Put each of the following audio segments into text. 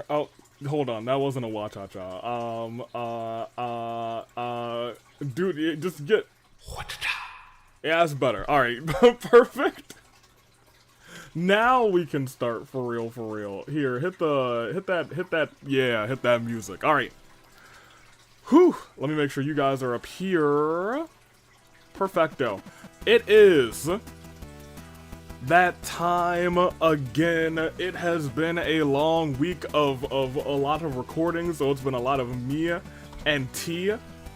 Oh, hold on. That wasn't a wa-cha-cha. Dude, just get... Yeah, that's better. Alright, perfect. Now we can start for real, for real. Here, hit that music. Alright. Whew. Let me make sure you guys are up here. Perfecto. It is that time again. It has been a long week of a lot of recording, so it's been a lot of me and T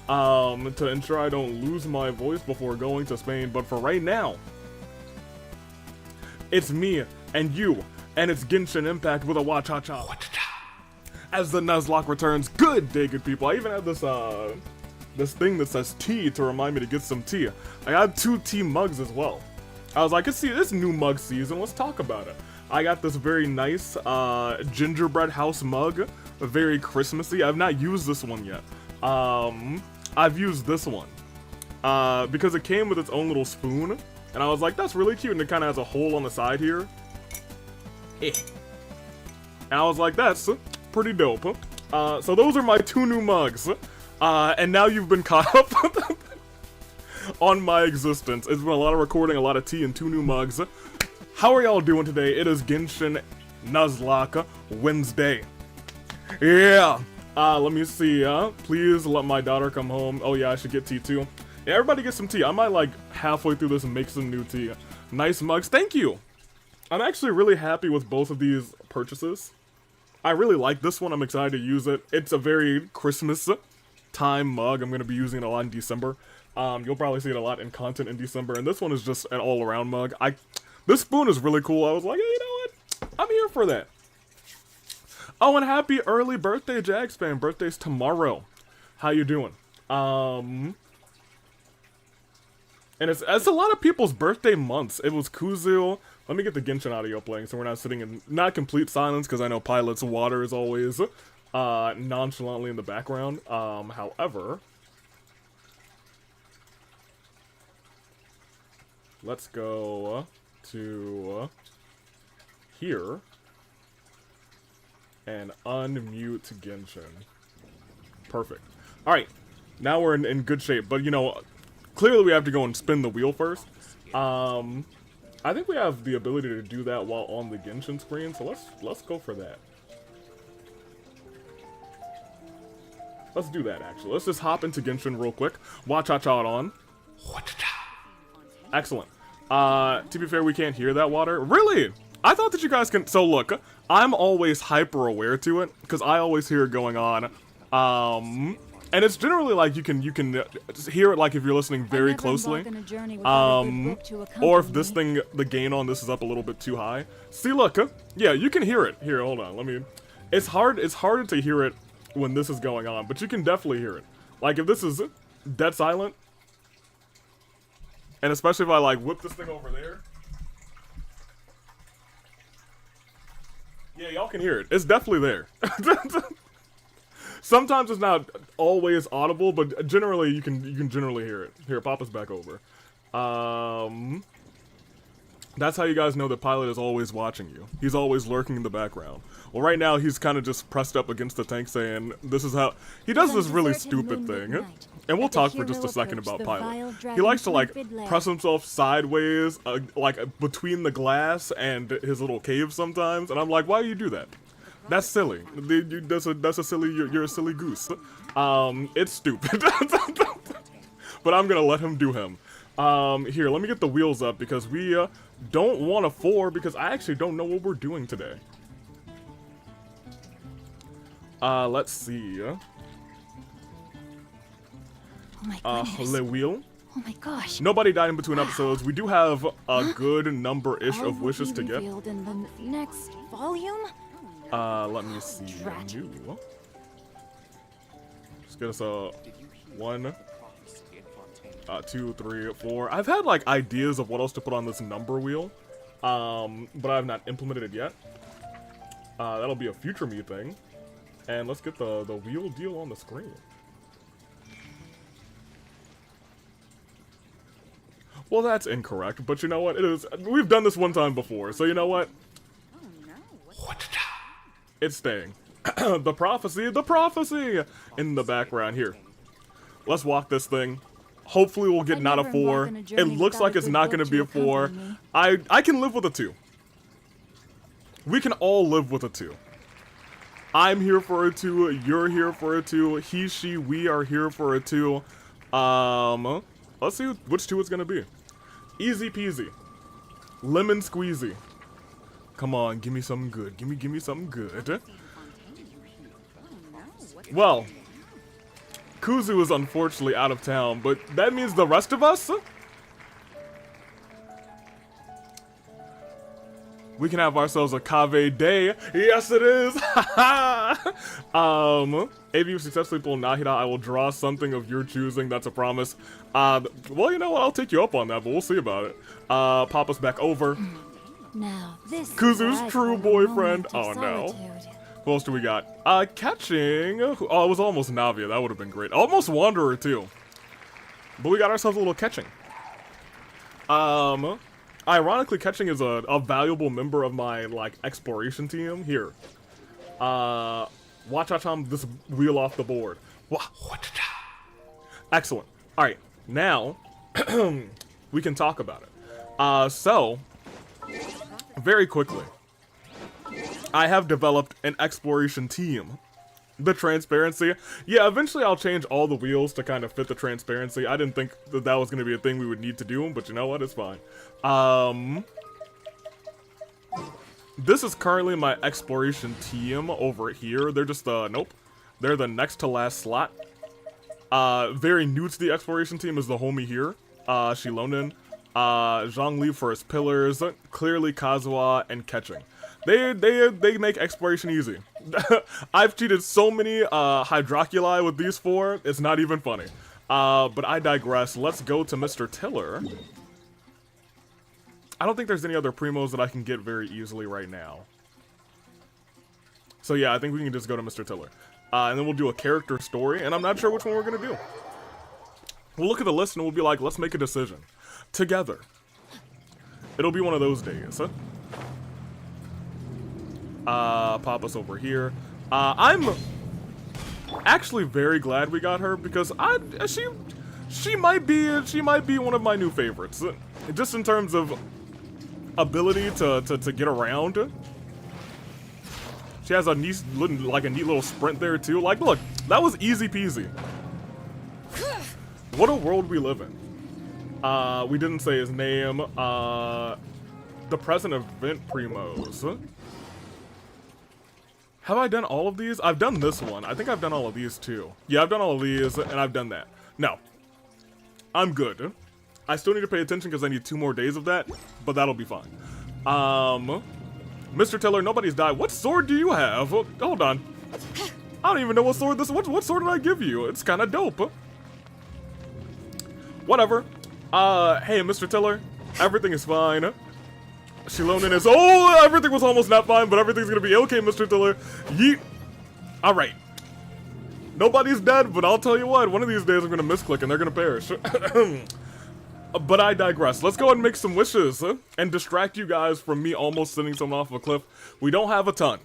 to ensure I don't lose my voice before going to Spain. But for right now, it's me and you, and it's Genshin Impact with a wa-cha-cha. As the Nuzlocke returns. Good day, good people. I even have this this thing that says tea to remind me to get some tea. I got 2 tea mugs as well. I was like, let's see this new mug season, let's talk about it. I got this very nice gingerbread house mug, very Christmassy. I've not used this one yet. I've used this one because it came with its own little spoon, and I was like, that's really cute, and it kind of has a hole on the side here. And I was like, that's pretty dope. So those are my 2 new mugs, and now you've been caught up on my existence. It's been a lot of recording, a lot of tea, and 2 new mugs. How are y'all doing today? It is Genshin Nuzlocke Wednesday. Yeah. Let me see. Please let my daughter come home. Oh yeah, I should get tea too. Yeah, everybody get some tea. I might like halfway through this and make some new tea. Nice mugs. Thank you. I'm actually really happy with both of these purchases. I really like this one. I'm excited to use it. It's a very Christmas time mug. I'm going to be using it a lot in December. You'll probably see it a lot in content in December. And this one is just an all-around mug. This spoon is really cool. I was like, hey, you know what? I'm here for that. Oh, and happy early birthday, Jags fan. Birthday's tomorrow. How you doing? And it's a lot of people's birthday months. It was Kuzu. Let me get the Genshin audio playing so we're not sitting in not complete silence, because I know Pilot's water is always nonchalantly in the background. However, let's go to here and unmute Genshin. Perfect. Alright, now we're in good shape, but you know, clearly we have to go and spin the wheel first. I think we have the ability to do that while on the Genshin screen, so let's go for that. Let's do that, actually. Let's just hop into Genshin real quick. Wa-cha-cha it on. Excellent. To be fair, we can't hear that water. Really? I thought that you guys can... So look, I'm always hyper aware to it, because I always hear it going on. And it's generally like you can hear it like if you're listening very closely. Or if this thing, the gain on this is up a little bit too high. See, look, yeah, you can hear it. Here, hold on, let me... It's harder to hear it when this is going on, but you can definitely hear it. Like if this is dead silent, and especially if I like whip this thing over there. Yeah, y'all can hear it. It's definitely there. Sometimes it's not always audible, but generally you can generally hear it. Here, pop us back over. That's how you guys know that Pilot is always watching you. He's always lurking in the background. Well, right now he's kind of just pressed up against the tank saying, this is how... He does this really stupid thing. And we'll talk for just a second about Pilot. He likes to, like, press himself sideways, like, between the glass and his little cave sometimes. And I'm like, why do you do that? That's silly. That's a silly... You're a silly goose. It's stupid. But I'm gonna let him do him. Here, let me get the wheels up because we don't want a 4 because I actually don't know what we're doing today. Let's see. Oh my goodness. Le wheel. Oh my gosh. Nobody died in between episodes. We do have a good number-ish of wishes to get. In the next volume? Let me see. New. Just get us a 1, 2, 3, 4. I've had like ideas of what else to put on this number wheel, but I have not implemented it yet. That'll be a future me thing. And let's get the wheel deal on the screen. Well, that's incorrect, but you know what? It is. We've done this one time before, so you know what? It's staying. The prophecy in the background here. Let's walk this thing. Hopefully we'll get not a 4. It looks like it's not going to be a 4. I can live with a 2. We can all live with a 2. I'm here for a 2. You're here for a 2. He, she, we are here for a 2. Let's see which 2 it's going to be. Easy peasy. Lemon squeezy. Come on, give me something good. Give me something good. Well, Kuzu is unfortunately out of town, but that means the rest of us, we can have ourselves a Kave day. Yes, it is. If you successfully pull Nahida, I will draw something of your choosing. That's a promise. Well, you know what? I'll take you up on that, but we'll see about it. Pop us back over. Now, this Kuzu's true boyfriend. Oh, no. Who else do we got? Catching. Oh, it was almost Navia. That would have been great. Almost Wanderer, too. But we got ourselves a little catching. Ironically, catching is a valuable member of my, like, exploration team. Here. Watch out, Tom, this wheel off the board. Excellent. Alright, now, we can talk about it. So, very quickly. I have developed an exploration team. The transparency. Yeah, eventually I'll change all the wheels to kind of fit the transparency. I didn't think that that was going to be a thing we would need to do, but you know what? It's fine. This is currently my exploration team over here. They're just, nope. They're the next to last slot. Very new to the exploration team is the homie here. Shilonen. Zhongli for his pillars. Clearly Kazuha and catching. They make exploration easy. I've cheated so many hydroculi with these 4, it's not even funny. But I digress. Let's go to Mr. Tiller. I don't think there's any other primos that I can get very easily right now. So yeah, I think we can just go to Mr. Tiller. And then we'll do a character story, and I'm not sure which one we're going to do. We'll look at the list and we'll be like, let's make a decision. Together. It'll be one of those days, huh? Pop us over here. I'm actually very glad we got her because she might be one of my new favorites. Just in terms of ability to get around. She has a neat little sprint there too. Like, look, that was easy peasy. What a world we live in. We didn't say his name. The present event primos. Have I done all of these? I've done this one. I think I've done all of these too. Yeah, I've done all of these, and I've done that. No. I'm good. I still need to pay attention because I need 2 more days of that, but that'll be fine. Mr. Tiller, nobody's died. What sword do you have? Hold on. I don't even know what sword this is. What sword did I give you? It's kind of dope. Whatever. Hey, Mr. Tiller, everything is fine. Shilonen is, oh, everything was almost not fine, but everything's gonna be okay, Mr. Tiller. Yeet. Alright. Nobody's dead, but I'll tell you what, one of these days I'm gonna misclick and they're gonna perish. But I digress. Let's go ahead and make some wishes and distract you guys from me almost sending someone off a cliff. We don't have a ton.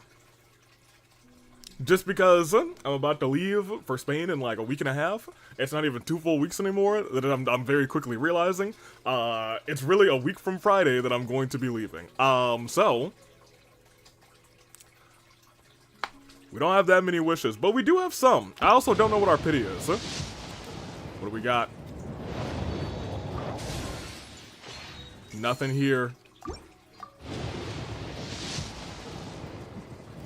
Just because I'm about to leave for Spain in like a week and a half. It's not even 2 full weeks anymore that I'm very quickly realizing. It's really a week from Friday that I'm going to be leaving. So we don't have that many wishes, but we do have some. I also don't know what our pity is. What do we got? Nothing here.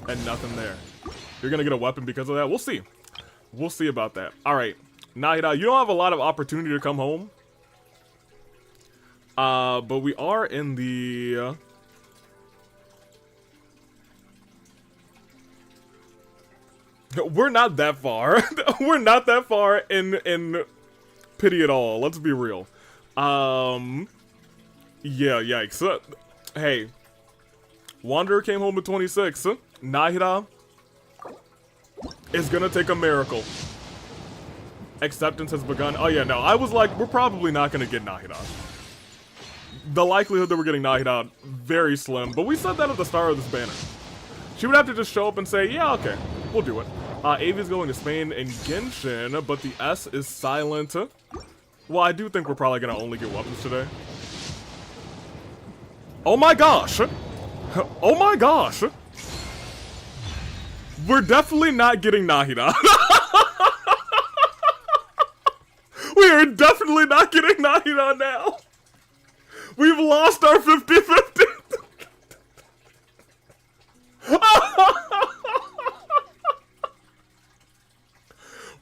And nothing there. You're gonna get a weapon because of that? We'll see. We'll see about that. Alright. Nahida, you don't have a lot of opportunity to come home. But we are in the... We're not that far. We're not that far in pity at all. Let's be real. Yeah, yikes. Hey. Wanderer came home at 26. Nahida is gonna take a miracle. Acceptance has begun. Oh yeah, no, I was like, we're probably not gonna get Nahida. The likelihood that we're getting Nahida, very slim, but we said that at the start of this banner. She would have to just show up and say, yeah, okay. we'll do it. Avi's going to Spain and Genshin, but the S is silent. Well, I do think we're probably gonna only get weapons today. Oh my gosh! Oh my gosh! We're definitely not getting Nahida. We are definitely not getting Nahida now. We've lost our 50-50.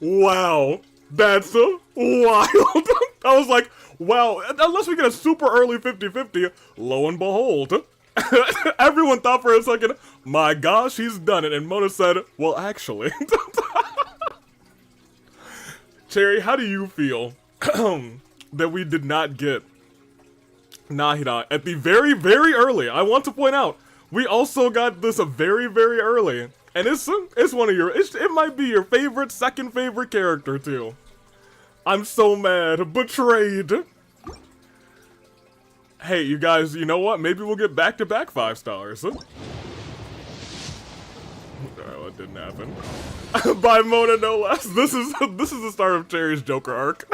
Wow, that's wild. I was like, wow, unless we get a super early 50-50, lo and behold, everyone thought for a second, my gosh, he's done it. And Mona said, well, actually. Cherry, how do you feel that we did not get Nahida at the very, very early? I want to point out, we also got this very, very early. And it's one of your, it might be your favorite, second favorite character too. I'm so mad. Betrayed. Hey, you guys, you know what? Maybe we'll get back-to-back 5 stars. Oh, it didn't happen. By Mona, no less. This is the start of Cherry's Joker arc.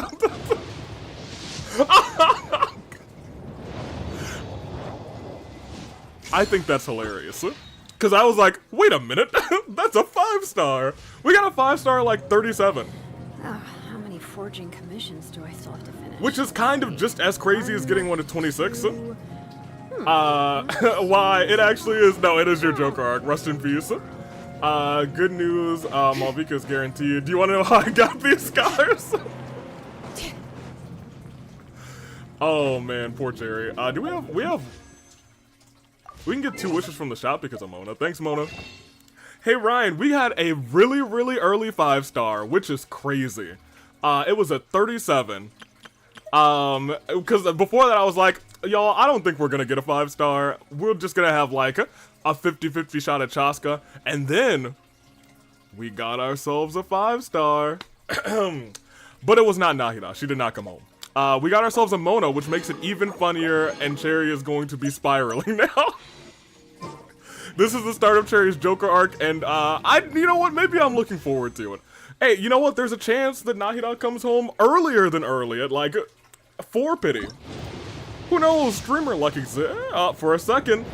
I think that's hilarious. Because I was like, wait a minute, that's a 5-star. We got a 5-star like 37. Oh, how many forging commissions do I still have to finish? Which is kind of just as crazy as getting one at 26. Why? It actually is. No, it is your Joker arc. Rest in peace. Good news. Malvika is guaranteed. Do you want to know how I got these scars? Oh man, poor Cherry. Do we can get 2 wishes from the shop because of Mona. Thanks, Mona. Hey, Ryan, we had a really, really early 5-star, which is crazy. It was a 37. Because before that I was like, y'all, I don't think we're gonna get a 5-star. We're just gonna have like a 50-50 shot at Chaska. And then we got ourselves a 5-star. But it was not Nahida. She did not come home. We got ourselves a Mona, which makes it even funnier, and Cherry is going to be spiraling now. This is the start of Cherry's Joker arc, and you know what? Maybe I'm looking forward to it. Hey, you know what? There's a chance that Nahida comes home earlier than early, at like 4 pity. Who knows? Streamer luck exists. For a second,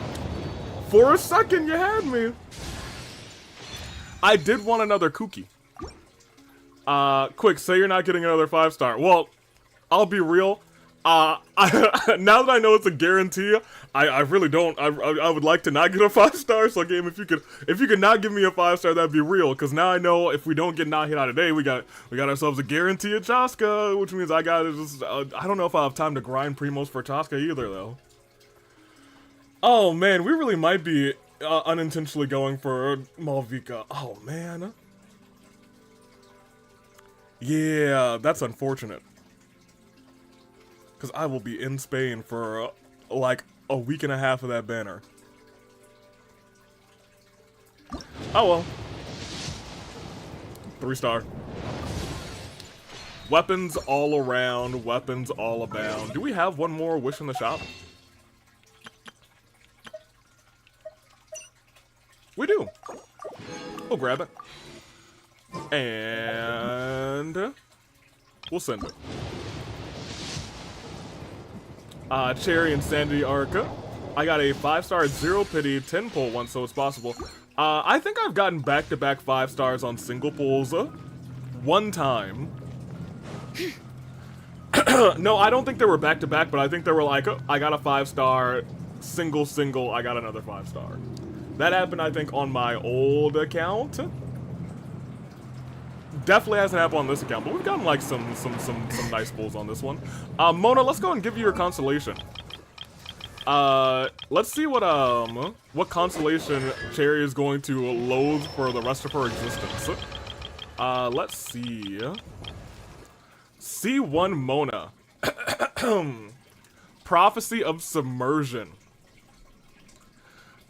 you had me. I did want another Kooky. Quick, say you're not getting another 5-star. Well, I'll be real. Now that I know it's a guarantee, I really don't. I would like to not get a 5-star. So game, if you could not give me a 5-star, that'd be real. Because now I know if we don't get Nahida today, we got ourselves a guarantee at Chaska, which means I gotta just. I don't know if I have time to grind primos for Chaska either, though. Oh man, we really might be unintentionally going for Malvika. Oh man. Yeah, that's unfortunate. Because I will be in Spain for, like, a week and a half of that banner. Oh well. 3-star. Weapons all around, weapons all abound. Do we have one more wish in the shop? We do. We'll grab it. And we'll send it. Cherry Insanity Arca. I got a 5-star 0 pity 10 pull once, so it's possible. I think I've gotten back-to-back 5-stars on single pulls one time. No, I don't think they were back-to-back, but I think they were like, I got a 5-star, single, I got another 5-star. That happened, I think, on my old account. Definitely hasn't happened on this account, but we've gotten like some nice pulls on this one. Mona, let's go and give you your consolation. Let's see what consolation Cherry is going to loathe for the rest of her existence. Let's see. C1 Mona. Prophecy of Submersion.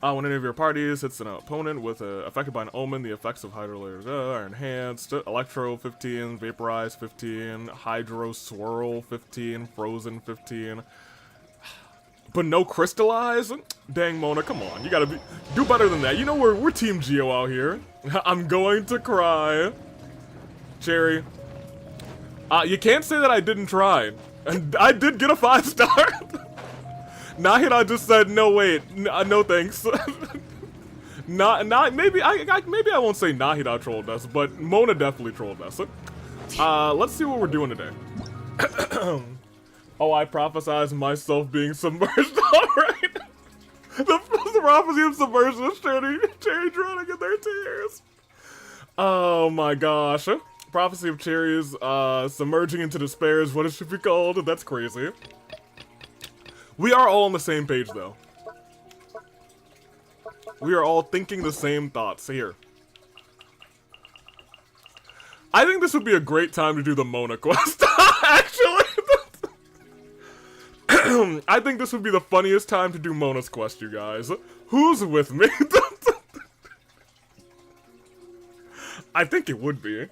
When any of your parties hits an opponent with affected by an omen, the effects of hydro layers are enhanced. Electro 15, Vaporize 15, Hydro Swirl 15, Frozen 15. But no crystallize? Dang, Mona, come on. You gotta do better than that. You know we're Team Geo out here. I'm going to cry. Cherry. You can't say that I didn't try. And I did get a 5-star. Nahida just said, no, wait. No thanks. Maybe I won't say Nahida trolled us, but Mona definitely trolled us. Let's see what we're doing today. Oh, I prophesied myself being submerged. Alright. The prophecy of submersion is Cherry drowning in their tears. Oh my gosh. Prophecy of cherries submerging into despair is what it should be called. That's crazy. We are all on the same page though. We are all thinking the same thoughts here. I think this would be a great time to do the Mona quest, actually. I think this would be the funniest time to do Mona's quest, you guys. Who's with me? I think it would be.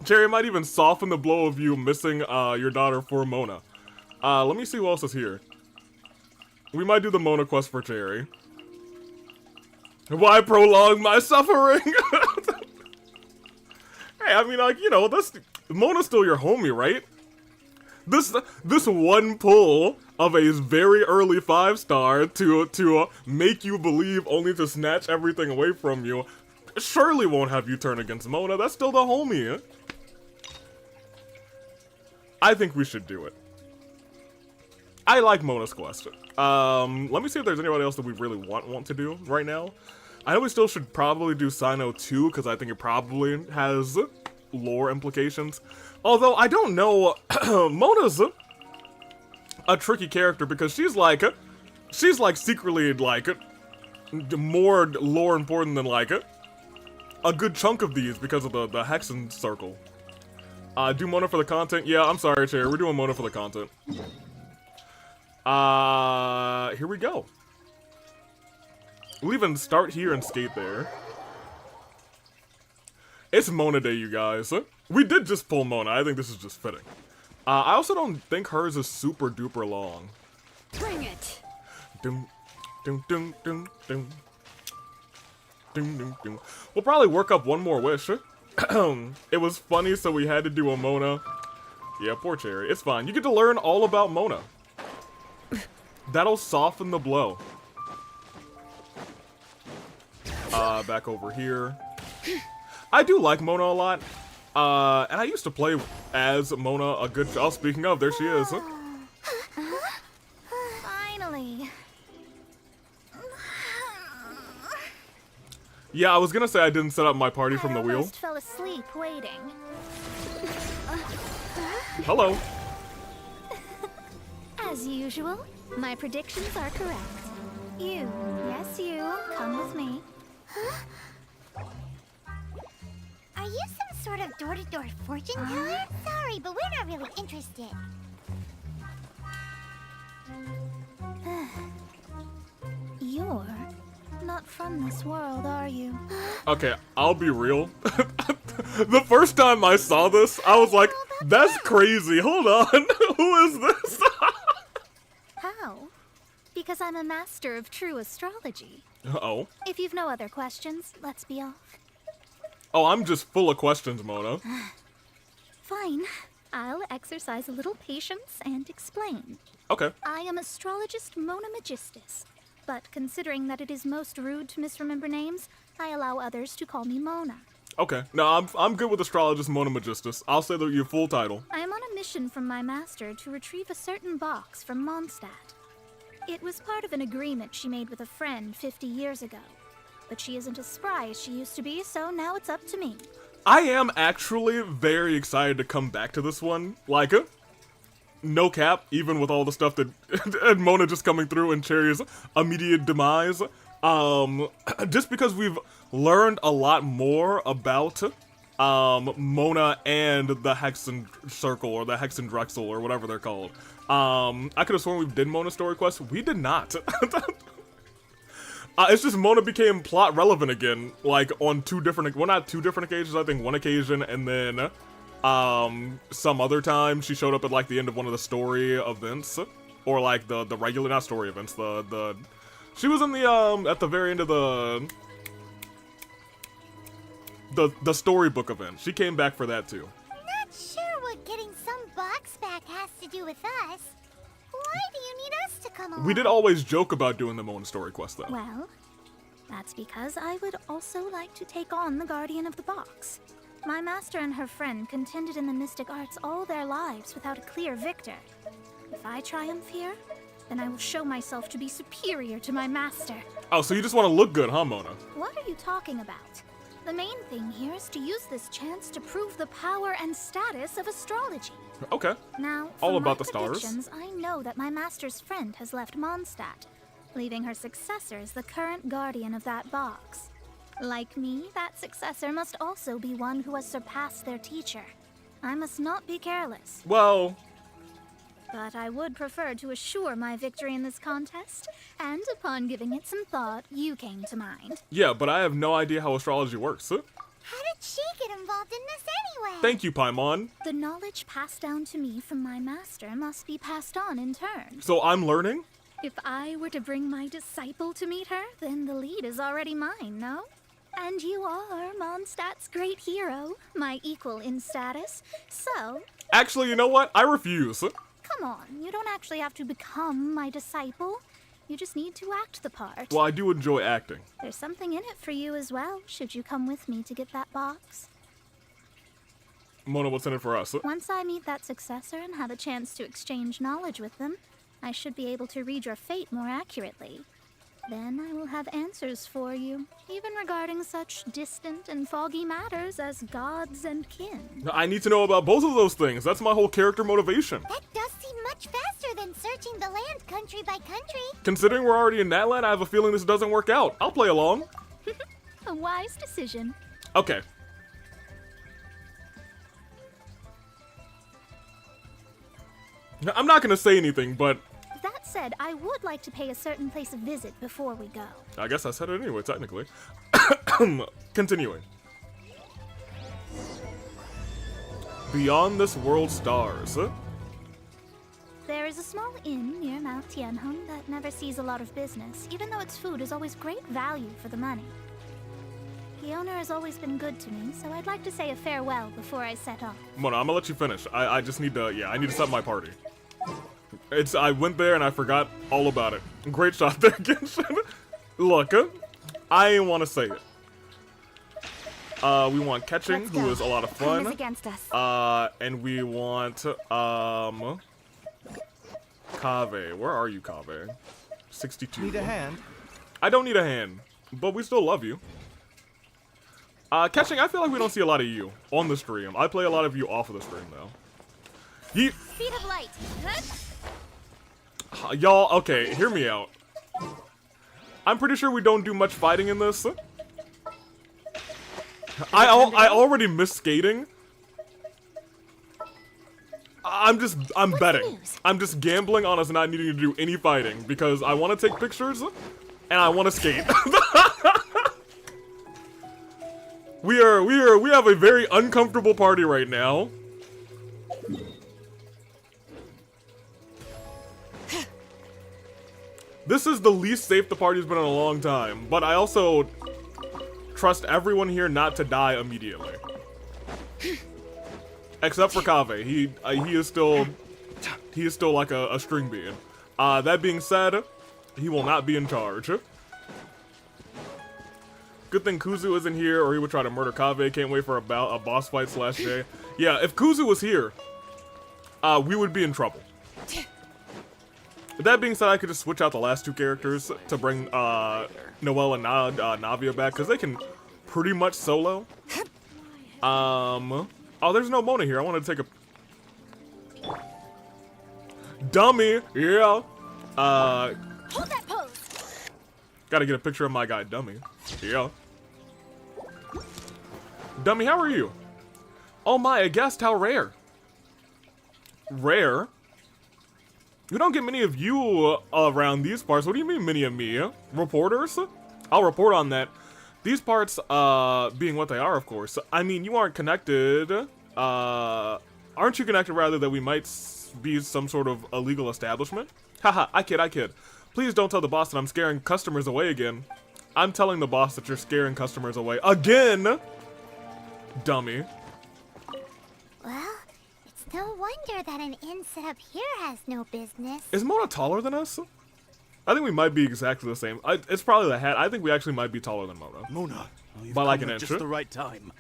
Cherry might even soften the blow of you missing your daughter for Mona. Let me see who else is here. We might do the Mona quest for Cherry. Why prolong my suffering? Hey, I mean, like, you know, Mona's still your homie, right? This one pull of a very early 5-star to make you believe only to snatch everything away from you surely won't have you turn against Mona. That's still the homie. I think we should do it. I like Mona's quest. Let me see if there's anybody else that we really want to do right now. I know we still should probably do Sino 2 because I think it probably has lore implications. Although, I don't know, Mona's a tricky character because she's like secretly, like, more lore important than, like, a good chunk of these because of the Hexen circle. Do Mona for the content? Yeah, I'm sorry, Cherry, we're doing Mona for the content. Here we go. We'll even start here and skate there. It's Mona Day, you guys. We did just pull Mona. I think this is just fitting. I also don't think hers is super duper long. Bring it. Dum, dum, dum, dum, dum. Dum, dum, dum. We'll probably work up one more wish. It was funny, so we had to do a Mona. Yeah, poor Cherry. It's fine. You get to learn all about Mona. That'll soften the blow. Back over here. I do like Mona a lot. And I used to play as Mona a good... Oh, speaking of, there she is. Finally. Yeah, I was gonna say I didn't set up my party from the wheel. I almost fell asleep waiting. Hello. As usual, my predictions are correct. You, yes you, come with me. Are you some sort of door-to-door fortune teller? Sorry, but we're not really interested. You're not from this world, are you? Okay, I'll be real. The first time I saw this, I was like, that's crazy. Hold on. Who is this? How? Because I'm a master of true astrology. Uh-oh. If you've no other questions, let's be off. Oh, I'm just full of questions, Mona. Fine. I'll exercise a little patience and explain. Okay. I am astrologist Mona Magistus, but considering that it is most rude to misremember names, I allow others to call me Mona. Okay. No, I'm good with astrologist Mona Magistus. I'll say that your full title. I am on a mission from my master to retrieve a certain box from Mondstadt. It was part of an agreement she made with a friend 50 years ago. But she isn't as spry as she used to be, so now it's up to me. I am actually very excited to come back to this one. Like, no cap, even with all the stuff that and Mona just coming through and Cherry's immediate demise. Just because we've learned a lot more about Mona and the Hexen Circle or the Hexen Drexel or whatever they're called. I could have sworn we did Mona story quest. We did not. It's just Mona became plot relevant again, like on well, not two different occasions, I think one occasion, and then some other time she showed up at like the end of one of the story events. or like the regular, not story events. She was in the at the very end of the storybook event. She came back for that too. Not sure what getting some box back has to do with us. Why do you need us to come along? We did always joke about doing them on story quest though. Well, that's because I would also like to take on the Guardian of the Box. My master and her friend contended in the mystic arts all their lives without a clear victor. If I triumph here, then I will show myself to be superior to my master. Oh, so you just want to look good, huh, Mona? What are you talking about? The main thing here is to use this chance to prove the power and status of astrology. Okay. Now, All from about my the stars. predictions, I know that my master's friend has left Mondstadt, leaving her successor as the current guardian of that box. Like me, that successor must also be one who has surpassed their teacher. I must not be careless. Well, But I would prefer to assure my victory in this contest, and upon giving it some thought, you came to mind. yeah, but I have no idea how astrology works. How did she get involved in this anyway? Thank you, Paimon. The knowledge passed down to me from my master must be passed on in turn. So I'm learning? If I were to bring my disciple to meet her, then the lead is already mine, no? And you are Mondstadt's great hero, my equal in status, so... Actually, you know what? I refuse. Come on, you don't actually have to become my disciple. You just need to act the part. Well, I do enjoy acting. There's something in it for you as well, should you come with me to get that box. Mona, what's in it for us? Once I meet that successor and have a chance to exchange knowledge with them, I should be able to read your fate more accurately. Then I will have answers for you, even regarding such distant and foggy matters as gods and kin. I need to know about both of those things. That's my whole character motivation. That does seem much faster than searching the land country by country. Considering we're already in that land, I have a feeling this doesn't work out. I'll play along. A wise decision. Okay. Now, I'm not gonna say anything, but That said, I would like to pay a certain place a visit before we go. I guess I said it anyway, technically. Continuing. Beyond this world stars. There is a small inn near Mount Tianheng that never sees a lot of business, even though its food is always great value for the money. The owner has always been good to me, so I'd like to say a farewell before I set off. Mona, I'm gonna let you finish. I just need to, I need to set my party. I went there and I forgot all about it. Great shot there, Genshin. Look, I ain't want to say it. We want catching, Let's who go. is a lot of Time is fun. against us. And we want, Kaveh. Where are you, Kaveh? 62. Need a hand? I don't need a hand, but we still love you. Catching, I feel like we don't see a lot of you on the stream. I play a lot of you off of the stream, though. Speed of light. Y'all, okay, hear me out. I'm pretty sure we don't do much fighting in this. I already miss skating. I'm betting. I'm just gambling on us not needing to do any fighting because I want to take pictures and I want to skate. We have a very uncomfortable party right now. This is the least safe the party's been in a long time, but I also trust everyone here not to die immediately. Except for Kaveh. He is still like a string bean. That being said, he will not be in charge. Good thing Kuzu isn't here, or he would try to murder Kaveh. Can't wait for a boss fight /day. Yeah, if Kuzu was here, we would be in trouble. That being said, I could just switch out the last two characters to bring Noelle and Navia back, because they can pretty much solo. Oh, there's no Mona here. I want to take a... Dummy! Yeah! Hold that pose. Gotta get a picture of my guy, Dummy. Yeah. Dummy, how are you? Oh my, a guest, how rare. Rare? We don't get many of you around these parts. What do you mean many of me? Reporters? I'll report on that. These parts, being what they are, of course. I mean, you aren't connected. Aren't you connected, rather, that we might be some sort of illegal establishment? Haha, I kid. Please don't tell the boss that I'm scaring customers away again. I'm telling the boss that you're scaring customers away again! Dummy. Well, it's no wonder that an inn set up here has no business. Is Mona taller than us? I think we might be exactly the same. It's probably the hat. I think we actually might be taller than Mona. Mona, you've By like come an at inch. just the right time.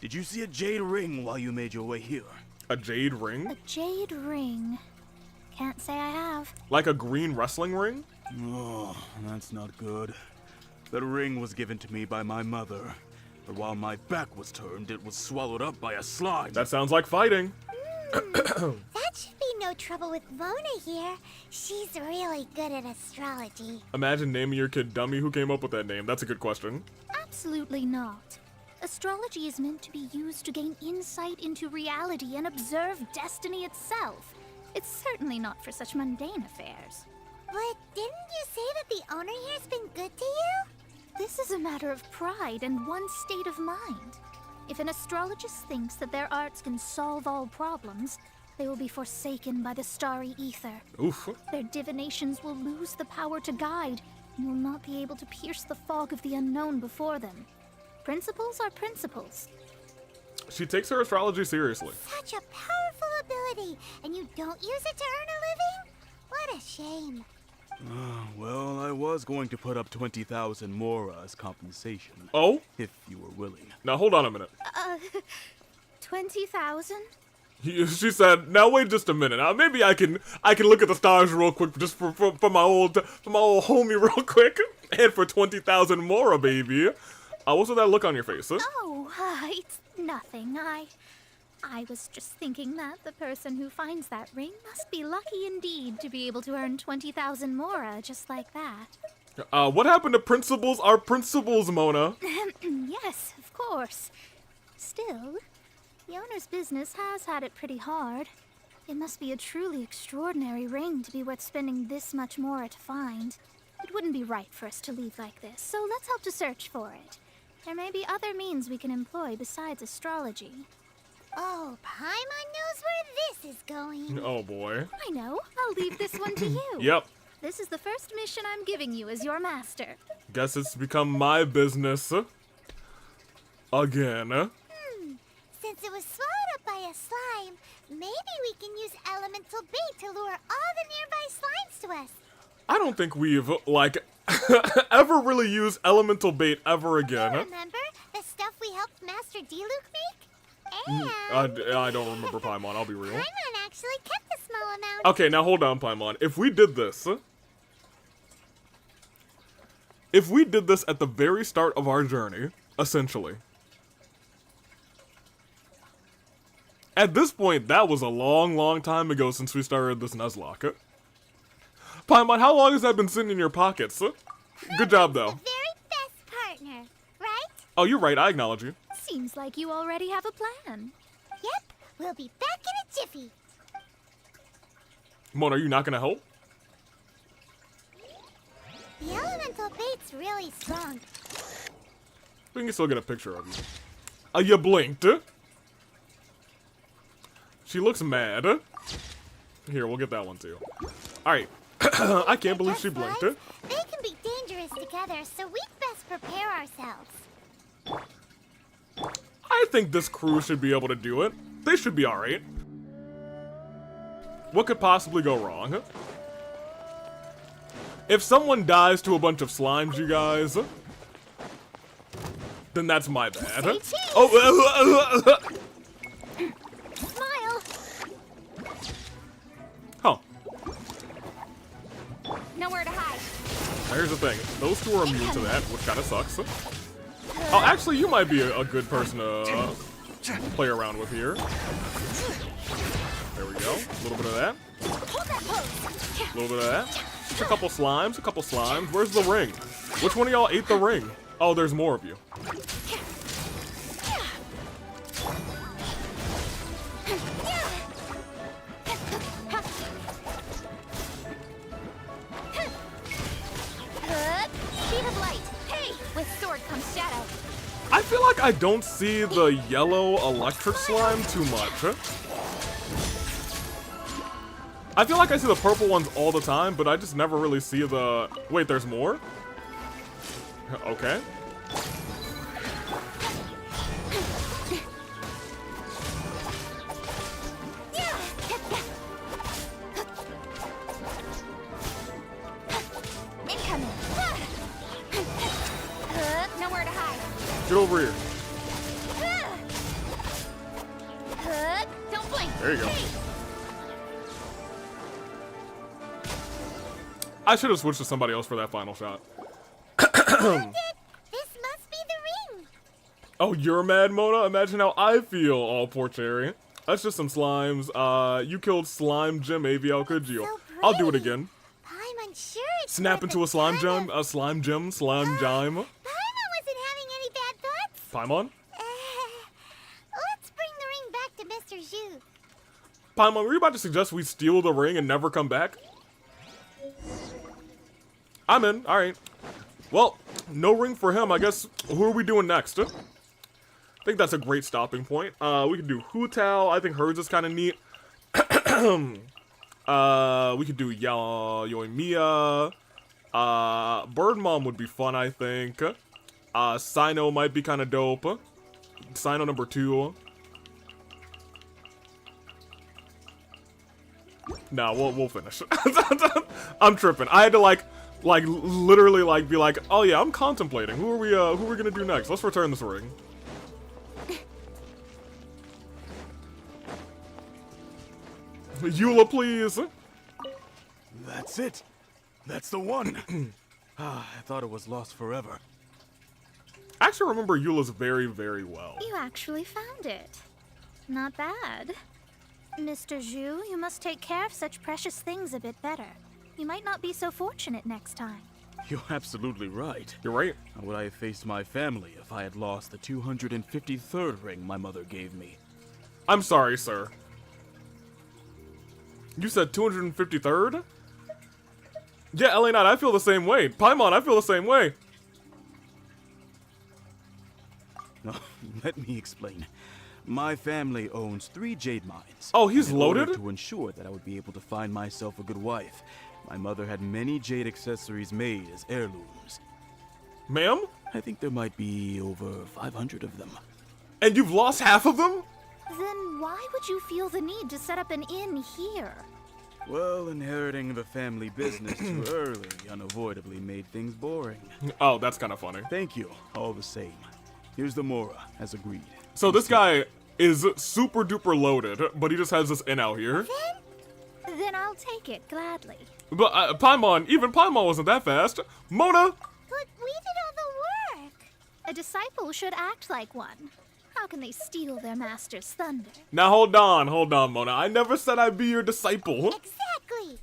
Did you see a jade ring while you made your way here? A jade ring? A jade ring. Can't say I have. Like a green wrestling ring? Oh, that's not good. The ring was given to me by my mother. But while my back was turned, it was swallowed up by a slime. That sounds like fighting. That should be no trouble with Mona here. She's really good at astrology. Imagine naming your kid Dummy. Who came up with that name? That's a good question. Absolutely not. Astrology is meant to be used to gain insight into reality and observe destiny itself. It's certainly not for such mundane affairs. But didn't you say that the owner here's been good to you? This is a matter of pride and one's state of mind. If an astrologist thinks that their arts can solve all problems, they will be forsaken by the starry ether. Oof. Their divinations will lose the power to guide and will not be able to pierce the fog of the unknown before them. Principles are principles. She takes her astrology seriously. Such a powerful ability, and you don't use it to earn a living? What a shame. Well, I was going to put up 20,000 more as compensation. Oh? If you were willing. Now hold on a minute. 20,000? She said, "Now wait just a minute. Now maybe I can look at the stars real quick just for my old homie real quick, and for 20,000 more, baby." What's with that look on your face? Huh? Oh, it's nothing. I was just thinking that the person who finds that ring must be lucky indeed to be able to earn 20,000 mora just like that. What happened to principles are principles, Mona? Yes, of course. Still, the owner's business has had it pretty hard. It must be a truly extraordinary ring to be worth spending this much mora to find. It wouldn't be right for us to leave like this, so let's help to search for it. There may be other means we can employ besides astrology. Oh, Paimon knows where this is going. Oh boy. I know. I'll leave this one to you. Yep. This is the first mission I'm giving you as your master. Guess it's become my business. Again. Since it was swallowed up by a slime, maybe we can use elemental bait to lure all the nearby slimes to us. I don't think we've, like, ever really used elemental bait ever again. Remember the stuff we helped Master D-Luke make? And I don't remember Paimon, I'll be real. Paimon actually kept a small amount. Okay, now hold on, Paimon. If we did this at the very start of our journey, essentially. At this point, that was a long, long time ago since we started this Nuzlocke. Paimon, how long has that been sitting in your pockets? Good job, though. The very best partner, right? Oh, you're right, I acknowledge you. Seems like you already have a plan. Yep, we'll be back in a jiffy. Mona, are you not gonna help? The elemental bait's really strong. We can still get a picture of you. You blinked. She looks mad. Here, we'll get that one too. Alright. I can't believe she blinked. They can be dangerous together, so we'd best prepare ourselves. I think this crew should be able to do it. They should be alright. What could possibly go wrong? If someone dies to a bunch of slimes, you guys, then that's my bad. Say cheese. Oh, Smile! huh. Nowhere to hide. Now, here's the thing. Those two are immune to that, which kind of sucks. Oh, actually, you might be a good person to play around with here. There we go. A little bit of that. Hold that pose. A little bit of that. Just a couple slimes. Where's the ring? Which one of y'all ate the ring? Oh, there's more of you. Speed of light. Hey, with sword comes shadow. I feel like I don't see the yellow electric slime too much. I feel like I see the purple ones all the time, but I just never really see the... Wait, there's more? Okay. Nowhere to hide. Get over here. Don't blink. There you go. I should have switched to somebody else for that final shot. This must be the ring. Oh, you're mad, Mona? Imagine how I feel. Oh, poor Cherry. That's just some slimes. You killed Slime Gem AVL, could you? So I'll do it pretty. again. I'm unsure it's Snap worth into a slime ton gem, of- slime gem. Paimon wasn't having any bad thoughts. Paimon? Let's bring the ring back to Mr. Zhu. Paimon, were you about to suggest we steal the ring and never come back? I'm in. Alright. Well, no ring for him. I guess, who are we doing next? I think that's a great stopping point. We could do Hu Tao. I think hers is kind of neat. We could do Yoimiya. Bird Mom would be fun, I think. Sino might be kind of dope. Sino number 2. Nah, we'll finish. I'm tripping. I had to literally be like, oh yeah, I'm contemplating. Who are we gonna do next? Let's return this ring. Eula, please. That's it. That's the one. I thought it was lost forever. I actually remember Eula's very, very well. You actually found it. Not bad. Mr. Zhu, you must take care of such precious things a bit better. You might not be so fortunate next time. You're absolutely right. You're right. How would I have faced my family if I had lost the 253rd ring my mother gave me? I'm sorry, sir. You said 253rd? Yeah, LA Knight, I feel the same way. Paimon, I feel the same way. No, let me explain. My family owns 3 jade mines. Oh, he's In order loaded? to ensure that I would be able to find myself a good wife, my mother had many jade accessories made as heirlooms. Ma'am? I think there might be over 500 of them. And you've lost half of them? Then why would you feel the need to set up an inn here? Well, inheriting the family business too early unavoidably made things boring. Oh, that's kind of funny. Thank you, all the same. Here's the Mora, as agreed. So this guy is super duper loaded, but he just has this inn out here. Then I'll take it gladly. But Paimon, even Paimon wasn't that fast. Mona! But we did all the work. A disciple should act like one. How can they steal their master's thunder? Now hold on, Mona. I never said I'd be your disciple. Exactly.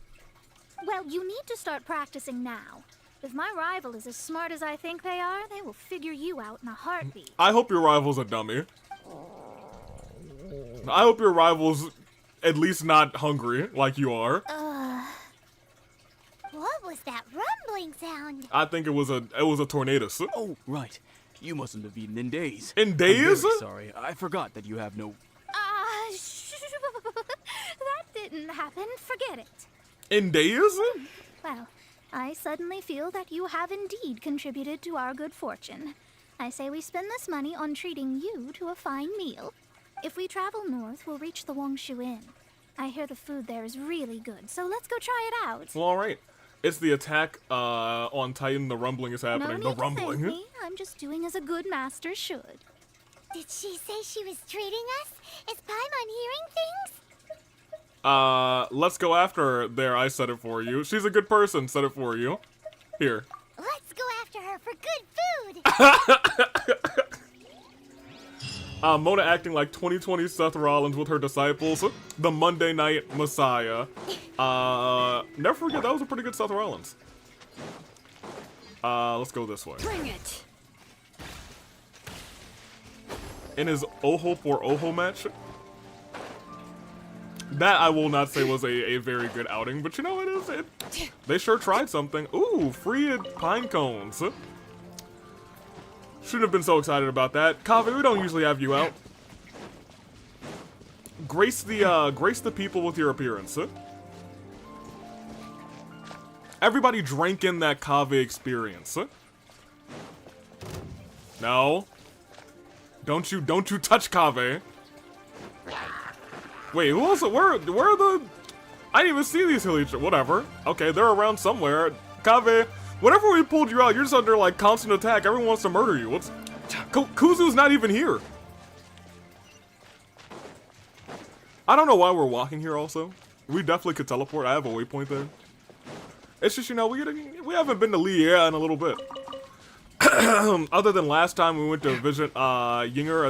Well, you need to start practicing now. If my rival is as smart as I think they are, they will figure you out in a heartbeat. I hope your rival's a dummy. I hope your rival's at least not hungry like you are. What was that rumbling sound? I think it was a tornado. Oh, right. You mustn't have eaten in days. In I'm days? very sorry. I forgot that you have no... That didn't happen. Forget it. In days? Well, I suddenly feel that you have indeed contributed to our good fortune. I say we spend this money on treating you to a fine meal. If we travel north, we'll reach the Wongshu Inn. I hear the food there is really good, so let's go try it out. Well, alright. It's the attack on Titan. The rumbling is happening. No The need to thank rumbling. me. I'm just doing as a good master should. Did she say she was treating us? Is Paimon hearing things? Let's go after her. There, I said it for you. She's a good person. Said it for you. Here. Let's go after her for good food. Mona acting like 2020 Seth Rollins with her disciples. The Monday Night Messiah. Never forget, that was a pretty good Seth Rollins. Let's go this way. Bring it. In his Oho for Oho match. That I will not say was a very good outing, but you know they sure tried something. Ooh, free pine cones. Shouldn't have been so excited about that. Kaveh, we don't usually have you out. Grace the people with your appearance. Everybody drank in that Kave experience. No. Don't you touch Kave. Wait, who else? Where are the... I didn't even see these hilly... Whatever. Okay, they're around somewhere. Kave, whenever we pulled you out, you're just under, like, constant attack. Everyone wants to murder you. What's... Kuzu's not even here. I don't know why we're walking here also. We definitely could teleport. I have a waypoint there. It's just, you know, we haven't been to Lier in a little bit. Other than last time we went to visit Yinger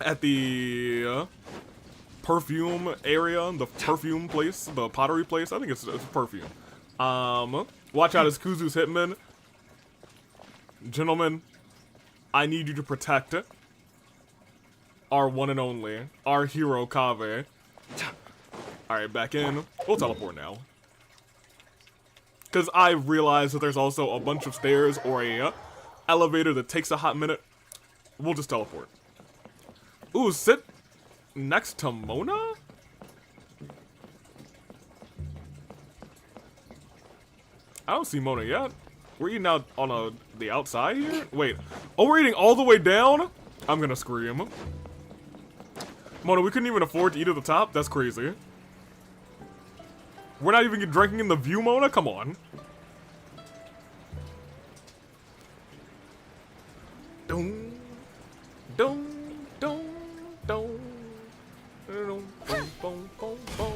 at the perfume area, the perfume place, the pottery place. I think it's perfume. Watch out, it's Kuzu's hitman. Gentlemen, I need you to protect our one and only, our hero Kave. Alright, back in. We'll teleport now. Because I realize that there's also a bunch of stairs or a elevator that takes a hot minute. We'll just teleport. Ooh, sit next to Mona? I don't see Mona yet. We're eating out on the outside here? Wait. Oh, we're eating all the way down? I'm gonna scream. Mona, we couldn't even afford to eat at the top? That's crazy. We're not even drinking in the view, Mona? Come on. Dum, dum, dum, dum, dum, dum, dum, dum, dum.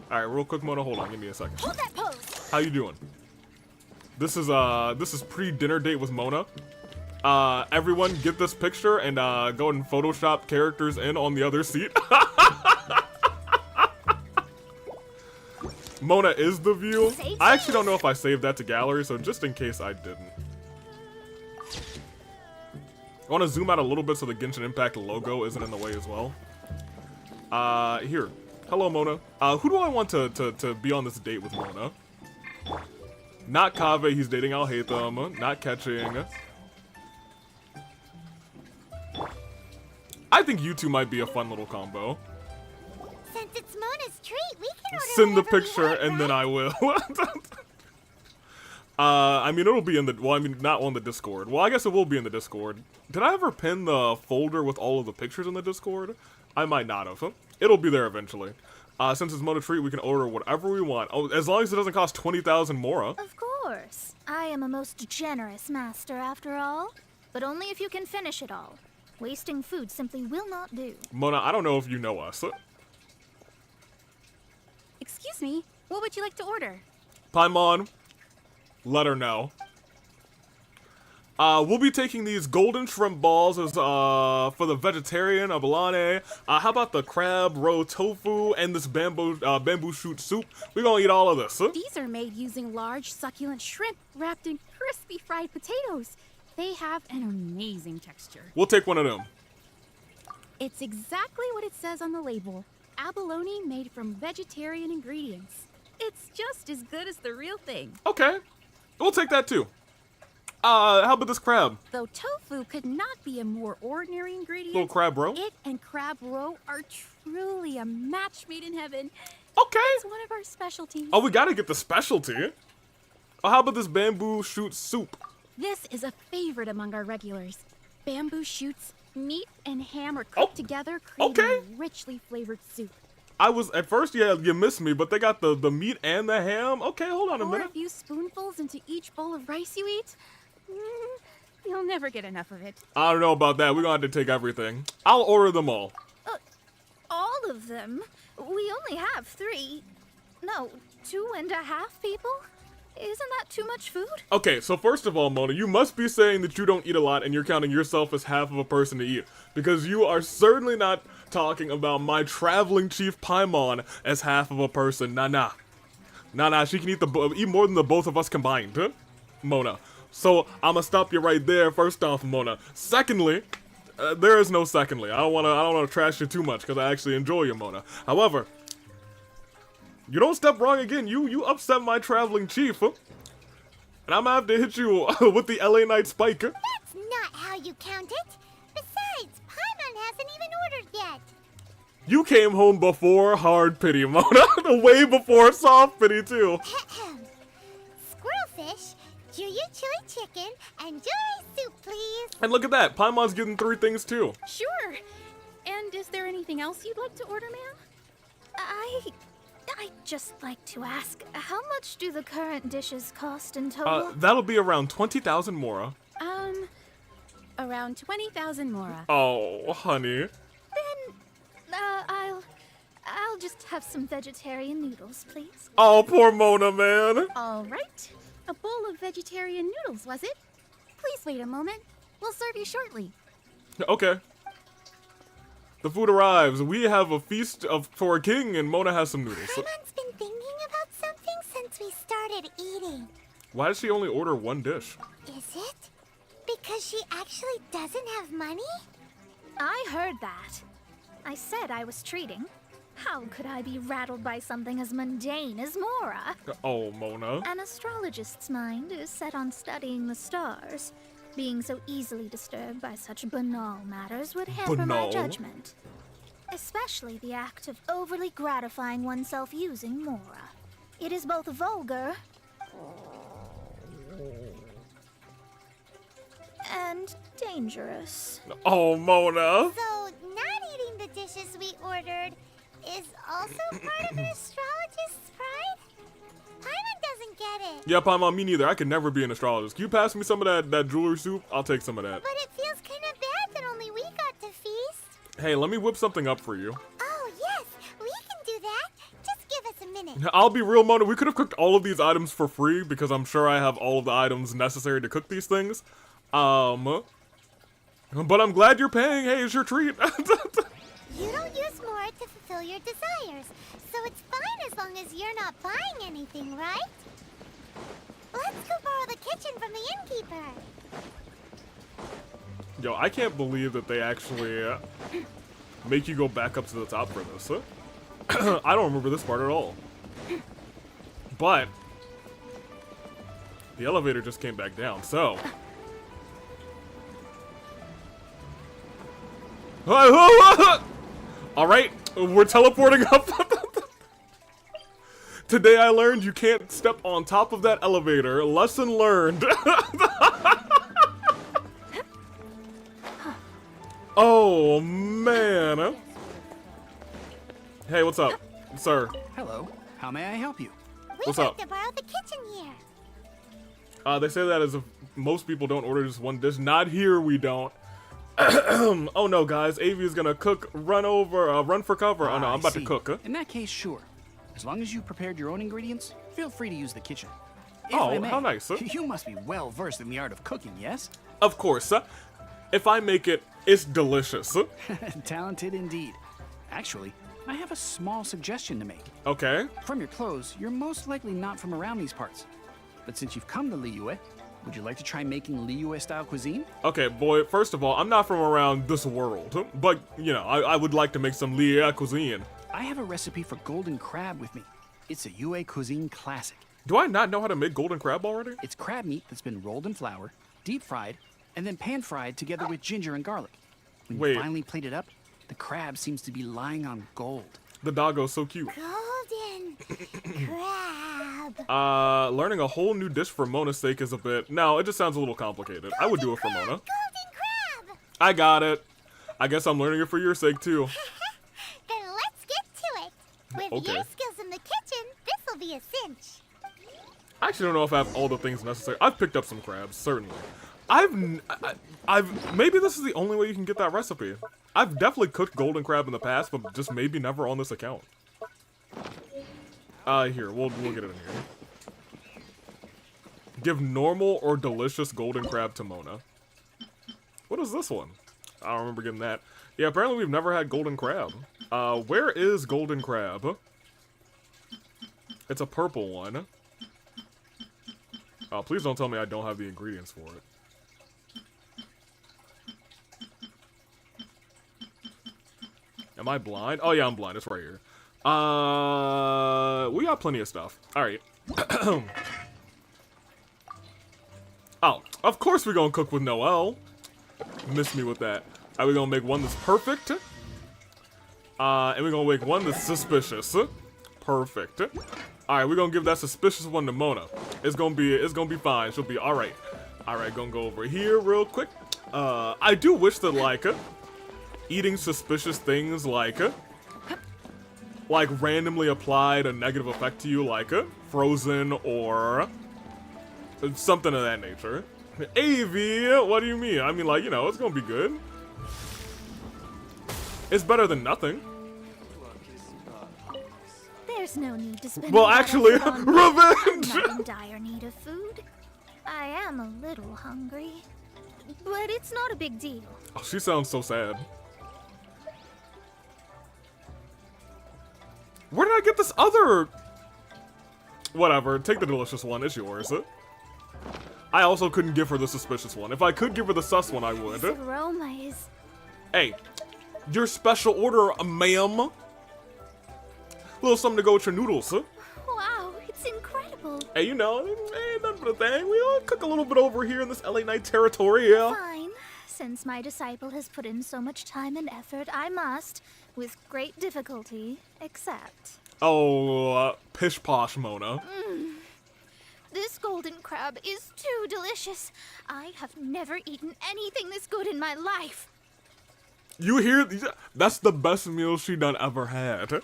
Alright, real quick, Mona, hold on, give me a second. Hold that pose. How you doing? This is pre-dinner date with Mona. Everyone get this picture and go and Photoshop characters in on the other seat. Mona is the view. I actually don't know if I saved that to gallery, so just in case I didn't. I want to zoom out a little bit so the Genshin Impact logo isn't in the way as well. Here. Hello, Mona. Who do I want to be on this date with Mona? Not Kave, he's dating I'll hate them. Not catching. I think you two might be a fun little combo. Since it's Mona's treat, we can order Send the whatever we picture want, and then right? I will. I mean, it'll be in the, well, I mean, not on the Discord. Well, I guess it will be in the Discord. Did I ever pin the folder with all of the pictures in the Discord? I might not have. It'll be there eventually. Since it's Mona treat, we can order whatever we want. Oh, as long as it doesn't cost 20,000 Mora. Of course. I am a most generous master, after all. But only if you can finish it all. Wasting food simply will not do. Mona, I don't know if you know us. Excuse me, what would you like to order? Paimon, let her know. We'll be taking these golden shrimp balls as for the vegetarian of Alane. How about the crab roe tofu and this bamboo shoot soup? We're gonna eat all of this. These are made using large succulent shrimp wrapped in crispy fried potatoes. They have an amazing texture. We'll take one of them. It's exactly what it says on the label. Abalone made from vegetarian ingredients. It's just as good as the real thing. Okay, we'll take that too. How about this crab? Though tofu could not be a more ordinary ingredient, Little crab roe? it and crab roe are truly a match made in heaven. Okay. It's one of our specialties. Oh, we gotta get the specialty. Oh, how about this bamboo shoot soup? This is a favorite among our regulars. Bamboo shoots, meat, and ham are cooked together, creating okay. a richly flavored soup. I was, at first, yeah, you missed me, but they got the meat and the ham. Okay, hold on a Pour a minute. few spoonfuls into each bowl of rice you eat. You'll never get enough of it. I don't know about that. We're gonna have to take everything. I'll order them all. All of them? We only have 3. No, 2.5 people? Isn't that too much food? Okay, so first of all, Mona, you must be saying that you don't eat a lot and you're counting yourself as half of a person to eat. Because you are certainly not talking about my traveling chief Paimon as half of a person. Nah, she can eat more than the both of us combined, huh? Mona. So, I'ma stop you right there, first off, Mona. Secondly, there is no secondly. I don't wanna trash you too much, because I actually enjoy you, Mona. However, you don't step wrong again. You upset my traveling chief, huh? And I'm gonna have to hit you with the LA Knight spike. That's not how you count it. Besides, Paimon hasn't even ordered yet. You came home before hard pity, Mona. Way before soft pity, too. Squirrelfish, Juyu chili chicken, and jewelry soup, please. And look at that. Paimon's getting 3 things, too. Sure. And is there anything else you'd like to order, ma'am? I'd just like to ask, how much do the current dishes cost in total? That'll be around 20,000 Mora. Around 20,000 Mora. Oh, honey. Then, I'll just have some vegetarian noodles, please. Oh, poor Mona, man. All right. A bowl of vegetarian noodles, was it? Please wait a moment. We'll serve you shortly. Okay. The food arrives. We have a feast for a king, and Mona has some noodles. Paimon's been thinking about something since we started eating. Why does she only order 1 dish? Is it? Because she actually doesn't have money? I heard that. I said I was treating. How could I be rattled by something as mundane as Mora? Oh, Mona. An astrologist's mind is set on studying the stars. Being so easily disturbed by such banal matters would hamper my Banal? judgment. Especially the act of overly gratifying oneself using Mora. It is both vulgar and dangerous. Oh, Mona. So, not eating the dishes we ordered is also part of an astrologist's pride? Paimon doesn't get it. Yeah, Paimon, me neither. I could never be an astrologist. Can you pass me some of that jewelry soup? I'll take some of that. But it feels kind of bad that only we got to feast. Hey, let me whip something up for you. Oh, yes, we can do that. Just give us a minute. I'll be real, Mona. We could have cooked all of these items for free because I'm sure I have all of the items necessary to cook these things. But I'm glad you're paying. Hey, it's your treat. You don't use more to fulfill your desires, so it's fine as long as you're not buying anything, right? Let's go borrow the kitchen from the innkeeper. Yo, I can't believe that they actually make you go back up to the top for this. I don't remember this part at all. But the elevator just came back down, so. All right, we're teleporting up. Today I learned you can't step on top of that elevator. Lesson learned. Oh, man. Hey, what's up, sir? Hello. How may I help you? What's We'd up? like to borrow the kitchen here. They say that as if most people don't order just 1 dish. Not here, we don't. Oh no, guys, Avi is gonna cook, run for cover. Oh no, I'm about to cook. Huh? In that case, sure. As long as you prepared your own ingredients, feel free to use the kitchen. If Oh, I may, how nice, huh? You must be well versed in the art of cooking, yes? Of course, if I make it, it's delicious. Talented indeed. Actually, I have a small suggestion to make. Okay. From your clothes, you're most likely not from around these parts. But since you've come to Liyue, would you like to try making Liyue-style cuisine? Okay, boy, first of all, I'm not from around this world, but, you know, I would like to make some Liyue cuisine. I have a recipe for golden crab with me. It's a Yue cuisine classic. Do I not know how to make golden crab already? It's crab meat that's been rolled in flour, deep fried, and then pan fried together with ginger and garlic. When Wait. you finally plate it up, the crab seems to be lying on gold. The doggo's so cute. Golden crab. Learning a whole new dish for Mona's sake is a bit... No, it just sounds a little complicated. I would do it for Mona. Golden crab. I got it. I guess I'm learning it for your sake, too. Then let's get to it. With Okay. your skills in the kitchen, this'll be a cinch. I actually don't know if I have all the things necessary. I've picked up some crabs, certainly. Maybe this is the only way you can get that recipe. I've definitely cooked golden crab in the past, but just maybe never on this account. Here, we'll get it in here. Give normal or delicious golden crab to Mona. What is this one? I don't remember getting that. Yeah, apparently we've never had golden crab. Where is golden crab? It's a purple one. Please don't tell me I don't have the ingredients for it. Am I blind? Oh yeah, I'm blind. It's right here. We got plenty of stuff. Alright. Oh, of course we're gonna cook with Noelle. Miss me with that. Are we gonna make one that's perfect? And we're gonna make one that's suspicious. Perfect. Alright, we're gonna give that suspicious one to Mona. It's gonna be fine. She'll be alright. Alright, gonna go over here real quick. I do wish that, like, eating suspicious things, like randomly applied a negative effect to you, like, frozen or something of that nature. AV, what do you mean? I mean, like, you know, it's gonna be good. It's better than nothing. There's no need to spend. Well, actually, revenge! I'm not in dire need of food. I am a little hungry, but it's not a big deal. Oh, she sounds so sad. Where did I get this other? Whatever, take the delicious one, it's yours. I also couldn't give her the suspicious one. If I could give her the sus one, I would. This aroma is... Hey, your special order, ma'am. Little something to go with your noodles, Wow, it's incredible. Hey, you know, ain't nothing but a thing. We all cook a little bit over here in this LA Knight territory, yeah. Fine. Since my disciple has put in so much time and effort, I must, with great difficulty, accept. Oh, pish posh, Mona. This golden crab is too delicious. I have never eaten anything this good in my life. You hear? That's the best meal she done ever had.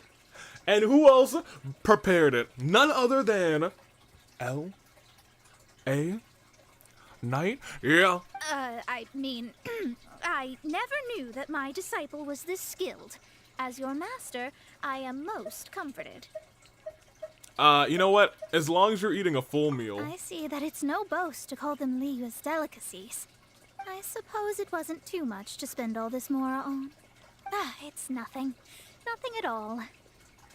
And who else prepared it? None other than L.A. Knight? Yeah. I mean, I never knew that my disciple was this skilled. As your master, I am most comforted. You know what? As long as you're eating a full meal. I see that it's no boast to call them Liyue's delicacies. I suppose it wasn't too much to spend all this mora on. It's nothing. Nothing at all.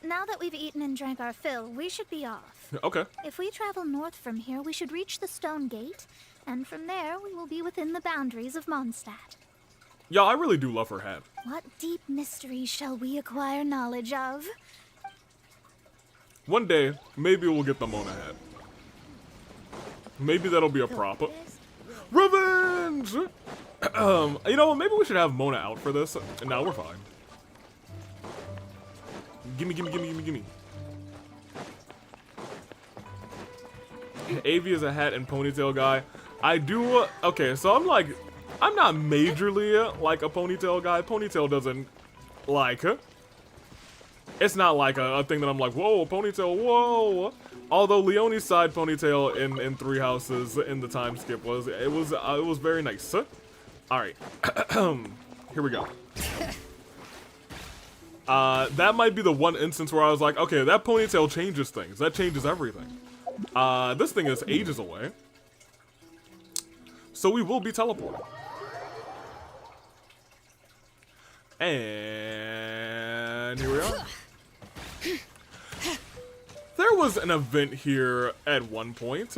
Now that we've eaten and drank our fill, we should be off. Okay. If we travel north from here, we should reach the stone gate, and from there we will be within the boundaries of Mondstadt. Yeah, I really do love her hat. What deep mysteries shall we acquire knowledge of? One day, maybe we'll get the Mona hat. Maybe that'll be a prop. Revenge! You know what? Maybe we should have Mona out for this. No, we're fine. Gimme, gimme, gimme, gimme, gimme. AV is a hat and ponytail guy. I do, okay, so I'm not majorly like a ponytail guy. Ponytail doesn't like, it's not like a thing that I'm like, whoa, ponytail, whoa. Although Leonie's side ponytail in Three Houses in the time skip was very nice. All right, here we go. That might be the one instance where I was like, okay, that ponytail changes things. That changes everything. This thing is ages away. So we will be teleporting. And here we are. There was an event here at one point.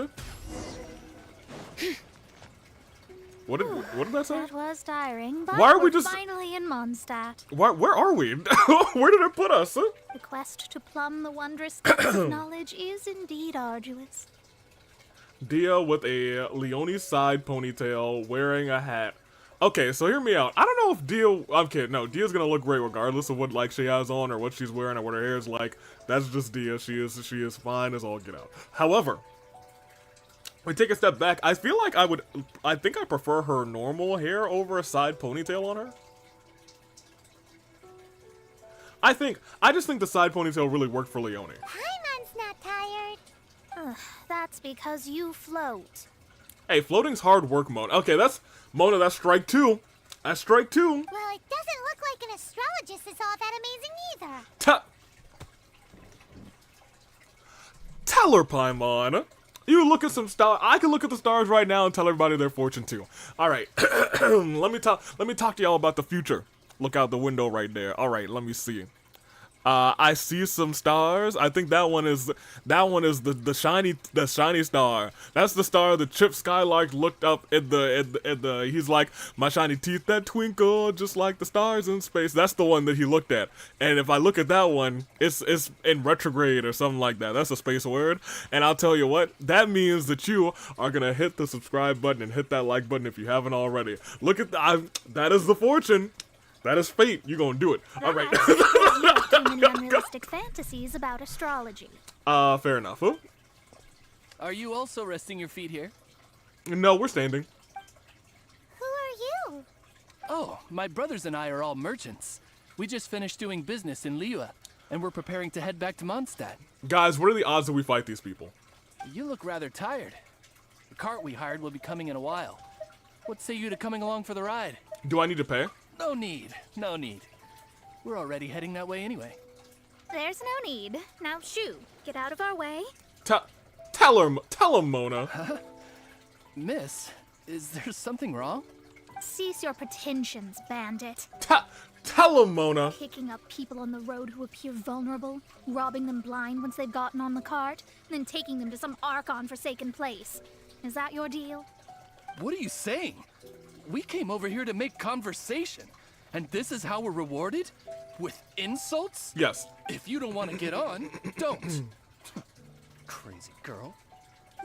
What did that say? That was tiring, but Why are we we're just finally in Mondstadt. Where are we? Where did it put us? The quest to plumb the wondrous depths of knowledge is indeed arduous. Dia with a Leonie side ponytail, wearing a hat. Okay, so hear me out. I don't know if Dia... I'm kidding. No, Dia's gonna look great regardless of what like she has on or what she's wearing or what her hair is like. That's just Dia. She is fine as all get out. However, we take a step back. I feel like I think I prefer her normal hair over a side ponytail on her. I just think the side ponytail really worked for Leonie. Paimon's not tired. That's because you float. Hey, floating's hard work, Mona. Okay, that's strike two. That's strike two. Well, it doesn't look like an astrologist is all that amazing either. Tell her, Paimon. You look at some stars. I can look at the stars right now and tell everybody their fortune too. All right, let me talk to y'all about the future. Look out the window right there. All right, let me see. I see some stars. I think that one is the shiny star. That's the star that Chip Skylark looked up at the he's like, my shiny teeth that twinkle just like the stars in space. That's the one that he looked at. And if I look at that one, it's in retrograde or something like that. That's a space word. And I'll tell you what, that means that you are gonna hit the subscribe button and hit that like button if you haven't already. Look at that is the fortune. That is fate. You gonna do it. All right. That's because you have too many unrealistic fantasies about astrology. Fair enough. Huh? Are you also resting your feet here? No, we're standing. Who are you? Oh, my brothers and I are all merchants. We just finished doing business in Liyue, and we're preparing to head back to Mondstadt. Guys, what are the odds that we fight these people? You look rather tired. The cart we hired will be coming in a while. What say you to coming along for the ride? Do I need to pay? No need, no need. We're already heading that way anyway. There's no need. Now shoo, get out of our way. Tell him, Mona. Miss, is there something wrong? Cease your pretensions, bandit. Tell him, Mona. Picking up people on the road who appear vulnerable, robbing them blind once they've gotten on the cart, and then taking them to some Archon-forsaken place. Is that your deal? What are you saying? We came over here to make conversation, and this is how we're rewarded? With insults? Yes. If you don't want to get on, don't. Crazy girl.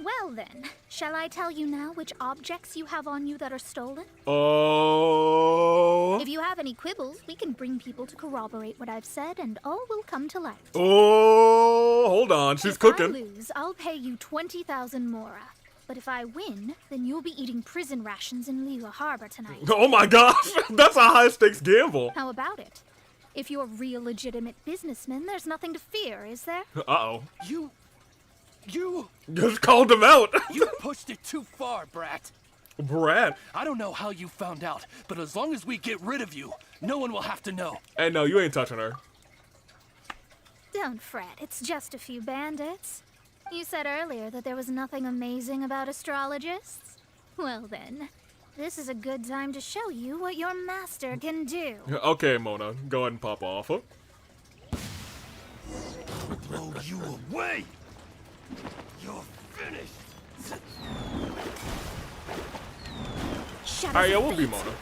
Well then, shall I tell you now which objects you have on you that are stolen? Oh. If you have any quibbles, we can bring people to corroborate what I've said, and all will come to light. Oh, hold on. She's cooking. If I lose, I'll pay you 20,000 mora. But if I win, then you'll be eating prison rations in Liyue Harbor tonight. Oh my gosh, that's a high-stakes gamble. How about it? If you're real legitimate businessmen, there's nothing to fear, is there? Uh-oh. You Just called him out. You pushed it too far, brat. Brat. I don't know how you found out, but as long as we get rid of you, no one will have to know. Hey, no, you ain't touching her. Don't fret, it's just a few bandits. You said earlier that there was nothing amazing about astrologists? Well then, this is a good time to show you what your master can do. Okay, Mona, go ahead and pop off. Huh? Throw you away! You're finished! Shut Alright, up, yeah, we'll be Fate. Mona.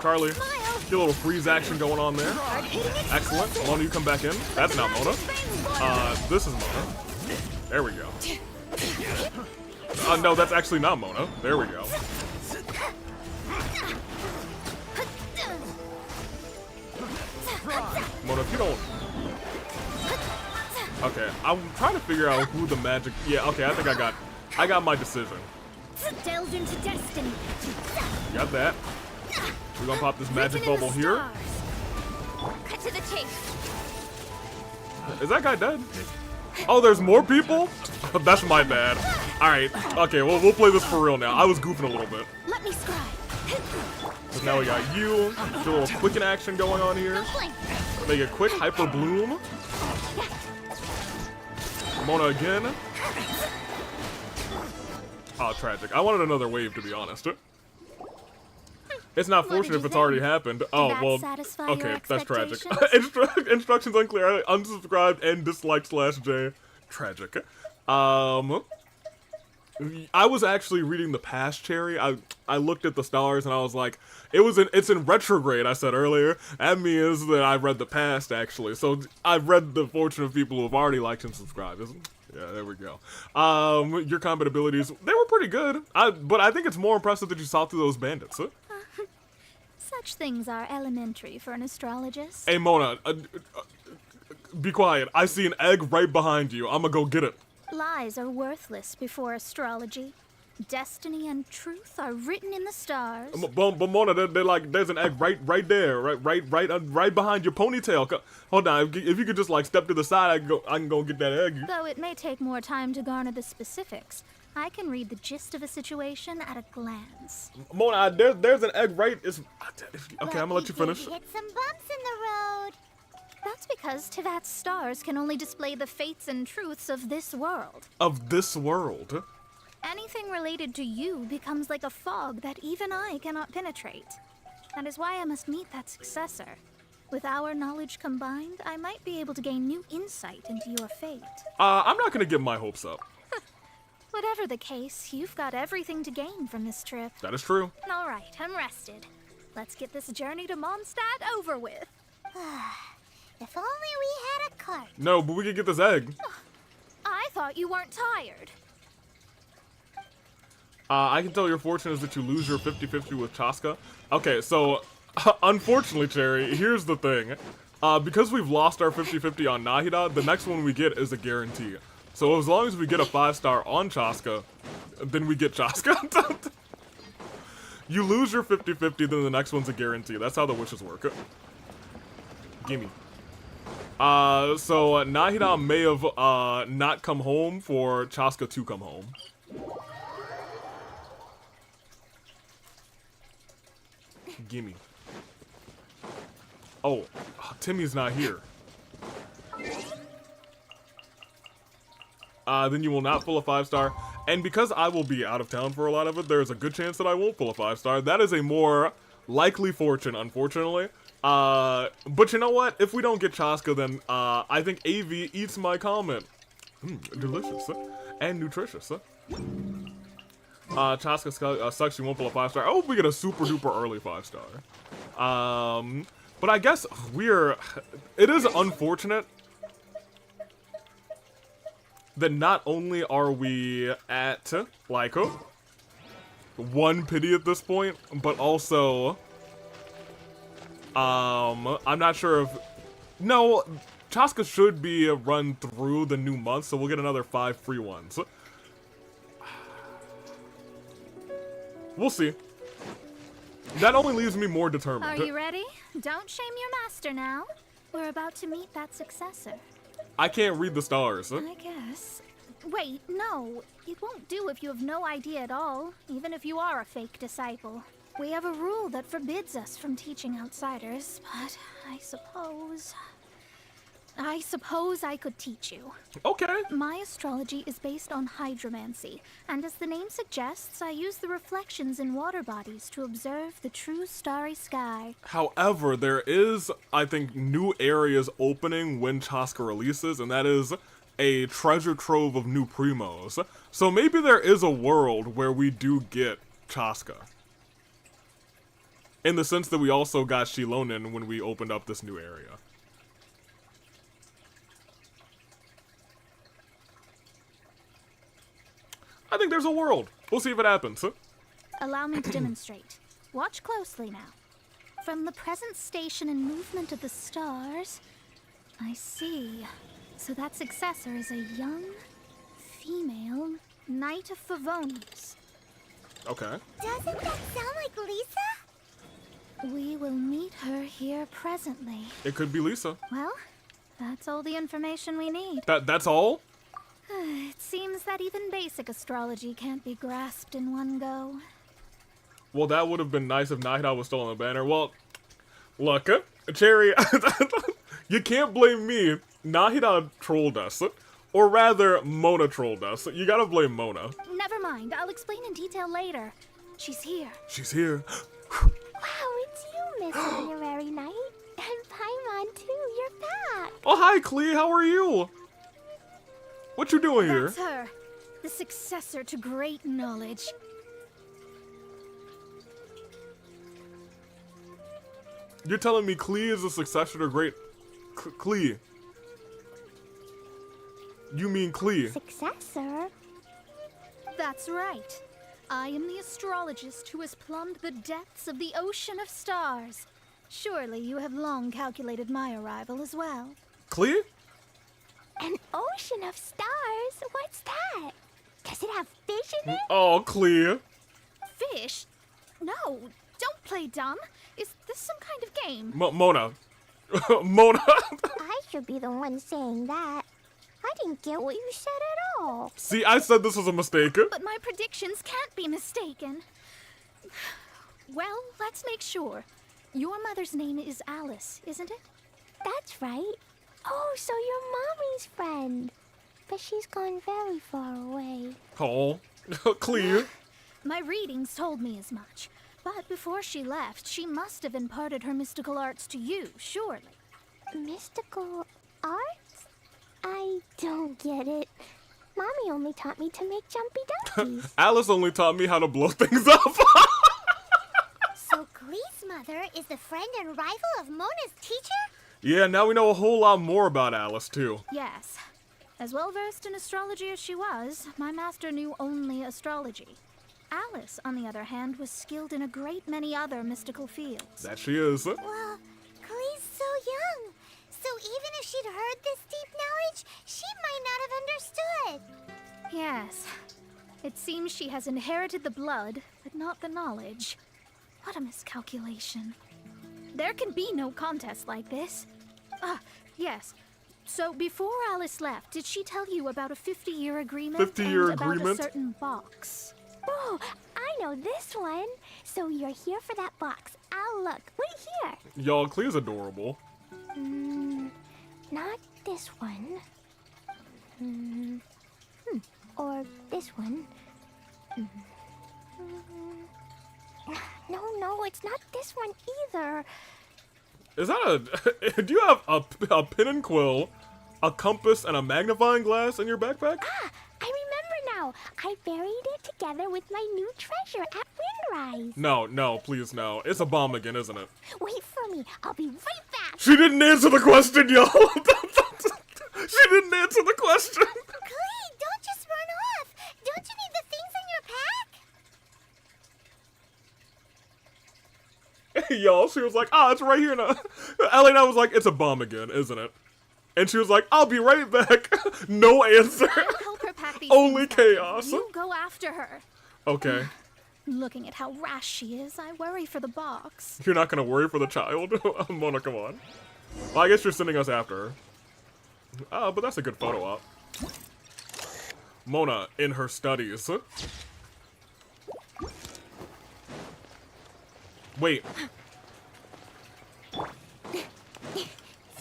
Charlie, get a little freeze action going on there. Excellent. Mona, you come back in. That's not Mona. This is Mona. There we go. No, that's actually not Mona. There we go. Mona, if you don't... Okay, I'm trying to figure out who the magic... Yeah, okay, I think I got my decision. Delve into destiny. Got that. We're gonna pop this magic bubble here. Cut to the chase. Is that guy dead? Oh, there's more people? That's my bad. Alright, okay, well, we'll play this for real now. I was goofing a little bit. Let me scribe. So now we got you. Get a little quicken action going on here. Make a quick hyper bloom. Mona again. Oh, tragic. I wanted another wave, to be honest. It's not What did fortunate if you it's already think? happened. Did Oh, that well, satisfy okay, your that's tragic. expectations? Instructions unclear. Unsubscribed and disliked /J. Tragic. I was actually reading the past, Cherry. I looked at the stars and I was like, it's in retrograde, I said earlier. That means that I read the past, actually. So I've read the fortune of people who have already liked and subscribed. Yeah, there we go. Your combat abilities, they were pretty good. But I think it's more impressive that you saw through those bandits. Such things are elementary for an astrologist. Hey, Mona, be quiet. I see an egg right behind you. I'm gonna go get it. Lies are worthless before astrology. Destiny and truth are written in the stars. But Mona, they're like, there's an egg right there, right behind your ponytail. Hold on, if you could just like step to the side, I can go get that egg. Though it may take more time to garner the specifics, I can read the gist of a situation at a glance. Mona, there's an egg right. Okay, I'm gonna let you finish. Hit some bumps in the road. That's because Tevat's stars can only display the fates and truths of this world. Of this world. Anything related to you becomes like a fog that even I cannot penetrate. That is why I must meet that successor. With our knowledge combined, I might be able to gain new insight into your fate. I'm not gonna get my hopes up. Whatever the case, you've got everything to gain from this trip. That is true. All right, I'm rested. Let's get this journey to Mondstadt over with. If only we had a cart. No, but we could get this egg. I thought you weren't tired. I can tell your fortune is that you lose your 50-50 with Chaska. Okay, so, unfortunately, Cherry, here's the thing. Because we've lost our 50-50 on Nahida, the next one we get is a guarantee. So as long as we get a 5-star on Chaska, then we get Chaska. You lose your 50-50, then the next one's a guarantee. That's how the wishes work. Gimme. So Nahida may have not come home for Chaska to come home. Gimme. Oh, Timmy's not here. Then you will not pull a 5-star. And because I will be out of town for a lot of it, there's a good chance that I won't pull a 5-star. That is a more likely fortune, unfortunately. But you know what? If we don't get Chaska, then I think AV eats my comment. Delicious and nutritious. Chaska sucks, you won't pull a 5-star. I hope we get a super duper early 5-star. But I guess it is unfortunate that not only are we at, like, 1 pity at this point, but also, I'm not sure if, no, Chaska should be run through the new month, so we'll get another 5 free ones. We'll see. That only leaves me more determined. Are you ready? Don't shame your master now. We're about to meet that successor. I can't read the stars. I guess. Wait, no. It won't do if you have no idea at all, even if you are a fake disciple. We have a rule that forbids us from teaching outsiders, but I suppose I could teach you. Okay. My astrology is based on hydromancy, and as the name suggests, I use the reflections in water bodies to observe the true starry sky. However, there is, I think, new areas opening when Chaska releases, and that is a treasure trove of new primos. So maybe there is a world where we do get Chaska. In the sense that we also got Shilonen when we opened up this new area. I think there's a world. We'll see if it happens. Allow me to demonstrate. Watch closely now. From the present station and movement of the stars, I see. So that successor is a young, female Knight of Favonius. Okay. Doesn't that sound like Lisa? We will meet her here presently. It could be Lisa. Well, that's all the information we need. That's all? It seems that even basic astrology can't be grasped in one go. Well, that would have been nice if Nahida was still on the banner. Well, look, Cherry, you can't blame me. Nahida trolled us. Or rather, Mona trolled us. You gotta blame Mona. Never mind, I'll explain in detail later. She's here. She's here. Wow, it's you, Miss Honorary Knight. And Paimon, too. You're back. Oh, hi, Klee. How are you? What you doing here? That's her. The successor to great knowledge. You're telling me Klee is a successor to great... Klee. You mean Klee? Successor? That's right. I am the astrologist who has plumbed the depths of the ocean of stars. Surely you have long calculated my arrival as well. Klee? An ocean of stars? What's that? Does it have fish in it? Oh, Klee. Fish? No, don't play dumb. Is this some kind of game? Mona. Mona. I should be the one saying that. I didn't get what you said at all. See, I said this was a mistake. But my predictions can't be mistaken. Well, let's make sure. Your mother's name is Alice, isn't it? That's right. Oh, so you're Mommy's friend. But she's gone very far away. Oh, Klee. My readings told me as much. But before she left, she must have imparted her mystical arts to you, surely. Mystical arts? I don't get it. Mommy only taught me to make jumpy donkeys. Alice only taught me how to blow things up. So Klee's mother is the friend and rival of Mona's teacher? Yeah, now we know a whole lot more about Alice, too. Yes. As well versed in astrology as she was, my master knew only astrology. Alice, on the other hand, was skilled in a great many other mystical fields. That she is. Well, Klee's so young. So even if she'd heard this deep knowledge, she might not have understood. Yes. It seems she has inherited the blood, but not the knowledge. What a miscalculation. There can be no contest like this. Ah, yes. So before Alice left, did she tell you about a 50-year agreement 50-year and about agreement? a certain box? Oh, I know this one. So you're here for that box. I'll look. Wait here. Y'all, Klee's adorable. Not this one. Or this one. No, it's not this one either. Is that a... do you have a pen and quill, a compass, and a magnifying glass in your backpack? Ah, I remember now. I buried it together with my new treasure at Windrise. No, please no. It's a bomb again, isn't it? Wait for me. I'll be right back. She didn't answer the question, y'all! She didn't answer the question! Klee, don't just run off. Don't you need the things in your pack? Y'all, she was like, it's right here now. Ellie and I was like, it's a bomb again, isn't it? And she was like, I'll be right back. No answer. I'll help her pack these Only things back. chaos. You go after her. Okay. Looking at how rash she is, I worry for the box. You're not gonna worry for the child? Mona, come on. Well, I guess you're sending us after her. But that's a good photo op. Mona in her studies. Wait.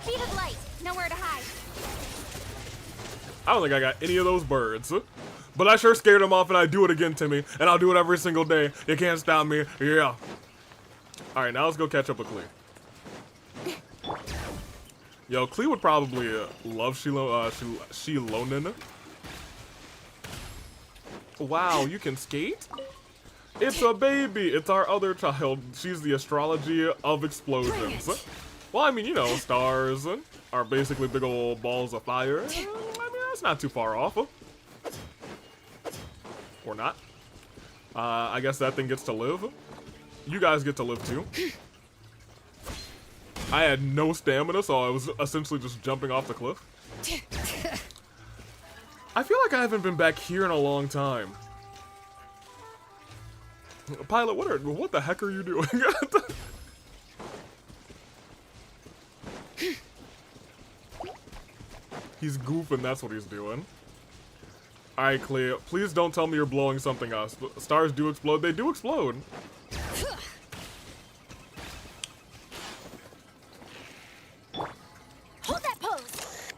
Speed of light, nowhere to hide. I don't think I got any of those birds. But I sure scared them off, and I do it again, Timmy. And I'll do it every single day. You can't stop me. Yeah. Alright, now let's go catch up with Klee. Yo, Klee would probably love Shilonen. Wow, you can skate? It's a baby. It's our other child. She's the astrology of explosions. Well, I mean, you know, stars are basically big old balls of fire. I mean, that's not too far off. Or not. I guess that thing gets to live. You guys get to live too. I had no stamina, so I was essentially just jumping off the cliff. I feel like I haven't been back here in a long time. Pilot, what the heck are you doing? He's goofing, that's what he's doing. Alright, Klee, please don't tell me you're blowing something up. Stars do explode. They do explode. Hold that pose.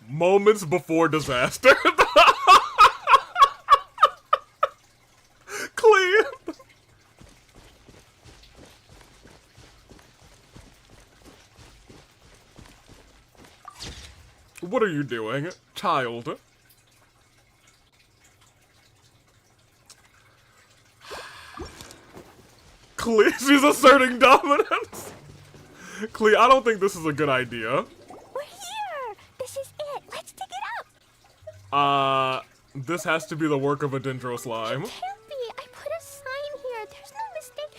Moments before disaster. Klee. What are you doing, child? Klee, she's asserting dominance. Klee, I don't think this is a good idea. We're here. This is it. Let's dig it up. This has to be the work of a Dendro slime. It can't be. I put a sign here. There's no mistake.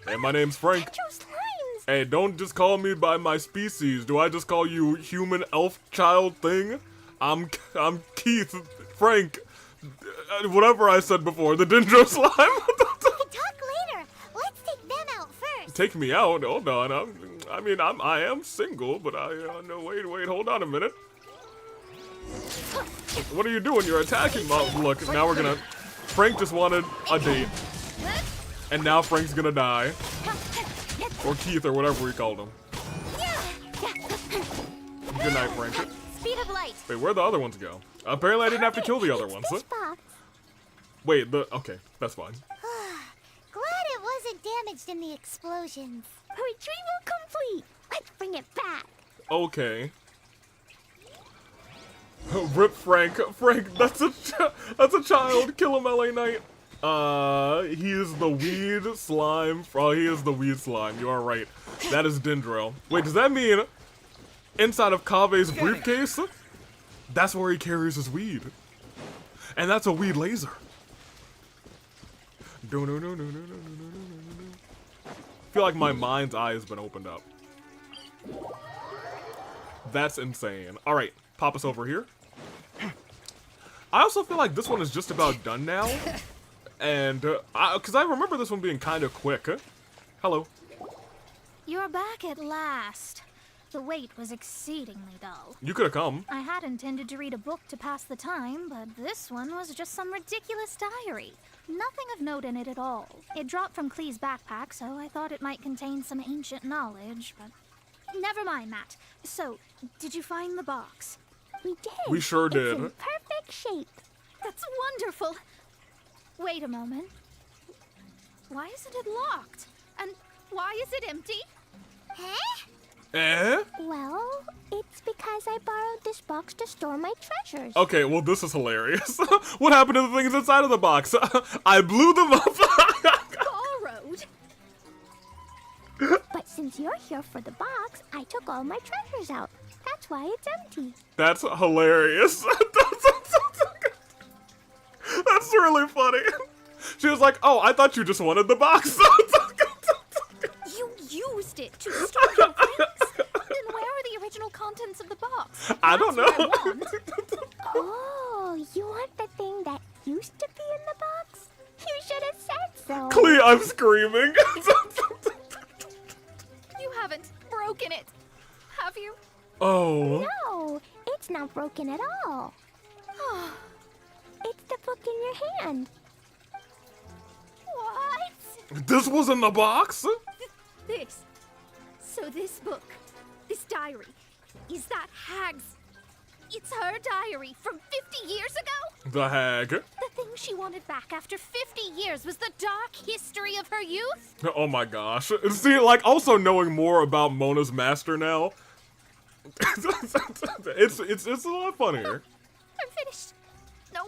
Hey, my name's Frank. Dendro slimes. Hey, don't just call me by my species. Do I just call you human elf child thing? I'm Keith, Frank, whatever I said before, the Dendro slime. We can talk later. Let's take them out first. Take me out? Hold on. I am single, but no, wait, hold on a minute. What are you doing? You're attacking Mom. Look, now we're gonna... Frank just wanted a date. And now Frank's gonna die. Or Keith, or whatever we called him. Good night, Frank. Speed of light. Wait, where'd the other ones go? Apparently I didn't have to kill the other ones. This box. Wait, okay, that's fine. Glad it wasn't damaged in the explosions. Retrieval complete. Let's bring it back. Okay. Rip Frank. Frank, that's a child. Kill him, LA Knight. He is the weed slime. He is the weed slime. You are right. That is Dendro. Wait, does that mean inside of Kave's briefcase? That's where he carries his weed. And that's a weed laser. Feel like my mind's eye has been opened up. That's insane. All right, pop us over here. I also feel like this one is just about done now. And, because I remember this one being kind of quick. Hello. You're back at last. The wait was exceedingly dull. You could have come. I had intended to read a book to pass the time, but this one was just some ridiculous diary. Nothing of note in it at all. It dropped from Klee's backpack, so I thought it might contain some ancient knowledge, but... Never mind that. So, did you find the box? We did. We sure did. It's in perfect shape. That's wonderful. Wait a moment. Why isn't it locked? And why is it empty? Huh? Eh? Well, it's because I borrowed this box to store my treasures. Okay, well, this is hilarious. What happened to the things inside of the box? I blew them up. Borrowed? But since you're here for the box, I took all my treasures out. That's why it's empty. That's hilarious. That's really funny. She was like, oh, I thought you just wanted the box. You used it to store your things? Then where are the original contents of the box? I don't know. That's what I want. Oh, you want the thing that used to be in the box? You should have said so. Klee, I'm screaming. You haven't broken it, have you? Oh. No, it's not broken at all. It's the book in your hand. What? This was in the box? This. So this book, this diary, is that hag's... It's her diary from 50 years ago? The hag. The thing she wanted back after 50 years was the dark history of her youth? Oh my gosh. See, like, also knowing more about Mona's master now, it's a lot funnier. I'm finished. No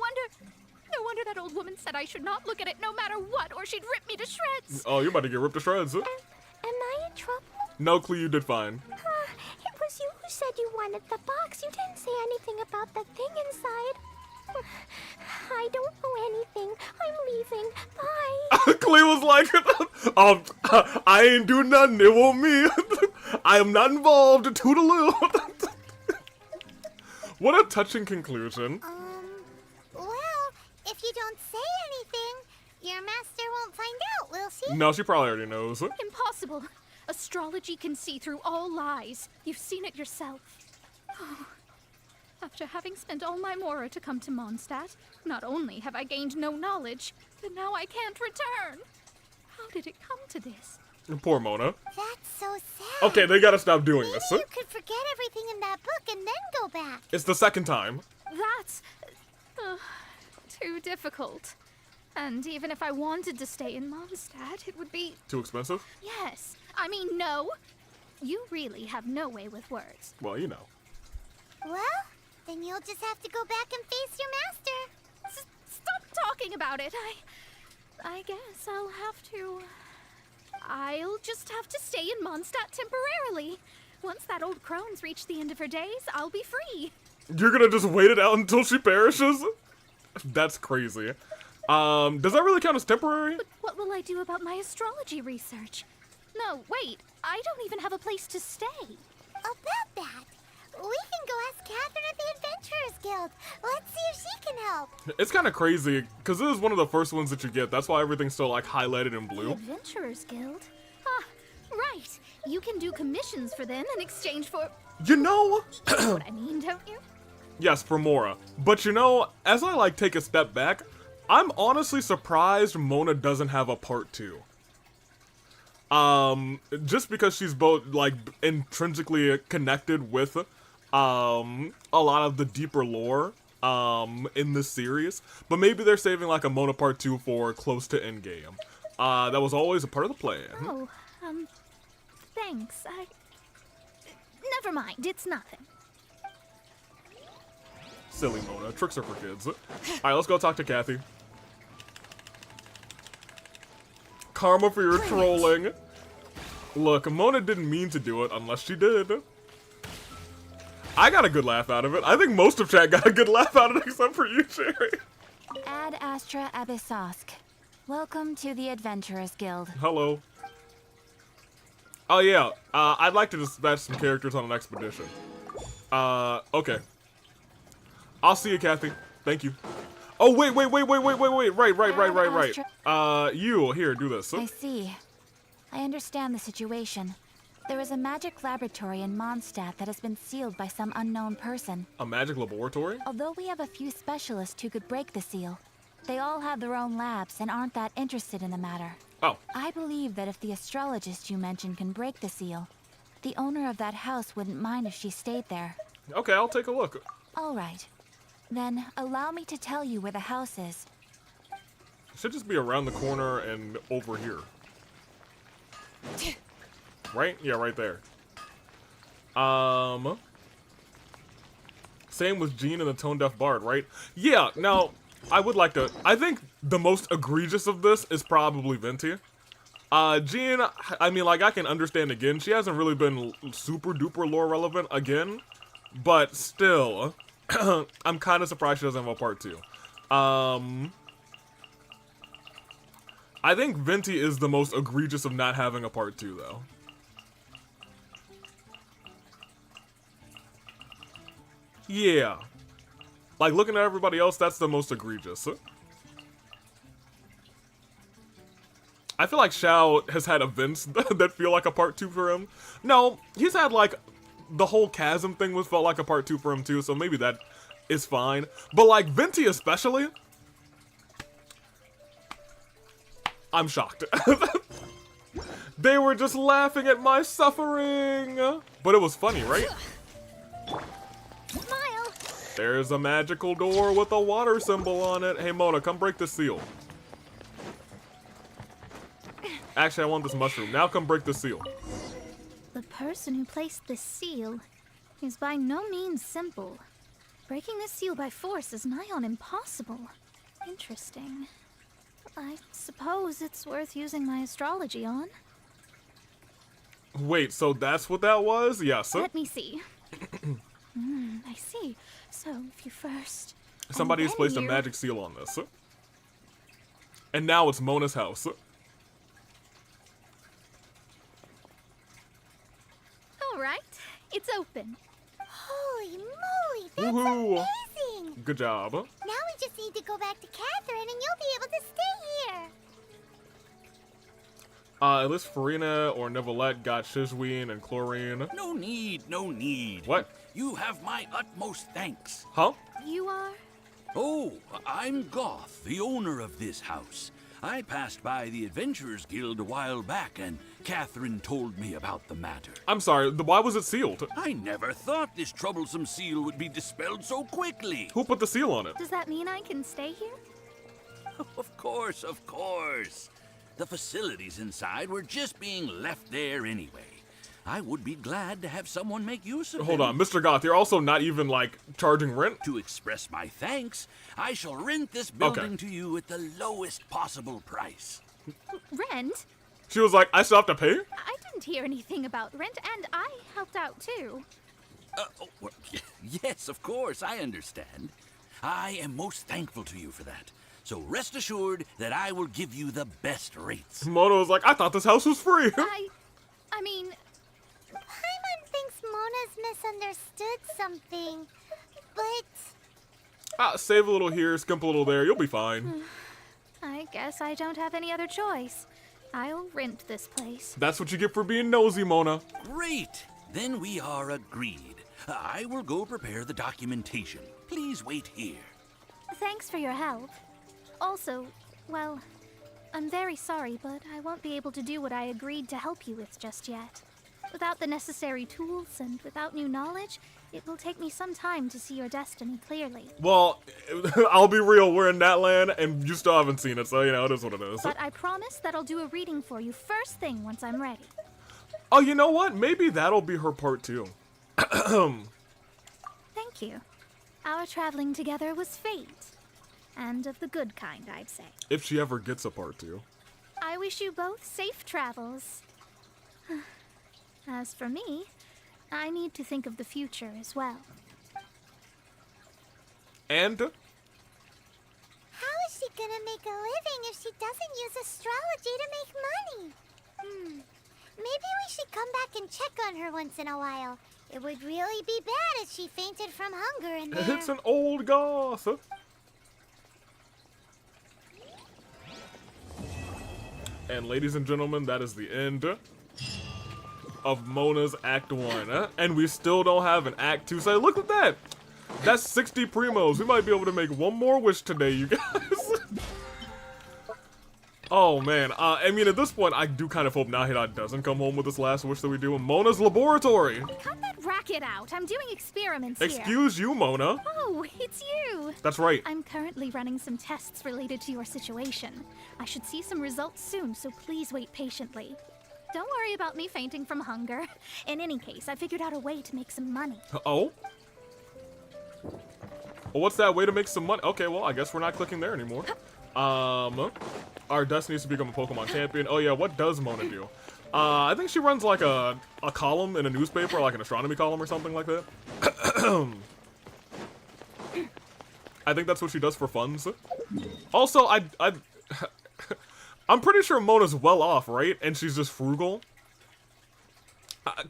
wonder that old woman said I should not look at it no matter what, or she'd rip me to shreds. Oh, you're about to get ripped to shreds. Am I in trouble? No, Klee, you did fine. It was you who said you wanted the box. You didn't say anything about the thing inside. I don't know anything. I'm leaving. Bye. Klee was like, I ain't do nothing. It won't me. I am not involved. Toodaloo. What a touching conclusion. Well, if you don't say anything, your master won't find out, will she? No, she probably already knows. Impossible. Astrology can see through all lies. You've seen it yourself. Oh. After having spent all my mora to come to Mondstadt, not only have I gained no knowledge, but now I can't return. How did it come to this? Poor Mona. That's so sad. Okay, they gotta stop doing Maybe this. you could forget everything in that book and then go back. It's the second time. That's... too difficult. And even if I wanted to stay in Mondstadt, it would be... Too expensive? Yes. I mean, no. You really have no way with words. Well, you know. Well, then you'll just have to go back and face your master. Stop talking about it. I guess I'll have to... I'll just have to stay in Mondstadt temporarily. Once that old crone's reached the end of her days, I'll be free. You're gonna just wait it out until she perishes? That's crazy. Does that really count as temporary? But what will I do about my astrology research? No, wait. I don't even have a place to stay. About that, we can go ask Catherine at the Adventurers Guild. Let's see if she can help. It's kind of crazy, because this is one of the first ones that you get. That's why everything's so, like, highlighted in The blue. Adventurers Guild? Ah, right. You can do commissions for them in exchange for... You know... You know what I mean, don't you? Yes, for Mora. But you know, as I, like, take a step back, I'm honestly surprised Mona doesn't have a part 2. Just because she's both, like, intrinsically connected with, a lot of the deeper lore, in this series. But maybe they're saving, like, a Mona part 2 for close to endgame. That was always a part of the plan. Oh, thanks. Never mind, it's nothing. Silly Mona. Tricks are for kids. Alright, let's go talk to Kathy. Karma for your trolling. Look, Mona didn't mean to do it unless she did. I got a good laugh out of it. I think most of chat got a good laugh out of it except for you, Sherry. Ad Astra Abyssosk. Welcome to the Adventurers Guild. Hello. Oh yeah, I'd like to dispatch some characters on an expedition. Okay. I'll see you, Kathy. Thank you. Oh, wait. Right. You, here, do this. I see. I understand the situation. There is a magic laboratory in Mondstadt that has been sealed by some unknown person. A magic laboratory? Although we have a few specialists who could break the seal, they all have their own labs and aren't that interested in the matter. Oh. I believe that if the astrologist you mentioned can break the seal, the owner of that house wouldn't mind if she stayed there. Okay, I'll take a look. All right. Then allow me to tell you where the house is. It should just be around the corner and over here. Right? Yeah, right there. Same with Jean and the Tone Deaf Bard, right? Yeah, now, I would like to... I think the most egregious of this is probably Venti. Jean, I mean, like, I can understand again. She hasn't really been super duper lore relevant again. But still, I'm kind of surprised she doesn't have a part 2. I think Venti is the most egregious of not having a part 2, though. Yeah. Like, looking at everybody else, that's the most egregious. I feel like Xiao has had events that feel like a part 2 for him. No, he's had, like, the whole chasm thing was felt like a part 2 for him, too, so maybe that is fine. But, like, Venti especially, I'm shocked. They were just laughing at my suffering. But it was funny, right? Smile! There's a magical door with a water symbol on it. Hey, Mona, come break the seal. Actually, I want this mushroom. Now come break the seal. The person who placed this seal is by no means simple. Breaking this seal by force is nigh on impossible. Interesting. I suppose it's worth using my astrology on. Wait, so that's what that was? Yes. Let me see. I see. So, if you first... Somebody has placed a magic seal on this. And now it's Mona's house. Alright, it's open. Holy moly, that's Woohoo! amazing! Good job. Now we just need to go back to Catherine and you'll be able to stay here. At least Farina or Neuvillette got Shizween and Clorinde. No need, no need. What? You have my utmost thanks. Huh? You are? Oh, I'm Goth, the owner of this house. I passed by the Adventurers Guild a while back, and Catherine told me about the matter. I'm sorry, why was it sealed? I never thought this troublesome seal would be dispelled so quickly. Who put the seal on it? Does that mean I can stay here? Of course, of course. The facilities inside were just being left there anyway. I would be glad to have someone make use of Hold them. on, Mr. Goth, you're also not even, like, charging rent? To express my thanks, I shall rent this building to you at the lowest possible price. Rent? She was like, I still have to pay? I didn't hear anything about rent, and I helped out too. Well, yes, of course, I understand. I am most thankful to you for that. So rest assured that I will give you the best rates. Mona was like, I thought this house was free. I mean... Paimon thinks Mona's misunderstood something, but... Save a little here, skimp a little there, you'll be fine. I guess I don't have any other choice. I'll rent this place. That's what you get for being nosy, Mona. Great! Then we are agreed. I will go prepare the documentation. Please wait here. Thanks for your help. Also, well, I'm very sorry, but I won't be able to do what I agreed to help you with just yet. Without the necessary tools and without new knowledge, it will take me some time to see your destiny clearly. Well, I'll be real, we're in that land, and you still haven't seen it, so, you know, it is what it is. But I promise that I'll do a reading for you first thing once I'm ready. Oh, you know what? Maybe that'll be her part 2. Thank you. Our traveling together was fate. And of the good kind, I'd say. If she ever gets a part 2. I wish you both safe travels. As for me, I need to think of the future as well. And? gonna make a living if she doesn't use astrology to make money? Maybe we should come back and check on her once in a while. It would really be bad if she fainted from hunger in there. It's an old goth. And ladies and gentlemen, that is the end of Mona's Act 1. And we still don't have an Act 2. So look at that. That's 60 primos. We might be able to make one more wish today, you guys. Oh, man. I mean, at this point, I do kind of hope Nahida doesn't come home with this last wish that we do in Mona's laboratory. Cut that racket out. I'm doing experiments here. Excuse you, Mona. Oh, it's you. That's right. I'm currently running some tests related to your situation. I should see some results soon, so please wait patiently. Don't worry about me fainting from hunger. In any case, I figured out a way to make some money. Oh? Well, what's that way to make some money? Okay, well, I guess we're not clicking there anymore. Our destiny is to become a Pokemon champion. Oh yeah, what does Mona do? I think she runs like a column in a newspaper, like an astronomy column or something like that. I think that's what she does for funds. Also, I'm pretty sure Mona's well off, right? And she's just frugal.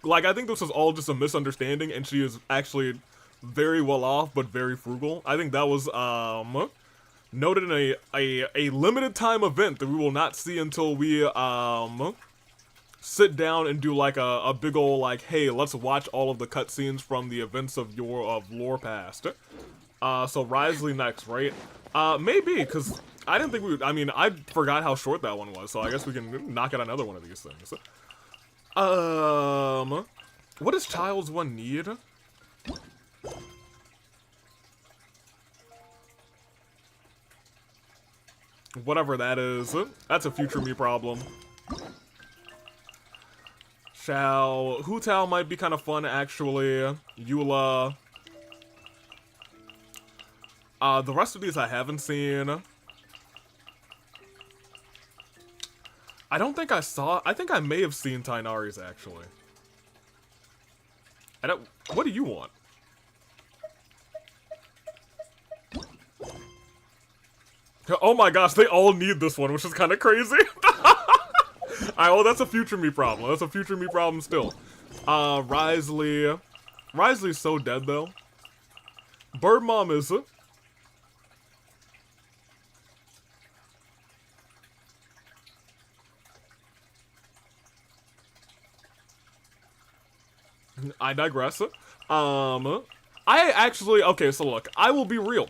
Like, I think this was all just a misunderstanding, and she is actually very well off, but very frugal. I think that was, noted in a limited time event that we will not see until we, sit down and do, like, a big ol', like, hey, let's watch all of the cutscenes from the events of lore past. So Risley next, right? Maybe, because I didn't think I forgot how short that one was, so I guess we can knock out another one of these things. What does Child's One need? Whatever that is. That's a future me problem. Hu Tao might be kind of fun, actually. Eula. The rest of these I haven't seen. I don't think I think I may have seen Tainari's, actually. What do you want? Oh my gosh, they all need this one, which is kind of crazy. Alright, well, that's a future me problem. That's a future me problem still. Risley. Risley's so dead, though. Bird Mom is... I digress. Okay, so look, I will be real.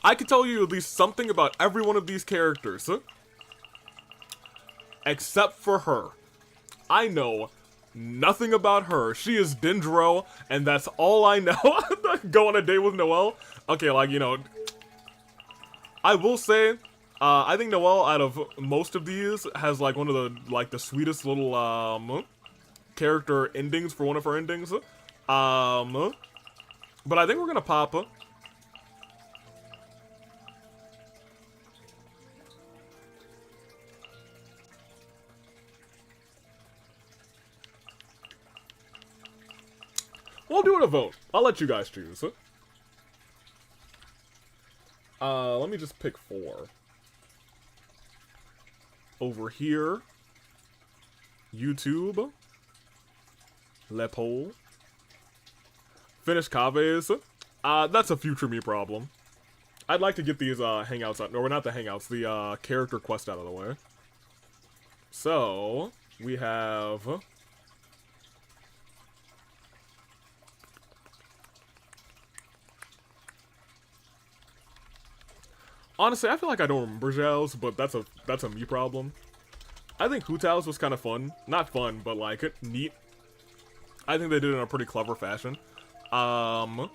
I can tell you at least something about every one of these characters. Except for her. I know nothing about her. She is Dendro, and that's all I know. Go on a date with Noelle? Okay, like, you know... I will say, I think Noelle, out of most of these, has, like, one of the, like, the sweetest little, character endings for one of her endings. But I think we're gonna pop... We'll do it a vote. I'll let you guys choose. Let me just pick 4. Over here. YouTube. Lepole. Finish Caves. That's a future me problem. I'd like to get these, hangouts out. No, not the hangouts. The, character quest out of the way. So, we have... Honestly, I feel like I don't remember Zhao's, but that's a me problem. I think Hu Tao's was kind of fun. Not fun, but like, neat. I think they did it in a pretty clever fashion. I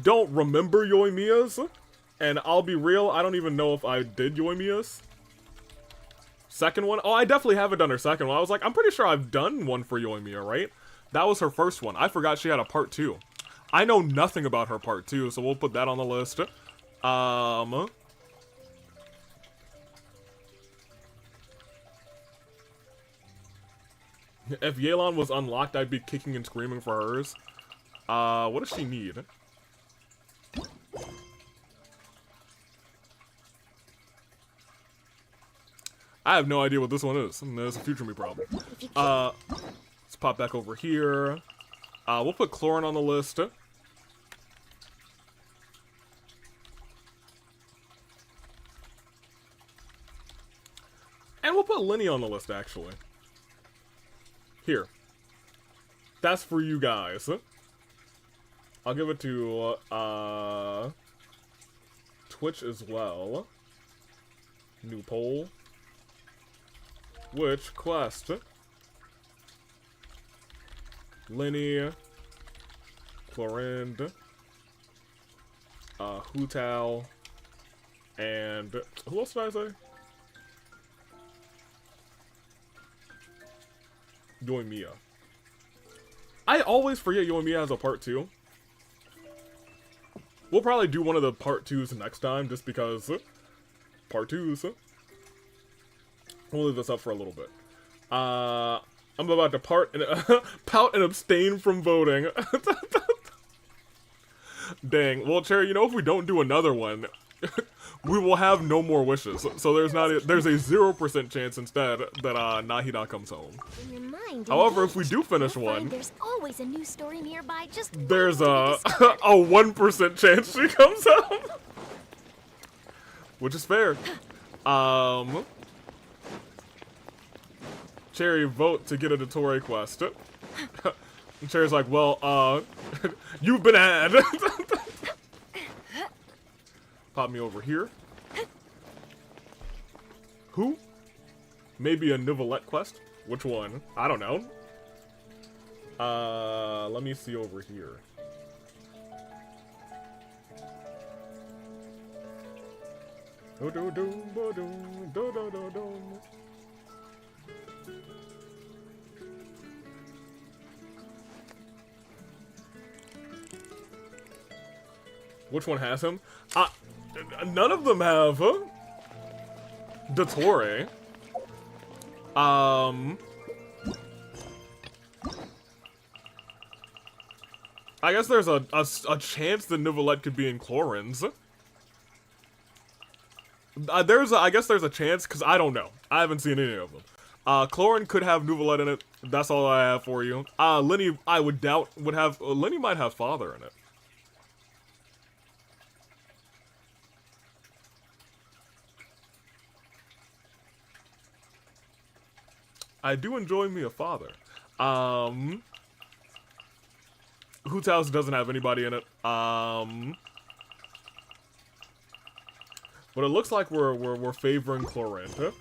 don't remember Yoimiya's, and I'll be real, I don't even know if I did Yoimiya's. Second one? Oh, I definitely haven't done her second one. I was like, I'm pretty sure I've done one for Yoimiya, right? That was her first one. I forgot she had a part 2. I know nothing about her part 2, so we'll put that on the list. If Yelan was unlocked, I'd be kicking and screaming for hers. What does she need? I have no idea what this one is. There's a future me problem. Let's pop back over here. We'll put Clorinde on the list. And we'll put Lenny on the list, actually. Here. That's for you guys. I'll give it to, Twitch as well. New poll. Which quest? Lenny. Clorinde. Hu Tao. And who else did I say? Yoimiya. I always forget Yoimiya has a part 2. We'll probably do one of the part 2s next time, just because part 2s. We'll leave this up for a little bit. I'm about to pout and abstain from voting. Dang. Well, Cherry, you know, if we don't do another one, we will have no more wishes. So there's a 0% chance instead that Nahida comes home. In your mind, However, if we do finish one, there's always a new story nearby. Just there's a 1% chance she comes home. Which is fair. Cherry, vote to get a Dottore quest. And Cherry's like, well, you've been had. Pop me over here. Who? Maybe a Nuzlocke quest? Which one? I don't know. Let me see over here. Which one has him? None of them have Dottore. I guess there's a chance the Nuzlocke could be in Clorinde's. I guess there's a chance, because I don't know. I haven't seen any of them. Clorinde could have Nuzlocke in it. That's all I have for you. Lenny, I would doubt, would have... Lenny might have Father in it. I do enjoy me a Father. Hu Tao's doesn't have anybody in it. But it looks like we're favoring Clorinde.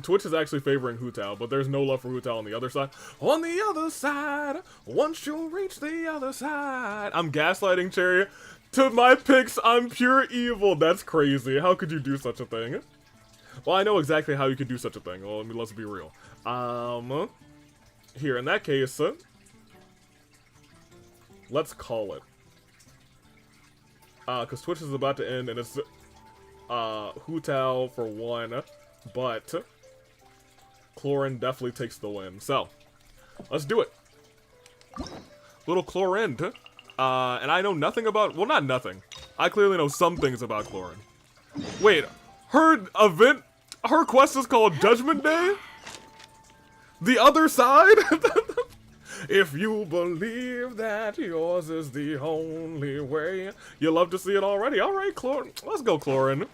Twitch is actually favoring Hu Tao, but there's no love for Hu Tao on the other side. On the other side, once you reach the other side. I'm gaslighting Cherry. To my picks, I'm pure evil. That's crazy. How could you do such a thing? Well, I know exactly how you could do such a thing. Well, I mean, let's be real. Here, in that case, let's call it. Because Twitch is about to end, and it's, Hu Tao for one, but Clorinde definitely takes the win. So, let's do it. Little Clorinde. And I know nothing about, well, not nothing. I clearly know some things about Clorinde. Wait, her event, her quest is called Judgment Day? The other side? If you believe that yours is the only way. You love to see it already. Alright, Clorinde. Let's go, Clorinde.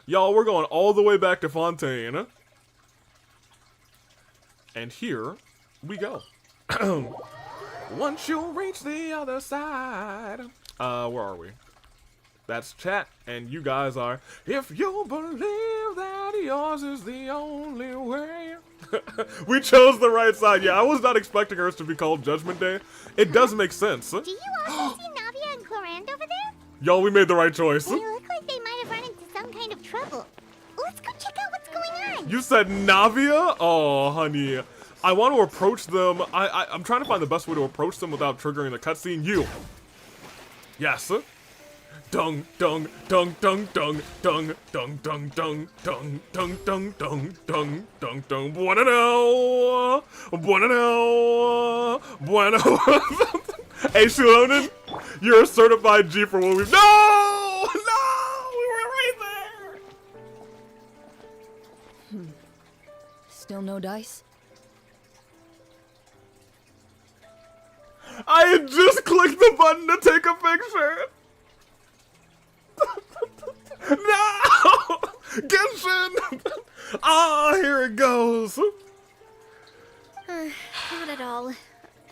Y'all, we're going all the way back to Fontaine. And here we go. Once you reach the other side. Where are we? That's chat, and you guys are. If you believe that yours is the only way. We chose the right side. Yeah, I was not expecting hers to be called Judgment Day. It does make sense. Do you also see Navia and Clorinde over there? Y'all, we made the right choice. They look like they might have run into some kind of trouble. Let's go check out what's going on. You said Navia? Oh, honey. I want to approach them. I'm trying to find the best way to approach them without triggering the cutscene. You. Yes. Dung, dung, dung, dung, dung, dung, dung, dung, dung, dung, dung, dung, dung, dung, dung, dung. Bueno, bueno, bueno. Hey, Shulonen, you're a certified G for what we've. No! Still no dice? I had just clicked the button to take a picture. No! Genshin! Ah, here it goes. Not at all.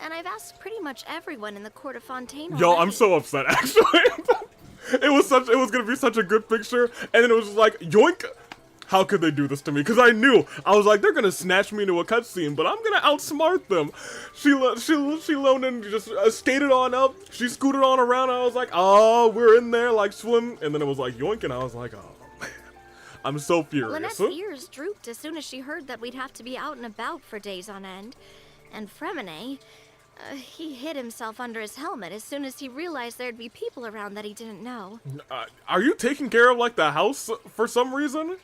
And I've asked pretty much everyone in the court of Fontaine Yo, already. I'm so upset, actually. It was gonna be such a good picture, and then it was just like, yoink! How could they do this to me? Because I knew, I was like, they're gonna snatch me into a cutscene, but I'm gonna outsmart them. She loaned and just skated on up, she scooted on around, and I was like, oh, we're in there, like, swim, and then it was like, yoink, and I was like, oh, man. I'm so furious. Lynette's ears drooped as soon as she heard that we'd have to be out and about for days on end. And Fremine, he hid himself under his helmet as soon as he realized there'd be people around that he didn't know. Are you taking care of, like, the house for some reason?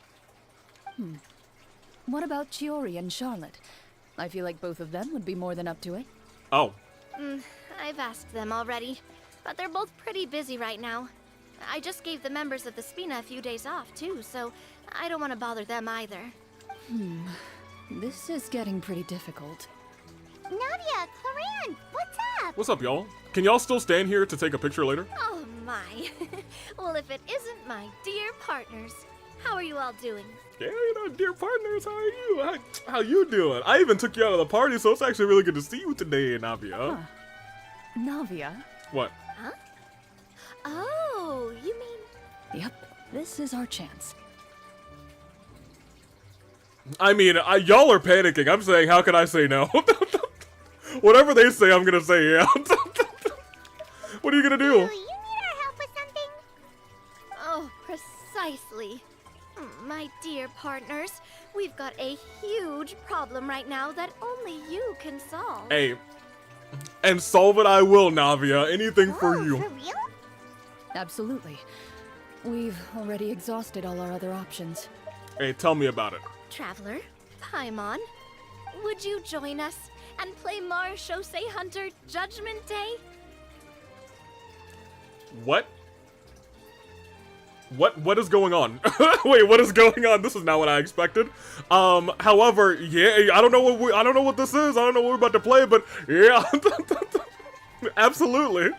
What about Chiori and Charlotte? I feel like both of them would be more than up to it. Oh. I've asked them already, but they're both pretty busy right now. I just gave the members of the Spina a few days off, too, so I don't want to bother them either. This is getting pretty difficult. Nadia, Clorinde, what's up? What's up, y'all? Can y'all still stand here to take a picture later? Oh, my. Well, if it isn't my dear partners, how are you all doing? Yeah, dear partners, how are you? How you doing? I even took you out of the party, so it's actually really good to see you today, Navia. Navia? What? Huh? Oh, you mean... Yep, this is our chance. I mean, y'all are panicking. I'm saying, how can I say no? Whatever they say, I'm gonna say yeah. What are you gonna do? Do you need our help with something? Oh, precisely. My dear partners, we've got a huge problem right now that only you can solve. Hey, and solve it I will, Navia. Anything for you. For real? Absolutely. We've already exhausted all our other options. Hey, tell me about it. Traveler, Paimon, would you join us and play Marechaussee Hunter Judgment Day? What? What is going on? Wait, what is going on? This is not what I expected. However, yeah, I don't know what this is. I don't know what we're about to play, but yeah. Absolutely.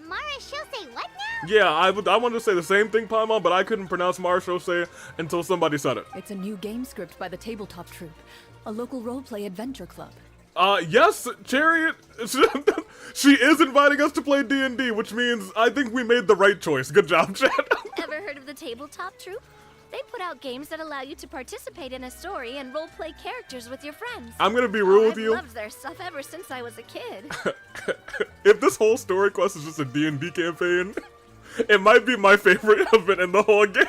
Marechaussee what now? Yeah, I wanted to say the same thing, Paimon, but I couldn't pronounce Marechaussee until somebody said it. It's a new game script by the Tabletop Troupe, a local roleplay adventure club. Yes, Chariot, she is inviting us to play D&D, which means I think we made the right choice. Good job, Chad. Ever heard of the Tabletop Troupe? They put out games that allow you to participate in a story and roleplay characters with your friends. I'm gonna be real with I've you. loved their stuff ever since I was a kid. If this whole story quest is just a D&D campaign, it might be my favorite event in the whole game.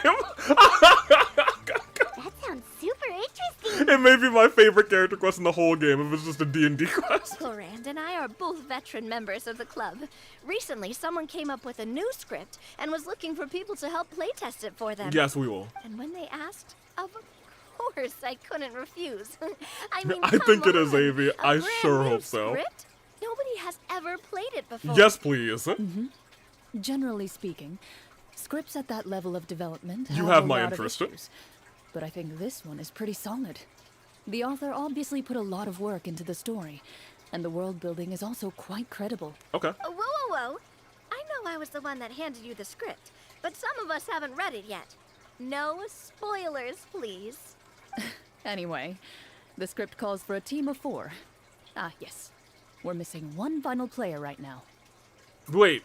That sounds super interesting. It may be my favorite character quest in the whole game if it's just a D&D quest. Clorinde and I are both veteran members of the club. Recently, someone came up with a new script and was looking for people to help playtest it for them. Yes, we will. And when they asked, of course I couldn't refuse. I mean, I think it is, come on, Avi. a I brand sure new hope so. Script? Nobody has ever played it before. Yes, please. Generally speaking, scripts at that level of development You have have a my lot of interest. issues. But I think this one is pretty solid. The author obviously put a lot of work into the story, and the world building is also quite credible. Okay. Whoa, whoa, whoa. I know I was the one that handed you the script, but some of us haven't read it yet. No spoilers, please. Anyway, the script calls for a team of 4. Ah, yes. We're missing one final player right now. Wait,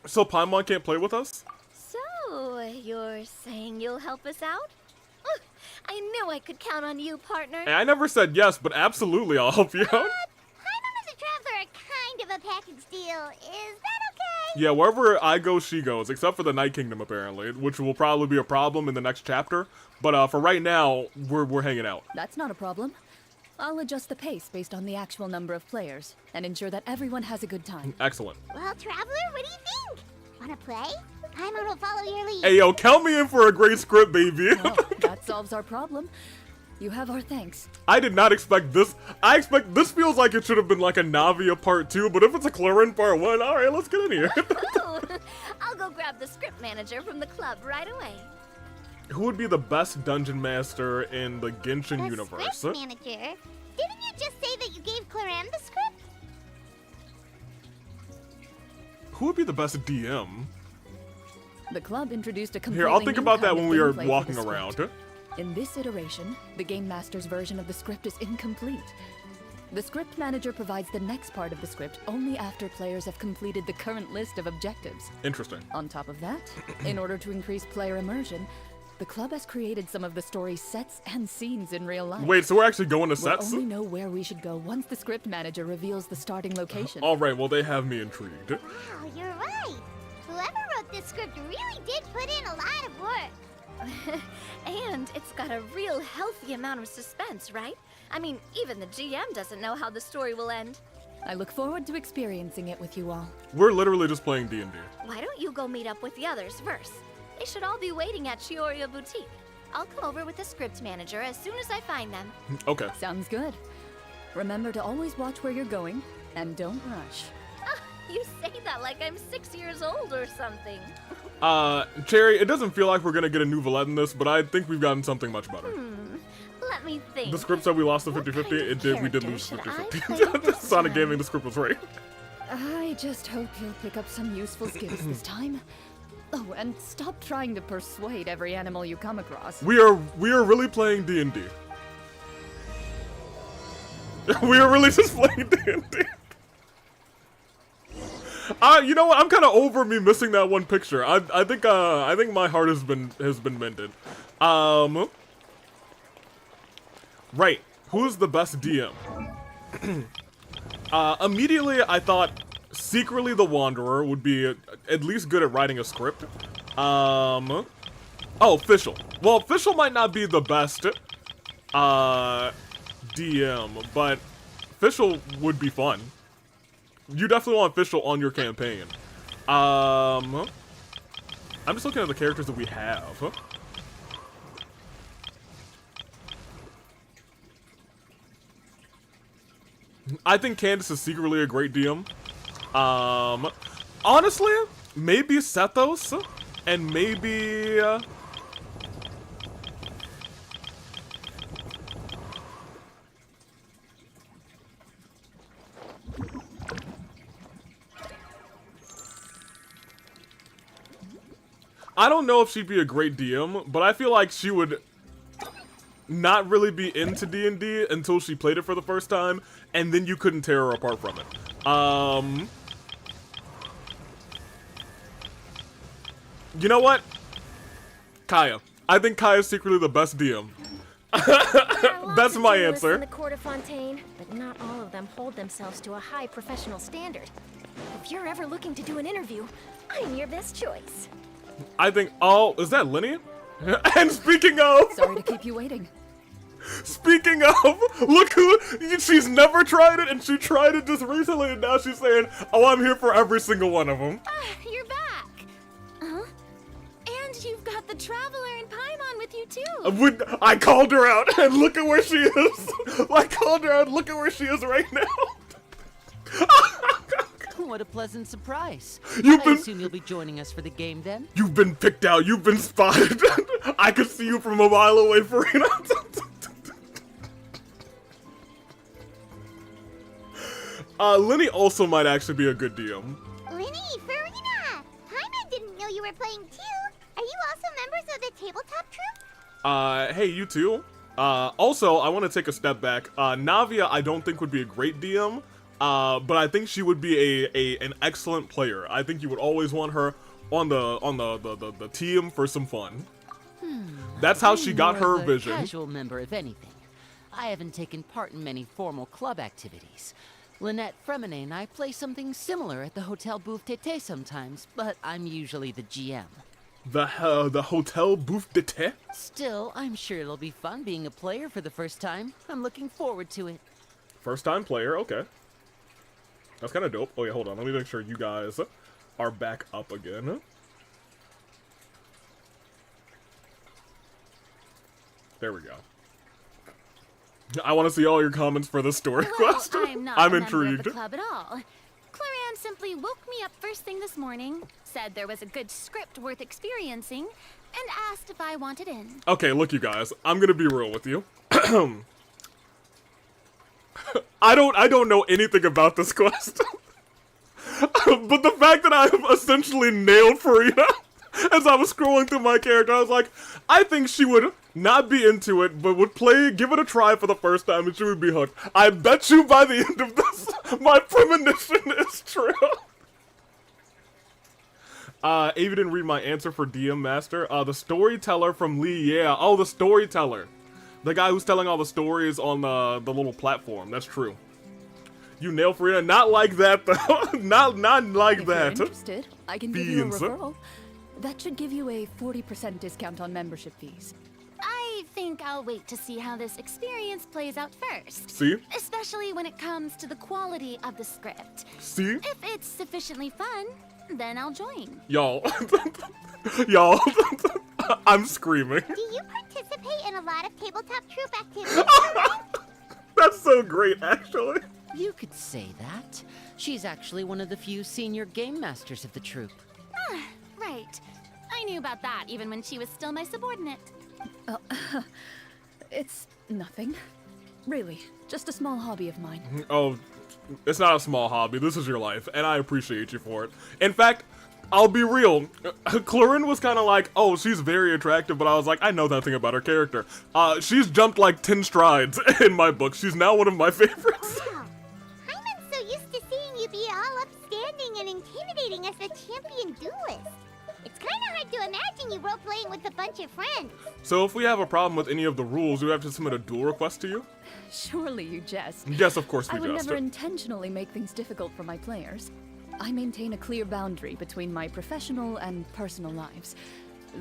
so Paimon can't play with us? So, you're saying you'll help us out? Ugh, I knew I could count on you, partner. Hey, I never said yes, but absolutely I'll help you out. Paimon and the Traveler are kind of a package deal. Is that okay? Yeah, wherever I go, she goes, except for the Night Kingdom, apparently, which will probably be a problem in the next chapter. But for right now, we're hanging out. That's not a problem. I'll adjust the pace based on the actual number of players, and ensure that everyone has a good time. Excellent. Well, Traveler, what do you think? Wanna play? Paimon will follow your lead. Hey, yo, count me in for a great script, baby. Well, that solves our problem. You have our thanks. I did not expect this. This feels like it should have been like a Navia part 2, but if it's a Clorinde part 1, alright, let's get in here. Ooh, I'll go grab the script manager from the club right away. Who would be the best dungeon master in the Genshin The universe? script manager? Didn't you just say that you gave Clorinde the script? Who would be the best DM? The club introduced a completely Here, I'll think new about kind that of when we are gameplay for walking the around. script. In this iteration, the Game Master's version of the script is incomplete. The script manager provides the next part of the script only after players have completed the current list of objectives. Interesting. On top of that, in order to increase player immersion, the club has created some of the story's sets and scenes in real life. Wait, so we're actually going to We'll sets? only know where we should go once the script manager reveals the starting location. Alright, well, they have me intrigued. Wow, you're right. Whoever wrote this script really did put in a lot of work. And it's got a real healthy amount of suspense, right? I mean, even the GM doesn't know how the story will end. I look forward to experiencing it with you all. We're literally just playing D&D. Why don't you go meet up with the others first? They should all be waiting at Chioria Boutique. I'll come over with the script manager as soon as I find them. Okay. Sounds good. Remember to always watch where you're going, and don't rush. You say that like I'm 6 years old or something. Cherry, it doesn't feel like we're gonna get a new Valette in this, but I think we've gotten something much better. Let me think. The script said we lost the 50-50, kind of it did, we did character lose should I 50-50. play this Sonic time? Gaming, the script was right. I just hope you'll pick up some useful skills this time. Oh, and stop trying to persuade every animal you come across. We are really playing D&D. We are really just playing D&D. You know what? I'm kind of over me missing that one picture. I think my heart has been mended. Right. Who's the best DM? Immediately I thought secretly the Wanderer would be at least good at writing a script. Oh, Fischl. Well, Fischl might not be the best DM, but Fischl would be fun. You definitely want Fischl on your campaign. I'm just looking at the characters that we have. I think Candace is secretly a great DM. Honestly, maybe Sethos, and maybe... I don't know if she'd be a great DM, but I feel like she would not really be into D&D until she played it for the first time, and then you couldn't tear her apart from it. You know what? Kaya. I think Kaya's secretly the best DM. That's my answer. In the court of Fontaine, but not all of them hold themselves to a high professional standard. If you're ever looking to do an interview, I'm your best choice. I think, oh, is that Linny? And speaking of... Sorry to keep you waiting. Speaking of, look who, she's never tried it, and she tried it just recently, and now she's saying, oh, I'm here for every single one of them. You're back. Huh? And you've got the Traveler and Paimon with you too. I called her out, and look at where she is. I called her out, look at where she is right now. What a pleasant surprise. I assume you'll be joining us for the game then? You've been picked out, you've been spotted. I could see you from a mile away, Farina. Linny also might actually be a good DM. Linny, Farina! Paimon didn't know you were playing too. Are you also members of the tabletop troupe? Hey, you too. Also, I want to take a step back. Navia, I don't think would be a great DM. But I think she would be an excellent player. I think you would always want her on the team for some fun. That's how she got her vision. Casual member, if anything. I haven't taken part in many formal club activities. Lynette Fremine and I play something similar at the Hotel Booth Tété sometimes, but I'm usually the GM. The Hotel Booth Tété? Still, I'm sure it'll be fun being a player for the first time. I'm looking forward to it. First time player, okay. That's kind of dope. Oh yeah, hold on. Let me make sure you guys are back up again. There we go. I want to see all your comments for the story quest. I'm not I'm a member intrigued. of the club at all. Clorinde simply woke me up first thing this morning, said there was a good script worth experiencing, and asked if I wanted in. Okay, look, you guys. I'm gonna be real with you. I don't know anything about this quest. But the fact that I have essentially nailed Farina as I was scrolling through my character, I was like, I think she would not be into it, but would give it a try for the first time and she would be hooked. I bet you by the end of this, my premonition is true. Avi didn't read my answer for DM Master. The storyteller from Lee, yeah. Oh, the storyteller. The guy who's telling all the stories on the little platform. That's true. You nailed Farina. Not like that, though. not like that. If you're interested, I can give you a referral. That should give you a 40% discount on membership fees. I think I'll wait to see how this experience plays out first. See? Especially when it comes to the quality of the script. See? If it's sufficiently fun, then I'll join. Y'all. Y'all. I'm screaming. Do you participate in a lot of tabletop troupe activities? That's so great, actually. You could say that. She's actually one of the few senior game masters of the troupe. Ah, right. I knew about that even when she was still my subordinate. It's nothing. Really, just a small hobby of mine. Oh, it's not a small hobby. This is your life, and I appreciate you for it. In fact, I'll be real. Clorinde was kind of like, oh, she's very attractive, but I was like, I know nothing about her character. She's jumped like 10 strides in my book. She's now one of my favorites. Wow. Hyman's so used to seeing you be all upstanding and intimidating as a champion duelist. It's kind of hard to imagine you role-playing with a bunch of friends. So if we have a problem with any of the rules, we have to submit a duel request to you? Surely you jest. Yes, of course we I would jest. never intentionally make things difficult for my players. I maintain a clear boundary between my professional and personal lives.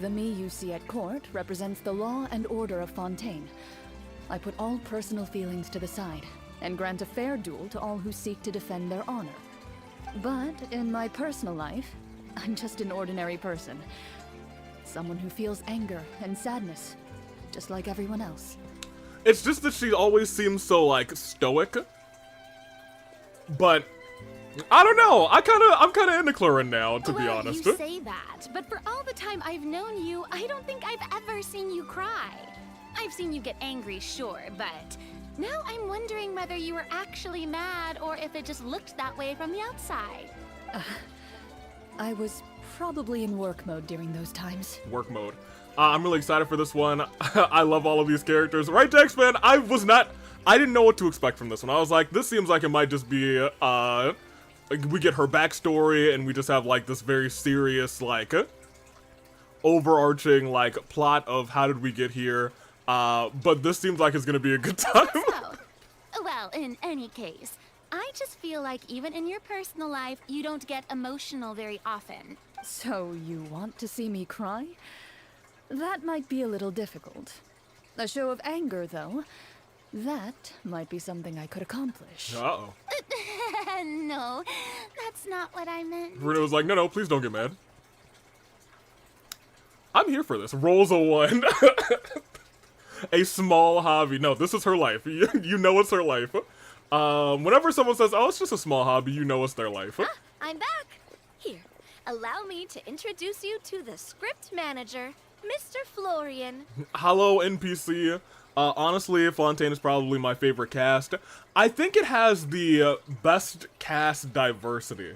The me you see at court represents the law and order of Fontaine. I put all personal feelings to the side and grant a fair duel to all who seek to defend their honor. But in my personal life, I'm just an ordinary person. Someone who feels anger and sadness, just like everyone else. It's just that she always seems so, like, stoic. But I don't know. I'm kind of into Clorinde now, to be honest. You say that, but for all the time I've known you, I don't think I've ever seen you cry. I've seen you get angry, sure, but now I'm wondering whether you were actually mad or if it just looked that way from the outside. I was probably in work mode during those times. Work mode. I'm really excited for this one. I love all of these characters. Right, Dex, man? I didn't know what to expect from this one. I was like, this seems like it might just be, we get her backstory and we just have, like, this very serious, like, overarching, like, plot of how did we get here. But this seems like it's gonna be a good time. Well, in any case, I just feel like even in your personal life, you don't get emotional very often. So you want to see me cry? That might be a little difficult. A show of anger, though, that might be something I could accomplish. Uh-oh. No, that's not what I meant. Rita was like, no, please don't get mad. I'm here for this. Rolls a 1. A small hobby. No, this is her life. You know it's her life. Whenever someone says, oh, it's just a small hobby, you know it's their life. I'm back. Here, allow me to introduce you to the script manager, Mr. Florian. Hello, NPC. Honestly, Fontaine is probably my favorite cast. I think it has the best cast diversity.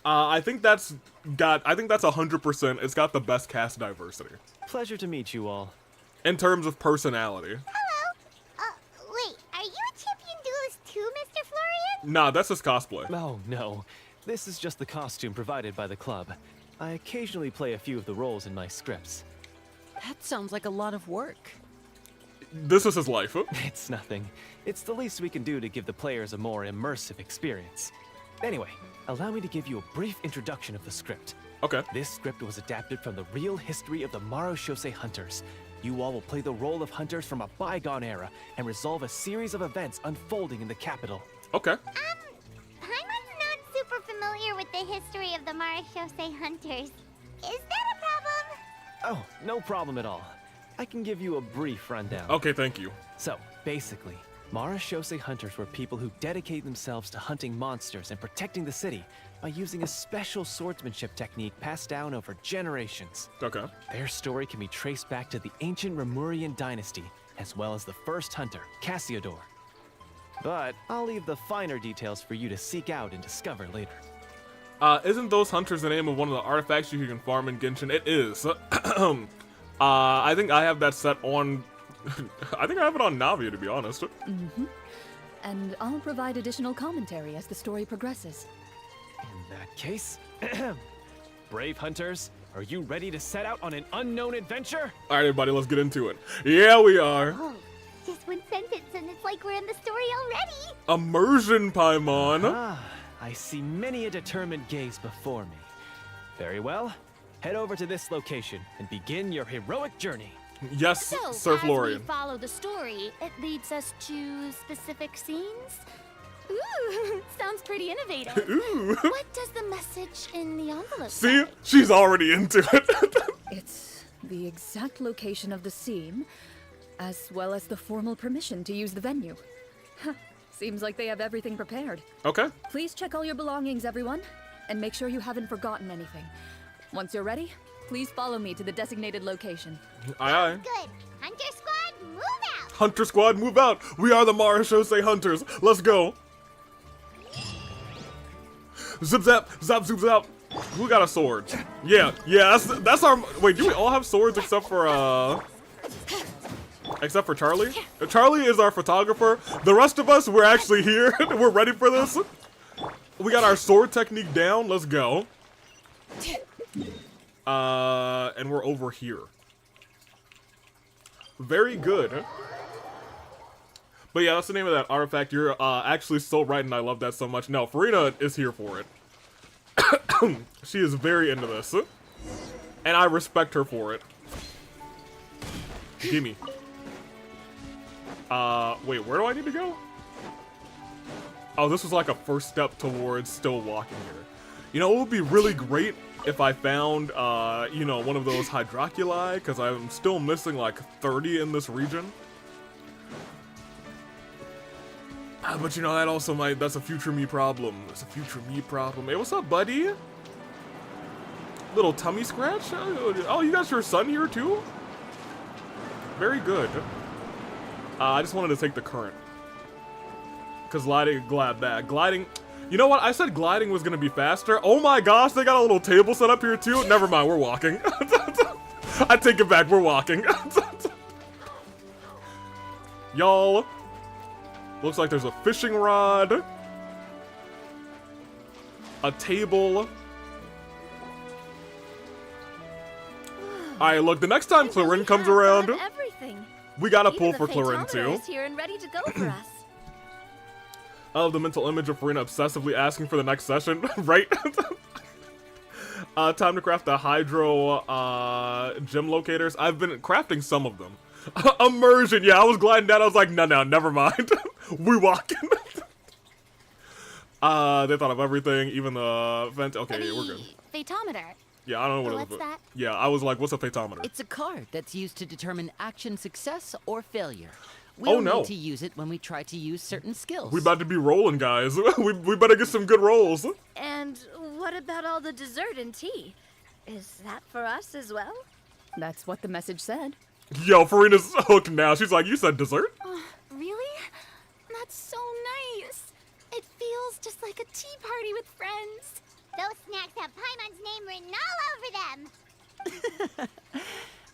I think that's 100%. It's got the best cast diversity. Pleasure to meet you all. In terms of personality. Hello. Wait, are you a champion duelist too, Mr. Florian? Nah, that's his cosplay. Oh, no. This is just the costume provided by the club. I occasionally play a few of the roles in my scripts. That sounds like a lot of work. This is his life. It's nothing. It's the least we can do to give the players a more immersive experience. Anyway, allow me to give you a brief introduction of the script. Okay. This script was adapted from the real history of the Marushose hunters. You all will play the role of hunters from a bygone era and resolve a series of events unfolding in the capital. Okay. Hyman's not super familiar with the history of the Marushose hunters. Is that a problem? Oh, no problem at all. I can give you a brief rundown. Okay, thank you. So, basically, Marashose hunters were people who dedicated themselves to hunting monsters and protecting the city by using a special swordsmanship technique passed down over generations. Okay. Their story can be traced back to the ancient Remurian dynasty, as well as the first hunter, Cassiodor. But I'll leave the finer details for you to seek out and discover later. Isn't those hunters the name of one of the artifacts you can farm in Genshin? It is. I think I have that set on... I think I have it on Navia, to be honest. Mm-hmm. And I'll provide additional commentary as the story progresses. In that case, brave hunters, are you ready to set out on an unknown adventure? All right, everybody, let's get into it. Yeah, we are. Oh, just one sentence and it's like we're in the story already. Immersion, Paimon. Ah, I see many a determined gaze before me. Very well, head over to this location and begin your heroic journey. Yes, So, Sir as Florian. we follow the story, it leads us to specific scenes? Ooh, sounds pretty innovative. Ooh. What does the message in the envelope See, say? she's already into it. It's the exact location of the scene, as well as the formal permission to use the venue. Huh, seems like they have everything prepared. Okay. Please check all your belongings, everyone, and make sure you haven't forgotten anything. Once you're ready, please follow me to the designated location. Aye, aye. Good. Hunter Squad, move out! Hunter Squad, move out. We are the Marashose Hunters. Let's go. Zip zap, zap zoop zap. Who got a sword? Yeah, that's our. Wait, do we all have swords except for Charlie? Charlie is our photographer. The rest of us, we're actually here. We're ready for this. We got our sword technique down. Let's go. And we're over here. Very good. But yeah, that's the name of that artifact. You're actually so right, and I love that so much. No, Farina is here for it. She is very into this. And I respect her for it. Gimme. Wait, where do I need to go? Oh, this was like a first step towards still walking here. You know, it would be really great if I found, you know, one of those hydroculi, because I'm still missing like 30 in this region. But you know, that also might, that's a future me problem. That's a future me problem. Hey, what's up, buddy? Little tummy scratch? Oh, you got your son here too? Very good. I just wanted to take the current. Because gliding, you know what? I said gliding was gonna be faster. Oh my gosh, they got a little table set up here too. Never mind, we're walking. I take it back, we're walking. Y'all. Looks like there's a fishing rod, a table. Alright, look, the next time Clorinde comes around, Everything. we gotta Even pull the for Clorinde phaetometer too. is here and ready to go for us. I love the mental image of Farina obsessively asking for the next session, right? Time to craft the hydro gem locators. I've been crafting some of them. Immersion, yeah, I was gliding down, I was like, no, never mind. We walking. They thought of everything, even the vent. Okay, we're good. Phaetometer. Yeah, I don't know what What's it is. that? Yeah, I was like, what's a phaetometer? It's a card that's used to determine action success or failure. Oh, We'll no. need to use it when we try to use certain skills. We about to be rolling, guys. we better get some good rolls. And what about all the dessert and tea? Is that for us as well? That's what the message said. Yo, Farina's hooked now. She's like, you said dessert? Really? That's so nice. It feels just like a tea party with friends. Those snacks have Paimon's name written all over them.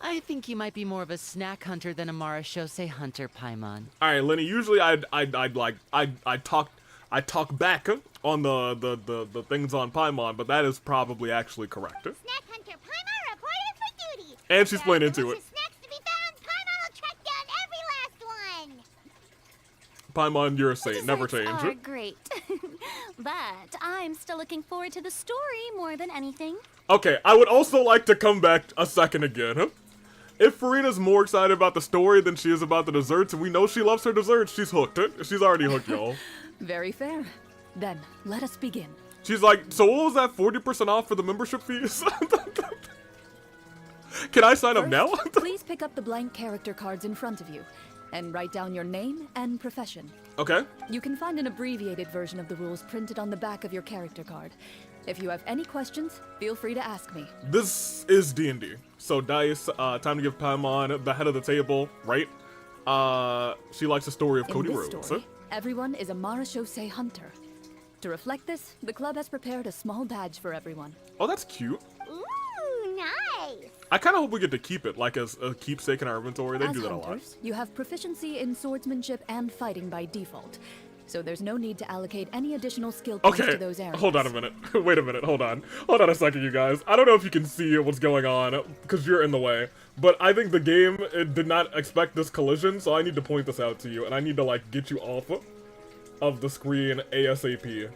I think you might be more of a snack hunter than a Marashose hunter, Paimon. All right, Lenny. Usually, I talk back on the things on Paimon, but that is probably actually correct. Snack Hunter Paimon reported for duty. And she's playing into it. Delicious snacks to be found. Paimon will track down every last one. Paimon, you're a saint. Never Desserts change. are great. But I'm still looking forward to the story more than anything. Okay, I would also like to come back a second again. If Farina's more excited about the story than she is about the desserts, and we know she loves her desserts, she's hooked. She's already hooked, y'all. Very fair. Then, let us begin. She's like, so what was that, 40% off for the membership fees? Can I sign up now? Please pick up the blank character cards in front of you. and write down your name and profession. Okay. You can find an abbreviated version of the rules printed on the back of your character card. If you have any questions, feel free to ask me. This is D&D. So Dice, time to give Paimon the head of the table, right? She likes the story of In Cody this Rhodes. story, everyone is a Marechaussee hunter. To reflect this, the club has prepared a small badge for everyone. Oh, that's cute. Ooh, nice. I kind of hope we get to keep it, like as a keepsake in our inventory. They As do that a lot. hunters, you have proficiency in swordsmanship and fighting by default, so there's no need to allocate any additional skill points Okay, to those areas. hold on a minute. Wait a minute, hold on. Hold on a second, you guys. I don't know if you can see what's going on, because you're in the way. But I think the game did not expect this collision, so I need to point this out to you. And I need to, like, get you off of the screen ASAP.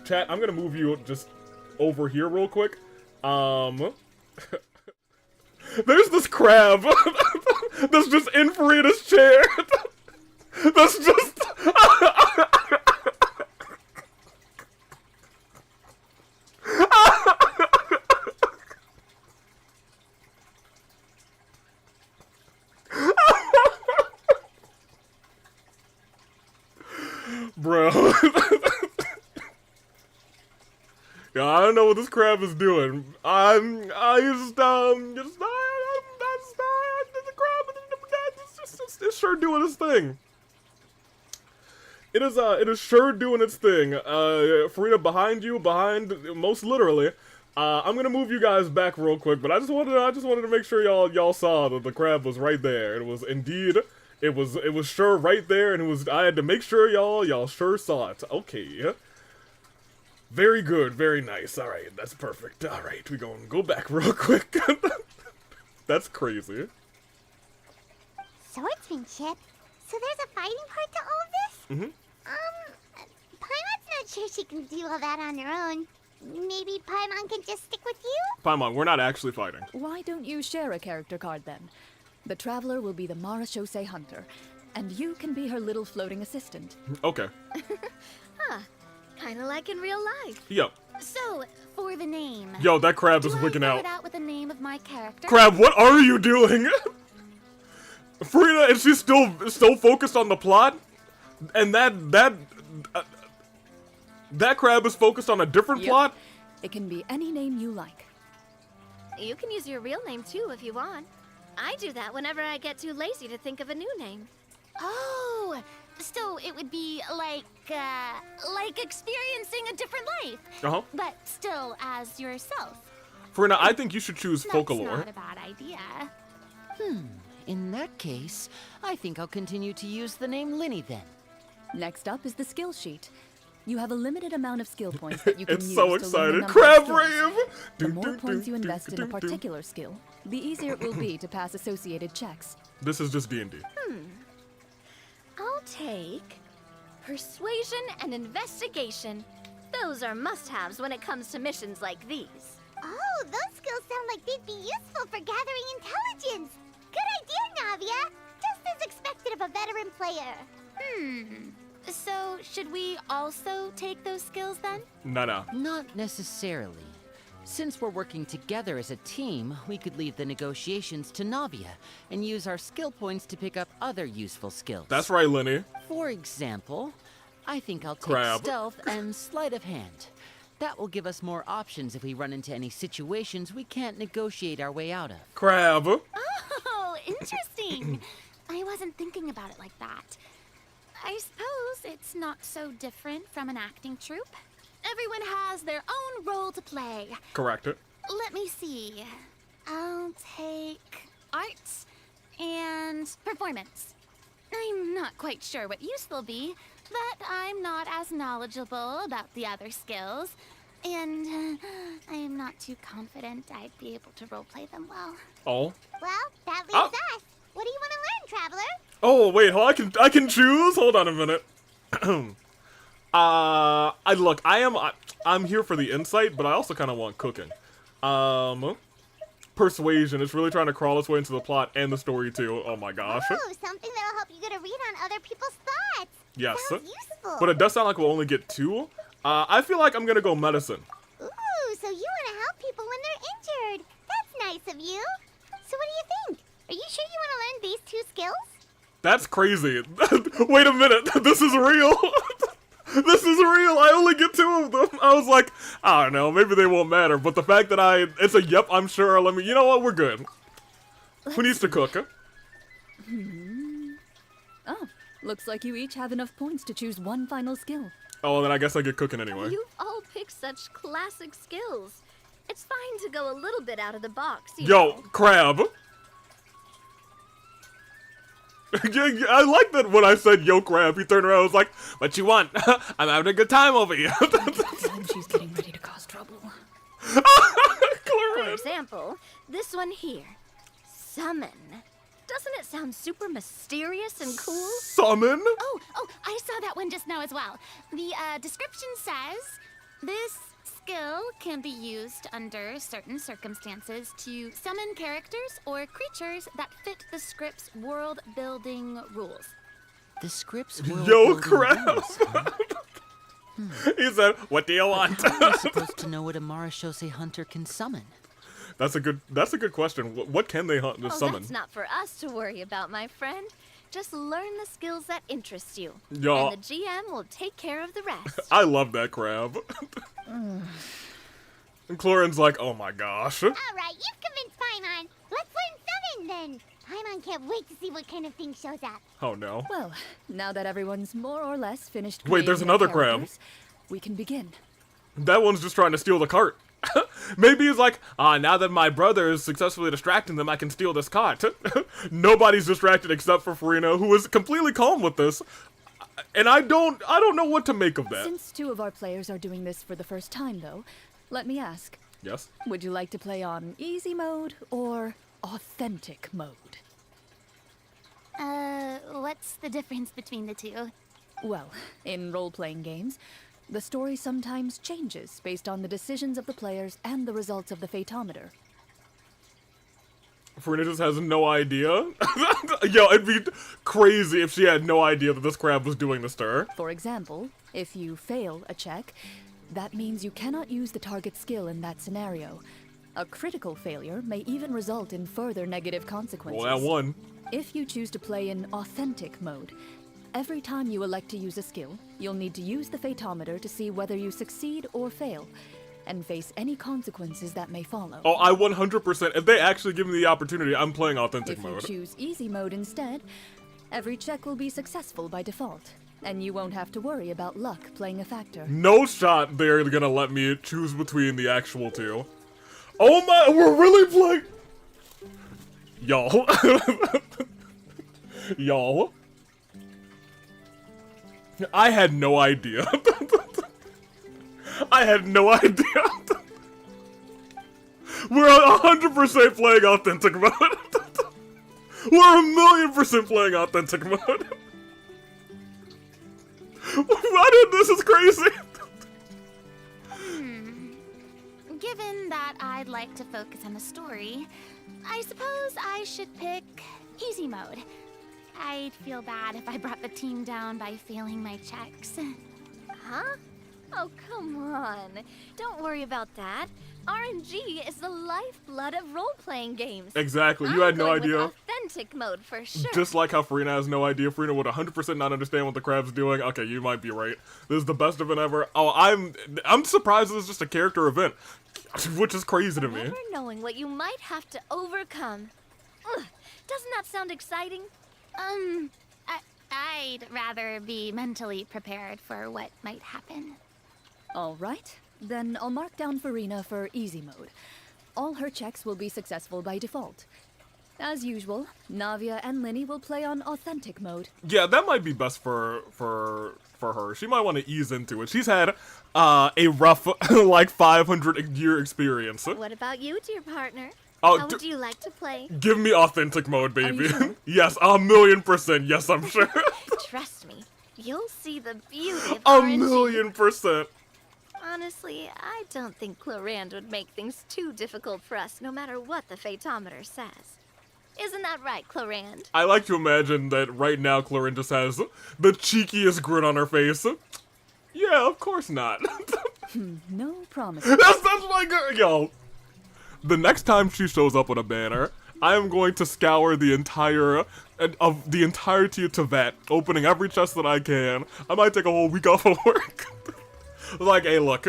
Chat, I'm gonna move you just over here real quick. There's this crab that's just in Farida's chair. That's just... Bro. Yeah, I don't know what this crab is doing. The crab, it's sure doing its thing. It is sure doing its thing. Farida, behind you, most literally. I'm gonna move you guys back real quick, but I just wanted to make sure y'all saw that the crab was right there. It was indeed, it was sure right there, and I had to make sure y'all sure saw it. Okay. Very good, very nice. All right, that's perfect. All right, we gonna go back real quick. That's crazy. Swordsmanship? So there's a fighting part to all this? Mm-hmm. Paimon's not sure she can do all that on her own. Maybe Paimon can just stick with you? Paimon, we're not actually fighting. Why don't you share a character card then? The Traveler will be the Marechaussee hunter, and you can be her little floating assistant. Okay. Huh. Kinda like in real life. Yep. So, for the name. Yo, that crab is do I wigging fill out. it out with the name of my character? Crab, what are you doing? Farida, is she still focused on the plot? And that crab is focused on a different plot? It can be any name you like. You can use your real name too if you want. I do that whenever I get too lazy to think of a new name. Oh, so it would be like experiencing a different life. Uh-huh. But still as yourself. Farida, I think you should choose That's Folklore. not a bad idea. In that case, I think I'll continue to use the name Linny then. Next up is the skill sheet. You have a limited amount of skill points that you can It's use so to learn a excited. number of Crab skills. rave! The more points you invest in a particular skill, the easier it will be to pass associated checks. This is just D&D. I'll take persuasion and investigation. Those are must-haves when it comes to missions like these. Oh, those skills sound like they'd be useful for gathering intelligence. Good idea, Navia. Just as expected of a veteran player. So, should we also take those skills then? No. Not necessarily. Since we're working together as a team, we could leave the negotiations to Navia and use our skill points to pick up other useful skills. That's right, Linny. For example, I think I'll take Crab. stealth and sleight of hand. That will give us more options if we run into any situations we can't negotiate our way out of. Crab. Oh, interesting. I wasn't thinking about it like that. I suppose it's not so different from an acting troupe. Everyone has their own role to play. Correct it. Let me see. I'll take arts and performance. I'm not quite sure what use they'll be, but I'm not as knowledgeable about the other skills. And I'm not too confident I'd be able to roleplay them well. Oh. Well, that leaves Oh. us. What do you want to learn, Traveler? Oh, wait, I can choose? Hold on a minute. I'm here for the insight, but I also kind of want cooking. Persuasion. It's really trying to crawl its way into the plot and the story, too. Oh, my gosh. Oh, something that'll help you get a read on other people's thoughts. Yes. Sounds useful. But it does sound like we'll only get 2. I feel like I'm gonna go medicine. Ooh, so you want to help people when they're injured. That's nice of you. So what do you think? Are you sure you want skills? That's crazy. Wait a minute, this is real. This is real. I only get 2 of them. I was like, I don't know, maybe they won't matter. But the fact that it's a yep, I'm sure. Let me. You know what? We're good. Who needs to cook? Oh, looks like you each have enough points to choose one final skill. Oh, well, then I guess I get cooking anyway. You've all picked such classic skills. It's fine to go a little bit out of the box, you Yo, know. crab. Yeah, I like that when I said yo crab, he turned around and was like, what you want? I'm having a good time over here. She's getting ready to cause trouble. For example, this one here. Summon. Doesn't it sound super mysterious and cool? Summon? Oh, I saw that one just now as well. The description says, this skill can be used under certain circumstances to summon characters or creatures that fit the script's world-building rules. The script's Yo, crap! He said, what do you want? How am I supposed to know what a Marashose hunter can summon? That's a good question. What can they summon? That's not for us to worry about, my friend. Just learn the skills that interest you. Yo. And the GM will take care of the rest. I love that crab. And Clorinde's like, oh my gosh. Alright, you've convinced Paimon. Let's learn summon then. Paimon can't wait to see what kind of thing shows up. Oh no. Well, now that everyone's more or less finished Wait, there's creating their another crab. characters, we can begin. That one's just trying to steal the cart. Maybe he's like, now that my brother is successfully distracting them, I can steal this cart. Nobody's distracted except for Furina, who is completely calm with this. And I don't know what to make of that. Since 2 of our players are doing this for the first time, though, let me ask. Yes? Would you like to play on easy mode or authentic mode? What's the difference between the two? Well, in role-playing games, the story sometimes changes based on the decisions of the players and the results of the Fatometer. Furina just has no idea. Yo, it'd be crazy if she had no idea that this crab was doing this to her. For example, if you fail a check, that means you cannot use the target skill in that scenario. A critical failure may even result in further negative consequences. Well, that one. If you choose to play in authentic mode, every time you elect to use a skill, you'll need to use the Fatometer to see whether you succeed or fail, and face any consequences that may follow. Oh, I 100%. If they actually give me the opportunity, I'm playing authentic If mode. you choose easy mode instead, every check will be successful by default, and you won't have to worry about luck playing a factor. No shot they're gonna let me choose between the actual 2. Oh my, we're really playing. Y'all. Y'all. I had no idea. I had no idea. We're 100% playing authentic mode. We're 1,000,000% playing authentic mode. This is crazy. Given that I'd like to focus on the story, I suppose I should pick easy mode. I'd feel bad if I brought the team down by failing my checks. Huh? Oh, come on. Don't worry about that. RNG is the lifeblood of role-playing games. Exactly, you had no I'm going idea. with authentic mode for sure. Just like how Furina has no idea. Furina would 100% not understand what the crab's doing. Okay, you might be right. This is the best event ever. Oh, I'm surprised this is just a character event, which is crazy to me. Never knowing what you might have to overcome. Ugh, doesn't that sound exciting? I'd rather be mentally prepared for what might happen. All right, then I'll mark down Furina for easy mode. All her checks will be successful by default. As usual, Navia and Linny will play on authentic mode. Yeah, that might be best for her. She might want to ease into it. She's had a rough, like, 500-year experience. What about you, dear partner? Oh, How would you like to play? Give me authentic mode, baby. Sure? Yes, 1,000,000%. Yes, I'm sure. Trust me, you'll see the beauty of 1,000,000%. Honestly, I don't think Clorinde would make things too difficult for us, no matter what the Fatometer says. Isn't that right, Clorinde? I like to imagine that right now Clorinde just has the cheekiest grin on her face. Yeah, of course not. No promise. That's my girl. Yo, the next time she shows up with a banner, I am going to scour the entire of the entirety of Tibet, opening every chest that I can. I might take a whole week off of work. Like, hey, look,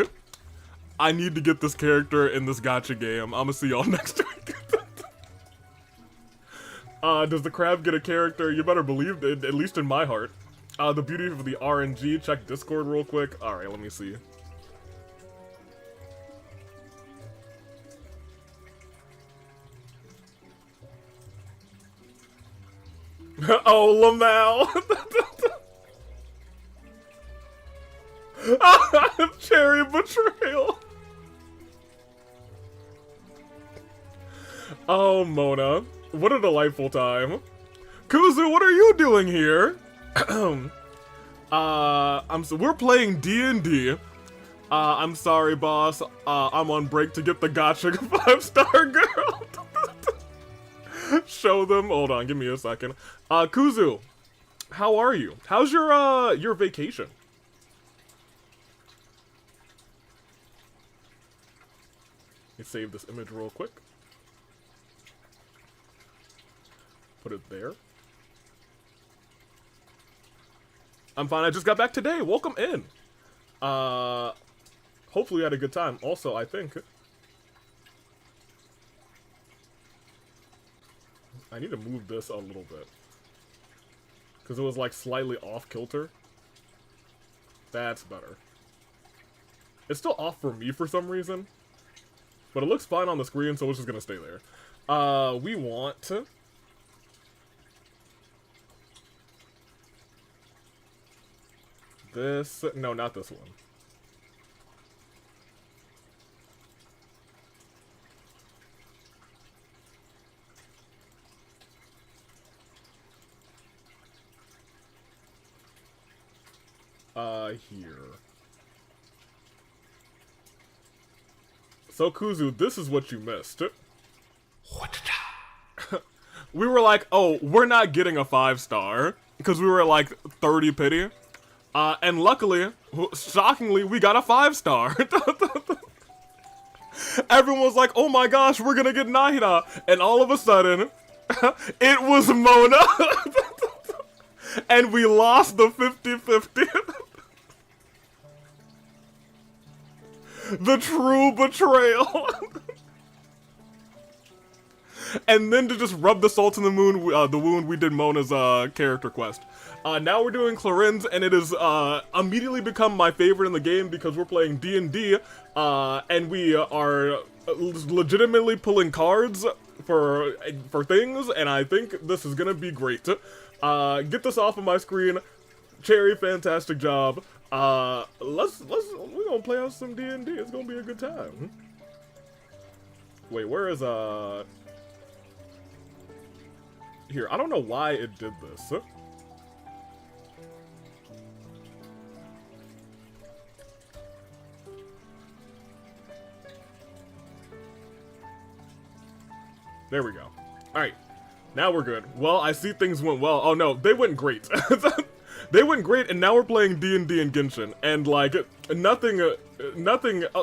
I need to get this character in this gacha game. I'm gonna see y'all next week. Does the crab get a character? You better believe it, at least in my heart. The beauty of the RNG. Check Discord real quick. Alright, let me see. Oh, Lamau! Cherry betrayal! Oh, Mona. What a delightful time. Kuzu, what are you doing here? We're playing D&D. I'm sorry, boss. I'm on break to get the gacha 5-star girl. Show them. Hold on, give me a second. Kuzu, how are you? How's your vacation? Let me save this image real quick. Put it there. I'm fine. I just got back today. Welcome in. Hopefully you had a good time. Also, I think I need to move this a little bit because it was like slightly off kilter. That's better. It's still off for me for some reason, but it looks fine on the screen, so it's just gonna stay there. We want to. This, no, not this one. Here. So, Kuzu, this is what you missed. We were like, oh, we're not getting a 5-star, because we were like 30 pity. And luckily, shockingly, we got a 5-star. Everyone was like, oh my gosh, we're gonna get Nahida. And all of a sudden, it was Mona. And we lost the 50-50. The true betrayal. And then to just rub the salt in the wound, we did Mona's character quest. Now we're doing Clorinde, and it has immediately become my favorite in the game because we're playing D&D, and we are legitimately pulling cards for things, and I think this is gonna be great. Get this off of my screen. Cherry, fantastic job. We're gonna play out some D&D. It's gonna be a good time. Wait, where is here? I don't know why it did this. There we go. Alright. Now we're good. Well, I see things went well. Oh no, they went great. They went great, and now we're playing D&D and Genshin. And, like, nothing,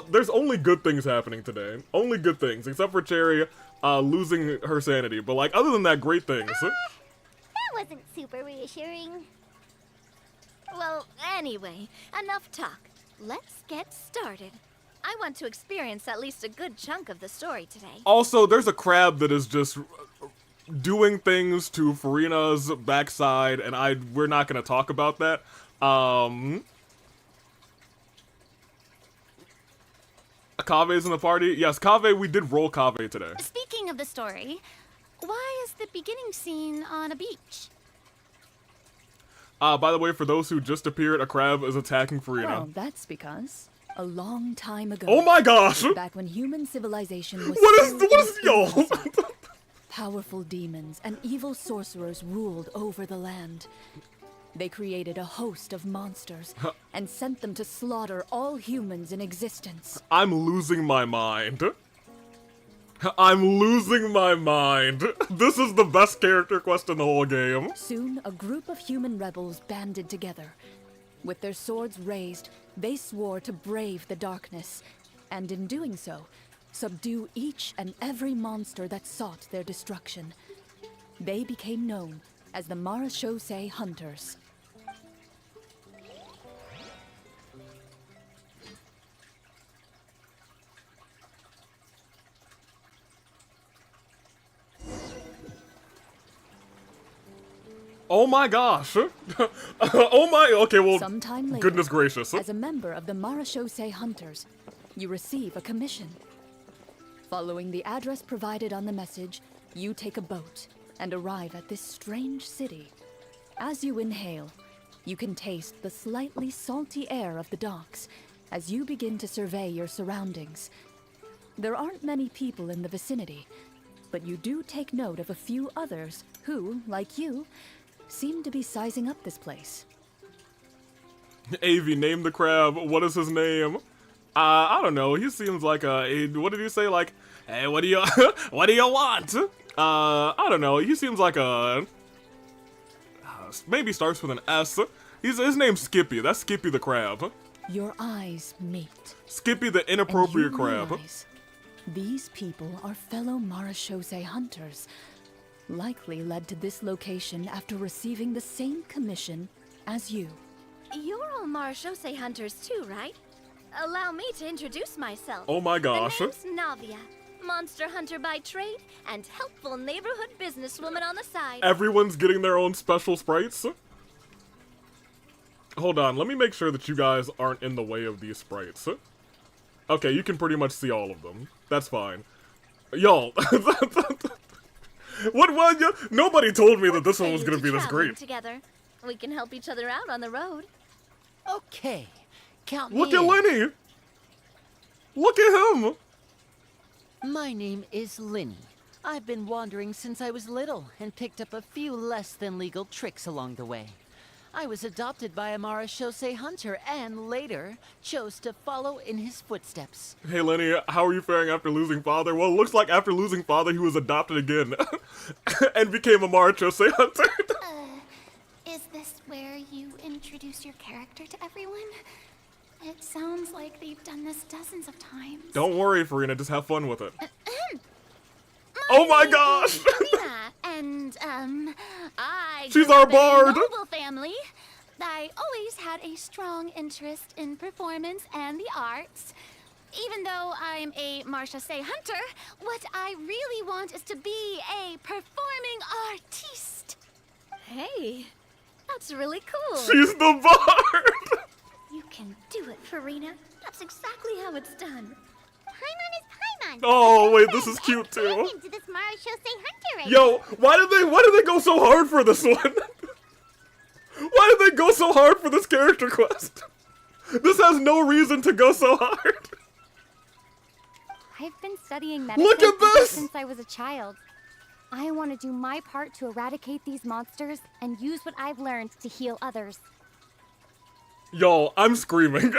there's only good things happening today. Only good things, except for Cherry losing her sanity. But, like, other than that, great things. That wasn't super reassuring. Well, anyway, enough talk. Let's get started. I want to experience at least a good chunk of the story today. Also, there's a crab that is just doing things to Farina's backside, and we're not gonna talk about that. Kave's in the party? Yes, Kave, we did roll Kave today. Speaking of the story, why is the beginning scene on a beach? By the way, for those who just appeared, a crab is attacking Farina. Well, that's because a long time ago. Oh my gosh! Back when human civilization was What is y'all? Powerful demons and evil sorcerers ruled over the land. They created a host of monsters and sent them to slaughter all humans in existence. I'm losing my mind. I'm losing my mind. This is the best character quest in the whole game. Soon, a group of human rebels banded together. With their swords raised, they swore to brave the darkness, and in doing so, subdue each and every monster that sought their destruction. They became known as the Marachose Hunters. Oh my gosh! Oh my, okay, well, Sometime later, goodness gracious. as a member of the Marachose Hunters, you receive a commission. Following the address provided on the message, you take a boat and arrive at this strange city. As you inhale, you can taste the slightly salty air of the docks as you begin to survey your surroundings. There aren't many people in the vicinity, but you do take note of a few others who, like you, seem to be sizing up this place. Avi, name the crab. What is his name? I don't know. He seems like what did he say? Like, hey, what do you, what do you want? I don't know. He seems like maybe starts with an S. His name's Skippy. That's Skippy the crab. Your eyes meet. Skippy the inappropriate crab. Realize these people are fellow Marachose hunters, likely led to this location after receiving the same commission as you. You're all Marachose hunters too, right? Allow me to introduce myself. Oh my gosh. My name's Navia, monster hunter by trade and helpful neighborhood businesswoman on the side. Everyone's getting their own special sprites. Hold on, let me make sure that you guys aren't in the way of these sprites. Okay, you can pretty much see all of them. That's fine. Y'all. Nobody told me that this one was gonna be this great. Together, we can help each other out on the road. Okay, count me Look at in. Lenny! Look at him! My name is Linny. I've been wandering since I was little and picked up a few less than legal tricks along the way. I was adopted by a Marachose hunter and later chose to follow in his footsteps. Hey Lenny, how are you faring after losing father? Well, it looks like after losing father, he was adopted again. And became a Marachose hunter. Is this where you introduce your character to everyone? It sounds like they've done this dozens of times. Don't worry, Farina, just have fun with it. Oh my gosh! And, I She's grew our up in a bard. noble family. I always had a strong interest in performance and the arts. Even though I'm a Marachose hunter, what I really want is to be a performing artiste. Hey, that's really cool. She's the bard! You can do it, Farina. That's exactly how it's done. Paimon is Paimon. Oh, wait, this is cute too. Into this Marachose hunter right Yo, why did they go so hard for this one? Why did they go so hard for this character quest? This has no reason to go so hard. I've been studying medicine Look at this! since I was a child. I want to do my part to eradicate these monsters and use what I've learned to heal others. Yo, I'm screaming.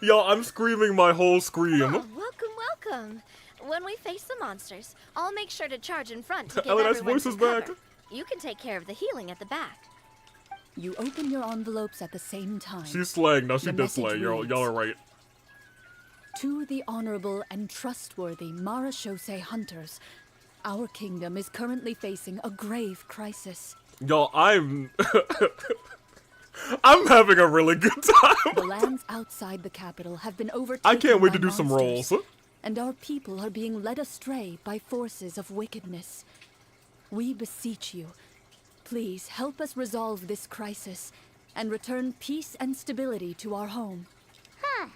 Yo, I'm screaming my whole scream. Oh, welcome. When we face the monsters, I'll make sure to charge in front to give Elena's everyone voice some is cover. back. You can take care of the healing at the back. You open your envelopes at the same time. She's slaying. No, she The did message slay. Y'all reads, are right. To the honorable and trustworthy Marachose hunters, our kingdom is currently facing a grave crisis. Y'all, I'm having a really good time. The lands outside the capital have been overtaken I can't wait by to do some monsters, rolls. and our people are being led astray by forces of wickedness. We beseech you, please help us resolve this crisis and return peace and stability to our home. Huh.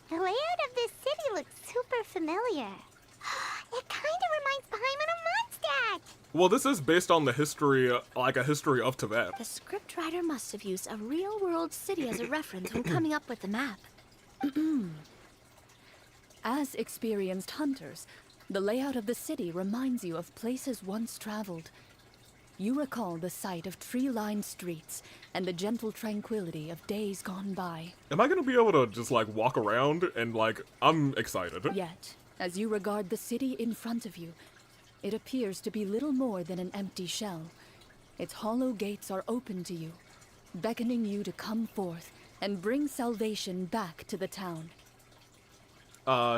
The layout of this city looks super familiar. It kind of reminds Paimon of Mondstadt. Well, this is based on the history, like a history of Tibet. The scriptwriter must have used a real-world city as a reference when coming up with the map. As experienced hunters, the layout of the city reminds you of places once traveled. You recall the sight of tree-lined streets and the gentle tranquility of days gone by. Am I gonna be able to just like walk around and like, I'm excited. Yet, as you regard the city in front of you, it appears to be little more than an empty shell. Its hollow gates are open to you, beckoning you to come forth and bring salvation back to the town.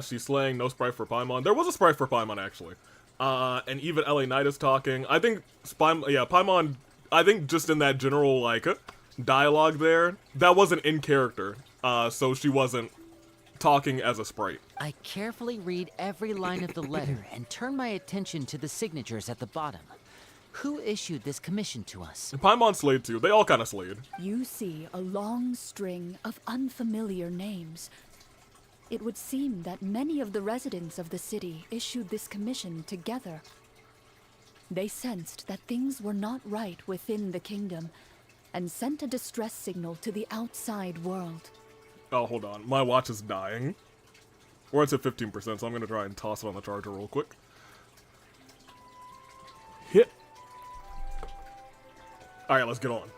She's slaying. No sprite for Paimon. There was a sprite for Paimon, actually. And even LA Knight is talking. I think Paimon, I think just in that general, like, dialogue there, that wasn't in character. So she wasn't talking as a sprite. I carefully read every line of the letter and turn my attention to the signatures at the bottom. Who issued this commission to us? Paimon slayed too. They all kind of slayed. You see a long string of unfamiliar names. It would seem that many of the residents of the city issued this commission together. They sensed that things were not right within the kingdom and sent a distress signal to the outside world. Oh, hold on. My watch is dying. We're at 15%, so I'm going to try and toss it on the charger real quick. Hit. Alright, let's get on.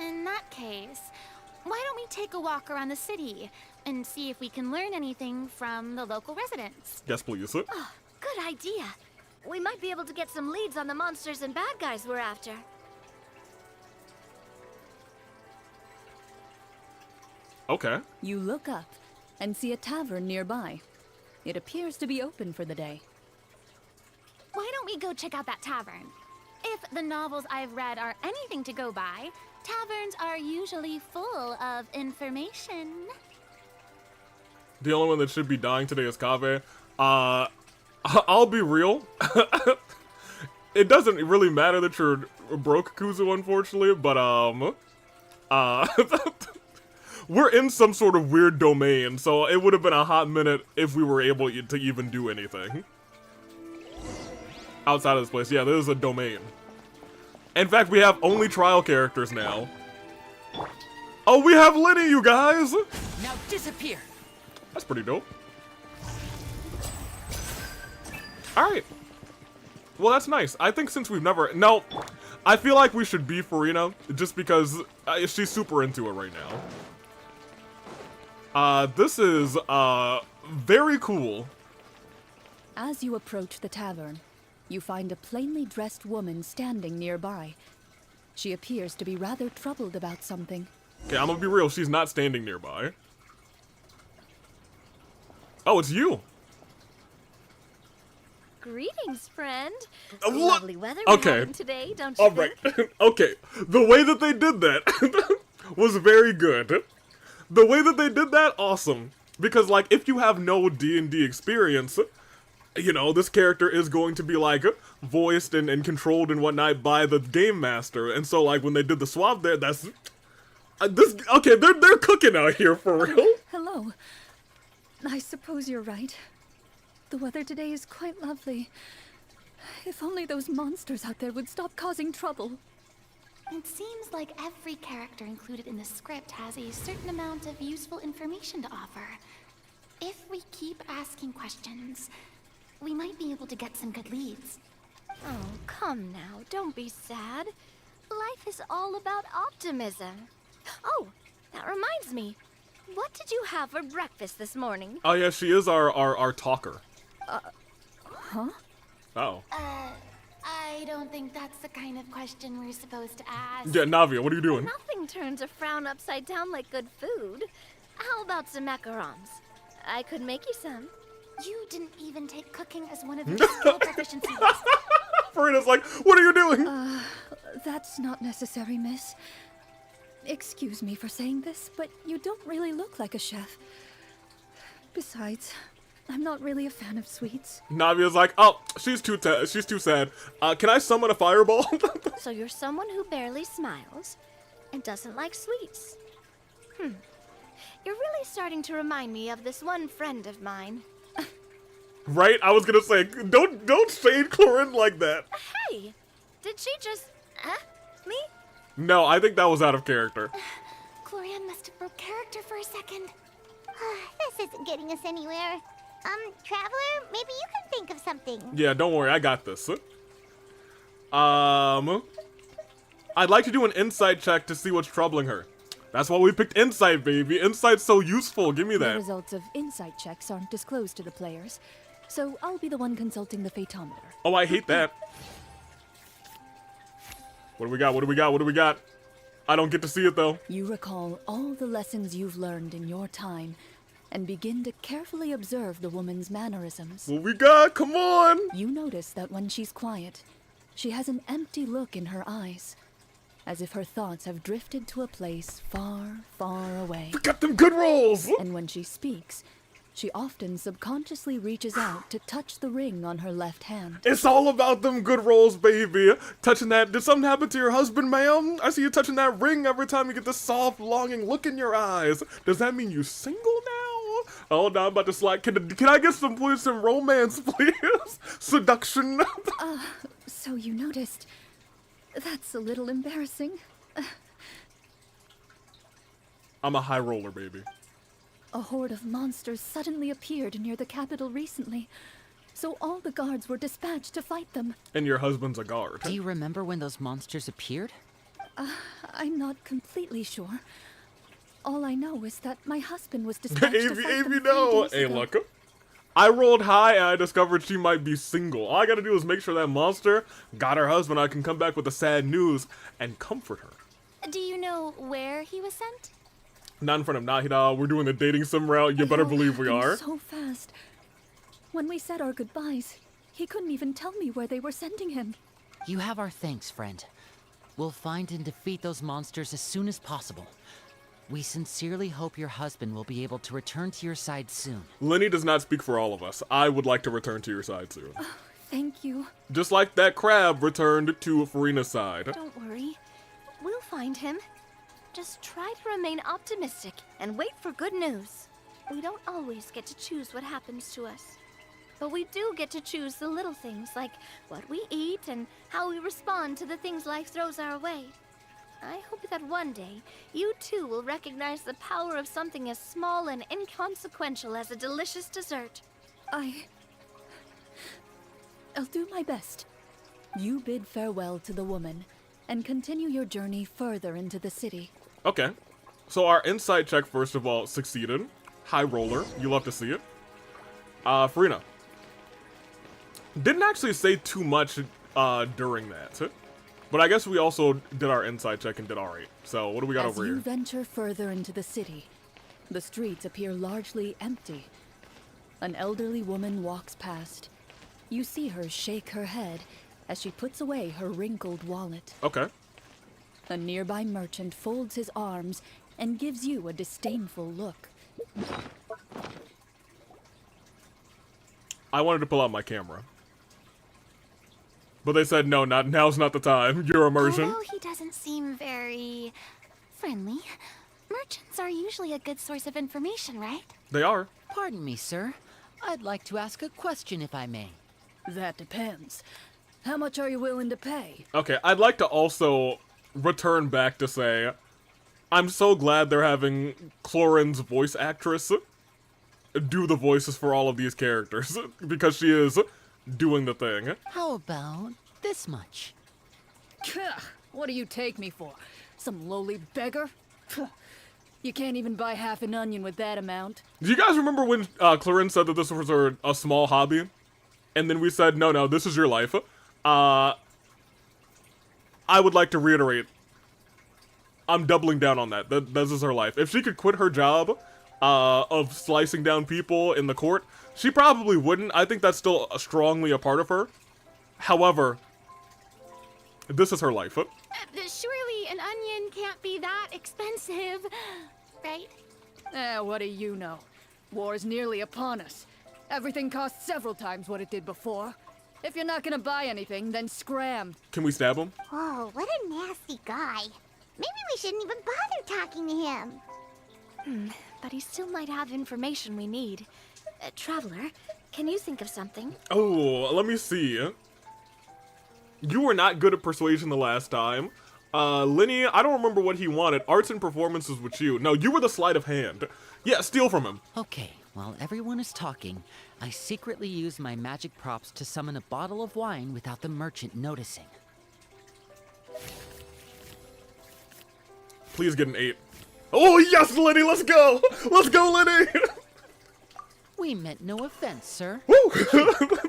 In that case, why don't we take a walk around the city and see if we can learn anything from the local residents? Yes, please. Oh, good idea. We might be able to get some leads on the monsters and bad guys we're after. Okay. You look up and see a tavern nearby. It appears to be open for the day. Why don't we go check out that tavern? If the novels I've read are anything to go by, taverns are usually full of information. The only one that should be dying today is Kaveh. I'll be real. It doesn't really matter that you're broke, Kuzu, unfortunately, but, we're in some sort of weird domain, so it would have been a hot minute if we were able to even do anything. Outside of this place, yeah, there's a domain. In fact, we have only trial characters now. Oh, we have Lenny, you guys! Now disappear! That's pretty dope. Alright. Well, that's nice. I think since we've never... No, I feel like we should be Farina, just because she's super into it right now. This is, very cool. As you approach the tavern, you find a plainly dressed woman standing nearby. She appears to be rather troubled about something. Okay, I'm gonna be real, she's not standing nearby. Oh, it's you! Greetings, friend. What? Lovely weather we're having today, don't you Alright, think? okay. The way that they did that was very good. The way that they did that, awesome. Because, like, if you have no D&D experience, you know, this character is going to be, like, voiced and controlled and whatnot by the game master. And so, like, when they did the swap there, that's... okay, they're cooking out here, for real. Hello. I suppose you're right. The weather today is quite lovely. If only those monsters out there would stop causing trouble. It seems like every character included in the script has a certain amount of useful information to offer. If we keep asking questions, we might be able to get some good leads. Oh, come now, don't be sad. Life is all about optimism. Oh, that reminds me. What did you have for breakfast this morning? Oh yeah, she is our talker. Huh? Oh. I don't think that's the kind of question we're supposed to ask. Yeah, Navia, what are you doing? Nothing turns a frown upside down like good food. How about some macarons? I could make you some. You didn't even take cooking as one of your skill proficiencies. Farina's like, what are you doing? That's not necessary, miss. Excuse me for saying this, but you don't really look like a chef. Besides, I'm not really a fan of sweets. Navia's like, oh, she's too sad. Can I summon a fireball? So you're someone who barely smiles and doesn't like sweets. You're really starting to remind me of this one friend of mine. Right? I was gonna say, don't shade Clorinde like that. Hey, did she just, me? No, I think that was out of character. Clorinde must have broke character for a second. This isn't getting us anywhere. Traveler, maybe you can think of something. Yeah, don't worry, I got this. I'd like to do an insight check to see what's troubling her. That's why we picked insight, baby. Insight's so useful. Give me The that. results of insight checks aren't disclosed to the players, so I'll be the one consulting the phaetometer. Oh, I hate that. What do we got? What do we got? What do we got? I don't get to see it, though. You recall all the lessons you've learned in your time and begin to carefully observe the woman's mannerisms. What we got? Come on! You notice that when she's quiet, she has an empty look in her eyes, as if her thoughts have drifted to a place far, far away. We got them good rolls! And when she speaks, she often subconsciously reaches out to touch the ring on her left hand. It's all about them good rolls, baby. Touching that. Did something happen to your husband, ma'am? I see you touching that ring every time you get this soft, longing look in your eyes. Does that mean you single now? Oh, no, I'm about to slide. Can I get some romance, please? Seduction. So you noticed. That's a little embarrassing. I'm a high roller, baby. A horde of monsters suddenly appeared near the capital recently, so all the guards were dispatched to fight them. And your husband's a guard. Do you remember when those monsters appeared? I'm not completely sure. All I know is that my husband was dispatched to fight them 3 days Hey, ago. look. I rolled high and I discovered she might be single. All I gotta do is make sure that monster got her husband. I can come back with the sad news and comfort her. Do you know where he was sent? Not in front of Nahida. We're doing the dating sim route. You better believe we are. So fast. When we said our goodbyes, he couldn't even tell me where they were sending him. You have our thanks, friend. We'll find and defeat those monsters as soon as possible. We sincerely hope your husband will be able to return to your side soon. Lenny does not speak for all of us. I would like to return to your side soon. Thank you. Just like that crab returned to Farina's side. Don't worry. We'll find him. Just try to remain optimistic and wait for good news. We don't always get to choose what happens to us. But we do get to choose the little things, like what we eat and how we respond to the things life throws our way. I hope that one day, you too will recognize the power of something as small and inconsequential as a delicious dessert. I'll do my best. You bid farewell to the woman, and continue your journey further into the city. Okay. So our insight check, first of all, succeeded. High roller. You love to see it. Farina. Didn't actually say too much during that. But I guess we also did our insight check and did alright. So what do we got over As you here? venture further into the city, the streets appear largely empty. An elderly woman walks past. You see her shake her head as she puts away her wrinkled wallet. Okay. A nearby merchant folds his arms and gives you a disdainful look. I wanted to pull out my camera. But they said, no, now's not the time. Your immersion. Although he doesn't seem very friendly, merchants are usually a good source of information, right? They are. Pardon me, sir. I'd like to ask a question if I may. That depends. How much are you willing to pay? Okay, I'd like to also return back to say, I'm so glad they're having Clorinde's voice actress do the voices for all of these characters, because she is doing the thing. How about this much? What do you take me for? Some lowly beggar? You can't even buy half an onion with that amount. Do you guys remember when Clorinde said that this was a small hobby? And then we said, no, this is your life. I would like to reiterate, I'm doubling down on that. This is her life. If she could quit her job of slicing down people in the court, she probably wouldn't. I think that's still strongly a part of her. However, this is her life. Surely an onion can't be that expensive, right? What do you know? War's nearly upon us. Everything costs several times what it did before. If you're not gonna buy anything, then scram. Can we stab him? Whoa, what a nasty guy. Maybe we shouldn't even bother talking to him. But he still might have information we need. Traveler, can you think of something? Oh, let me see. You were not good at persuasion the last time. Lenny, I don't remember what he wanted. Arts and performances with you. No, you were the sleight of hand. Yeah, steal from him. Okay, while everyone is talking, I secretly use my magic props to summon a bottle of wine without the merchant noticing. Please get an 8. Oh, yes, Lenny, let's go! Let's go, Lenny! We meant no offense, sir. Woo!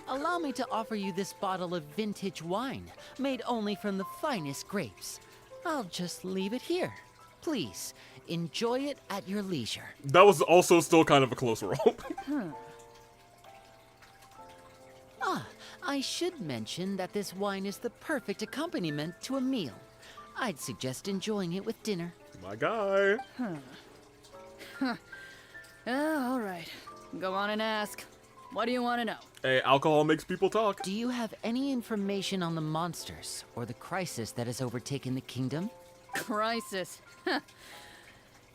Allow me to offer you this bottle of vintage wine, made only from the finest grapes. I'll just leave it here. Please, Enjoy it at your leisure. That was also still kind of a close roll. I should mention that this wine is the perfect accompaniment to a meal. I'd suggest enjoying it with dinner. My guy. All right. Go on and ask. What do you want to know? Hey, alcohol makes people talk. Do you have any information on the monsters or the crisis that has overtaken the kingdom? Crisis?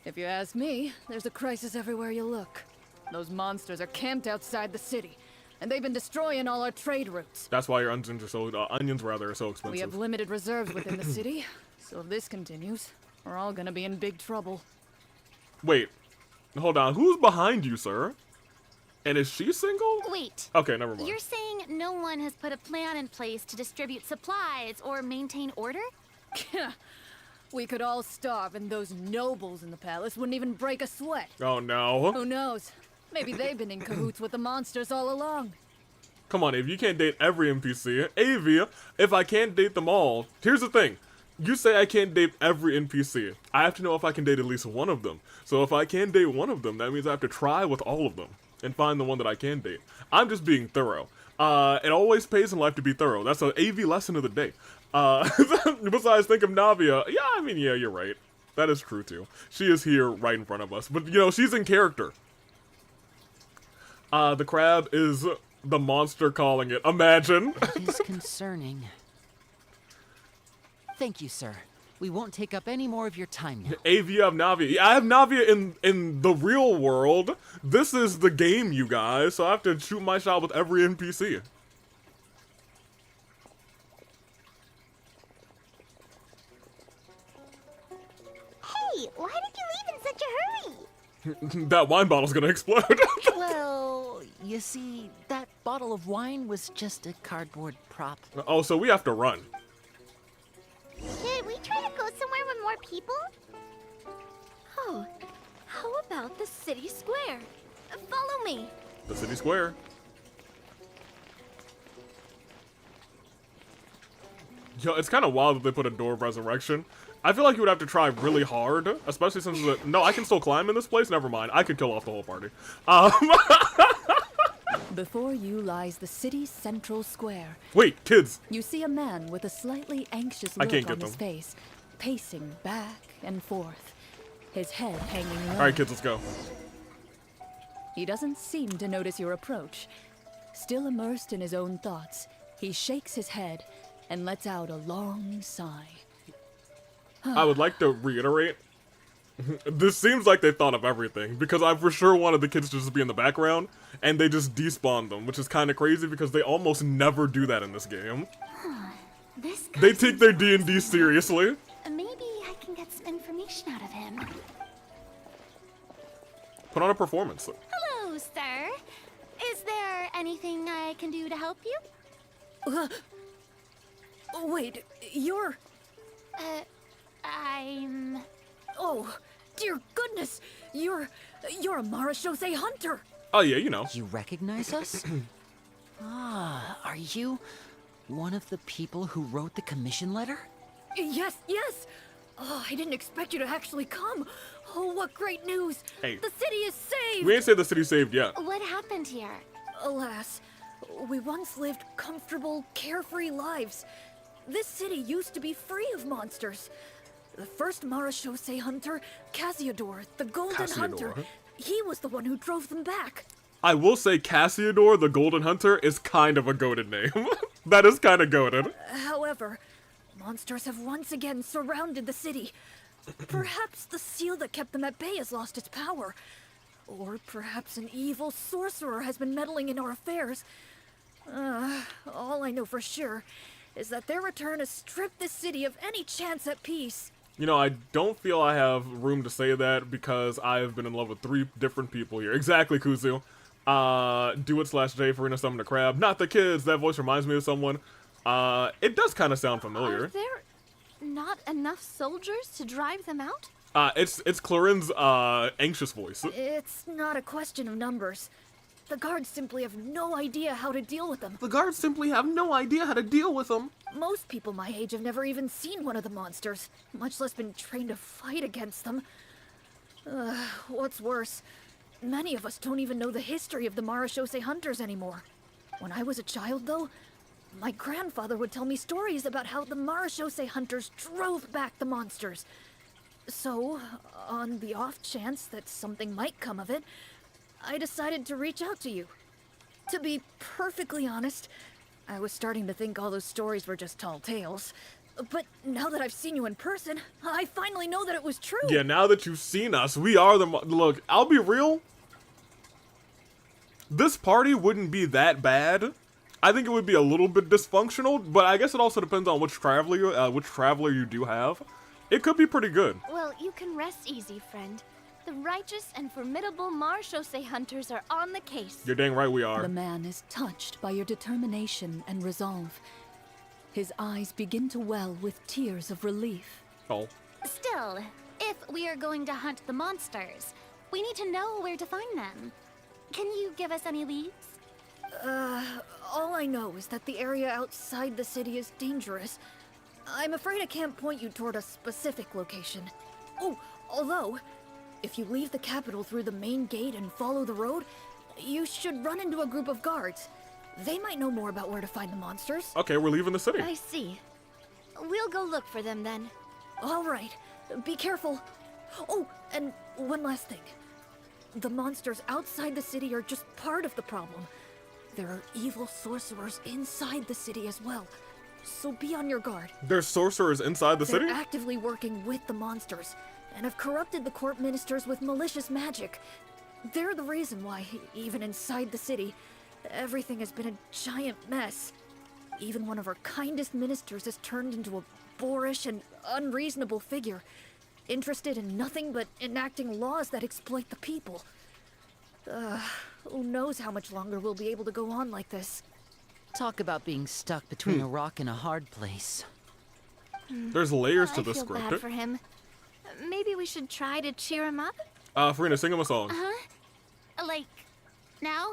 If you ask me, there's a crisis everywhere you look. Those monsters are camped outside the city, and they've been destroying all our trade routes. That's why your onions are so are so expensive. We have limited reserves within the city, so if this continues, we're all gonna be in big trouble. Wait, hold on. Who's behind you, sir? And is she single? Wait. Okay, never mind. You're saying no one has put a plan in place to distribute supplies or maintain order? We could all starve, and those nobles in the palace wouldn't even break a sweat. Oh no. Who knows? Maybe they've been in cahoots with the monsters all along. Come on, Ave, you can't date every NPC. Ave, if I can't date them all, here's the thing. You say I can't date every NPC. I have to know if I can date at least one of them. So if I can date one of them, that means I have to try with all of them and find the one that I can date. I'm just being thorough. It always pays in life to be thorough. That's an AV lesson of the day. Besides, think of Navia. Yeah, I mean, yeah, you're right. That is true, too. She is here right in front of us. But, you know, she's in character. The crab is the monster calling it. Imagine. It is concerning. Thank you, sir. We won't take up any more of your time now. AV, you have Navia. I have Navia in the real world. This is the game, you guys. So I have to shoot my shot with every NPC. Hey, why did you leave in such a hurry? That wine bottle's gonna explode. Well, you see, that bottle of wine was just a cardboard prop. Oh, so we have to run. Should we try to go somewhere with more people? Oh, how about the city square? Follow me. The city square. Yo, it's kind of wild that they put a door of resurrection. I feel like you would have to try really hard, especially since no, I can still climb in this place. Never mind, I could kill off the whole party. Before you lies the city's central square. Wait, kids. You see a man with a slightly anxious look on his face, pacing back and forth, his head hanging low. All right, kids, let's go. He doesn't seem to notice your approach. Still immersed in his own thoughts, he shakes his head and lets out a long sigh. I would like to reiterate, this seems like they thought of everything, because I for sure wanted the kids to just be in the background, and they just despawned them, which is kind of crazy because they almost never do that in this game. They take their D&D seriously. Maybe I can get some information out of him. Put on a performance. Hello, sir. Is there anything I can do to help you? Wait, you're... I'm... Oh, dear goodness! You're a Marashose hunter! Oh yeah, you know. You recognize us? Are you one of the people who wrote the commission letter? Yes, yes! Oh, I didn't expect you to actually come. Oh, what great news! Hey. The city is saved! We ain't say the city's saved yet. What happened here? Alas, we once lived comfortable, carefree lives. This city used to be free of monsters. The first Marashose hunter, Cassiodor, the Golden Hunter, he was the one who drove them back. I will say Cassiodor, the Golden Hunter, is kind of a goated name. That is kind of goated. However, monsters have once again surrounded the city. Perhaps the seal that kept them at bay has lost its power. Or perhaps an evil sorcerer has been meddling in our affairs. All I know for sure is that their return has stripped the city of any chance at peace. You know, I don't feel I have room to say that because I have been in love with 3 different people here. Exactly, Kuzu. Do-it/J, Farina summon the crab. Not the kids, that voice reminds me of someone. It does kind of sound familiar. Are there not enough soldiers to drive them out? It's Clorinde's, anxious voice. It's not a question of numbers. The guards simply have no idea how to deal with them. The guards simply have no idea how to deal with them. Most people my age have never even seen one of the monsters, much less been trained to fight against them. What's worse, many of us don't even know the history of the Marashose hunters anymore. When I was a child, though, my grandfather would tell me stories about how the Marashose hunters drove back the monsters. So, on the off chance that something might come of it, I decided to reach out to you. To be perfectly honest, I was starting to think all those stories were just tall tales. But now that I've seen you in person, I finally know that it was true. Yeah, now that you've seen us, we are the... Look, I'll be real. This party wouldn't be that bad. I think it would be a little bit dysfunctional, but I guess it also depends on which traveler you do have. It could be pretty good. Well, you can rest easy, friend. The righteous and formidable Marashose hunters are on the case. You're dang right we are. The man is touched by your determination and resolve. His eyes begin to well with tears of relief. Oh. Still, if we are going to hunt the monsters, we need to know where to find them. Can you give us any leads? All I know is that the area outside the city is dangerous. I'm afraid I can't point you toward a specific location. Oh, although, if you leave the capital through the main gate and follow the road, you should run into a group of guards. They might know more about where to find the monsters. Okay, we're leaving the city. I see. We'll go look for them then. All right. Be careful. Oh, and one last thing. The monsters outside the city are just part of the problem. There are evil sorcerers inside the city as well. So be on your guard. There's sorcerers inside the city? They're actively working with the monsters and have corrupted the court ministers with malicious magic. They're the reason why, even inside the city, everything has been a giant mess. Even one of our kindest ministers has turned into a boorish and unreasonable figure, interested in nothing but enacting laws that exploit the people. Who knows how much longer we'll be able to go on like this. Talk about being stuck between a rock and a hard place. There's layers to this I feel script. bad for him. Maybe we should try to cheer him up? Farina, sing him a song. Like, now?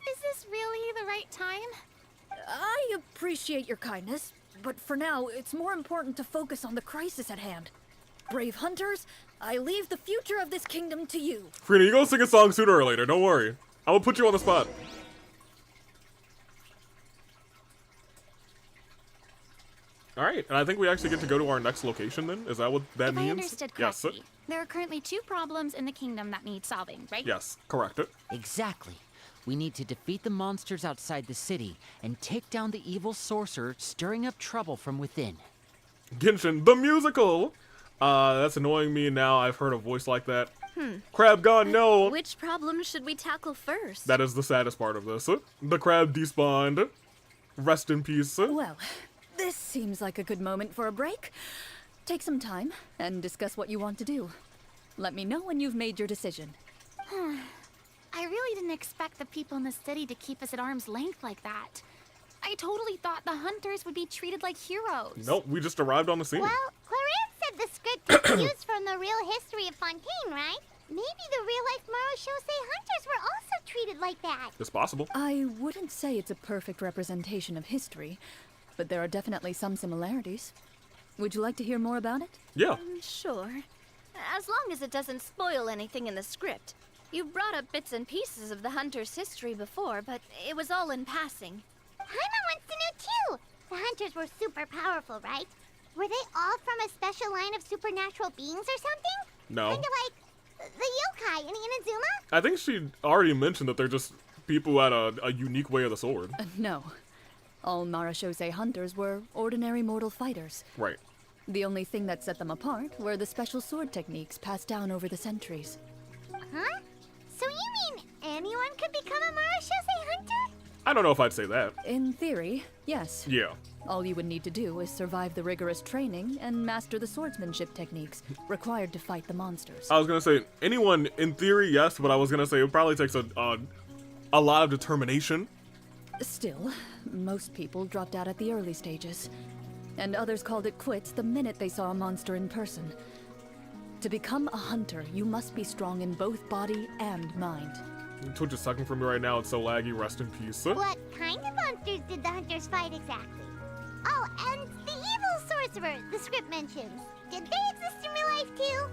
Is this really the right time? I appreciate your kindness, but for now, it's more important to focus on the crisis at hand. Brave hunters, I leave the future of this kingdom to you. Farina, you're gonna sing a song sooner or later, don't worry. I will put you on the spot. Alright, and I think we actually get to go to our next location then? Is that what that means? If I understood Yes. correctly, there are currently 2 problems in the kingdom that need solving, right? Yes, correct it. Exactly. We need to defeat the monsters outside the city and take down the evil sorcerer stirring up trouble from within. Genshin, the musical! That's annoying me now. I've heard a voice like that. Crab gone, no! Which problem should we tackle first? That is the saddest part of this. The crab despawned. Rest in peace. Well, this seems like a good moment for a break. Take some time and discuss what you want to do. Let me know when you've made your decision. I really didn't expect the people in the city to keep us at arm's length like that. I totally thought the hunters would be treated like heroes. Nope, we just arrived on the scene. Well, Clorinde said the script was used from the real history of Fontaine, right? Maybe the real-life Marashose hunters were also treated like that. It's possible. I wouldn't say it's a perfect representation of history, but there are definitely some similarities. Would you like to hear more about it? Yeah. Sure. As long as it doesn't spoil anything in the script. You brought up bits and pieces of the hunter's history before, but it was all in passing. Paimon wants to know too. The hunters were super powerful, right? Were they all from a special line of supernatural beings or something? No. Kind of like the yokai in Inazuma? I think she already mentioned that they're just people who had a unique way of the sword. No. All Marashose hunters were ordinary mortal fighters. Right. The only thing that set them apart were the special sword techniques passed down over the centuries. Huh? So you mean anyone could become a Marashose hunter? I don't know if I'd say that. In theory, yes. Yeah. All you would need to do is survive the rigorous training and master the swordsmanship techniques required to fight the monsters. I was gonna say, anyone in theory, yes, but I was gonna say it probably takes a lot of determination. Still, most people dropped out at the early stages, and others called it quits the minute they saw a monster in person. To become a hunter, you must be strong in both body and mind. Twitch is sucking from me right now. It's so laggy. Rest in peace. What kind of monsters did the hunters fight exactly? Oh, and the evil sorcerer the script mentions. Did they exist in real life too?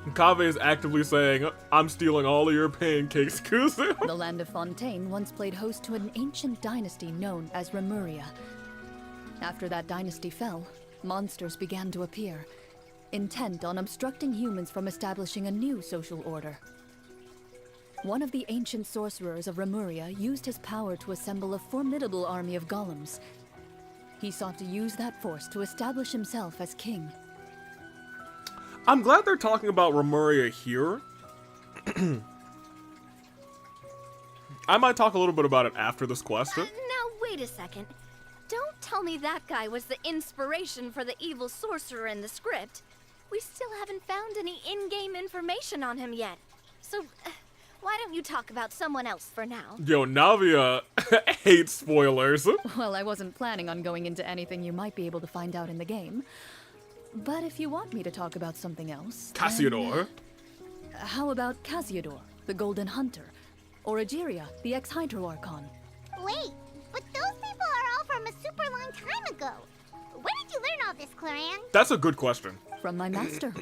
Kaveh is actively saying, I'm stealing all of your pancakes, Kuzu. The land of Fontaine once played host to an ancient dynasty known as Remuria. After that dynasty fell, monsters began to appear, intent on obstructing humans from establishing a new social order. One of the ancient sorcerers of Remuria used his power to assemble a formidable army of golems. He sought to use that force to establish himself as king. I'm glad they're talking about Remuria here. I might talk a little bit about it after this question. Now, wait a second. Don't tell me that guy was the inspiration for the evil sorcerer in the script. We still haven't found any in-game information on him yet. So, why don't you talk about someone else for now? Yo, Navia hates spoilers. Well, I wasn't planning on going into anything you might be able to find out in the game. But if you want me to talk about something else... Cassiodor. How about Cassiodor, the Golden Hunter? Or Egeria, the ex-Hydro Archon? Wait, but those people are all from a super long time ago. Where did you learn all this, Clorinde? That's a good question. From my master.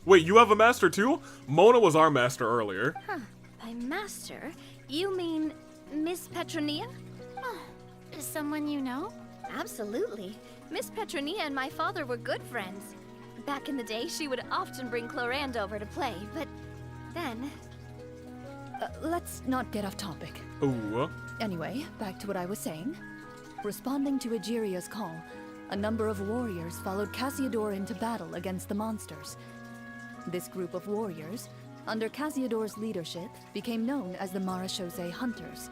Wait, you have a master too? Mona was our master earlier. Huh. By master, you mean Miss Petronia? Oh, is someone you know? Absolutely. Miss Petronia and my father were good friends. Back in the day, she would often bring Clorinde over to play, but then... Let's not get off topic. Ooh. Anyway, back to what I was saying. Responding to Egeria's call, a number of warriors followed Cassiodor into battle against the monsters. This group of warriors, under Cassiodor's leadership, became known as the Marechaussee Hunters.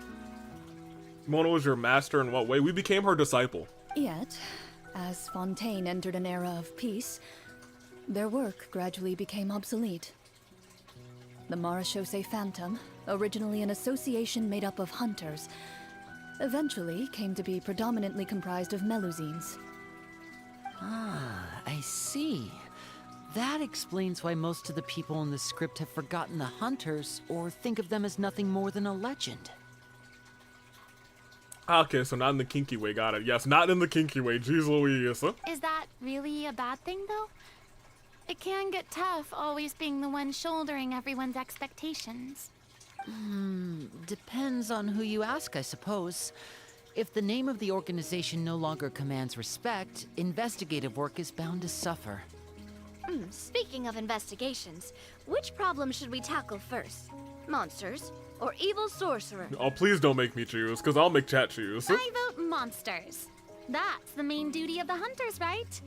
Mona was your master in what way? We became her disciple. Yet, as Fontaine entered an era of peace, their work gradually became obsolete. The Marechaussee Phantom, originally an association made up of hunters, eventually came to be predominantly comprised of Melusines. Ah, I see. That explains why most of the people in the script have forgotten the hunters or think of them as nothing more than a legend. Okay, so not in the kinky way, got it. Yes, not in the kinky way, jeez Louise. Is that really a bad thing, though? It can get tough always being the one shouldering everyone's expectations. Depends on who you ask, I suppose. If the name of the organization no longer commands respect, investigative work is bound to suffer. Speaking of investigations, which problem should we tackle first? Monsters or evil sorcerer? Oh, please don't make me choose, because I'll make chat choose. I vote monsters. That's the main duty of the hunters, right?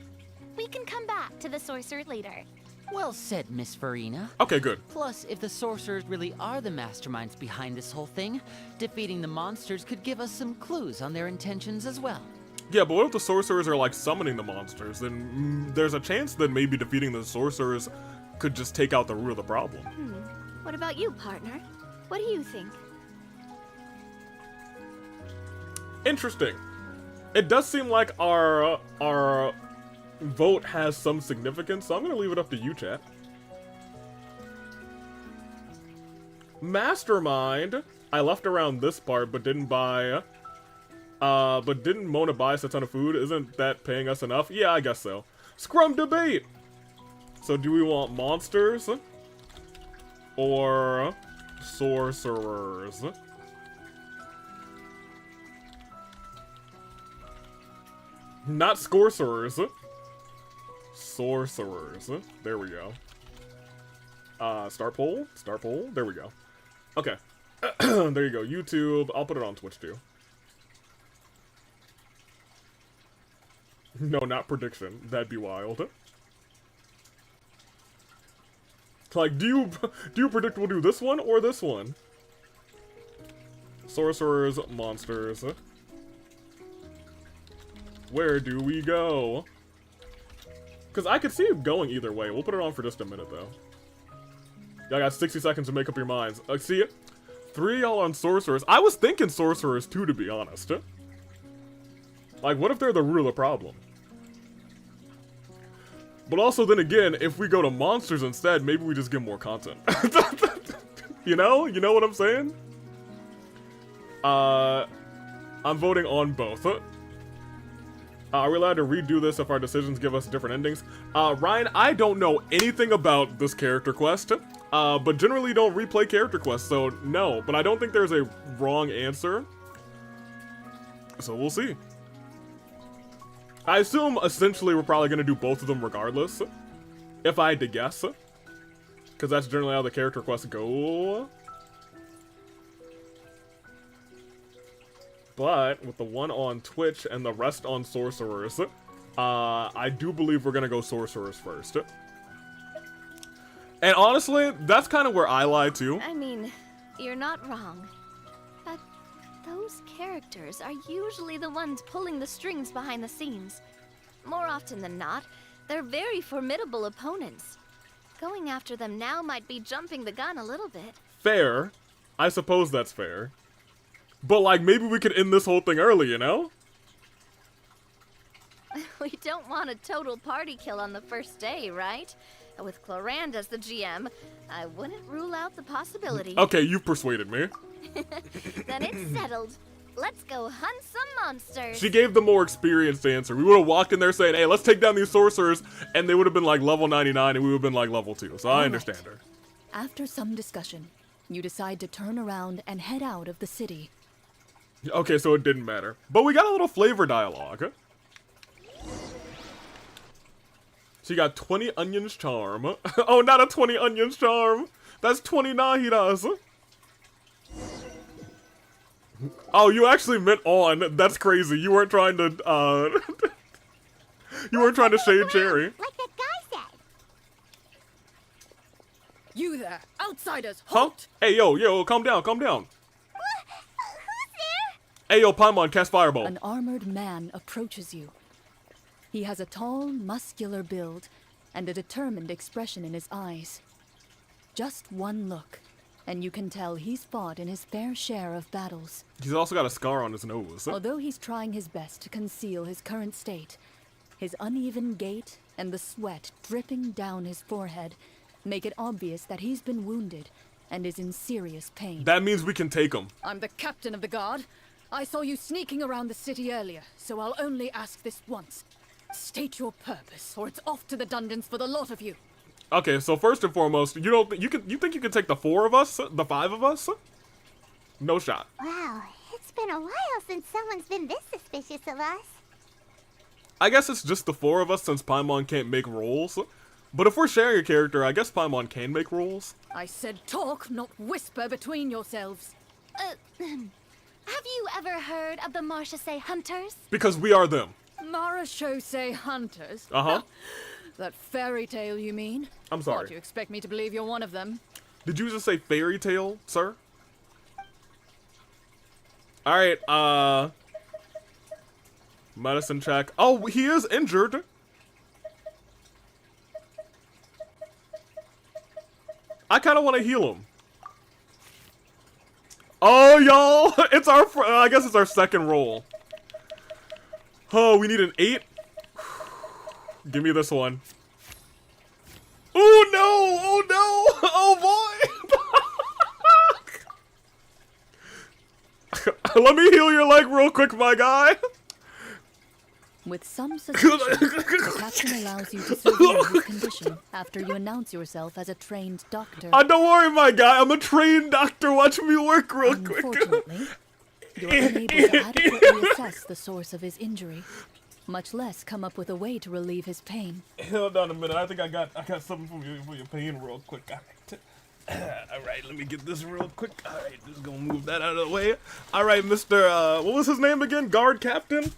We can come back to the sorcerer later. Well said, Miss Farina. Okay, good. Plus, if the sorcerers really are the masterminds behind this whole thing, defeating the monsters could give us some clues on their intentions as well. Yeah, but what if the sorcerers are like summoning the monsters? Then there's a chance that maybe defeating the sorcerers could just take out the root of the problem. What about you, partner? What do you think? Interesting. It does seem like our vote has some significance, so I'm gonna leave it up to you, chat. Mastermind. I left around this part, but didn't buy. But didn't Mona buy us a ton of food? Isn't that paying us enough? Yeah, I guess so. Scrum debate! So do we want monsters? Or sorcerers? Not scorcerers. Sorcerers. There we go. Start poll? Start poll? There we go. Okay. There you go. YouTube. I'll put it on Twitch too. No, not prediction. That'd be wild. Like, do you predict we'll do this one or this one? Sorcerers, monsters. Where do we go? Because I could see it going either way. We'll put it on for just a minute, though. Y'all got 60 seconds to make up your minds. See it? 3 y'all on sorcerers. I was thinking sorcerers, too, to be honest. Like, what if they're the root of the problem? But also, then again, if we go to monsters instead, maybe we just get more content. You know? You know what I'm saying? I'm voting on both. Are we allowed to redo this if our decisions give us different endings? Ryan, I don't know anything about this character quest, but generally don't replay character quests, so no. But I don't think there's a wrong answer, so we'll see. I assume, essentially, we're probably going to do both of them regardless, if I had to guess, because that's generally how the character quests go. But with the one on Twitch and the rest on Sorcerers, I do believe we're gonna go Sorcerers first. And honestly, that's kind of where I lie too. I mean, you're not wrong. But those characters are usually the ones pulling the strings behind the scenes. More often than not, they're very formidable opponents. Going after them now might be jumping the gun a little bit. Fair. I suppose that's fair. But, like, maybe we could end this whole thing early, you know? We don't want a total party kill on the first day, right? With Clorinde as the GM, I wouldn't rule out the possibility. Okay, you've persuaded me. Then it's settled. Let's go hunt some monsters. She gave the more experienced answer. We would have walked in there saying, hey, let's take down these sorcerers, and they would have been like level 99, and we would have been like level 2. So I understand her. After some discussion, you decide to turn around and head out of the city. Okay, so it didn't matter. But we got a little flavor dialogue. She got 20 onions charm. Oh, not a 20 onions charm. That's 20 nahiras. Oh, you actually meant on. That's crazy. You weren't trying to, you weren't trying to shade Cherry. Like that guy said. You there, outsiders, Huh? Hey, yo, calm down, calm down. Who's there? Hey, yo, Paimon, cast Fireball. An armored man approaches you. He has a tall, muscular build and a determined expression in his eyes. Just one look, and you can tell he's fought in his fair share of battles. He's also got a scar on his nose. Although he's trying his best to conceal his current state, his uneven gait and the sweat dripping down his forehead make it obvious that he's been wounded and is in serious pain. That means we can take him. I'm the captain of the guard. I saw you sneaking around the city earlier, so I'll only ask this once. State your purpose, or it's off to the dungeons for the lot of you. Okay, so first and foremost, you think you can take the 4 of us? The 5 of us? No shot. Wow, it's been a while since someone's been this suspicious of us. I guess it's just the 4 of us since Paimon can't make rolls. But if we're sharing a character, I guess Paimon can make rolls. I said talk, not whisper between yourselves. Have you ever heard of the Marchese Hunters? Because we are them. Marachose hunters? Uh-huh. That fairy tale, you mean? I'm sorry. What, you expect me to believe you're one of them? Did you just say fairy tale, sir? Alright, medicine check. Oh, he is injured. I kind of want to heal him. Oh, y'all! It's our, I guess it's our second roll. Oh, we need an 8. Give me this one. Oh no! Oh no! Oh boy! Let me heal your leg real quick, my guy. With some suspicion, the captain allows you to survey his condition after you announce yourself as a trained doctor. Don't worry, my guy. I'm a trained doctor. Watch me work real quick. Unfortunately, you're unable to adequately assess the source of his injury, much less come up with a way to relieve his pain. Hold on a minute. I think I got something for your pain real quick. All right, let me get this real quick. All right, just gonna move that out of the way. All right, Mr. What was his name again? Guard Captain?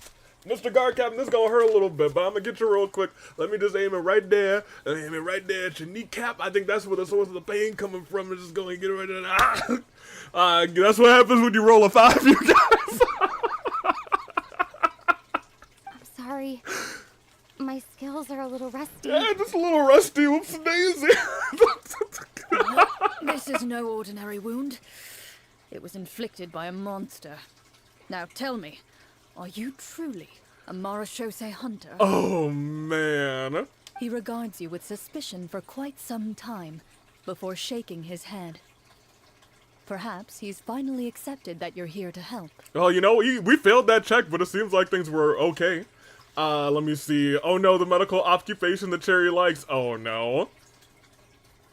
Mr. Guard Captain, this is gonna hurt a little bit, but I'm gonna get you real quick. Let me just aim it right there. Aim it right there at your kneecap. I think that's where the source of the pain coming from. I'm just gonna get it right there. That's what happens when you roll a 5, you guys. I'm sorry. My skills are a little rusty. Yeah, just a little rusty. Whoops, daisy. This is no ordinary wound. It was inflicted by a monster. Now tell me, are you truly a Marachose hunter? Oh, man. He regards you with suspicion for quite some time before shaking his head. Perhaps he's finally accepted that you're here to help. Oh, you know, we failed that check, but it seems like things were okay. Let me see. Oh no, the medical occupation the cherry likes. Oh no.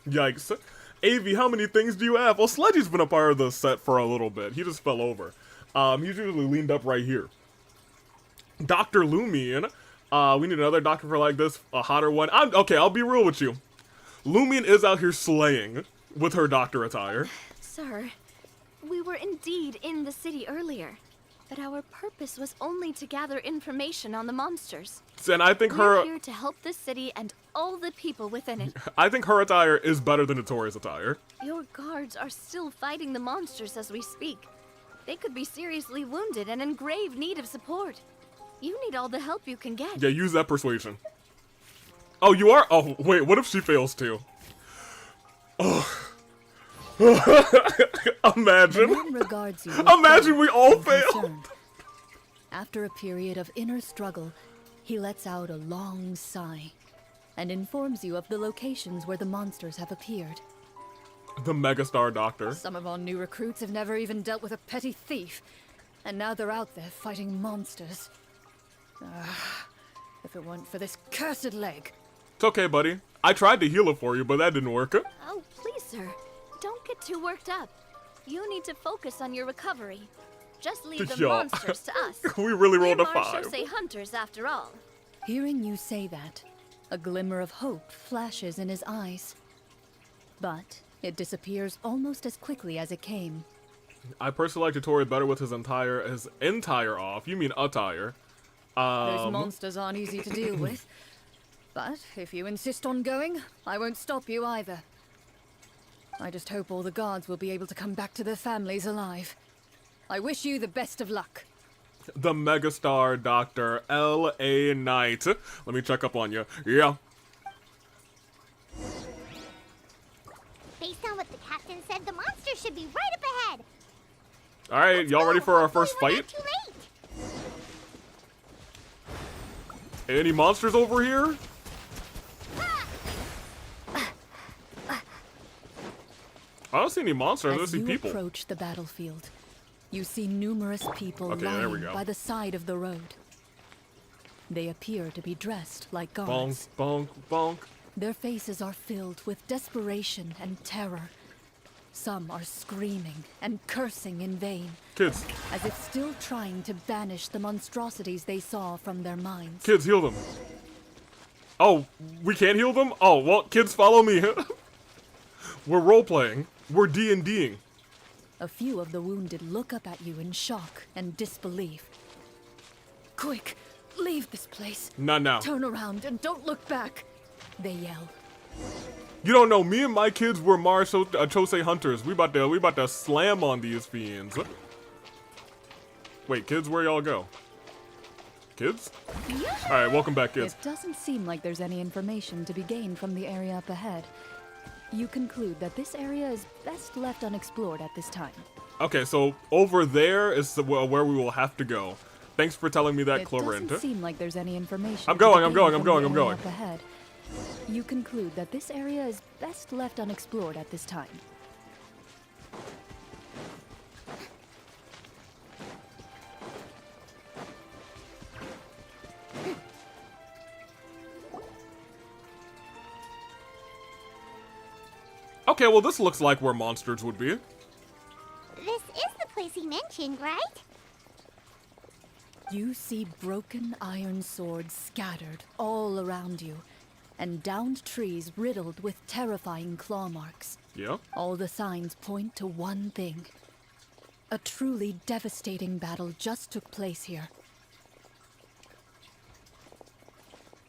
Yikes. Avi, how many things do you have? Well, Sledgy's been a part of the set for a little bit. He just fell over. He's usually leaned up right here. Dr. Lumion. We need another doctor for like this, a hotter one. Okay, I'll be real with you. Lumion is out here slaying with her doctor attire. Sir, we were indeed in the city earlier, but our purpose was only to gather information on the monsters. And I think We're here to help the city and all the people within it. I think her attire is better than Notoria's attire. Your guards are still fighting the monsters as we speak. They could be seriously wounded and in grave need of support. You need all the help you can get. Yeah, use that persuasion. Oh, you are? Oh, wait, what if she fails too? Oh. Imagine. The man regards you Imagine we all and fail. concerned. After a period of inner struggle, he lets out a long sigh and informs you of the locations where the monsters have appeared. The megastar doctor. Some of our new recruits have never even dealt with a petty thief, and now they're out there fighting monsters. If it weren't for this cursed leg. It's okay, buddy. I tried to heal it for you, but that didn't work. Oh, please, sir. Don't get too worked up. You need to focus on your recovery. Just leave the Yo. monsters to us. We really rolled a We're 5. Marshosei hunters, after all. Hearing you say that, a glimmer of hope flashes in his eyes. But it disappears almost as quickly as it came. I personally like Notoria better with his entire off. You mean attire. Those monsters aren't easy to deal with. But if you insist on going, I won't stop you either. I just hope all the guards will be able to come back to their families alive. I wish you the best of luck. The megastar doctor, L.A. Knight. Let me check up on you. Yeah. Based on what the captain said, the monster should be right up ahead. Alright, y'all ready for our first fight? Too late. Any monsters over here? I don't see any monsters, I As see you people. approach the battlefield, you see numerous people Okay, there we lying go. by the side of the road. They appear to be dressed like Bonk, guards. bonk, bonk. Their faces are filled with desperation and terror. Some are screaming and cursing in vain, Kids, as if still trying to banish the monstrosities they saw from their minds. kids, heal them. Oh, we can't heal them? Oh, well, kids, follow me. We're role-playing. We're D&Ding. A few of the wounded look up at you in shock and disbelief. Quick, leave this place. Not now. Turn around and don't look back, they yell. You don't know, me and my kids were Chosei hunters. We about to slam on these fiends. Wait, kids, where y'all go? Kids? Alright, welcome back, kids. It doesn't seem like there's any information to be gained from the area up ahead. You conclude that this area is best left unexplored at this time. Okay, so over there is where we will have to go. Thanks for telling me that, It Clorinde. doesn't seem like there's any information. I'm to be going, I'm gained going, I'm from going, the I'm area going. up ahead. You conclude that this area is best left unexplored at this time. Okay, well this looks like where monsters would be. This is the place he mentioned, right? You see broken iron swords scattered all around you, and downed trees riddled with terrifying claw marks. Yeah? All the signs point to one thing. A truly devastating battle just took place here.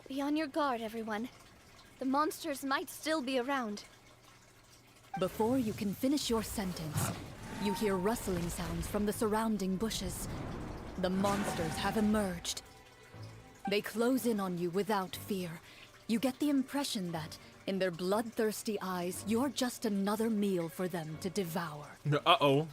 Be on your guard, everyone. The monsters might still be around. Before you can finish your sentence, you hear rustling sounds from the surrounding bushes. The monsters have emerged. They close in on you without fear. You get the impression that, in their bloodthirsty eyes, you're just another meal for them to devour. Uh-oh. A little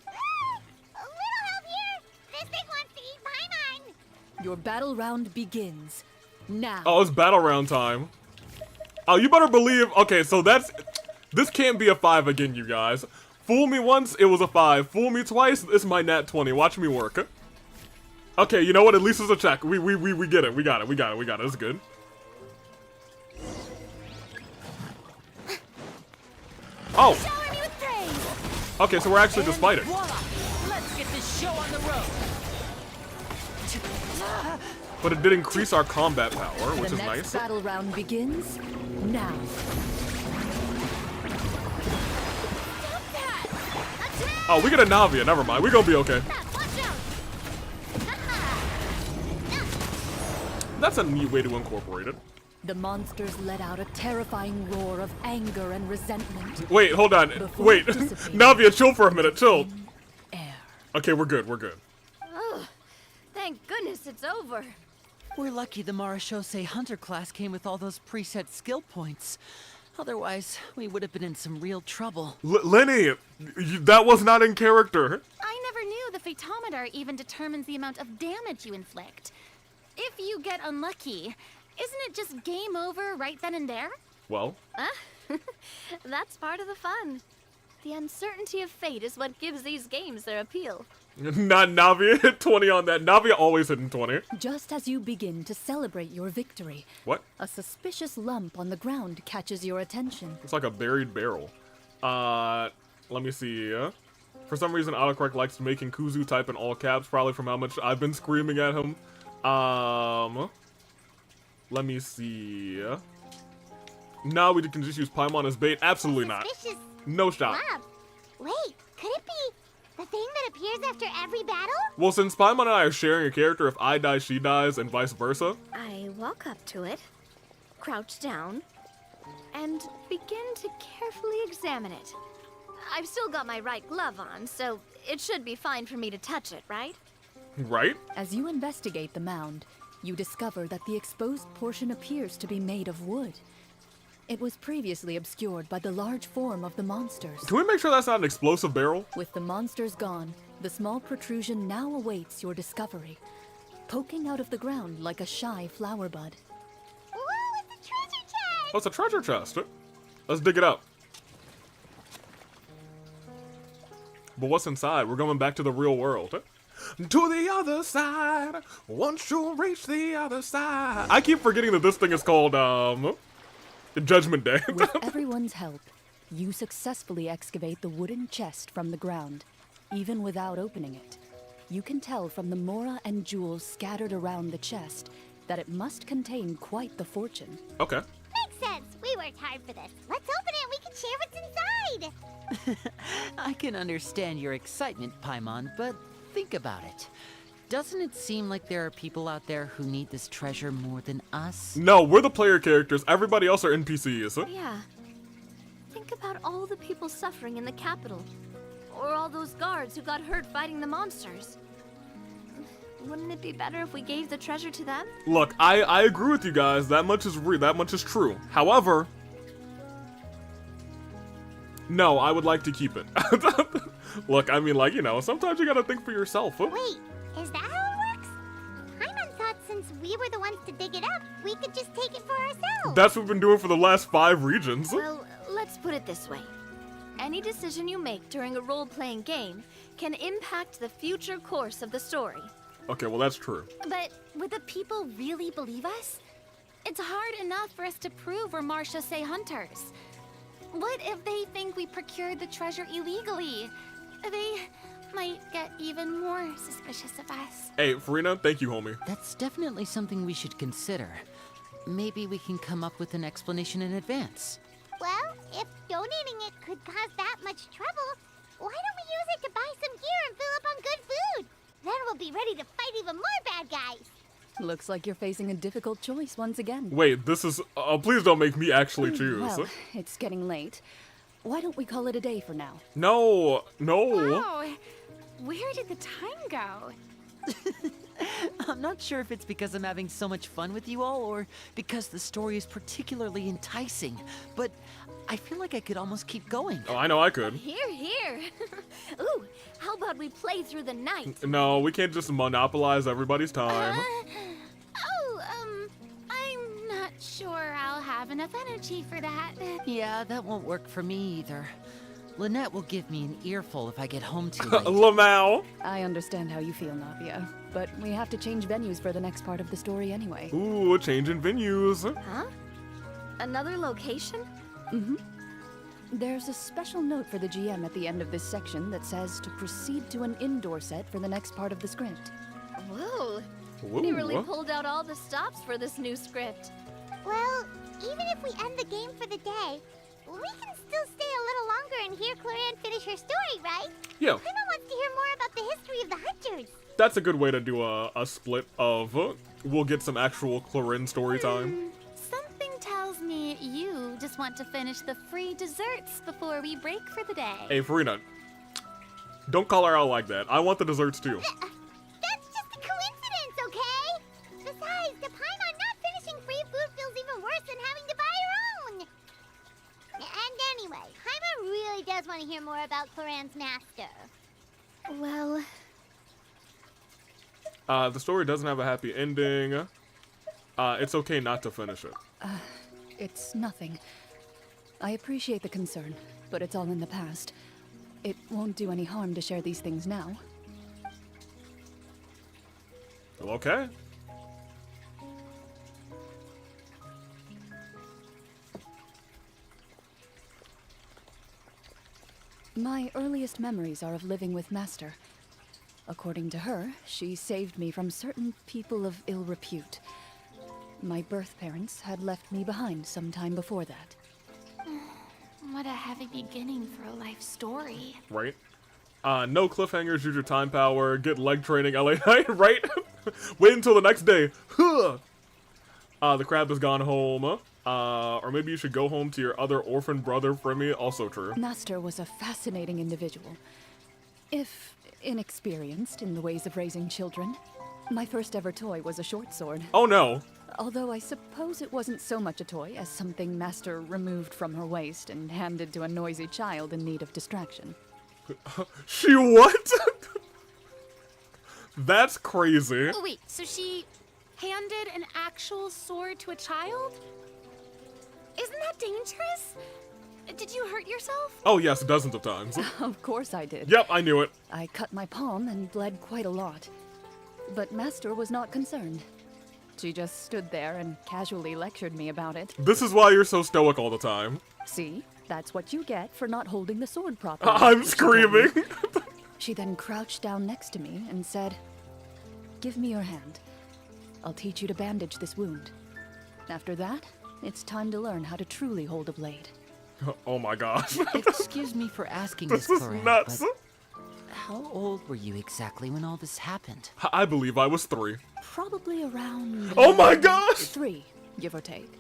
help here. This thing wants to eat mine. Your battle round begins. Now. Oh, it's battle round time. Oh, you better believe... Okay, so that's... This can't be a 5 again, you guys. Fool me once, it was a 5. Fool me twice, it's my nat 20. Watch me work. Okay, you know what? At least it's a check. We get it. We got it. That's good. Oh. Shower me with praise. Okay, so we're actually just fighting. Voila! Let's get this show on the road. But it did increase our combat power, which The is next nice. battle round begins now. Oh, we get a Navia. Never mind. We're gonna be okay. That's a neat way to incorporate it. The monsters let out a terrifying roar of anger and resentment. Wait, hold on. Before Wait. dissipating Navia, chill for a minute. Chill. air. Okay, we're good. Oh, thank goodness it's over. We're lucky the Marashose Hunter class came with all those preset skill points. Otherwise, we would have been in some real trouble. Lenny, that was not in character. I never knew the Fatometer even determines the amount of damage you inflict. If you get unlucky, isn't it just game over right then and there? Well, That's part of the fun. The uncertainty of fate is what gives these games their appeal. not Navia hit 20 on that. Navia always hitting 20. Just as you begin to celebrate your victory, What? a suspicious lump on the ground catches your attention. It's like a buried barrel. Let me see. For some reason, autocorrect likes making Kuzu type in all caps, probably from how much I've been screaming at him. Let me see. Now we can just use Paimon as bait. Absolutely not. Suspicious No shot. lump. Wait, could it be the thing that appears after every battle? Well, since Paimon and I are sharing a character, if I die, she dies, and vice versa. I walk up to it, crouch down, and begin to carefully examine it. I've still got my right glove on, so it should be fine for me to touch it, right? Right? As you investigate the mound, you discover that the exposed portion appears to be made of wood. It was previously obscured by the large form of the monsters. Can we make sure that's not an explosive barrel? With the monsters gone, the small protrusion now awaits your discovery, poking out of the ground like a shy flower bud. Whoa, it's a treasure chest! Oh, it's a treasure chest. Let's dig it up. But what's inside? We're going back to the real world. To the other side, once you reach the other side. I keep forgetting that this thing is called, Judgment Day. With everyone's help, you successfully excavate the wooden chest from the ground, even without opening it. You can tell from the mora and jewels scattered around the chest that it must contain quite the fortune. Okay. Makes sense. We worked hard for this. Let's open it and we can share what's inside. I can understand your excitement, Paimon, but think about it. Doesn't it seem like there are people out there who need this treasure more than us? No, we're the player characters. Everybody else are NPCs. Yeah. Think about all the people suffering in the capital. Or all those guards who got hurt fighting the monsters. Wouldn't it be better if we gave the treasure to them? Look, I agree with you guys. That much is true. However, no, I would like to keep it. Look, I mean, like, you know, sometimes you gotta think for yourself. Wait, is that how it works? Paimon thought since we were the ones to dig it up, we could just take it for ourselves. That's what we've been doing for the last 5 regions. Well, let's put it this way. Any decision you make during a role-playing game can impact the future course of the story. Okay, well, that's true. But would the people really believe us? It's hard enough for us to prove we're Marshose hunters. What if they think we procured the treasure illegally? They might get even more suspicious of us. Hey, Farina, thank you, homie. That's definitely something we should consider. Maybe we can come up with an explanation in advance. Well, if donating it could cause that much trouble, why don't we use it to buy some gear and fill up on good food? Then we'll be ready to fight even more bad guys. Looks like you're facing a difficult choice once again. Wait, this is... please don't make me actually choose. Well, it's getting late. Why don't we call it a day for now? No. Wow, where did the time go? I'm not sure if it's because I'm having so much fun with you all or because the story is particularly enticing, but I feel like I could almost keep going. Oh, I know I could. Here. Ooh, how about we play through the night? No, we can't just monopolize everybody's time. I'm not sure I'll have enough energy for that. Yeah, that won't work for me either. Lynette will give me an earful if I get home too late. Lamau. I understand how you feel, Navia. but we have to change venues for the next part of the story anyway. Ooh, changing venues. Huh? Another location? Mm-hmm. There's a special note for the GM at the end of this section that says to proceed to an indoor set for the next part of the script. Whoa. Whoa. He really pulled out all the stops for this new script. Well, even if we end the game for the day, we can still stay a little longer and hear Clorinde finish her story, right? Yeah. Clima wants to hear more about the history of the hunters. That's a good way to do a split of, we'll get some actual Clorinde story time. Something tells me you just want to finish the free desserts before we break for the day. Hey, Farina, don't call her out like that. I want the desserts too. That's just a coincidence, okay? Besides, the Paimon not finishing free food feels even worse than having to buy her own. And anyway, Paimon really does want to hear more about Clorinde's master. Well... The story doesn't have a happy ending. It's okay not to finish it. It's nothing. I appreciate the concern, but it's all in the past. It won't do any harm to share these things now. Well, okay. My earliest memories are of living with Master. According to her, she saved me from certain people of ill repute. My birth parents had left me behind some time before that. What a heavy beginning for a life story. Right? No cliffhangers, use your time power, get leg training, LA Knight, right? Wait until the next day. The crab has gone home. Or maybe you should go home to your other orphan brother, Fremy, also true. Master was a fascinating individual. If inexperienced in the ways of raising children. My first ever toy was a short sword. Oh no. Although I suppose it wasn't so much a toy as something Master removed from her waist and handed to a noisy child in need of distraction. She what? That's crazy. Oh, wait, so she handed an actual sword to a child? Isn't that dangerous? Did you hurt yourself? Oh yes, dozens of times. Of course I did. Yep, I knew it. I cut my palm and bled quite a lot. But Master was not concerned. She just stood there and casually lectured me about it. This is why you're so stoic all the time. See? That's what you get for not holding the sword properly. I'm screaming. She then crouched down next to me and said, "Give me your hand. I'll teach you to bandage this wound. After that, it's time to learn how to truly hold a blade." Oh my gosh. Excuse me for asking this this, is Clorinde, nuts. but how old were you exactly when all this happened? I believe I was 3. Probably around... Oh my gosh! 3, give or take.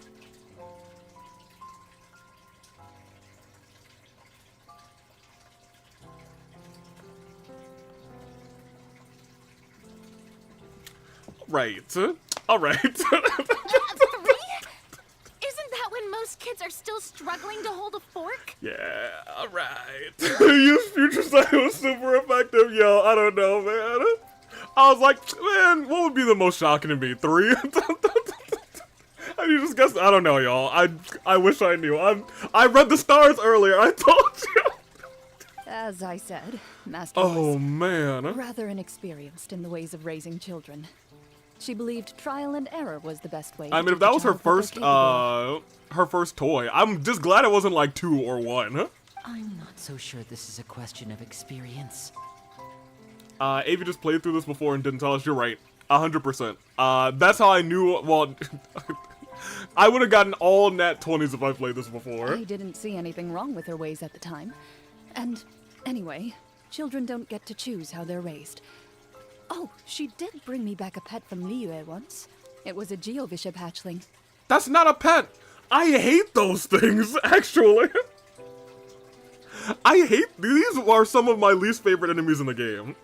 Right. Alright. Isn't that when most kids are still struggling to hold a fork? Yeah, alright. Use future sight was super effective, yo. I don't know, man. I was like, man, what would be the most shocking to me? 3? And you just guessed. I don't know, y'all. I wish I knew. I read the stars earlier. I told you. As I said, Master Oh, was man. rather inexperienced in the ways of raising children. She believed trial and error was the best way. I mean, if that was her first toy, I'm just glad it wasn't like 2 or 1. I'm not so sure this is a question of experience. Avi just played through this before and didn't tell us. You're right. 100%. That's how I knew, well, I would have gotten all nat 20s if I played this before. I didn't see anything wrong with her ways at the time. And anyway, children don't get to choose how they're raised. Oh, she did bring me back a pet from Liyue once. It was a Geovishap hatchling. That's not a pet! I hate those things, actually. These are some of my least favorite enemies in the game.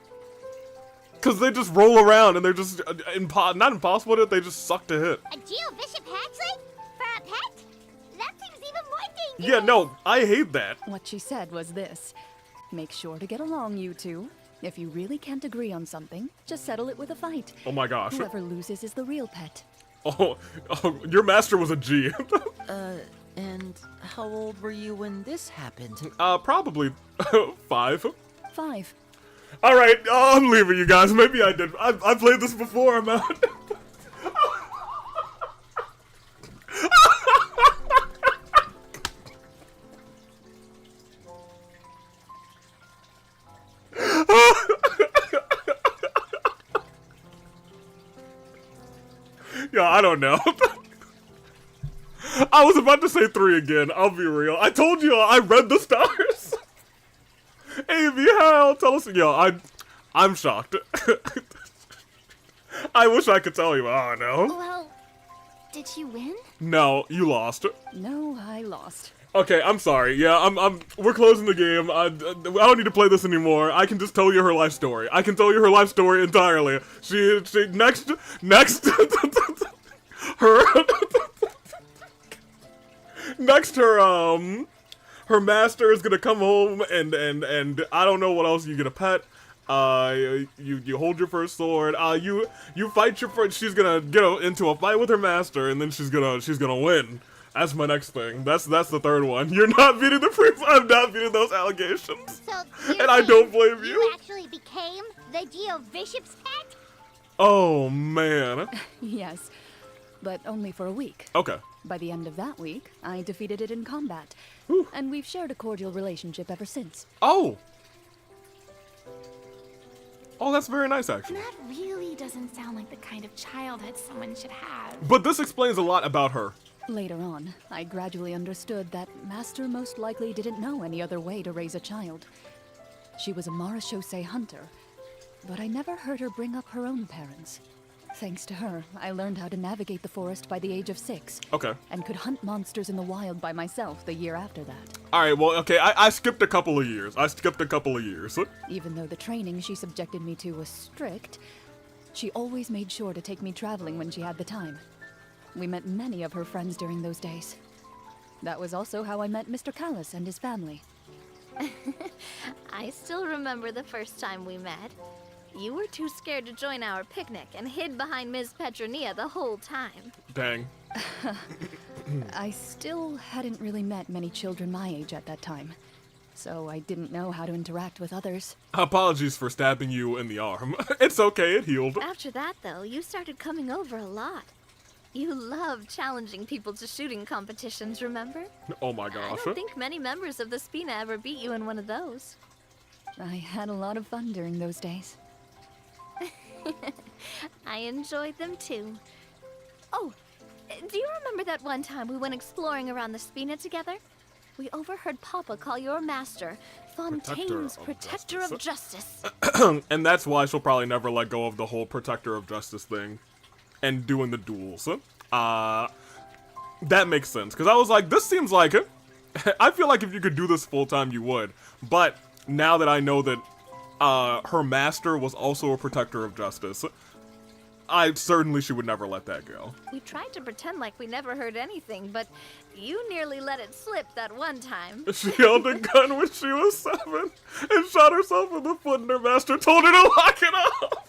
Because they just roll around and they're just, not impossible to hit, they just suck to hit. A Geovishap hatchling? For a pet? That seems even more dangerous. Yeah, no, I hate that. What she said was this: make sure to get along, you two. If you really can't agree on something, just settle it with a fight. Oh my gosh. Whoever loses is the real pet. Oh, your master was a G. And how old were you when this happened? Probably 5. 5. Alright, I'm leaving you guys. Maybe I did. I played this before, I'm out. Yeah, I don't know. I was about to say 3 again, I'll be real. I told you I read the stars. Avi, hell, tell us. Yo, I'm shocked. I wish I could tell you. Oh, no. Well, did you win? No, you lost. No, I lost. Okay, I'm sorry. Yeah, we're closing the game. I don't need to play this anymore. I can just tell you her life story. I can tell you her life story entirely. She next, her, next her master is gonna come home and I don't know what else. You get a pet. You hold your first sword. You fight your first. She's gonna get into a fight with her master, and then she's gonna win. That's my next thing. That's the third one. You're not beating the prince. I'm not beating those allegations. So and I don't blame you. You actually became the Geo Bishop's pet? Oh man. Yes, but only for a week. Okay. By the end of that week, I defeated it in combat. And we've shared a cordial relationship ever since. Oh! Oh, that's very nice, actually. That really doesn't sound like the kind of childhood someone should have. But this explains a lot about her. Later on, I gradually understood that Master most likely didn't know any other way to raise a child. She was a Marechaussee hunter, but I never heard her bring up her own parents. Thanks to her, I learned how to navigate the forest by the age of 6. Okay. And could hunt monsters in the wild by myself the year after that. Alright, well, okay, I skipped a couple of years. Even though the training she subjected me to was strict, she always made sure to take me traveling when she had the time. We met many of her friends during those days. That was also how I met Mr. Callis and his family. I still remember the first time we met. You were too scared to join our picnic and hid behind Ms. Petronia the whole time. Dang. I still hadn't really met many children my age at that time, so I didn't know how to interact with others. Apologies for stabbing you in the arm. It's okay, it healed. After that, though, you started coming over a lot. You loved challenging people to shooting competitions, remember? Oh my gosh. I don't think many members of the Spina ever beat you in one of those. I had a lot of fun during those days. I enjoyed them too. Oh, do you remember that one time we went exploring around the Spina together? We overheard Papa call your master Fontaine's Protector of Justice. And that's why she'll probably never let go of the whole Protector of Justice thing. And doing the duels. That makes sense. Because I was like, this seems like it. I feel like if you could do this full time, you would. But now that I know that her master was also a Protector of Justice, she would never let that go. We tried to pretend like we never heard anything, but you nearly let it slip that one time. She held a gun when she was 7 and shot herself in the foot, and her master told her to lock it up.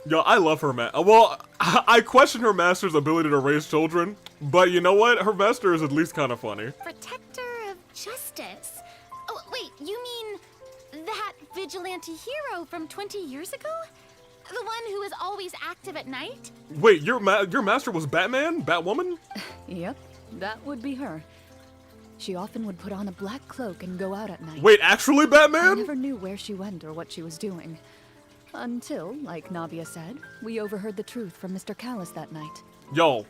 Yo, I love her well, I question her master's ability to raise children, but you know what? Her master is at least kind of funny. Protector of Justice. Oh, wait, you mean that vigilante hero from 20 years ago? The one who was always active at night? Wait, your master was Batman? Batwoman? Yep, that would be her. She often would put on a black cloak and go out at night. Wait, actually Batman? I never knew where she went or what she was doing. Until, like Navia said, we overheard the truth from Mr. Callis that night. Yo.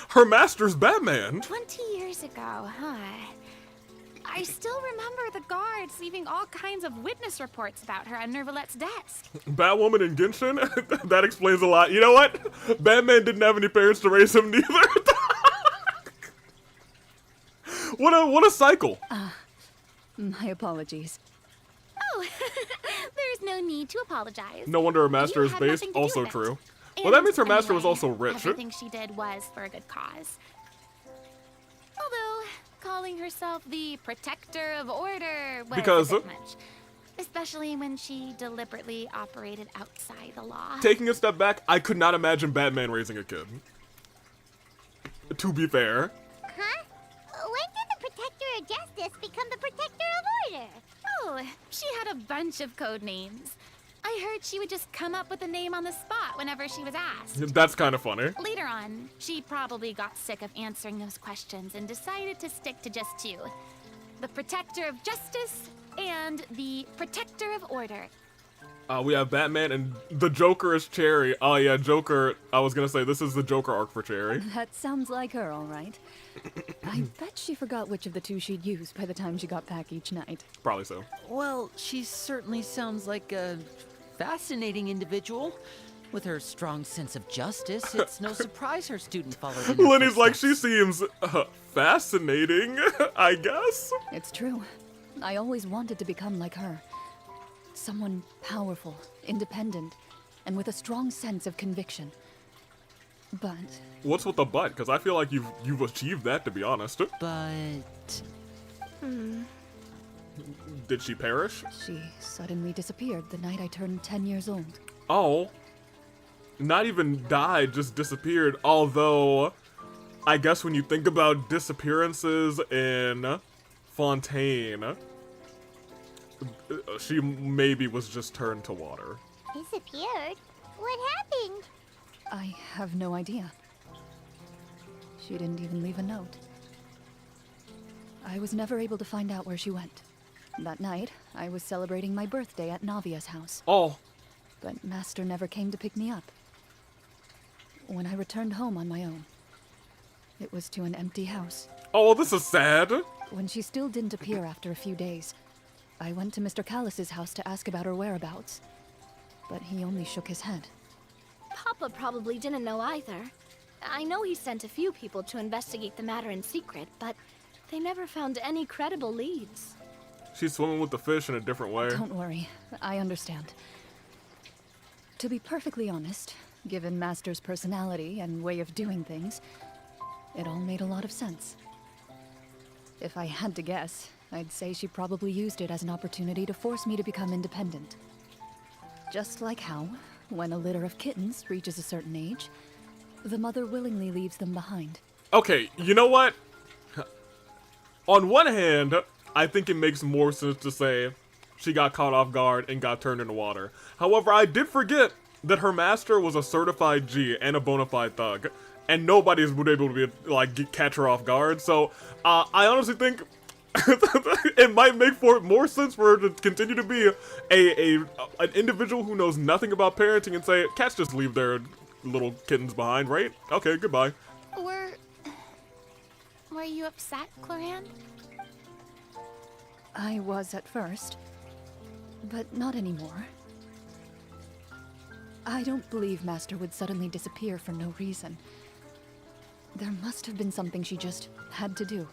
Her master's Batman. 20 years ago, huh? I still remember the guards leaving all kinds of witness reports about her on Nervalette's desk. Batwoman and Genshin? That explains a lot. You know what? Batman didn't have any parents to raise him neither. What a cycle. My apologies. Oh, there's no need to apologize. No wonder her master is based. Also true. Well, that means her master was also rich. Everything she did was for a good cause. Although, calling herself the Protector of Order was a bit much. Especially when she deliberately operated outside the law. Taking a step back, I could not imagine Batman raising a kid. to be fair. Huh? When did the Protector of Justice become the Protector of Order? Oh, she had a bunch of code names. I heard she would just come up with a name on the spot whenever she was asked. That's kind of funny. Later on, she probably got sick of answering those questions and decided to stick to just two. The Protector of Justice and the Protector of Order. We have Batman and the Joker is Cherry. Oh yeah, Joker. I was gonna say, this is the Joker arc for Cherry. That sounds like her, all right. I bet she forgot which of the two she'd use by the time she got back each night. Probably so. Well, she certainly sounds like a fascinating individual. With her strong sense of justice, it's no surprise her student followed in her Lenny's like, she footsteps. seems fascinating, I guess. It's true. I always wanted to become like her. Someone powerful, independent, and with a strong sense of conviction. But What's with the but? Because I feel like you've achieved that, to be honest. But Did she perish? she suddenly disappeared the night I turned 10 years old. Oh. Not even died, just disappeared. Although, I guess when you think about disappearances in Fontaine, she maybe was just turned to water. Disappeared? What happened? I have no idea. She didn't even leave a note. I was never able to find out where she went. That night, I was celebrating my birthday at Navia's house. Oh. But Master never came to pick me up. When I returned home on my own, it was to an empty house. Oh, well, this is sad. When she still didn't appear after a few days, I went to Mr. Callus's house to ask about her whereabouts. But he only shook his head. Papa probably didn't know either. I know he sent a few people to investigate the matter in secret, but they never found any credible leads. She's swimming with the fish in a different way. Don't worry, I understand. To be perfectly honest, given Master's personality and way of doing things, it all made a lot of sense. If I had to guess, I'd say she probably used it as an opportunity to force me to become independent. Just like how, when a litter of kittens reaches a certain age, the mother willingly leaves them behind. Okay, you know what? On one hand, I think it makes more sense to say she got caught off guard and got turned into water. However, I did forget that her master was a certified G and a bona fide thug, and nobody's been able to be like catch her off guard. So I honestly think it might make more sense for her to continue to be an individual who knows nothing about parenting and say cats just leave their little kittens behind, right? Okay, goodbye. Were you upset, Clorinde? I was at first, but not anymore. I don't believe Master would suddenly disappear for no reason. There must have been something she just had to do.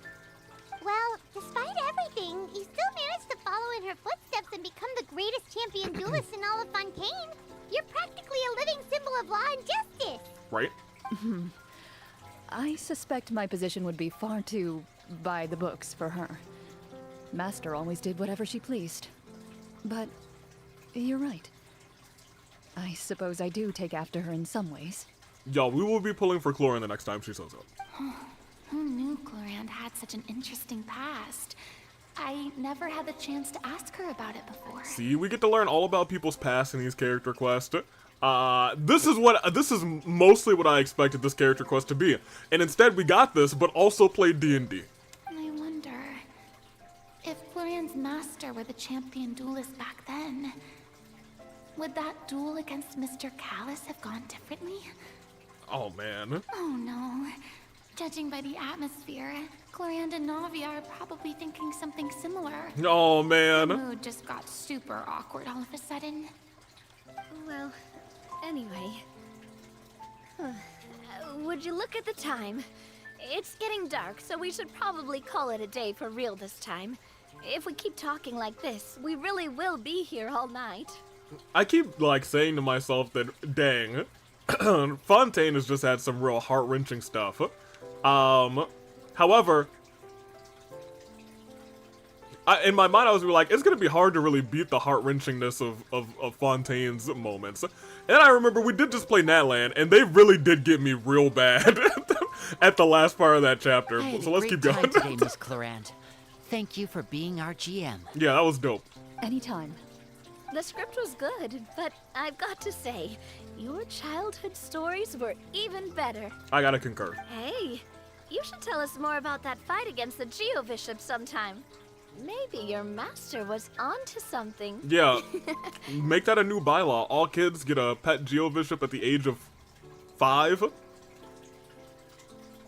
Well, despite everything, you still managed to follow in her footsteps and become the greatest champion duelist in all of Fontaine. You're practically a living symbol of law and justice. Right? I suspect my position would be far too by the books for her. Master always did whatever she pleased. But you're right. I suppose I do take after her in some ways. Y'all, we will be pulling for Clorinde the next time she shows up. Who knew Clorinde had such an interesting past? I never had the chance to ask her about it before. See, we get to learn all about people's past in these character quests. This is mostly what I expected this character quest to be. And instead we got this, but also played D&D. I wonder if Clorinde's master were the champion duelist back then. Would that duel against Mr. Callus have gone differently? Oh, man. Oh no. Judging by the atmosphere, Clorinde and Navia are probably thinking something similar. Oh, man. The mood just got super awkward all of a sudden. Well, anyway. Would you look at the time? It's getting dark, so we should probably call it a day for real this time. If we keep talking like this, we really will be here all night. I keep, like, saying to myself that, dang, Fontaine has just had some real heart-wrenching stuff. However, in my mind I was like, it's gonna be hard to really beat the heart-wrenchingness of Fontaine's moments. And I remember we did just play Natland, and they really did get me real bad. at the last part of that chapter. I had So a let's great keep time going. today, Miss Clorinde. Thank you for being our GM. Yeah, that was dope. Anytime. The script was good, but I've got to say, your childhood stories were even better. I gotta concur. Hey, you should tell us more about that fight against the Geo-Bishop sometime. Maybe your master was onto something. Yeah, make that a new bylaw. All kids get a pet Geo-Bishop at the age of 5.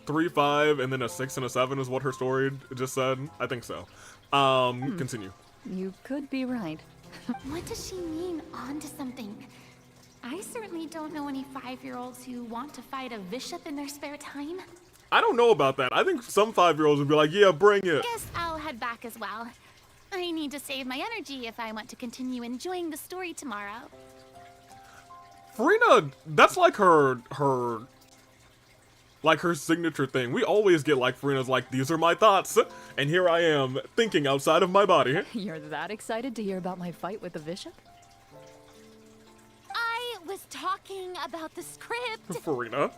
3, 5, and then a 6 and a 7 is what her story just said. I think so. Continue. You could be right. What does she mean, onto something? I certainly don't know any 5-year-olds who want to fight a bishop in their spare time. I don't know about that. I think some 5-year-olds would be like, yeah, bring it. Guess I'll head back as well. I need to save my energy if I want to continue enjoying the story tomorrow. Farina, that's like her signature thing. We always get like Farina's like, these are my thoughts, and here I am, thinking outside of my body. You're that excited to hear about my fight with the bishop? I was talking about the script. Farina.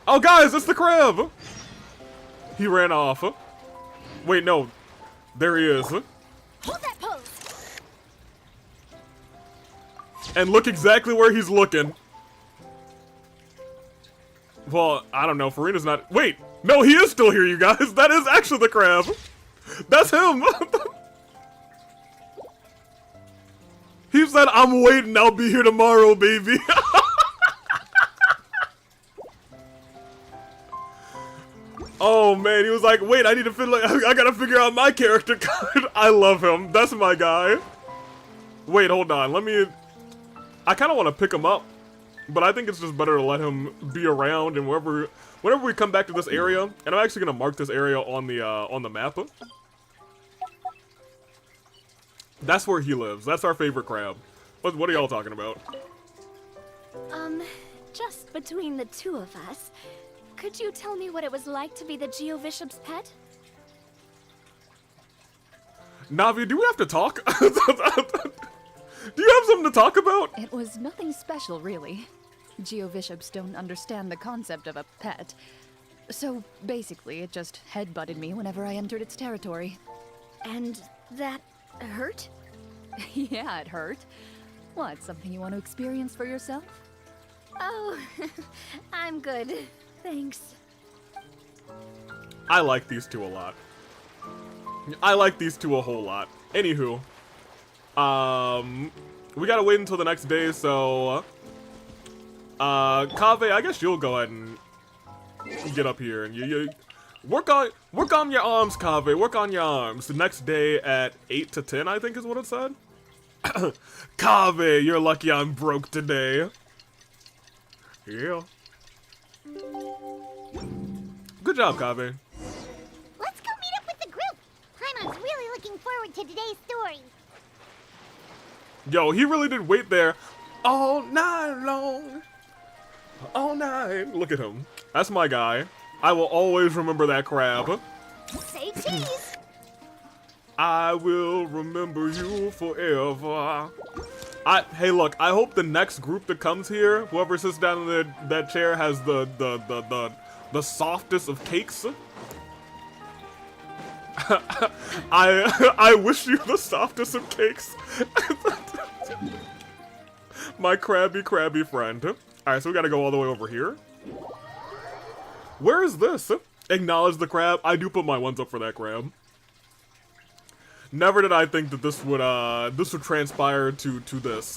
Oh, guys, it's the crab! He ran off. Wait, no. There he is. Hold that pose! And look exactly where he's looking. Well, I don't know. Farina's not... Wait! No, he is still here, you guys! That is actually the crab! That's him! He said, I'm waiting, I'll be here tomorrow, baby! Oh man, he was like, wait, I need to I gotta figure out my character card. I love him. That's my guy. Wait, hold on. I kind of want to pick him up, but I think it's just better to let him be around, and whenever we come back to this area, and I'm actually gonna mark this area on the map. That's where he lives. That's our favorite crab. What are y'all talking about? Just between the two of us, could you tell me what it was like to be the Geo-Bishop's pet? Navi, do we have to talk? Do you have something to talk about? It was nothing special, really. Geo-Bishops don't understand the concept of a pet. So, basically, it just headbutted me whenever I entered its territory. And that hurt? Yeah, it hurt. What, something you want to experience for yourself? Oh, I'm good. Thanks. I like these two a lot. I like these two a whole lot. Anywho, we gotta wait until the next day, so Kaveh, I guess you'll go ahead and get up here and you work on your arms, Kaveh. Work on your arms. The next day at 8 to 10, I think is what it said. Kaveh, you're lucky I'm broke today. Yeah. Good job, Kaveh. Let's go meet up with the group. Paimon's really looking forward to today's story. Yo, he really did wait there all night long. All night. Look at him. That's my guy. I will always remember that crab. Say cheese. I will remember you forever. Hey, look, I hope the next group that comes here, whoever sits down in that chair has the softest of cakes. I wish you the softest of cakes. My crabby friend. Alright, so we gotta go all the way over here. Where is this? Acknowledge the crab. I do put my ones up for that crab. Never did I think that this would transpire to this.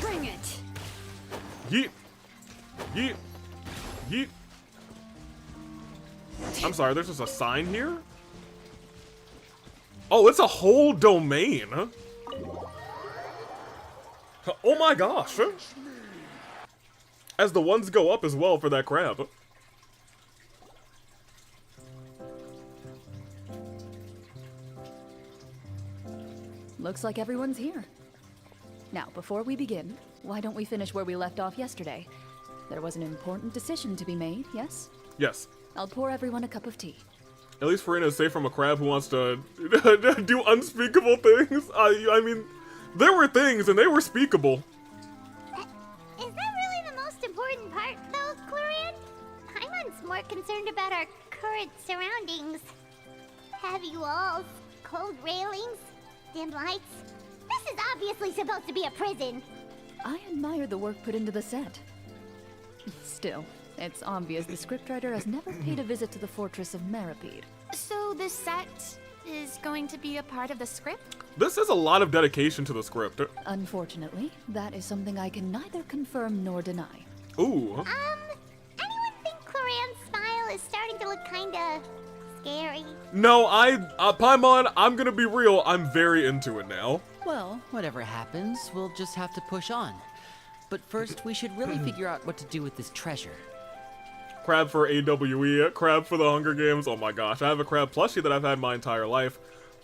Bring it. Yeet. Yeet. Yeet. I'm sorry, there's just a sign here? Oh, it's a whole domain. Oh my gosh. As the ones go up as well for that crab. Looks like everyone's here. Now, before we begin, why don't we finish where we left off yesterday? There was an important decision to be made, yes? Yes. I'll pour everyone a cup of tea. At least Farina is safe from a crab who wants to do unspeakable things. I mean, there were things and they were speakable. Is that really the most important part, though, concerned about our current surroundings. Heavy walls, cold railings, dim lights. This is obviously supposed to be a prison. I admire the work put into the set. Still, it's obvious the scriptwriter has never paid a visit to the fortress of Meripede. So this set is going to be a part of the script? This is a lot of dedication to the script. Unfortunately, that is something I can neither confirm nor deny. Ooh. Anyone think Clorinde's smile is starting to look kinda scary? No, Paimon, I'm gonna be real, I'm very into it now. Well, whatever happens, we'll just have to push on. But first, we should really figure out what to do with this treasure. Crab for AWE, crab for the Hunger Games. Oh my gosh, I have a crab plushie that I've had my entire life.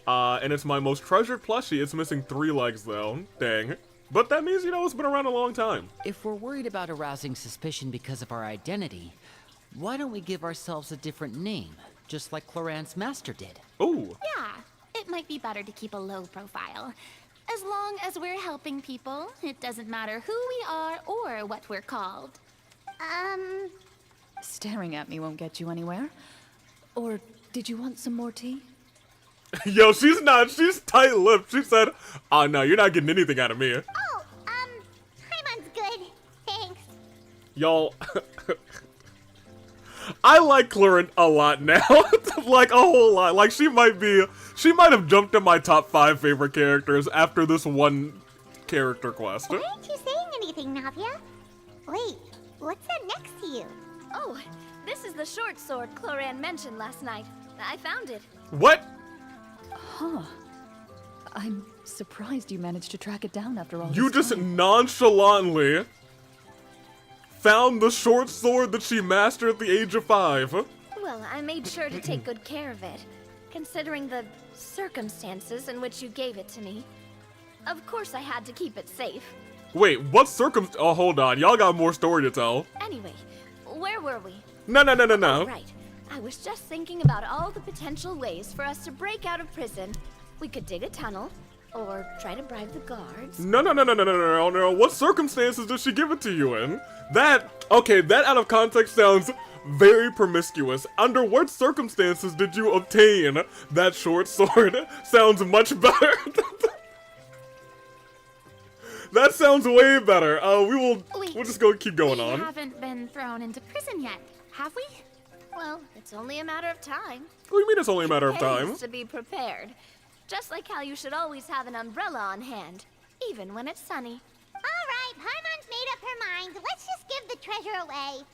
And it's my most treasured plushie. It's missing 3 legs though. Dang. But that means, you know, it's been around a long time. If we're worried about arousing suspicion because of our identity, why don't we give ourselves a different name, just like Clorinde's master did? Ooh. Yeah, it might be better to keep a low profile. As long as we're helping people, it doesn't matter who we are or what we're called. Staring at me won't get you anywhere. Or did you want some more tea? Yo, she's tight-lipped. She said, oh no, you're not getting anything out of me. Oh, Paimon's good. Thanks. Y'all, I like Clorinde a lot now. Like, a whole lot. Like, she might have jumped in my top 5 favorite characters after this one character quest. Why aren't you saying anything, Navia? Wait, what's that next to you? Oh, this is the short sword Clorinde mentioned last night. I found it. What? Huh. I'm surprised you managed to track it down after all You this just time. nonchalantly found the short sword that she mastered at the age of 5. Well, I made sure to take good care of it, considering the circumstances in which you gave it to me. Of course I had to keep it safe. Wait, what oh, hold on. Y'all got more story to tell. Anyway, where were we? No. Right. I was just thinking about all the potential ways for us to break out of prison. We could dig a tunnel, or try to bribe the guards. No. What circumstances did she give it to you in? That out of context sounds very promiscuous. Under what circumstances did you obtain that short sword? Sounds much better. That sounds way better. We'll just keep going on. We haven't been thrown into prison yet, have we? Well, it's only a matter of time. What do you mean it's only a matter of time? It pays to be prepared. Just like how you should always have an umbrella on hand, even when it's sunny. Alright, Paimon's made up her mind. Let's just give the treasure away.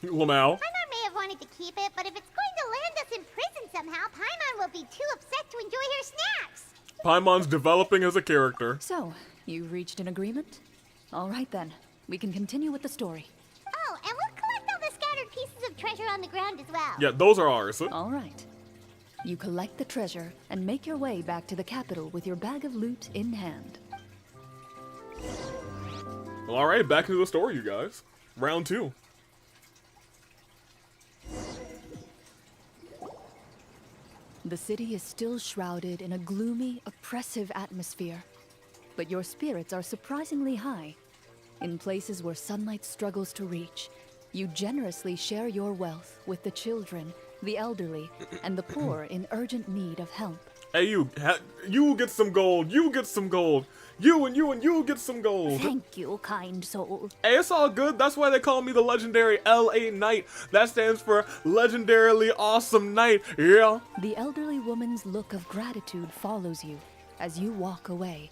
Lamau. Paimon may have wanted to keep it, but if it's going to land us in prison somehow, Paimon will be too upset to enjoy her snacks. Paimon's developing as a character. So, you reached an agreement? All right then, we can continue with the story. Oh, and we'll collect all the scattered pieces of treasure on the ground as well. Yeah, those are ours. All right. You collect the treasure and make your way back to the capital with your bag of loot in hand. Well, all right, back into the story, you guys. Round 2. The city is still shrouded in a gloomy, oppressive atmosphere. But your spirits are surprisingly high. In places where sunlight struggles to reach, you generously share your wealth with the children, the elderly, and the poor in urgent need of help. Hey, you get some gold. You get some gold. You get some gold. Thank you, kind soul. Hey, it's all good. That's why they call me the legendary LA Knight. That stands for legendarily awesome knight. Yeah. The elderly woman's look of gratitude follows you as you walk away.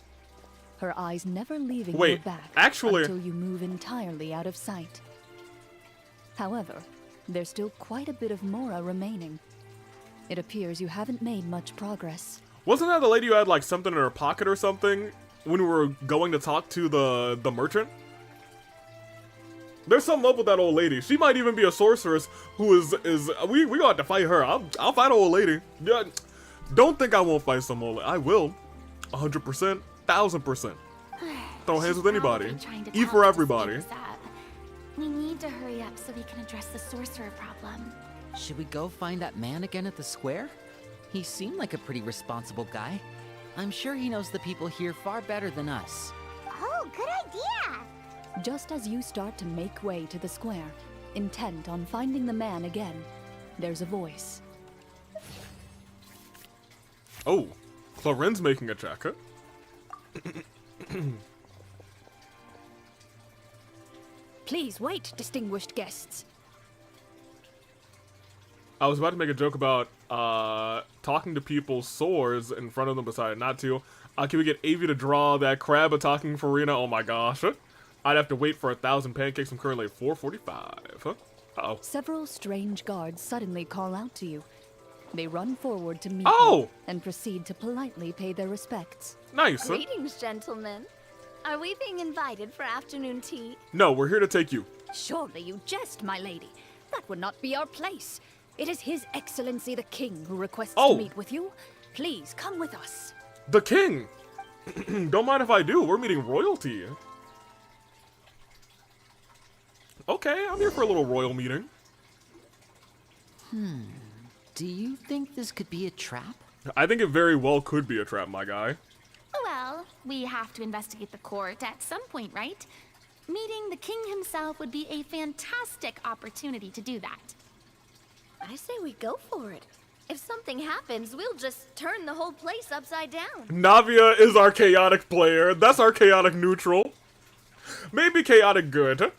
Her eyes never leaving your back until you move entirely out of sight. However, there's still quite a bit of Mora remaining. It appears you haven't made much progress. Wasn't that the lady who had like something in her pocket or something when we were going to talk to the merchant? There's something up with that old lady. She might even be a sorceress who is we got to fight her. I'll fight an old lady. Yeah, don't think I won't fight some old lady. I will. 100%, 1000%. Throw hands with anybody. Eat for everybody. We need to hurry up so we can address the sorcerer problem. Should we go find that man again at the square? He seemed like a pretty responsible guy. I'm sure he knows the people here far better than us. Oh, good idea! Just as you start to make way to the square, intent on finding the man again, there's a voice. Oh, Clorinde's making a check. Please wait, distinguished guests. I was about to make a joke about talking to people's swords in front of them, decided not to. Can we get Avi to draw that crab attacking Farina? Oh my gosh. I'd have to wait for 1,000 pancakes. I'm currently at 445. Uh-oh. Several strange guards suddenly call out to you. They run forward to meet Oh! you and proceed to politely pay their respects. Nice. Greetings, gentlemen. Are we being invited for afternoon tea? No, we're here to take you. Surely you jest, my lady. That would not be our place. It is His Excellency the King who requests to meet with you. Please come with us. The king! Don't mind if I do. We're meeting royalty. Okay, I'm here for a little royal meeting. Do you think this could be a trap? I think it very well could be a trap, my guy. Well, we have to investigate the court at some point, right? Meeting the king himself would be a fantastic opportunity to do that. I say we go for it. If something happens, we'll just turn the whole place upside down. Navia is our chaotic player. That's our chaotic neutral. Maybe chaotic good.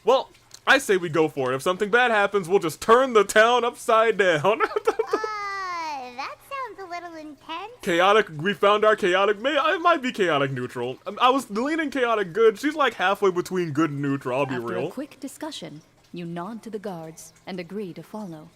Well, I say we go for it. If something bad happens, we'll just turn the town upside down. That sounds a little intense. Chaotic, we found our chaotic, it might be chaotic neutral. I was leaning chaotic good. She's like halfway between good and neutral, I'll be After real. a quick discussion, you nod to the guards and agree to follow.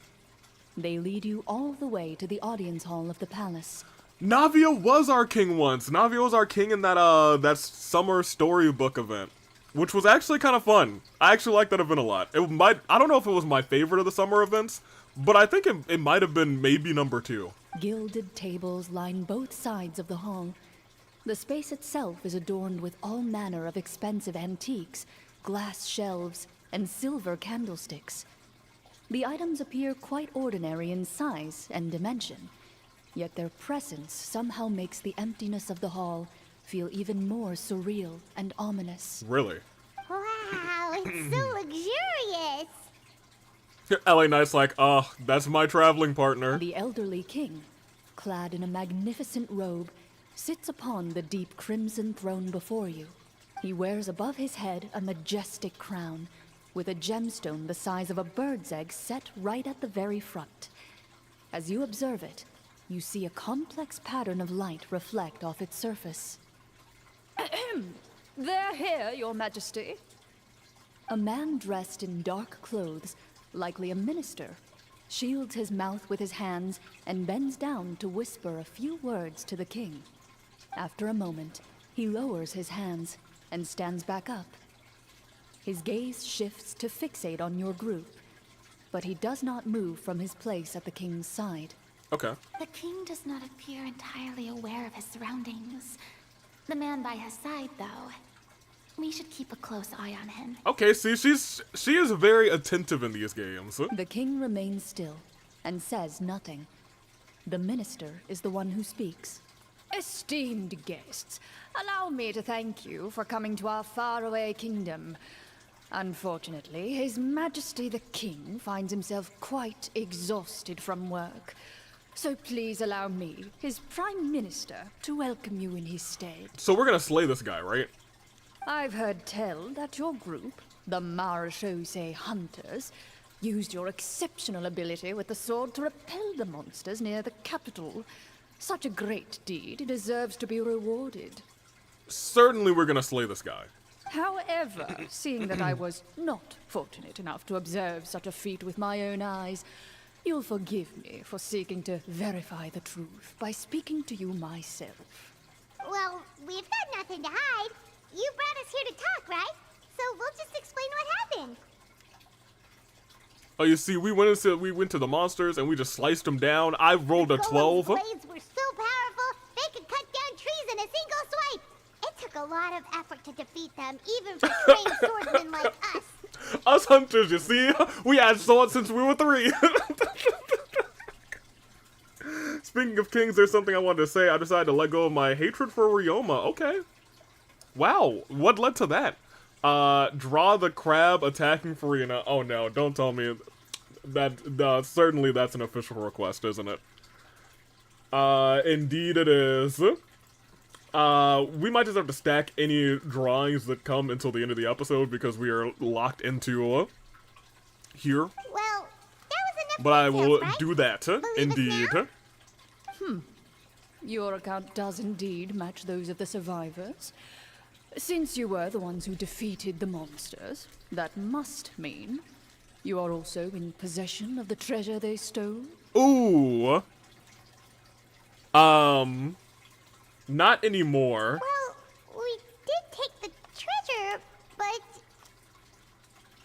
They lead you all the way to the audience hall of the palace. Navia was our king once. Navia was our king in that summer storybook event, which was actually kind of fun. I actually liked that event a lot. I don't know if it was my favorite of the summer events, but I think it might have been maybe number 2. Gilded tables line both sides of the hall. The space itself is adorned with all manner of expensive antiques, glass shelves, and silver candlesticks. The items appear quite ordinary in size and dimension, yet their presence somehow makes the emptiness of the hall feel even more surreal and ominous. Really? Wow, it's so luxurious. LA Knight's like, that's my traveling partner. The elderly king, clad in a magnificent robe, sits upon the deep crimson throne before you. He wears above his head a majestic crown, with a gemstone the size of a bird's egg set right at the very front. As you observe it, you see a complex pattern of light reflect off its surface. They're here, your majesty. A man dressed in dark clothes, likely a minister, shields his mouth with his hands and bends down to whisper a few words to the king. After a moment, he lowers his hands and stands back up. His gaze shifts to fixate on your group, but he does not move from his place at the king's side. Okay. The king does not appear entirely aware of his surroundings. The man by his side, though, we should keep a close eye on him. Okay, see, she is very attentive in these games. The king remains still and says nothing. The minister is the one who speaks. Esteemed guests, allow me to thank you for coming to our faraway kingdom. Unfortunately, His Majesty the King finds himself quite exhausted from work. So please allow me, his Prime Minister, to welcome you in his stead. So we're gonna slay this guy, right? I've heard tell that your group, the Marechaussee Hunters, used your exceptional ability with the sword to repel the monsters near the capital. Such a great deed deserves to be rewarded. Certainly we're gonna slay this guy. However, seeing that I was not fortunate enough to observe such a feat with my own eyes, you'll forgive me for seeking to verify the truth by speaking to you myself. Well, we've got nothing to hide. You brought us here to talk, right? So we'll just explain what happened. Oh, you see, we went to the monsters and we just sliced them down. I rolled a 12. Golem's blades were so powerful, they could cut down trees in a single swipe. It took a lot of effort to defeat them, even for trained swordsmen like us. Us hunters, you see? We had swords since we were 3. Speaking of kings, there's something I wanted to say. I decided to let go of my hatred for Ryoma. Okay. Wow, what led to that? Draw the crab attacking Furina. Oh no, don't tell me that. Certainly that's an official request, isn't it? Indeed it is. We might just have to stack any drawings that come until the end of the episode because we are locked into here. Well, that was enough But I details, will right? do that, indeed. Your account does indeed match those of the survivors. Since you were the ones who defeated the monsters, that must mean you are also in possession of the treasure they stole. Ooh. Not anymore. Well, we did take the treasure, but...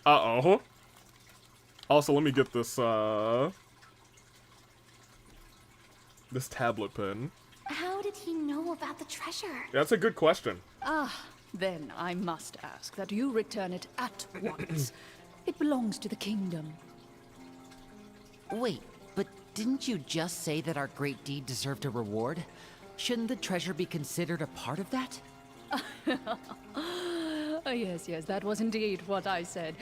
Uh-oh. Also, let me get this, this tablet pen. How did he know about the treasure? That's a good question. Then I must ask that you return it at once. It belongs to the kingdom. Wait, but didn't you just say that our great deed deserved a reward? Shouldn't the treasure be considered a part of that? Yes, that was indeed what I said.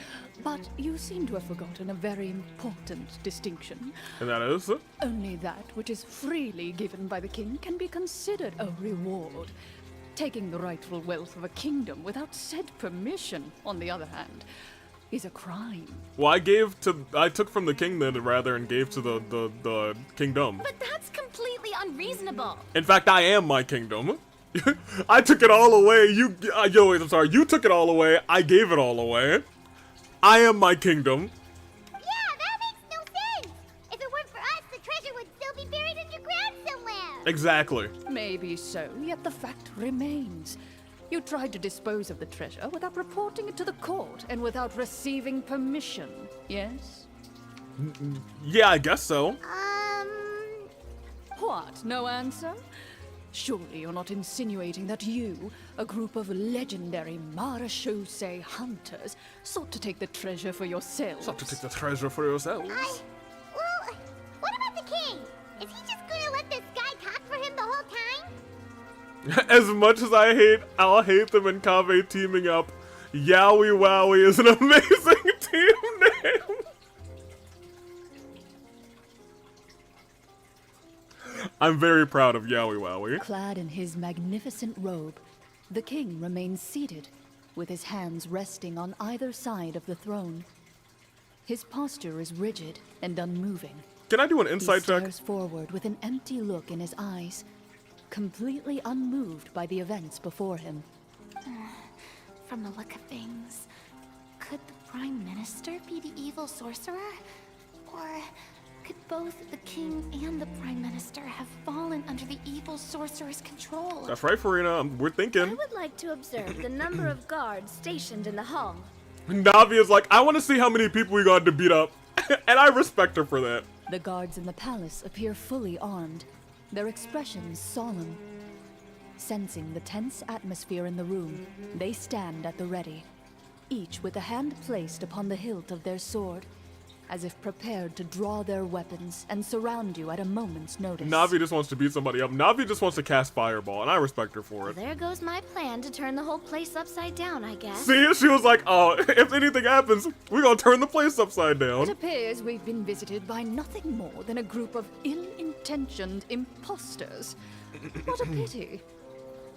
But you seem to have forgotten a very important distinction. And that is? Only that which is freely given by the king can be considered a reward. Taking the rightful wealth of a kingdom without said permission, on the other hand, is a crime. Well, I took from the king then, rather, and gave to the kingdom. But that's completely unreasonable. In fact, I am my kingdom. I took it all away. I'm sorry. You took it all away. I gave it all away. I am my kingdom. Yeah, that makes no sense! If it weren't for us, the treasure would still be buried underground somewhere! Exactly. Maybe so, yet the fact remains. You tried to dispose of the treasure without reporting it to the court and without receiving permission, yes? Yeah, I guess so. What, no answer? Surely you're not insinuating that you, a group of legendary marechaussee hunters, sought to take the treasure for yourselves? Sought to take the treasure for yourselves? Well, what about the king? Is he just gonna let this guy talk for him the whole time? As much as I'll hate them and Kaveh teaming up, Yowie Wowie is an amazing team name. I'm very proud of Yowie Wowie. Clad in his magnificent robe, the king remains seated, with his hands resting on either side of the throne. His posture is rigid and unmoving. Can I do an insight check? He stares forward with an empty look in his eyes, completely unmoved by the events before him. From the look of things, could the Prime Minister be the evil sorcerer? Or could both the king and the Prime Minister have fallen under the evil sorcerer's control? That's right, Furina. We're thinking. I would like to observe the number of guards stationed in the hall. Navi is like, I want to see how many people we got to beat up. And I respect her for that. The guards in the palace appear fully armed, their expressions solemn. Sensing the tense atmosphere in the room, they stand at the ready, each with a hand placed upon the hilt of their sword, as if prepared to draw their weapons and surround you at a moment's notice. Navi just wants to beat somebody up. Navi just wants to cast Fireball, and I respect her for Well, it. there goes my plan to turn the whole place upside down, I guess. See, she was like, oh, if anything happens, we're gonna turn the place upside down. It appears we've been visited by nothing more than a group of ill-intentioned imposters. What a pity.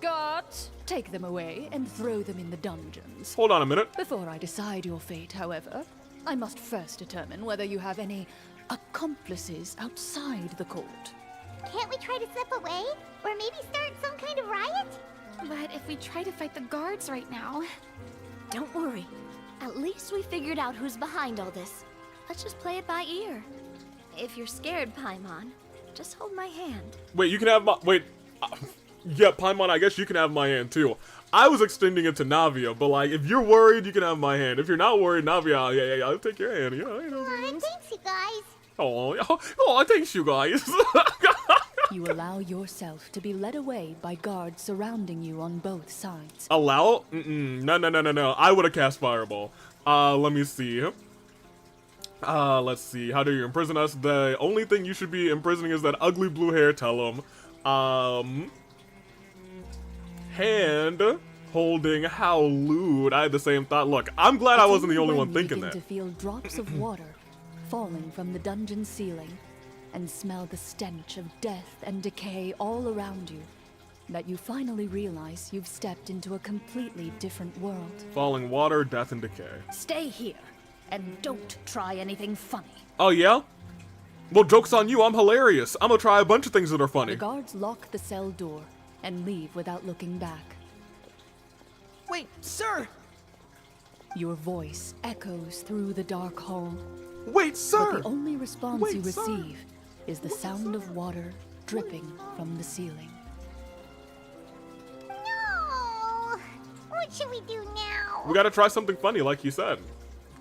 Guards, take them away and throw them in the dungeons. Hold on a minute. Before I decide your fate, however, I must first determine whether you have any accomplices outside the court. Can't we try to slip away? Or maybe start some kind of riot? But if we try to fight the guards right now... Don't worry. At least we figured out who's behind all this. Let's just play it by ear. If you're scared, Paimon, just hold my hand. Wait, you can have my... Wait. Yeah, Paimon, I guess you can have my hand, too. I was extending it to Navia, but, like, if you're worried, you can have my hand. If you're not worried, Navia, yeah, I'll take your hand. You know. Thanks, you guys. Oh, thanks, you guys. You allow yourself to be led away by guards surrounding you on both sides. Allow? No. I would have cast Fireball. Let me see. Let's see. How do you imprison us? The only thing you should be imprisoning is that ugly blue hair. Tell him. Hand Holding, how lewd. I had the same thought. Look, I'm glad I wasn't the only one thinking that. To feel drops of water falling from the dungeon ceiling and smell the stench of death and decay all around you, that you finally realize you've stepped into a completely different world. Falling water, death, and decay. Stay here and don't try anything funny. Oh, yeah? Well, joke's on you. I'm hilarious. I'm gonna try a bunch of things that are funny. The guards lock the cell door and leave without looking back. Wait, sir! Your voice echoes through the dark hall. Wait, sir! But the only response you receive is the sound of water dripping from the ceiling. No! What should we do now? We gotta try something funny, like you said.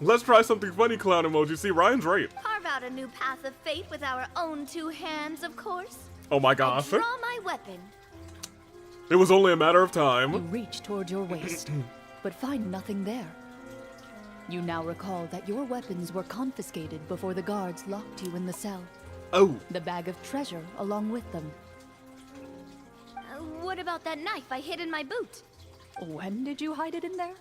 Let's try something funny, clown emoji. See, Ryan's right. Carve out a new path of fate with our own two hands, of course. Oh my gosh. Draw my weapon. It was only a matter of time. You reach toward your waist, but find nothing there. You now recall that your weapons were confiscated before the guards locked you in the cell. Oh. The bag of treasure along with them. What about that knife I hid in my boot? When did you hide it in there?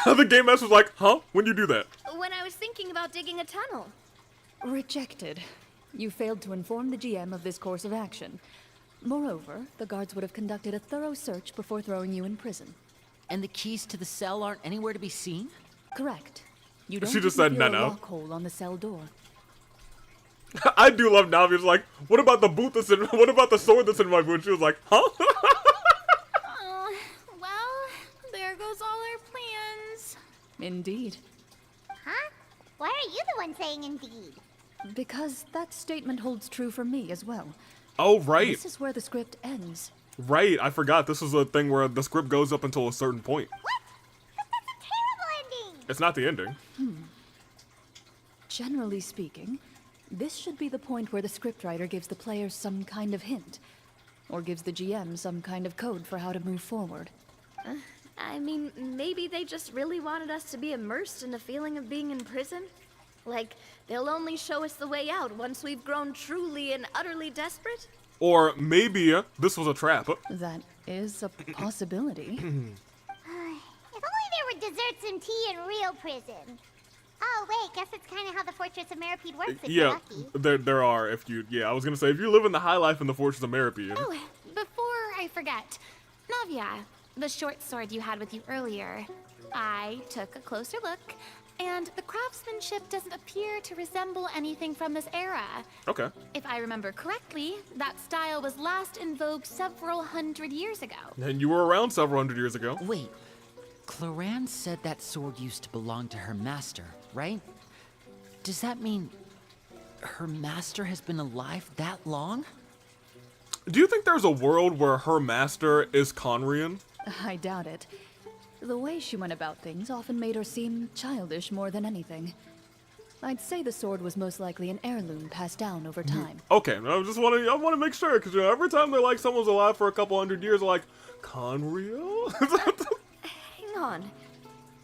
The game master was like, huh? When'd you do that? When I was thinking about digging a tunnel. Rejected. You failed to inform the GM of this course of action. Moreover, the guards would have conducted a thorough search before throwing you in prison. And the keys to the cell aren't anywhere to be seen? Correct. You don't She just even said feel no. a lock hole on the cell door. I do love Navi's like, what about the boot that's in, what about the sword that's in my boot? She was like, huh? Well, there goes all our plans. Indeed. Huh? Why are you the one saying indeed? Because that statement holds true for me as well. Oh, right. This is where the script ends. Right, I forgot. This is a thing where the script goes up until a certain point. What? But that's a terrible ending! It's not the ending. Generally speaking, this should be the point where the scriptwriter gives the players some kind of hint, or gives the GM some kind of code for how to move forward. I mean, maybe they just really wanted us to be immersed in the feeling of being in prison. Like, they'll only show us the way out once we've grown truly and utterly desperate? Or maybe this was a trap. That is a possibility. If only there were desserts and tea in real prison. Oh, wait, guess it's kind of how the Fortress of Meripede works if you're Yeah, lucky. there are if you, yeah, I was gonna say, if you live in the high life in the Fortress of Meripede. Oh, before I forget, Navia, the short sword you had with you earlier, I took a closer look, and the craftsmanship doesn't appear to resemble anything from this era. Okay. If I remember correctly, that style was last in vogue several hundred years ago. And you were around several hundred years ago. Wait, Clorinde said that sword used to belong to her master, right? Does that mean her master has been alive that long? Do you think there's a world where her master is Conrian? I doubt it. The way she went about things often made her seem childish more than anything. I'd say the sword was most likely an heirloom passed down over time. Okay, I want to make sure, because every time they're like someone's alive for a couple hundred years, they're like, Conrio? Hang on.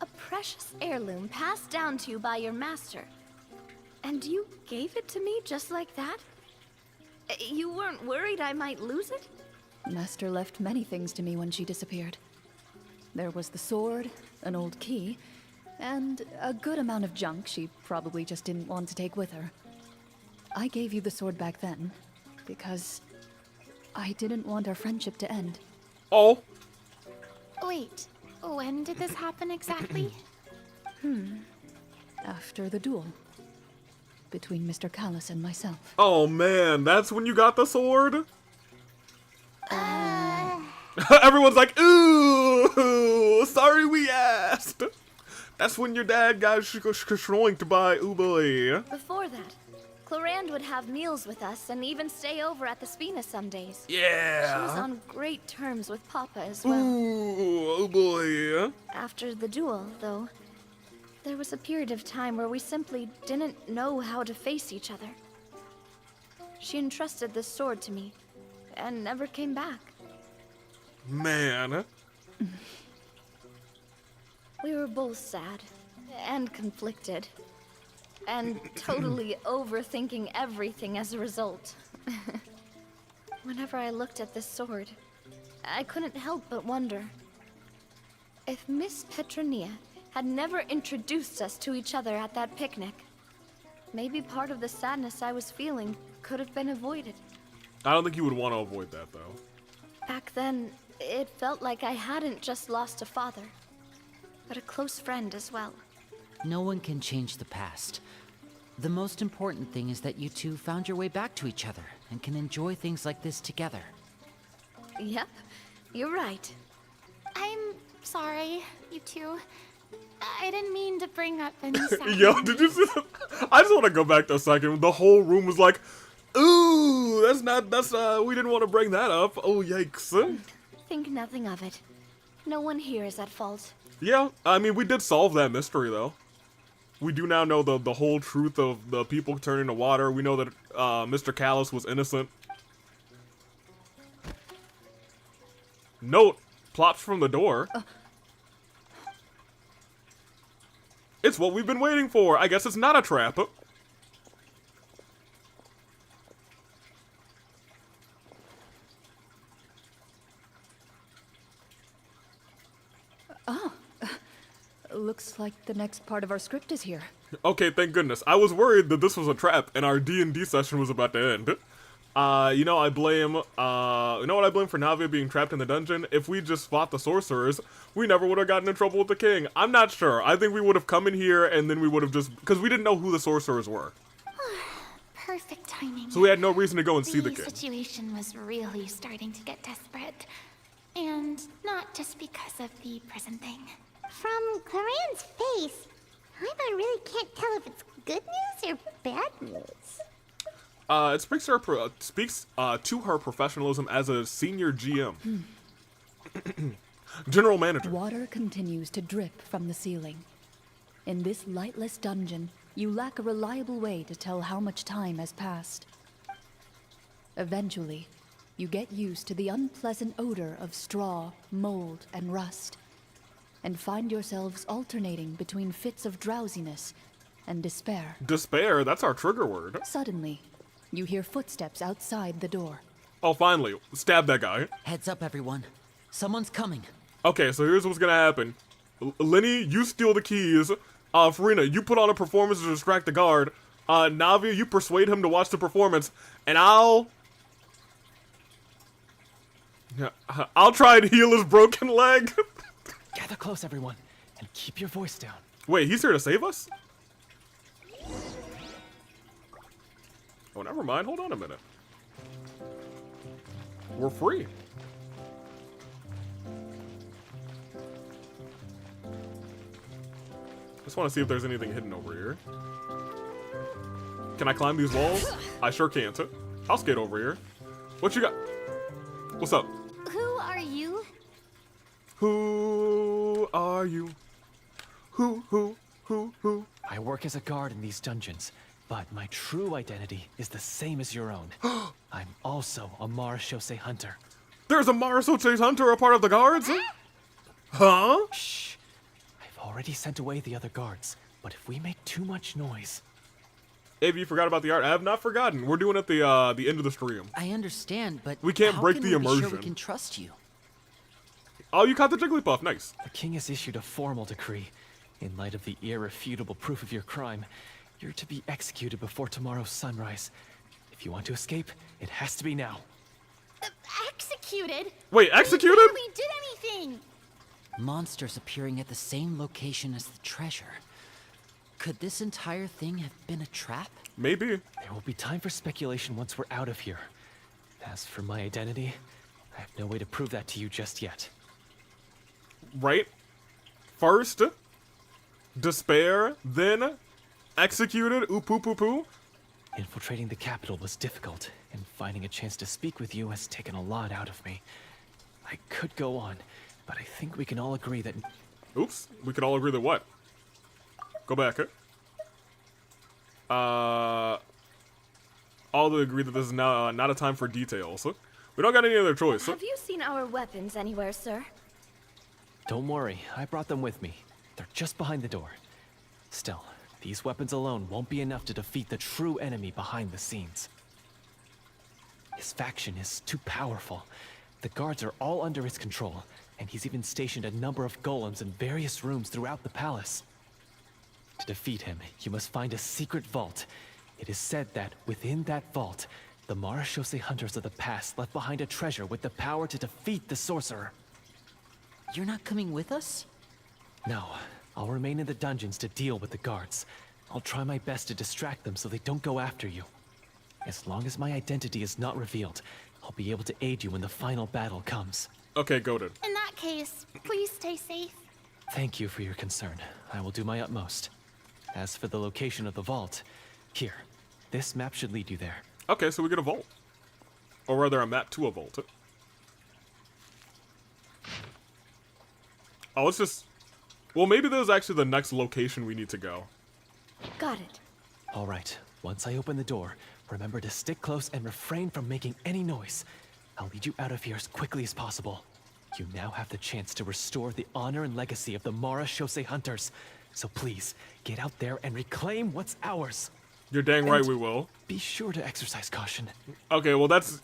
A precious heirloom passed down to you by your master. And you gave it to me just like that? You weren't worried I might lose it? Master left many things to me when she disappeared. There was the sword, an old key, and a good amount of junk she probably just didn't want to take with her. I gave you the sword back then, because I didn't want our friendship to end. Oh. Wait, when did this happen exactly? After the duel. Between Mr. Callus and myself. Oh man, that's when you got the sword? Everyone's like, ooh, sorry we asked. That's when your dad got shroinked by boy. Before that, Clorinde would have meals with us and even stay over at the Spina some days. Yeah. She was on great terms with Papa as well. Ooh, oh boy. After the duel, though, there was a period of time where we simply didn't know how to face each other. She entrusted this sword to me, and never came back. Man. We were both sad, and conflicted, and totally overthinking everything as a result. Whenever I looked at this sword, I couldn't help but wonder, If Miss Petronia had never introduced us to each other at that picnic, maybe part of the sadness I was feeling could have been avoided. I don't think you would want to avoid that, though. Back then, it felt like I hadn't just lost a father, but a close friend as well. No one can change the past. The most important thing is that you two found your way back to each other and can enjoy things like this together. Yep, you're right. I'm sorry, you two. I didn't mean to bring up any Yo, did you see that? I just want to go back to a second. The whole room was like, ooh, we didn't want to bring that up. Oh, yikes. Think nothing of it. No one here is at fault. Yeah, I mean, we did solve that mystery, though. We do now know the whole truth of the people turning to water. We know that Mr. Callus was innocent. Note, plops from the door. It's what we've been waiting for. I guess it's not a trap. Oh. Looks like the next part of our script is here. Okay, thank goodness. I was worried that this was a trap and our D&D session was about to end. You know, I blame, you know what I blame for Navia being trapped in the dungeon? If we just fought the sorcerers, we never would have gotten in trouble with the king. I'm not sure. I think we would have come in here and then we would have just, because we didn't know who the sorcerers were. Perfect timing. So we had no reason to go and see the king. The situation was really starting to get desperate. And not just because of the prison thing. From Clorinde's face, I really can't tell if it's good news or bad news. It speaks to her professionalism as a senior GM. General manager. Water continues to drip from the ceiling. In this lightless dungeon, you lack a reliable way to tell how much time has passed. Eventually, you get used to the unpleasant odor of straw, mold, and rust, and find yourselves alternating between fits of drowsiness and despair. Despair? That's our trigger word. Suddenly, you hear footsteps outside the door. Oh, finally. Stab that guy. Heads up, everyone. Someone's coming. Okay, so here's what's gonna happen. Lenny, you steal the keys. Farina, you put on a performance to distract the guard. Navia, you persuade him to watch the performance. And I'll try and heal his broken leg. Gather close, everyone, and keep your voice down. Wait, he's here to save us? Oh, never mind. Hold on a minute. We're free. Just want to see if there's anything hidden over here. Can I climb these walls? I sure can't. I'll skate over here. What you got? What's up? Who are you? Who are you? Who? I work as a guard in these dungeons, but my true identity is the same as your own. I'm also a Marachose hunter. There's a Marachose hunter, a part of the guards? Huh? Shh. I've already sent away the other guards, but if we make too much noise... If you forgot about the art, I have not forgotten. We're doing it at the end of the stream. I understand, but we can't break the how can we immersion. be sure we can trust you? Oh, you caught the Jigglypuff. Nice. The king has issued a formal decree. In light of the irrefutable proof of your crime, you're to be executed before tomorrow's sunrise. If you want to escape, it has to be now. Executed? Wait, executed? We barely did anything! Monsters appearing at the same location as the treasure. Could this entire thing have been a trap? Maybe. There will be time for speculation once we're out of here. As for my identity, I have no way to prove that to you just yet. Right? First, despair, then executed, ooh poo poo poo. Infiltrating the capital was difficult, and finding a chance to speak with you has taken a lot out of me. I could go on, but I think we can all agree that... Oops, we can all agree that what? Go back. All agree that this is now not a time for details. We don't got any other choice. Have you seen our weapons anywhere, sir? Don't worry, I brought them with me. They're just behind the door. Still, these weapons alone won't be enough to defeat the true enemy behind the scenes. His faction is too powerful. The guards are all under his control, and he's even stationed a number of golems in various rooms throughout the palace. To defeat him, you must find a secret vault. It is said that within that vault, the Marechaussee hunters of the past left behind a treasure with the power to defeat the sorcerer. You're not coming with us? No, I'll remain in the dungeons to deal with the guards. I'll try my best to distract them so they don't go after you. As long as my identity is not revealed, I'll be able to aid you when the final battle comes. Okay, goated. In that case, please stay safe. Thank you for your concern. I will do my utmost. As for the location of the vault, here, this map should lead you there. Okay, so we get a vault. Or rather, a map to a vault. Oh, it's just... Well, maybe there's actually the next location we need to go. Got it. All right, once I open the door, remember to stick close and refrain from making any noise. I'll lead you out of here as quickly as possible. You now have the chance to restore the honor and legacy of the Marechaussee hunters. So please, get out there and reclaim what's ours. You're dang right we will. Be sure to exercise caution. Okay, well that's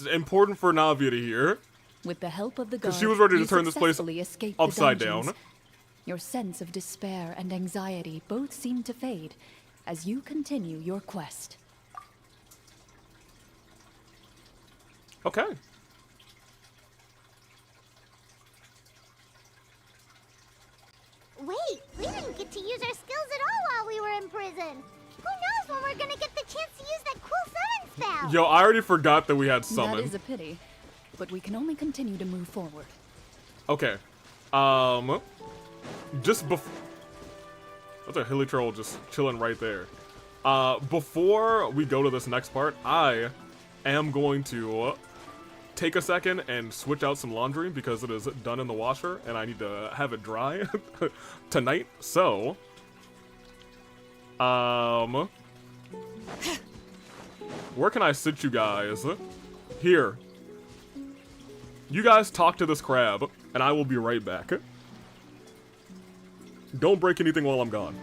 important for Navia to hear. With the help of the Because guard, she was ready to you turn this place successfully escaped upside the dungeons. down. Your sense of despair and anxiety both seem to fade as you continue your quest. Okay. Wait, we didn't get to use our skills at all while we were in prison. Who knows when we're gonna get the chance to use that cool summon spell? Yo, I already forgot that we had summon. That is a pity, but we can only continue to move forward. Okay. Just before... That's a hilly troll just chilling right there. Before we go to this next part, I am going to take a second and switch out some laundry because it is done in the washer and I need to have it dry tonight. So, where can I sit you guys? Here. You guys talk to this crab and I will be right back. Don't break anything while I'm gone.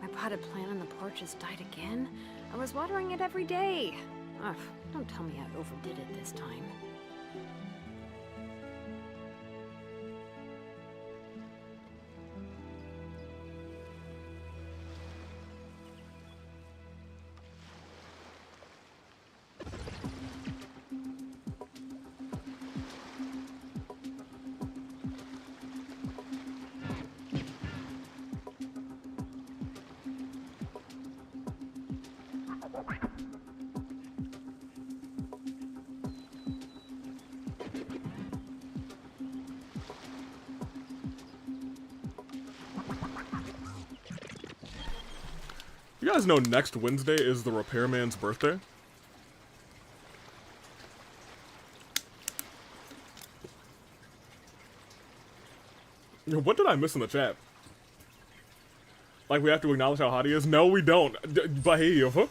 My potted plant on the porch has died again. I was watering it every day. Ugh, don't tell me I overdid it this time. You guys know next Wednesday is the repairman's birthday? What did I miss in the chat? Like we have to acknowledge how hot he is? No, we don't. Behave.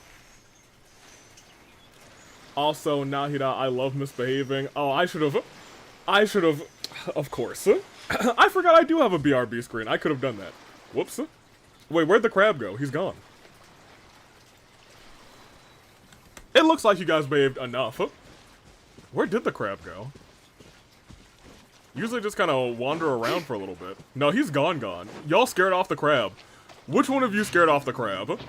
Also, Nahida, I love misbehaving. Oh, I should have, of course. I forgot I do have a BRB screen. I could have done that. Whoops. Wait, where'd the crab go? He's gone. It looks like you guys bathed enough. Where did the crab go? Usually just kind of wander around for a little bit. No, he's gone. Y'all scared off the crab. Which one of you scared off the crab?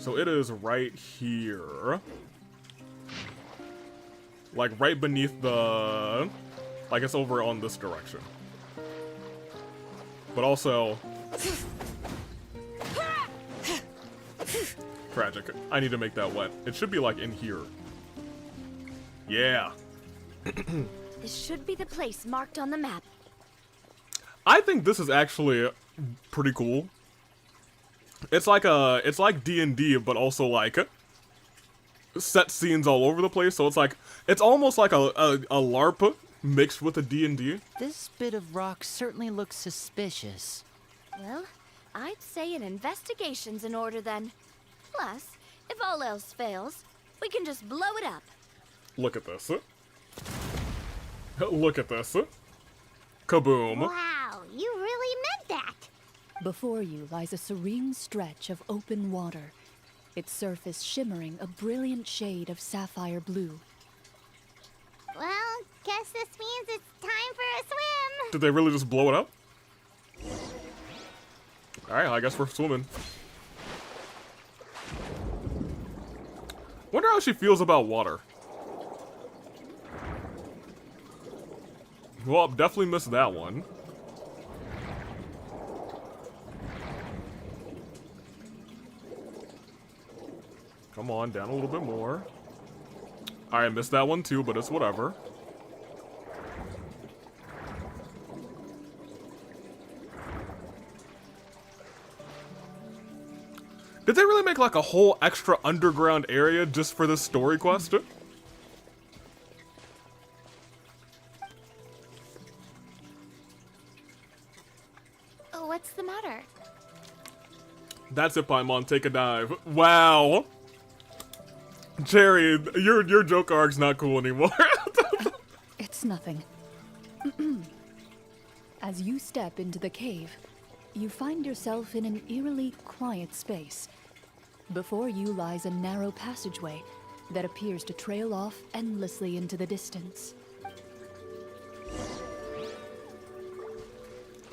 So it is right here. Like right beneath the... Like it's over on this direction. But also... Tragic. I need to make that wet. It should be like in here. Yeah. This should be the place marked on the map. I think this is actually pretty cool. It's like D&D, but also like set scenes all over the place. So it's almost like a LARP mixed with a D&D. This bit of rock certainly looks suspicious. Well, I'd say an investigation's in order then. Plus, if all else fails, we can just blow it up. Look at this. Look at this. Kaboom. Wow, you really meant that. Before you lies a serene stretch of open water, its surface shimmering a brilliant shade of sapphire blue. Well, guess this means it's time for a swim. Did they really just blow it up? Alright, I guess we're swimming. Wonder how she feels about water. Well, definitely missed that one. Come on, down a little bit more. Alright, missed that one too, but it's whatever. Did they really make like a whole extra underground area just for this story quest? Oh, what's the matter? That's it, Paimon. Take a dive. Wow. Jerry, your joke arc's not cool anymore. It's nothing. As you step into the cave, you find yourself in an eerily quiet space. Before you lies a narrow passageway that appears to trail off endlessly into the distance.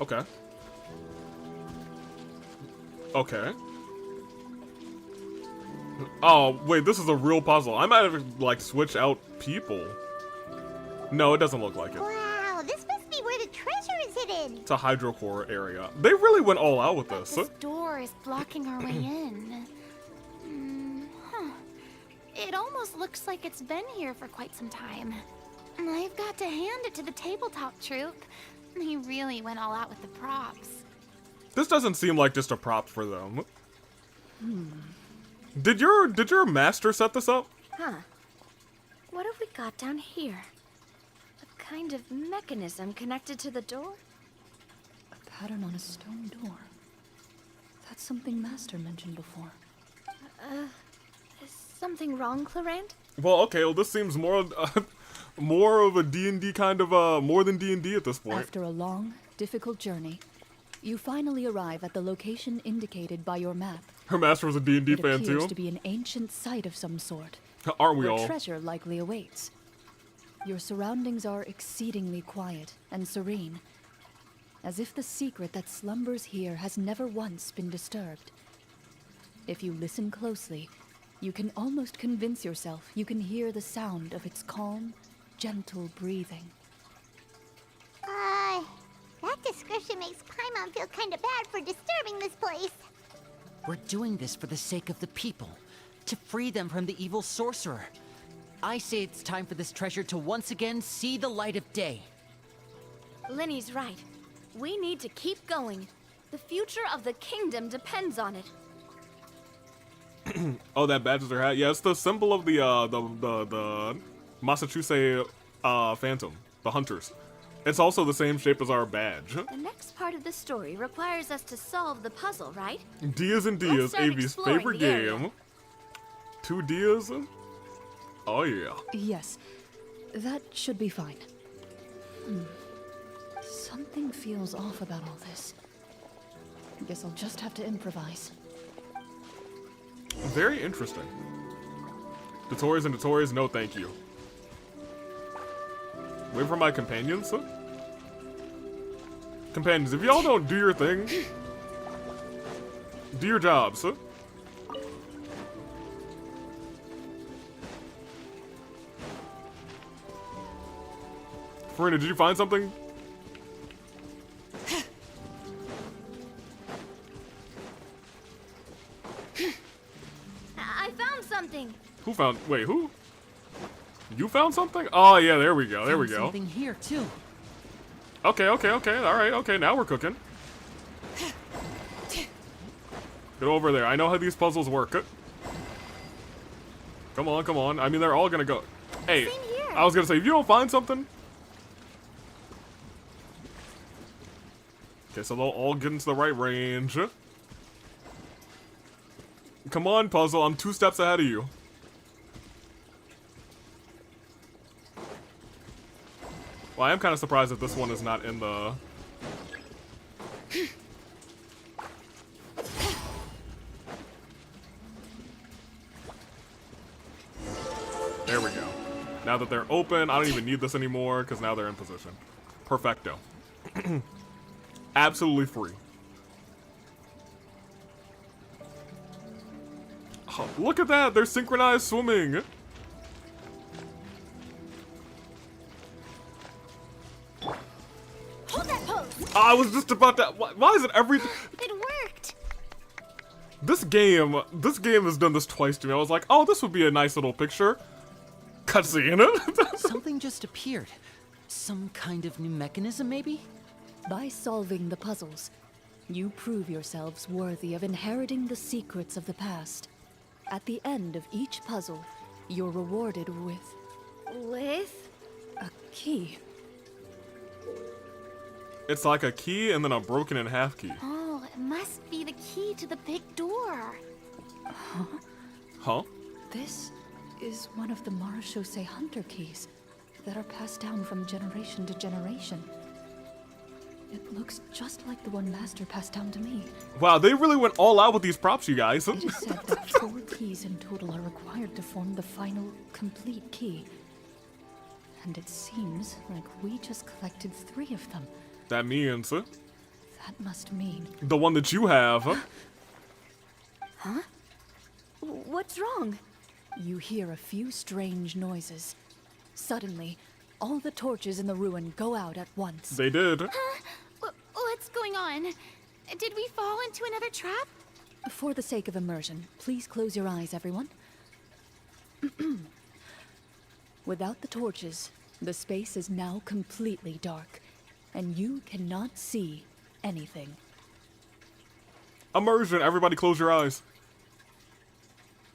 Okay. Okay. Oh, wait, this is a real puzzle. I might have, like, switched out people. No, it doesn't look like it. Wow, this must be where the treasure is hidden. It's a hydrocore area. They really went all out with this. This door is blocking our way in. Huh. It almost looks like it's been here for quite some time. I've got to hand it to the tabletop troupe. They really went all out with the props. This doesn't seem like just a prop for them. Did your master set this up? Huh. What have we got down here? A kind of mechanism connected to the door? A pattern on a stone door. That's something Master mentioned before. Is something wrong, Clorinde? Well, okay, well this seems more more of a D&D kind of more than D&D at this point. After a long, difficult journey, you finally arrive at the location indicated by your map. Her master was a D&D fan It appears too. to be an ancient site of some sort. Aren't we where all? treasure likely awaits. Your surroundings are exceedingly quiet and serene, as if the secret that slumbers here has never once been disturbed. If you listen closely, you can almost convince yourself you can hear the sound of its calm, gentle breathing. That description makes Paimon feel kind of bad for disturbing this place. We're doing this for the sake of the people, to free them from the evil sorcerer. I say it's time for this treasure to once again see the light of day. Linny's right. We need to keep going. The future of the kingdom depends on it. Oh, that badge is their hat. Yeah, it's the symbol of the Massachusetts Phantom, the hunters. It's also the same shape as our badge. The next part of the story requires us to solve the puzzle, right? Diaz and Let's Diaz, start AV's exploring favorite the area. game. 2 Diaz? Oh yeah. Yes, that should be fine. Something feels off about all this. Guess I'll just have to improvise. Very interesting. Tutorials and tutorials, no thank you. Wait for my companions? Companions, if y'all don't do your thing, do your jobs. Farina, did you find something? I found something. Who found? Wait, who? You found something? Oh yeah, there we go. There we go. Something here too. Okay. All right. Okay, now we're cooking. Get over there. I know how these puzzles work. Come on. I mean, they're all gonna go. Hey, I was gonna say, if you don't find something. Okay, so they'll all get into the right range. Come on, puzzle. I'm 2 steps ahead of you. Well, I am kind of surprised that this one is not in the... There we go. Now that they're open, I don't even need this anymore, because now they're in position. Perfecto. Absolutely free. Oh, look at that! They're synchronized swimming! Hold that pose! I was just about to... Why is it everything... It worked! This game has done this twice to me. I was like, oh, this would be a nice little picture. Cutscene. Something just appeared. Some kind of new mechanism, maybe? By solving the puzzles, you prove yourselves worthy of inheriting the secrets of the past. At the end of each puzzle, you're rewarded with... With? A key. It's like a key and then a broken in half key. Oh, it must be the key to the big door. Huh? This is one of the Marechaussee Hunter keys that are passed down from generation to generation. It looks just like the one Master passed down to me. Wow, they really went all out with these props, you guys. It is said that 4 keys in total are required to form the final, complete key. And it seems like we just collected 3 of them. That means... That must mean... the one that you have. Huh? What's wrong? You hear a few strange noises. Suddenly, all the torches in the ruin go out at once. They did. What's going on? Did we fall into another trap? For the sake of immersion, please close your eyes, everyone. Without the torches, the space is now completely dark, and you cannot see anything. Immersion, everybody close your eyes.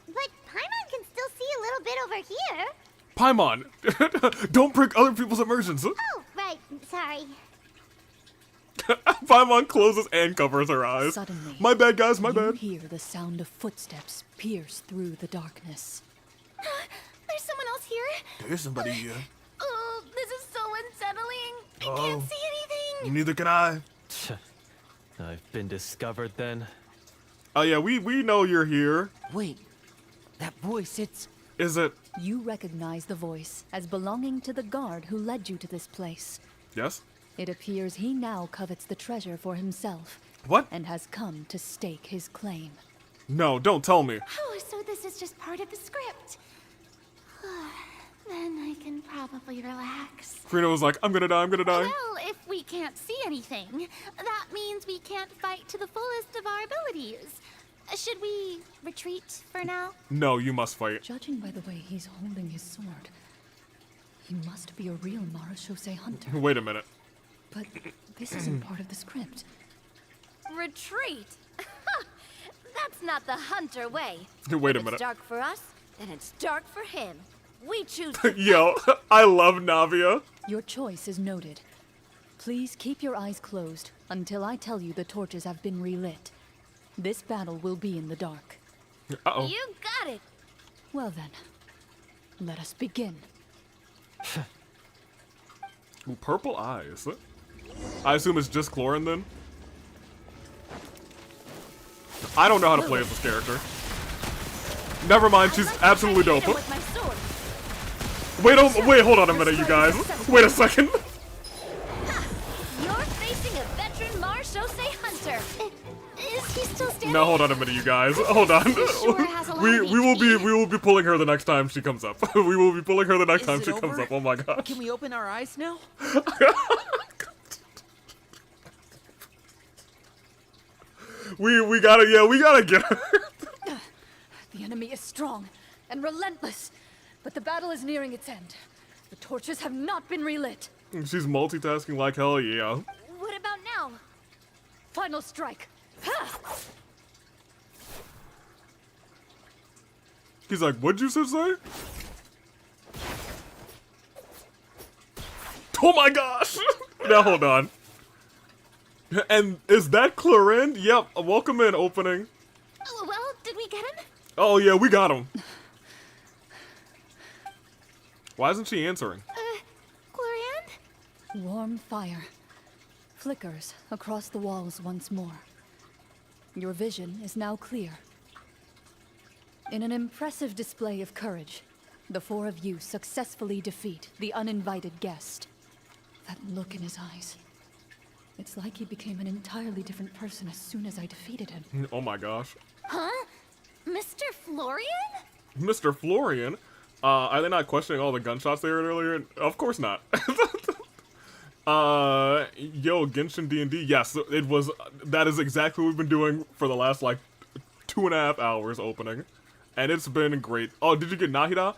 But Paimon can still see a little bit over here. Paimon, don't break other people's immersions. Oh, right. Sorry. Paimon closes and covers her eyes. Suddenly, my bad, guys, my bad. You hear the sound of footsteps pierce through the darkness. There's someone else here. There's somebody here. Oh, this is so unsettling. I can't see anything. Neither can I. I've been discovered then. Oh yeah, we know you're here. Wait, that voice, it's... Is it? You recognize the voice as belonging to the guard who led you to this place. Yes? It appears he now covets the treasure for himself. What? And has come to stake his claim. No, don't tell me. Oh, so this is just part of the script. Then I can probably relax. Frina was like, I'm gonna die. Well, if we can't see anything, that means we can't fight to the fullest of our abilities. Should we retreat for now? No, you must fight. Judging by the way he's holding his sword, he must be a real Marechaussee Hunter. Wait a minute. But this isn't part of the script. Retreat? That's not the Hunter way. Wait a If minute. it's dark for us, then it's dark for him. We choose. Yo, I love Navia. Your choice is noted. Please keep your eyes closed until I tell you the torches have been relit. This battle will be in the dark. Uh-oh. You got it. Well then, let us begin. Ooh, purple eyes. I assume it's just Clorinde then? I don't know how to play as this character. Never mind, she's absolutely dope. Wait, hold on a minute, you guys. Wait a second. You're facing a veteran Marechaussee hunter. Is he still standing? No, hold on a minute, you guys. Hold on. We will be pulling her the next time she comes up. We will be pulling her the next time she comes up. Oh my gosh. Can we open our eyes now? we gotta get her. The enemy is strong and relentless, but the battle is nearing its end. The torches have not been relit. She's multitasking like hell, yeah. What about now? Final strike. He's like, what'd you just say? Oh my gosh! Now hold on. And is that Clorinde? Yep, welcome in, opening. Oh, well, did we get him? Oh yeah, we got him. Why isn't she answering? Clorinde? Warm fire flickers across the walls once more. Your vision is now clear. In an impressive display of courage, the four of you successfully defeat the uninvited guest. That look in his eyes. It's like he became an entirely different person as soon as I defeated him. Oh my gosh. Huh? Mr. Florian? Mr. Florian? Are they not questioning all the gunshots they heard earlier? Of course not. Yo, Genshin DND, yes, it was, that is exactly what we've been doing for the last, like, 2.5 hours opening. And it's been great. Oh, did you get Nahida?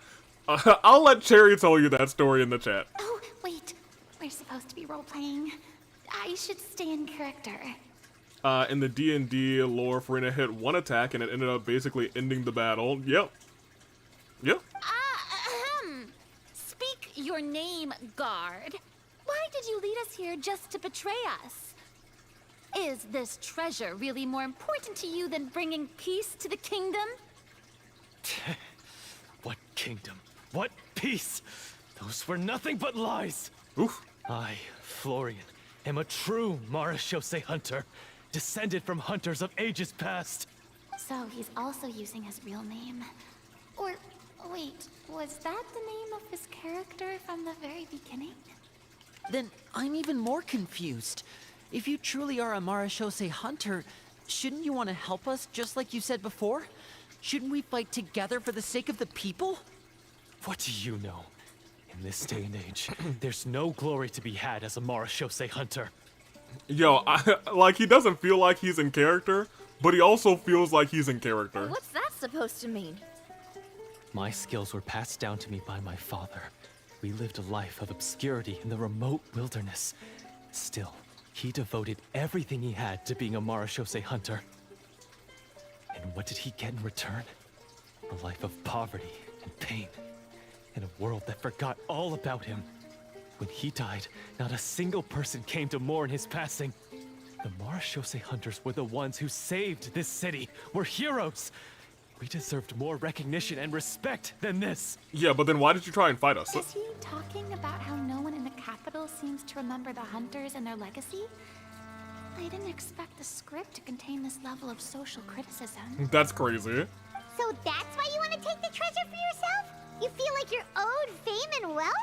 I'll let Cherry tell you that story in the chat. Oh, wait. We're supposed to be role-playing. I should stay in character. In the D&D lore, Farina hit one attack and it ended up basically ending the battle. Yep. Yep. Speak your name, guard. Why did you lead us here just to betray us? Is this treasure really more important to you than bringing peace to the kingdom? What kingdom? What peace? Those were nothing but lies. Oof. I, Florian, am a true Marechaussee hunter, descended from hunters of ages past. So he's also using his real name. Or, wait, was that the name of his character from the very beginning? Then I'm even more confused. If you truly are a Marechaussee hunter, shouldn't you want to help us just like you said before? Shouldn't we fight together for the sake of the people? What do you know? In this day and age, there's no glory to be had as a Marechaussee hunter. Yo, like, he doesn't feel like he's in character, but he also feels like he's in character. What's that supposed to mean? My skills were passed down to me by my father. We lived a life of obscurity in the remote wilderness. Still, he devoted everything he had to being a Marechaussee hunter. And what did he get in return? A life of poverty and pain. In a world that forgot all about him. When he died, not a single person came to mourn his passing. The Marechaussee hunters were the ones who saved this city. We're heroes. We deserved more recognition and respect than this. Yeah, but then why did you try and fight us? Is he talking about how no one in the capital seems to remember the hunters and their legacy? I didn't expect the script to contain this level of social criticism. That's crazy. So that's why you want to take the treasure for yourself? You feel like you're owed fame and wealth?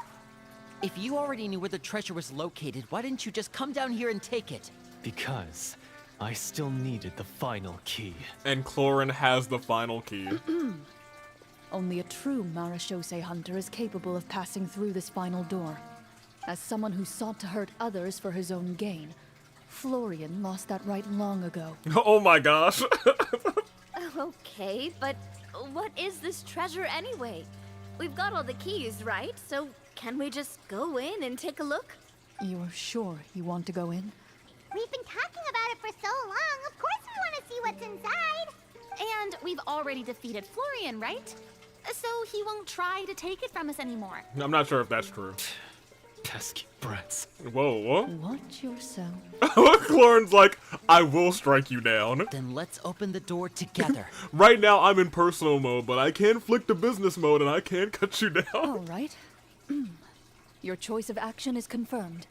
If you already knew where the treasure was located, why didn't you just come down here and take it? Because I still needed the final key. And Clorinde has the final key. Only a true Marechaussee hunter is capable of passing through this final door. As someone who sought to hurt others for his own gain, Florian lost that right long ago. Oh my gosh. Okay, but what is this treasure anyway? We've got all the keys, right? So can we just go in and take a look? You're sure you want to go in? We've been talking about it for so long. Of course we want to see what's inside. And we've already defeated Florian, right? So he won't try to take it from us anymore. I'm not sure if that's true. Pesky brats. Whoa, what? Watch yourself. Clorinde's like, I will strike you down. Then let's open the door together. Right now I'm in personal mode, but I can flick to business mode and I can cut you down. All right. Your choice of action is confirmed.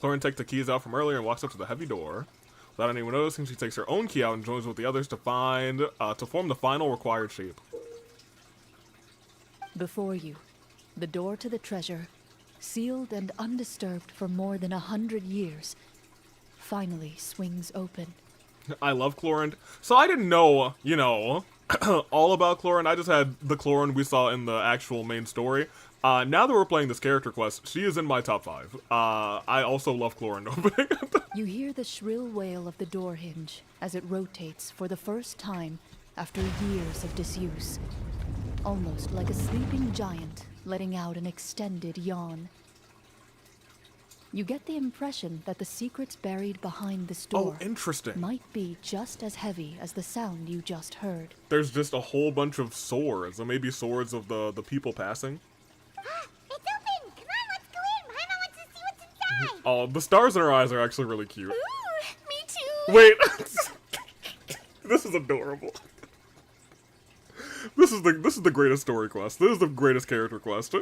Clorinde takes the keys out from earlier and walks up to the heavy door. Without anyone noticing, she takes her own key out and joins with the others to form the final required shape. Before you, the door to the treasure, sealed and undisturbed for more than 100 years, finally swings open. I love Clorinde. So I didn't know, you know, all about Clorinde. I just had the Clorinde we saw in the actual main story. Now that we're playing this character quest, she is in my top 5. I also love Clorinde opening. You hear the shrill wail of the door hinge as it rotates for the first time after years of disuse. Almost like a sleeping giant letting out an extended yawn. You get the impression that the secrets buried behind this door might be just as heavy as the sound you just heard. There's just a whole bunch of swords, or maybe swords of the people passing. It's open! Come on, let's go in! Paimon wants to see what's inside! Oh, the stars in her eyes are actually really cute. Ooh, me too! Wait! This is adorable. This is the greatest story quest. This is the greatest character quest.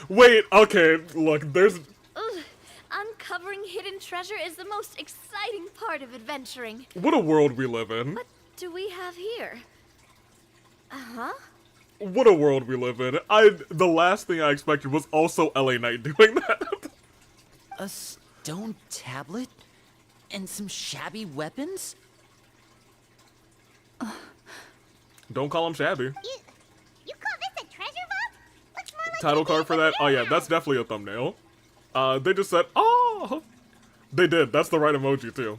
Wait, okay, look, there's... Ugh, uncovering hidden treasure is the most exciting part of adventuring. What a world we live in. What do we have here? Uh-huh. What a world we live in. The last thing I expected was also LA Knight doing that. A stone tablet? And some shabby weapons? Don't call him shabby. You call this a treasure vault? Looks more like Title card for that? Oh yeah, that's definitely a thumbnail. They just said, oh! They did. That's the right emoji too.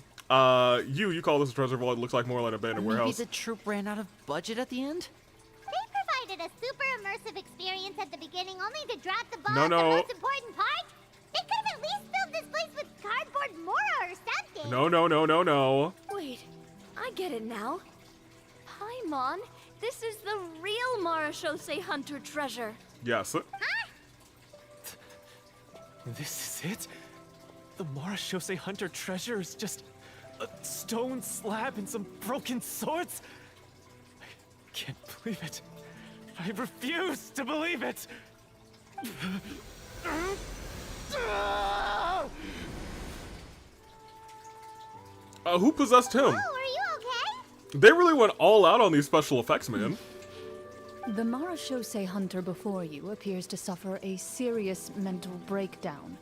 You call this a treasure vault. It looks like more like an abandoned warehouse. Maybe the troop ran out of budget at the end? They provided a super immersive experience at the beginning only to drop the ball No, at no. the most important part? They could have at least filled this place with cardboard Mora or something. No. Wait, I get it now. Paimon, this is the real Marachose Hunter treasure. Yes. This is it? The Marachose Hunter treasure is just a stone slab and some broken swords? I can't believe it. I refuse to believe it! Who possessed him? Oh, are you okay? They really went all out on these special effects, man. The Marachose Hunter before you appears to suffer a serious mental breakdown.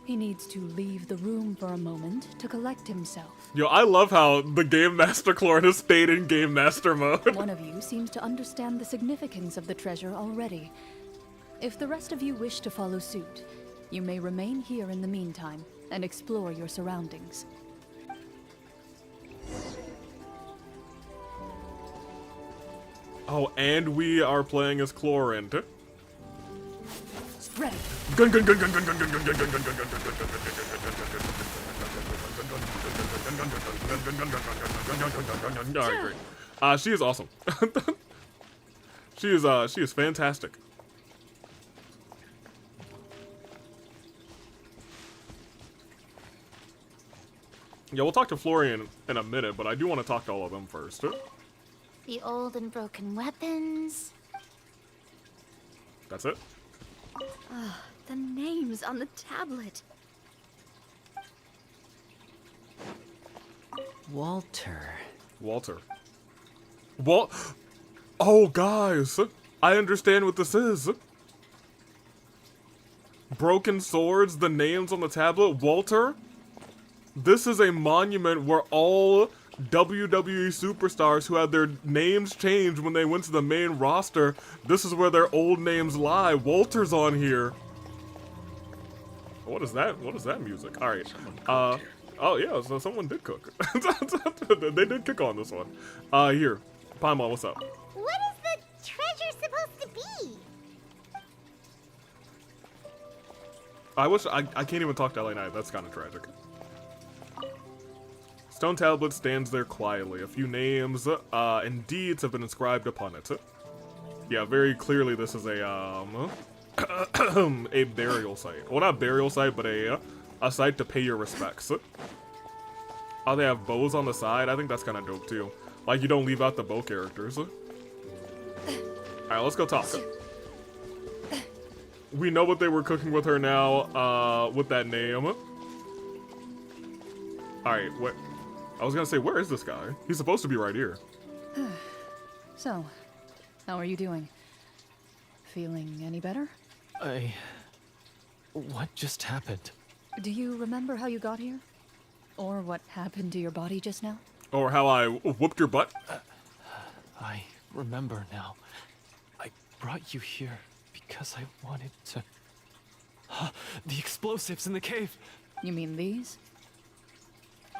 He needs to leave the room for a moment to collect himself. Yo, I love how the Game Master Clorinde stayed in Game Master mode. One of you seems to understand the significance of the treasure already. If the rest of you wish to follow suit, you may remain here in the meantime and explore your surroundings. Oh, and we are playing as Clorinde. Ready. Gun. Alright, great. She is awesome. She is fantastic. Yeah, we'll talk to Florian in a minute, but I do want to talk to all of them first. The old and broken weapons. That's it? The names on the tablet. Walter. Oh, guys! I understand what this is. Broken swords, the names on the tablet. Walter? This is a monument where all WWE superstars who had their names changed when they went to the main roster, this is where their old names lie. Walter's on here. What is that? What is that music? All right. Oh yeah, so someone did cook. They did cook on this one. Here, Paimon, what's up? What is the treasure supposed to be? I wish I can't even talk to LA Knight. That's kind of tragic. Stone tablet stands there quietly. A few names and deeds have been inscribed upon it. Yeah, very clearly this is a a burial site. Well, not burial site, but a site to pay your respects. Oh, they have bows on the side. I think that's kind of dope too. Like, you don't leave out the bow characters. All right, let's go talk. We know what they were cooking with her now. With that name. Alright, what? I was gonna say, where is this guy? He's supposed to be right here. So, how are you doing? Feeling any better? What just happened? Do you remember how you got here? Or what happened to your body just now? Or how I whooped your butt? I remember now. I brought you here because I wanted to... The explosives in the cave! You mean these?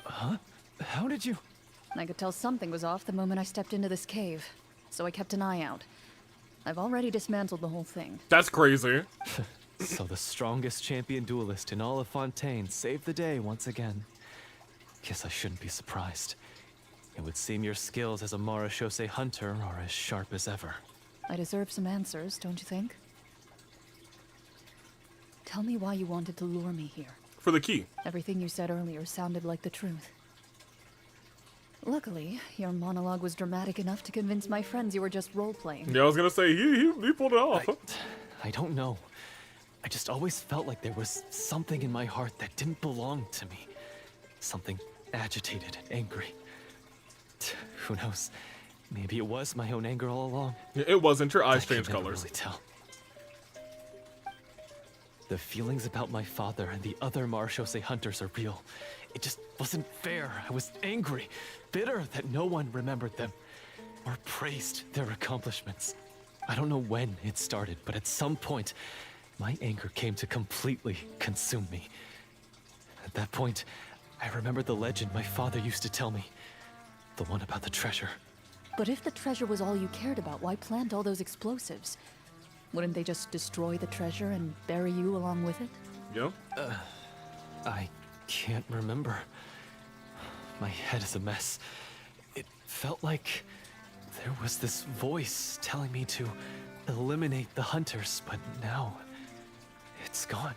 Huh? How did you... I could tell something was off the moment I stepped into this cave, so I kept an eye out. I've already dismantled the whole thing. That's crazy. So the strongest champion duelist in all of Fontaine saved the day once again. Guess I shouldn't be surprised. It would seem your skills as a Marechaussee hunter are as sharp as ever. I deserve some answers, don't you think? Tell me why you wanted to lure me here. For the key. Everything you said earlier sounded like the truth. Luckily, your monologue was dramatic enough to convince my friends you were just role-playing. Yeah, I was gonna say, he pulled it off. I don't know. I just always felt like there was something in my heart that didn't belong to me. Something agitated and angry. Who knows? Maybe it was my own anger all along. It wasn't. Your eyes changed I can never colors. really tell. The feelings about my father and the other Marechaussee hunters are real. It just wasn't fair. I was angry, bitter that no one remembered them or praised their accomplishments. I don't know when it started, but at some point, my anger came to completely consume me. At that point, I remembered the legend my father used to tell me. The one about the treasure. But if the treasure was all you cared about, why plant all those explosives? Wouldn't they just destroy the treasure and bury you along with it? Yeah. I can't remember. My head is a mess. It felt like there was this voice telling me to eliminate the hunters, but now it's gone.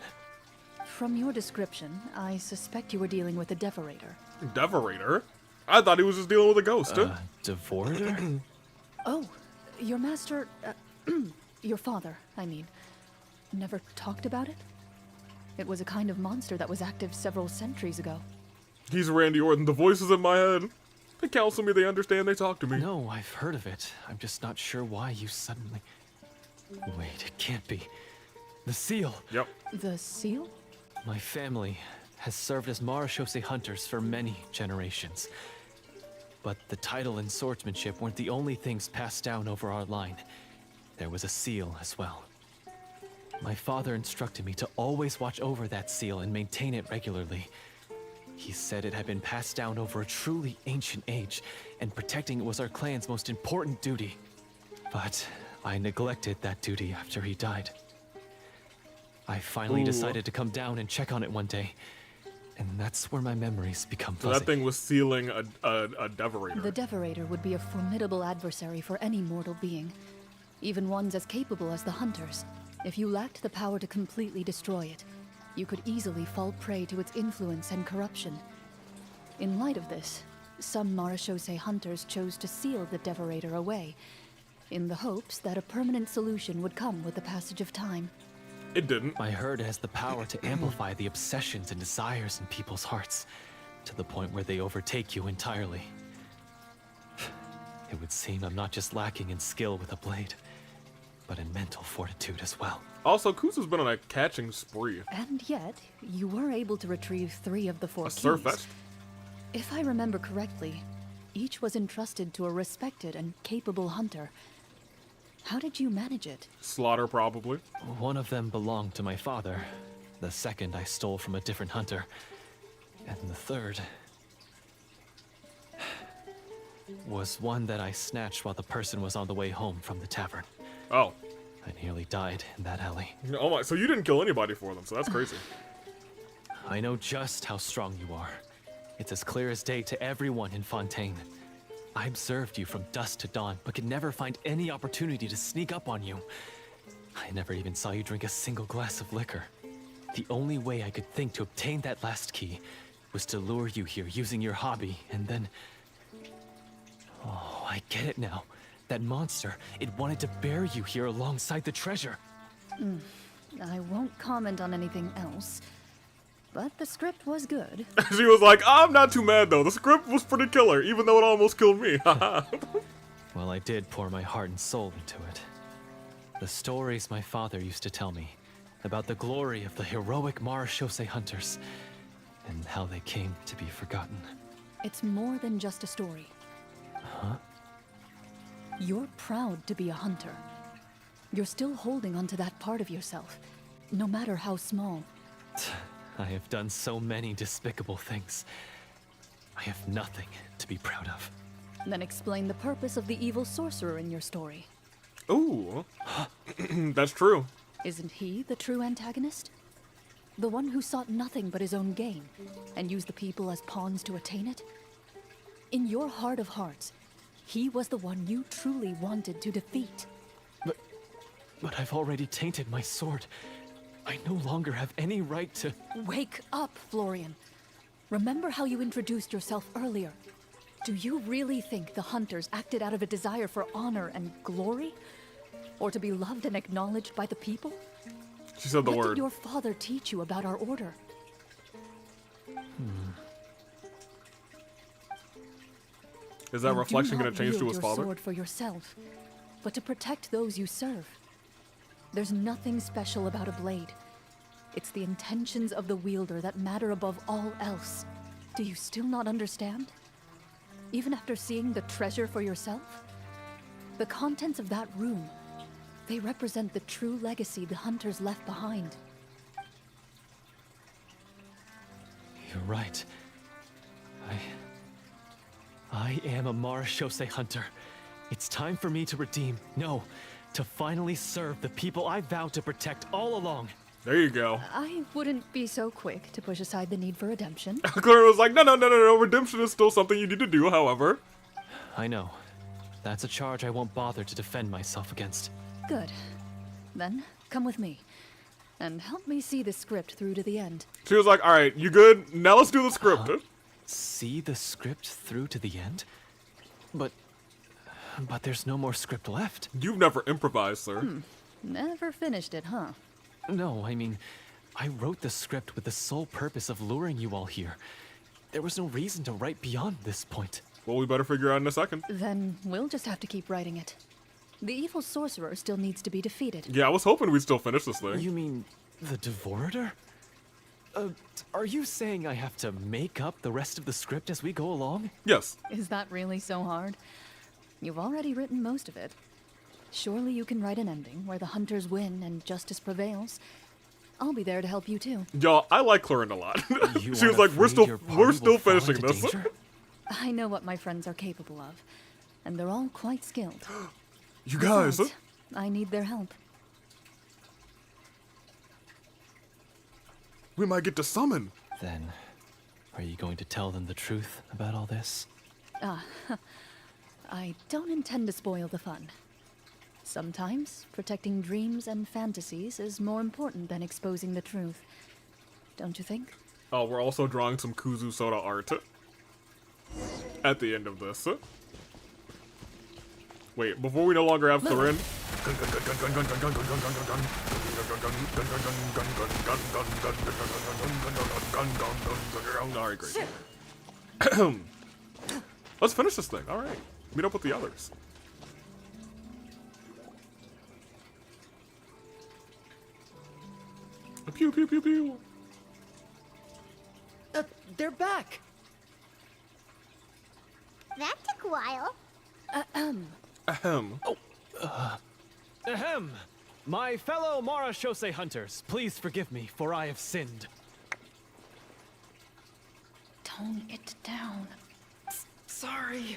From your description, I suspect you were dealing with a Devorator. Devorator? I thought he was just dealing with a ghost. Devorator? Oh, your master... your father, I mean, never talked about it? It was a kind of monster that was active several centuries ago. He's Randy Orton. The voices in my head. They counsel me, they understand, they talk to me. No, I've heard of it. I'm just not sure why you suddenly... Wait, it can't be. The seal! Yep. The seal? My family has served as Marechaussee hunters for many generations. But the title and swordsmanship weren't the only things passed down over our line. There was a seal as well. My father instructed me to always watch over that seal and maintain it regularly. He said it had been passed down over a truly ancient age, and protecting it was our clan's most important duty. But I neglected that duty after he died. I finally decided to come down and check on it one day, and that's where my memories become fuzzy. So that thing was sealing a Devorator. The Devorator would be a formidable adversary for any mortal being, even ones as capable as the Hunters. If you lacked the power to completely destroy it, you could easily fall prey to its influence and corruption. In light of this, some Marechaussee hunters chose to seal the Devorator away, in the hopes that a permanent solution would come with the passage of time. It didn't. I heard it has the power to amplify the obsessions and desires in people's hearts, to the point where they overtake you entirely. It would seem I'm not just lacking in skill with a blade, but in mental fortitude as well. Also, Kuzu's been on a catching spree. And yet, you were able to retrieve 3 of the 4 keys. Surfetched? If I remember correctly, each was entrusted to a respected and capable hunter. How did you manage it? Slaughter, probably. One of them belonged to my father. The second I stole from a different hunter. And the third... was one that I snatched while the person was on the way home from the tavern. Oh. I nearly died in that alley. Oh my, so you didn't kill anybody for them, so that's crazy. I know just how strong you are. It's as clear as day to everyone in Fontaine. I observed you from dusk to dawn, but could never find any opportunity to sneak up on you. I never even saw you drink a single glass of liquor. The only way I could think to obtain that last key was to lure you here using your hobby, and then... Oh, I get it now. That monster, it wanted to bury you here alongside the treasure. I won't comment on anything else. but the script was good. She was like, I'm not too mad though. The script was pretty killer, even though it almost killed me. Well, I did pour my heart and soul into it. The stories my father used to tell me about the glory of the heroic Marachose hunters and how they came to be forgotten. It's more than just a story. Huh? You're proud to be a hunter. You're still holding onto that part of yourself, no matter how small. I have done so many despicable things. I have nothing to be proud of. Then explain the purpose of the evil sorcerer in your story. Ooh. That's true. Isn't he the true antagonist? The one who sought nothing but his own gain, and used the people as pawns to attain it? In your heart of hearts, he was the one you truly wanted to defeat. But I've already tainted my sword. I no longer have any right to... Wake up, Florian. Remember how you introduced yourself earlier. Do you really think the hunters acted out of a desire for honor and glory? Or to be loved and acknowledged by the people? She said the What word. did your father teach you about our order? Is that You reflection do going not to change to wield his your father? sword for yourself, but to protect those you serve. There's nothing special about a blade. It's the intentions of the wielder that matter above all else. Do you still not understand? Even after seeing the treasure for yourself? The contents of that room, they represent the true legacy the hunters left behind. You're right. I am a Marachose hunter. It's time for me to redeem, no, to finally serve the people I vowed to protect all along. There you go. I wouldn't be so quick to push aside the need for redemption. Clorinde was like, no, redemption is still something you need to do, however. I know. That's a charge I won't bother to defend myself against. Good. Then, come with me. And help me see the script through to the end. She was like, alright, you good? Now let's do the script. See the script through to the end? But there's no more script left. You've never improvised, sir. Never finished it, huh? No, I mean, I wrote the script with the sole purpose of luring you all here. There was no reason to write beyond this point. Well, we better figure out in a second. Then we'll just have to keep writing it. The evil sorcerer still needs to be defeated. Yeah, I was hoping we'd still finish this thing. You mean the Devorator? Are you saying I have to make up the rest of the script as we go along? Yes. Is that really so hard? You've already written most of it. Surely you can write an ending where the hunters win and justice prevails. I'll be there to help you too. Y'all, I like Clorinde a lot. You She was wanna like, we're free your still party will fall finishing into this. danger? I know what my friends are capable of, and they're all quite skilled. You guys. Besides, I need their help. We might get to summon. Then, are you going to tell them the truth about all this? I don't intend to spoil the fun. Sometimes, protecting dreams and fantasies is more important than exposing the truth. Don't you think? Oh, we're also drawing some Kuzu Soda art at the end of this. Wait, before we no longer have Clorinde. Alright, great. Let's finish this thing. Alright. Meet up with the others. Pew pew pew pew. They're back. That took a while. Ahem. Ahem! My fellow Marachose hunters, please forgive me, for I have sinned. Tone it down. Sorry.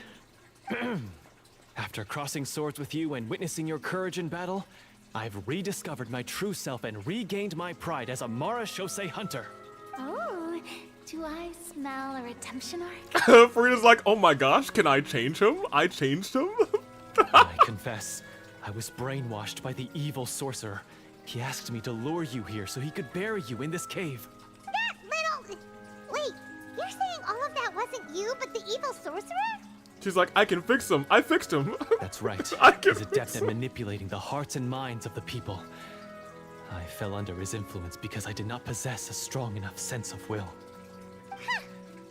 After crossing swords with you and witnessing your courage in battle, I've rediscovered my true self and regained my pride as a Marachose hunter. Oh, do I smell a redemption arc? Farida's like, oh my gosh, can I change him? I changed him? I confess, I was brainwashed by the evil sorcerer. He asked me to lure you here so he could bury you in this cave. That little... Wait, you're saying all of that wasn't you, but the evil sorcerer? She's like, I can fix him. I fixed him. That's right. I can He's adept at manipulating the hearts and minds of the people. I fell under his influence because I did not possess a strong enough sense of will. Huh.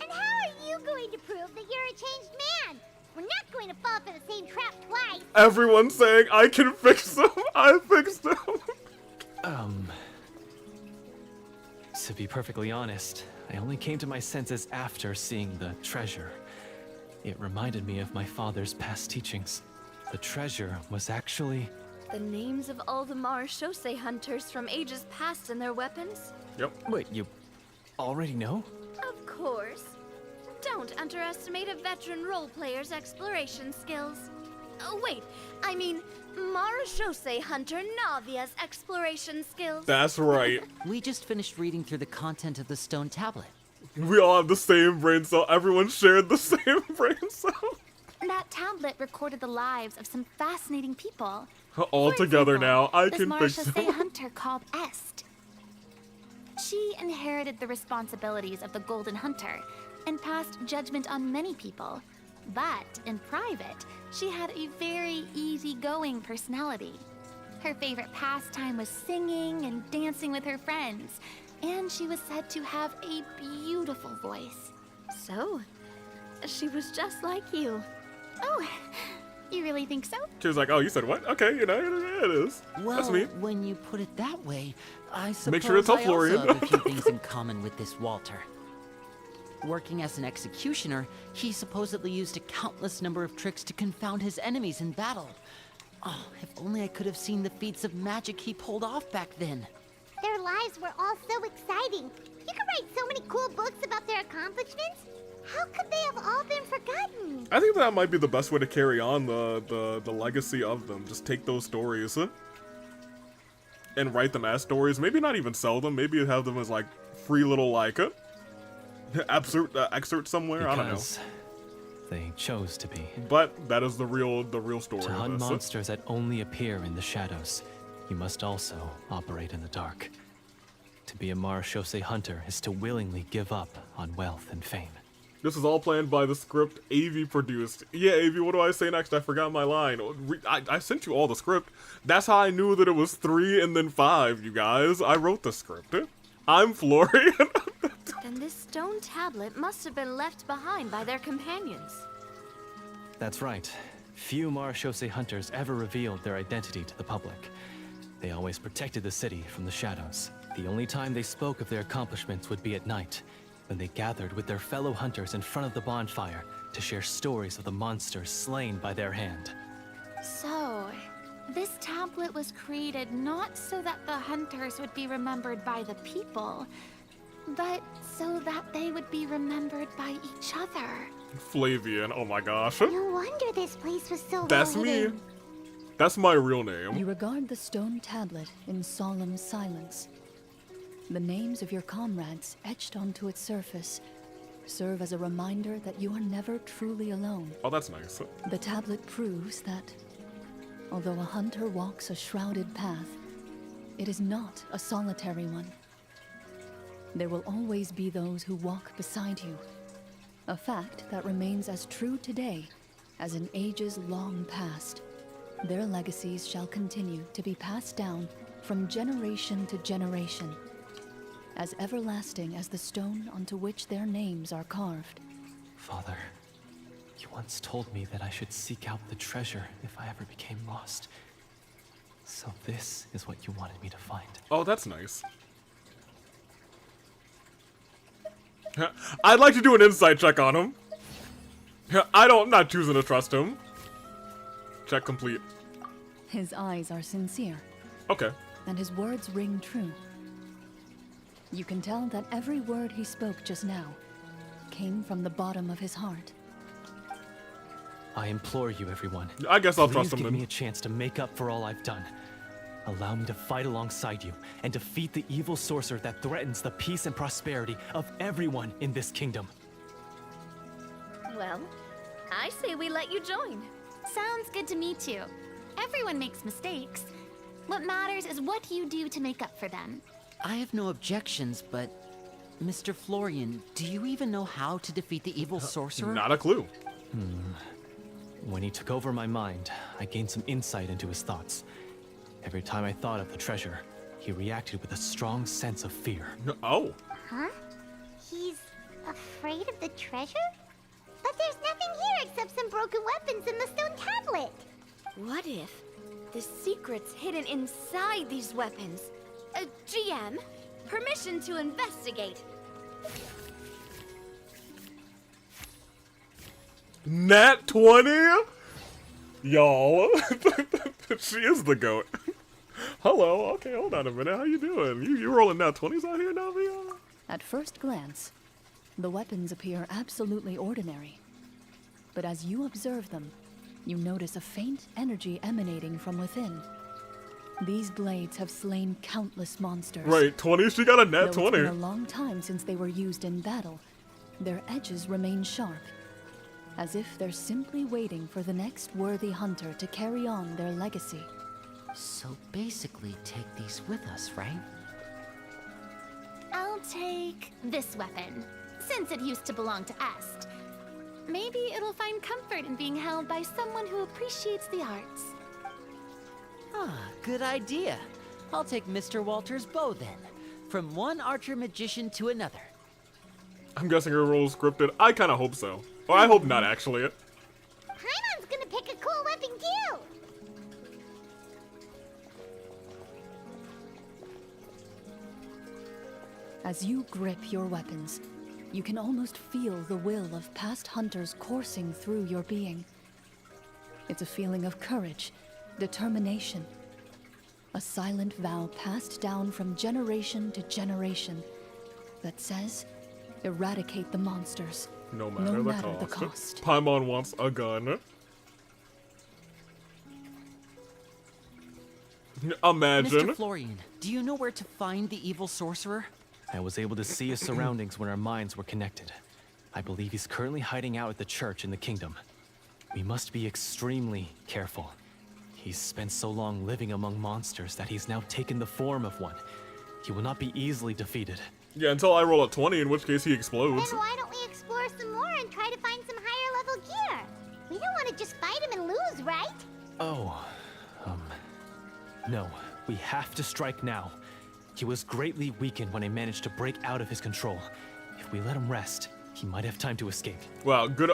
And how are you going to prove that you're a changed man? We're not going to fall for the same trap twice. Everyone's saying I can fix them. I fixed them. To be perfectly honest, I only came to my senses after seeing the treasure. It reminded me of my father's past teachings. The treasure was actually... The names of all the Marechaussee hunters from ages past and their weapons? Yep. Wait, you already know? Of course. Don't underestimate a veteran role player's exploration skills. Oh, wait, I mean, Marechaussee hunter Navia's exploration skills. That's right. We just finished reading through the content of the stone tablet. We all have the same brain cell. Everyone shared the same brain cell. That tablet recorded the lives of some fascinating people. All together now. I this can fix Marechaussee them. hunter called Est. She inherited the responsibilities of the Golden Hunter and passed judgment on many people. But in private, she had a very easygoing personality. Her favorite pastime was singing and dancing with her friends, and she was said to have a beautiful voice. So, she was just like you. Oh, you really think so? She was like, oh, you said what? Okay, you know, yeah, it is. Well, That's me. when you put it that way, I suppose Make sure to tell I Florian. also have a few things in common with this Walter. Working as an executioner, he supposedly used a countless number of tricks to confound his enemies in battle. Oh, if only I could have seen the feats of magic he pulled off back then. Their lives were all so exciting. You could write so many cool books about their accomplishments. How could they have all been forgotten? I think that might be the best way to carry on the legacy of them. Just take those stories and write them as stories. Maybe not even sell them. Maybe have them as like free little like excerpt somewhere. Because I don't know. They chose to be. But that is the real story. To of hunt this. monsters that only appear in the shadows, you must also operate in the dark. To be a Marechaussee hunter is to willingly give up on wealth and fame. This is all planned by the script Avi produced. Yeah, Avi, what do I say next? I forgot my line. I sent you all the script. That's how I knew that it was 3 and then 5, you guys. I wrote the script. I'm Florian. Then this stone tablet must have been left behind by their companions. That's right. Few Marechaussee hunters ever revealed their identity to the public. They always protected the city from the shadows. The only time they spoke of their accomplishments would be at night, when they gathered with their fellow hunters in front of the bonfire to share stories of the monsters slain by their hand. So, this tablet was created not so that the hunters would be remembered by the people, but so that they would be remembered by each other. Flavian, oh my gosh. No wonder this place was so That's well me. hidden. That's my real name. You regard the stone tablet in solemn silence. The names of your comrades etched onto its surface serve as a reminder that you are never truly alone. Oh, that's nice. The tablet proves that, although a hunter walks a shrouded path, it is not a solitary one. There will always be those who walk beside you, a fact that remains as true today as in ages long past. Their legacies shall continue to be passed down from generation to generation, as everlasting as the stone onto which their names are carved. Father, you once told me that I should seek out the treasure if I ever became lost. So this is what you wanted me to find. Oh, that's nice. I'd like to do an insight check on him. I'm not choosing to trust him. Check complete. His eyes are sincere. Okay. And his words ring true. You can tell that every word he spoke just now came from the bottom of his heart. I implore you, everyone. I guess I'll Please trust him give then. me a chance to make up for all I've done. Allow me to fight alongside you and defeat the evil sorcerer that threatens the peace and prosperity of everyone in this kingdom. Well, I say we let you join. Sounds good to me too. Everyone makes mistakes. What matters is what you do to make up for them. I have no objections, but Mr. Florian, do you even know how to defeat the evil sorcerer? Not a clue. When he took over my mind, I gained some insight into his thoughts. Every time I thought of the treasure, he reacted with a strong sense of fear. Oh. Huh? He's afraid of the treasure? But there's nothing here except some broken weapons and the stone tablet. What if the secret's hidden inside these weapons? GM, permission to investigate. Nat 20? Y'all. She is the goat. Hello. Okay, hold on a minute. How you doing? You rolling Nat 20s out here, Navia? At first glance, the weapons appear absolutely ordinary. But as you observe them, you notice a faint energy emanating from within. These blades have slain countless monsters. Right, 20? She got a nat 20. It's been a long time since they were used in battle. Their edges remain sharp, as if they're simply waiting for the next worthy hunter to carry on their legacy. So basically, take these with us, right? I'll take this weapon, since it used to belong to Est. Maybe it'll find comfort in being held by someone who appreciates the arts. Ah, good idea. I'll take Mr. Walter's bow then. From one archer magician to another. I'm guessing her role is scripted. I kind of hope so. Or I hope not, actually. Paimon's gonna pick a cool weapon too. As you grip your weapons, you can almost feel the will of past hunters coursing through your being. It's a feeling of courage, determination, a silent vow passed down from generation to generation that says, eradicate the monsters, no matter the cost. Paimon wants a gun. Imagine. Mr. Florian, do you know where to find the evil sorcerer? I was able to see his surroundings when our minds were connected. I believe he's currently hiding out at the church in the kingdom. We must be extremely careful. He's spent so long living among monsters that he's now taken the form of one. He will not be easily defeated. Yeah, until I roll a 20, in which case he explodes. Then why don't we explore some more and try to find some higher level gear? We don't want to just fight him and lose, right? Oh, no. We have to strike now. He was greatly weakened when I managed to break out of his control. If we let him rest, he might have time to escape. Wow, good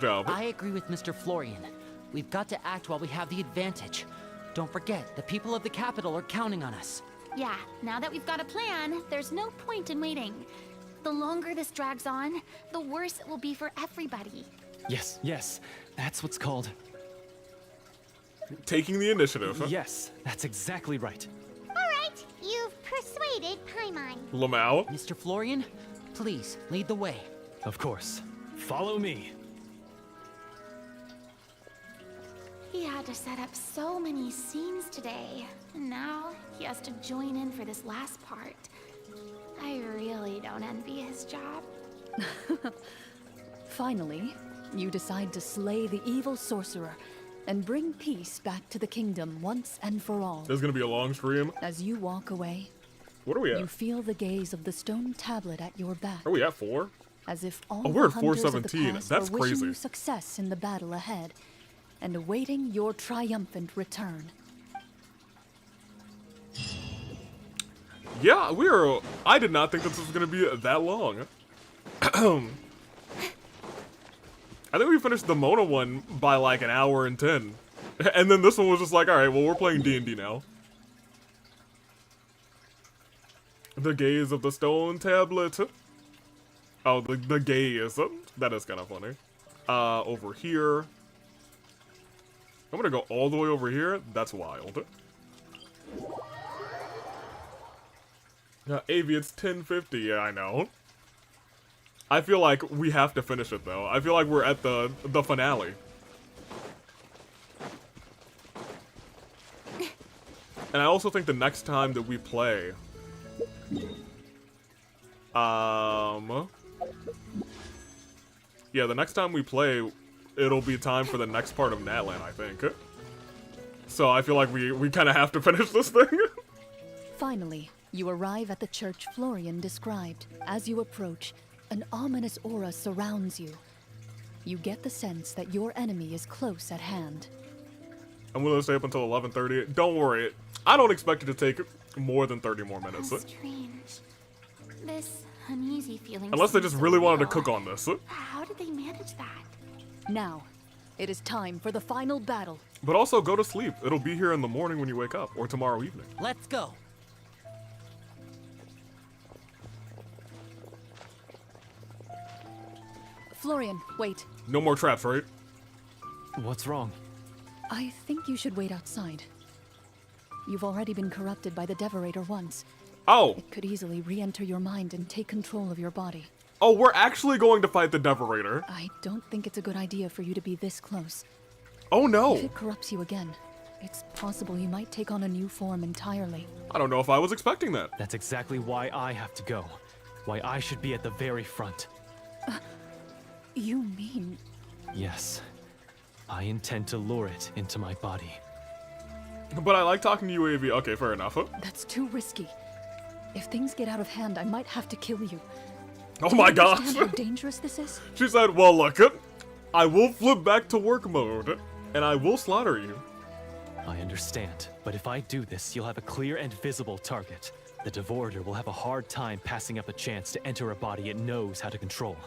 job. I agree with Mr. Florian. We've got to act while we have the advantage. Don't forget, the people of the capital are counting on us. Yeah, now that we've got a plan, there's no point in waiting. The longer this drags on, the worse it will be for everybody. Yes, that's what's called... taking the initiative. Yes, that's exactly right. Alright, you've persuaded Paimon. Lamau. Mr. Florian, please, lead the way. Of course. Follow me. He had to set up so many scenes today, and now he has to join in for this last part. I really don't envy his job. Finally, you decide to slay the evil sorcerer and bring peace back to the kingdom once and for all. This is gonna be a long stream. As you walk away, what are we at? You feel the gaze of the stone tablet at your back. Are we at 4? As if all we're the at hunters of the 417. past That's were wishing crazy. you success in the battle ahead and awaiting your triumphant return. Yeah, I did not think this was gonna be that long. I think we finished the Mona one by like an hour and 10. And then this one was just like, alright, well, we're playing D&D now. The gaze of the stone tablet. Oh, the gaze. That is kind of funny. Over here. I'm gonna go all the way over here. That's wild. Avi, it's 10:50. Yeah, I know. I feel like we have to finish it, though. I feel like we're at the finale. And I also think the next time that we play... yeah, the next time we play, it'll be time for the next part of Natlan, I think. So I feel like we kind of have to finish this thing. Finally, you arrive at the church Florian described. As you approach, an ominous aura surrounds you. You get the sense that your enemy is close at hand. I'm willing to stay up until 11:30. Don't worry. I don't expect it to take more than 30 more minutes. How strange. This uneasy feeling. Unless they seems just so really wanted to real. cook on this. How did they manage that? Now, it is time for the final battle. But also go to sleep. It'll be here in the morning when you wake up, or tomorrow evening. Let's go. Florian, wait. No more traps, right? What's wrong? I think you should wait outside. You've already been corrupted by the Devorator once. Oh! It could easily re-enter your mind and take control of your body. Oh, we're actually going to fight the Devorator. I don't think it's a good idea for you to be this close. Oh no! If it corrupts you again, it's possible you might take on a new form entirely. I don't know if I was expecting that. That's exactly why I have to go. Why I should be at the very front. You mean... Yes. I intend to lure it into my body. But I like talking to you, AV. Okay, fair enough. That's too risky. If things get out of hand, I might have to kill you. Oh Do my you gosh! understand how dangerous this is? She said, well look, I will flip back to work mode, and I will slaughter you. I understand, but if I do this, you'll have a clear and visible target. The Devorator will have a hard time passing up a chance to enter a body it knows how to control.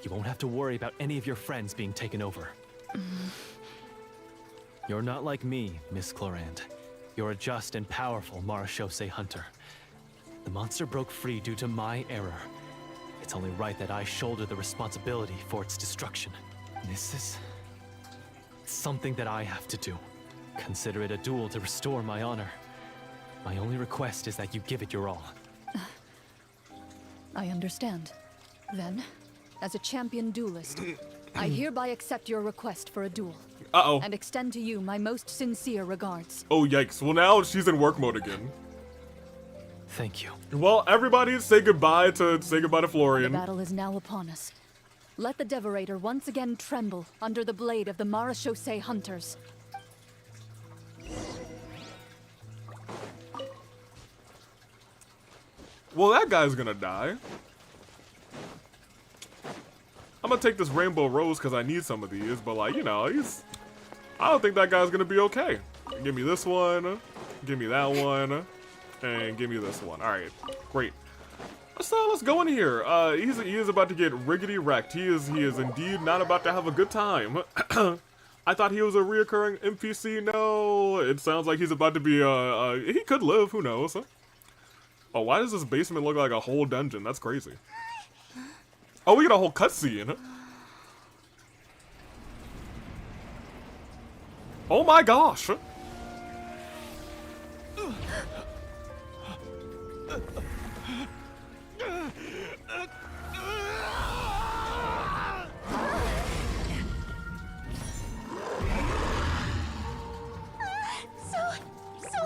You won't have to worry about any of your friends being taken over. You're not like me, Miss Clorinde. You're a just and powerful Marechaussee hunter. The monster broke free due to my error. It's only right that I shoulder the responsibility for its destruction. This is something that I have to do. Consider it a duel to restore my honor. My only request is that you give it your all. I understand. Then, as a champion duelist, I hereby accept your request for a duel. Uh-oh. And extend to you my most sincere regards. Oh, yikes. Well, now she's in work mode again. Thank you. Well, everybody say goodbye to The Florian. battle is now upon us. Let the Devorator once again tremble under the blade of the Marechaussee hunters. Well, that guy's gonna die. I'm gonna take this rainbow rose because I need some of these, but like, you know, I don't think that guy's gonna be okay. Give me this one, give me that one, and give me this one. All right, great. So let's go in here. He is about to get riggedy wrecked. He is indeed not about to have a good time. I thought he was a reoccurring NPC. No, it sounds like he's about to be he could live. Who knows? Oh, why does this basement look like a whole dungeon? That's crazy. Oh, we get a whole cutscene. Oh my gosh. So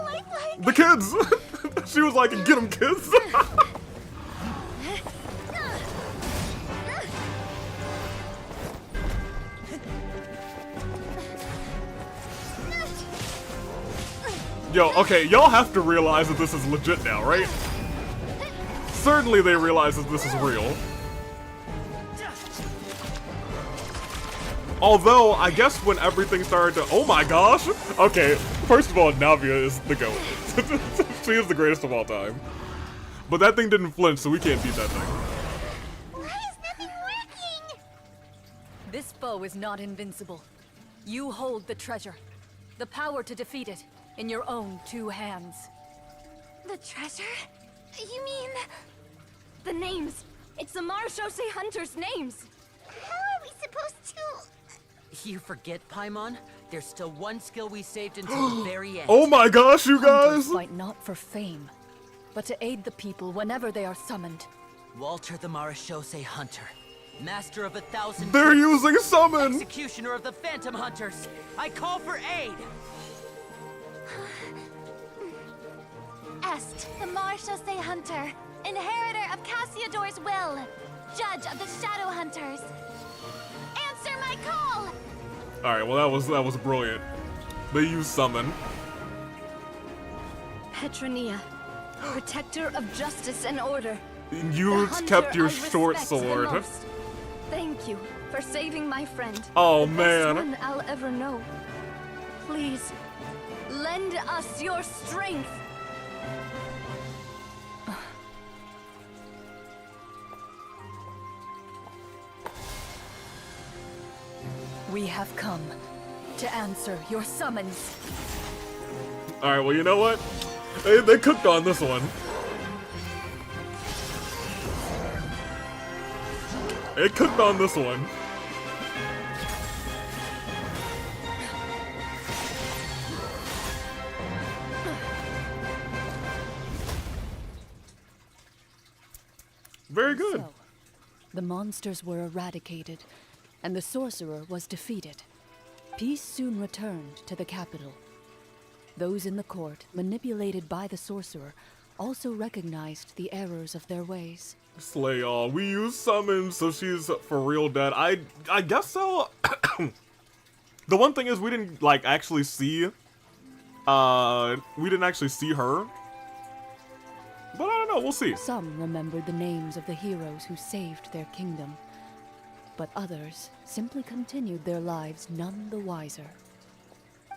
lifelike. The kids! She was like, get them, kids! Yo, okay, y'all have to realize that this is legit now, right? Certainly they realize that this is real. Although, I guess when everything started to— oh my gosh! Okay, first of all, Navia is the GOAT. She is the greatest of all time. But that thing didn't flinch, so we can't beat that thing. Why is nothing working? This foe is not invincible. You hold the treasure. The power to defeat it in your own 2 hands. The treasure? You mean... the names. It's the Marechaussee hunters' names. How are we supposed to... You forget, Paimon? There's still one skill we saved until the very end. Oh my gosh, you Hunters guys! fight not for fame, but to aid the people whenever they are summoned. Walter the Marechaussee Hunter. Master of 1,000... They're using summon! Executioner of the Phantom Hunters. I call for aid! Est, the Marechaussee Hunter, inheritor of Cassiodor's will, judge of the Shadow Hunters. Answer my call! Alright, well that was brilliant. They use summon. Petronia, protector of justice and order. You The kept hunter your I short respect the sword. most. Thank you for saving my friend. Oh, the man. best one I'll ever know. Please, lend us your strength. We have come to answer your summons. Alright, well, you know what? They cooked on this one. They cooked on this one. Very good. So, the monsters were eradicated, and the sorcerer was defeated. Peace soon returned to the capital. Those in the court, manipulated by the sorcerer, also recognized the errors of their ways. Slay y'all. We use summons, so she's for real dead. I guess so. The one thing is we didn't like actually see her. But I don't know, we'll see. Some remembered the names of the heroes who saved their kingdom, but others simply continued their lives none the wiser.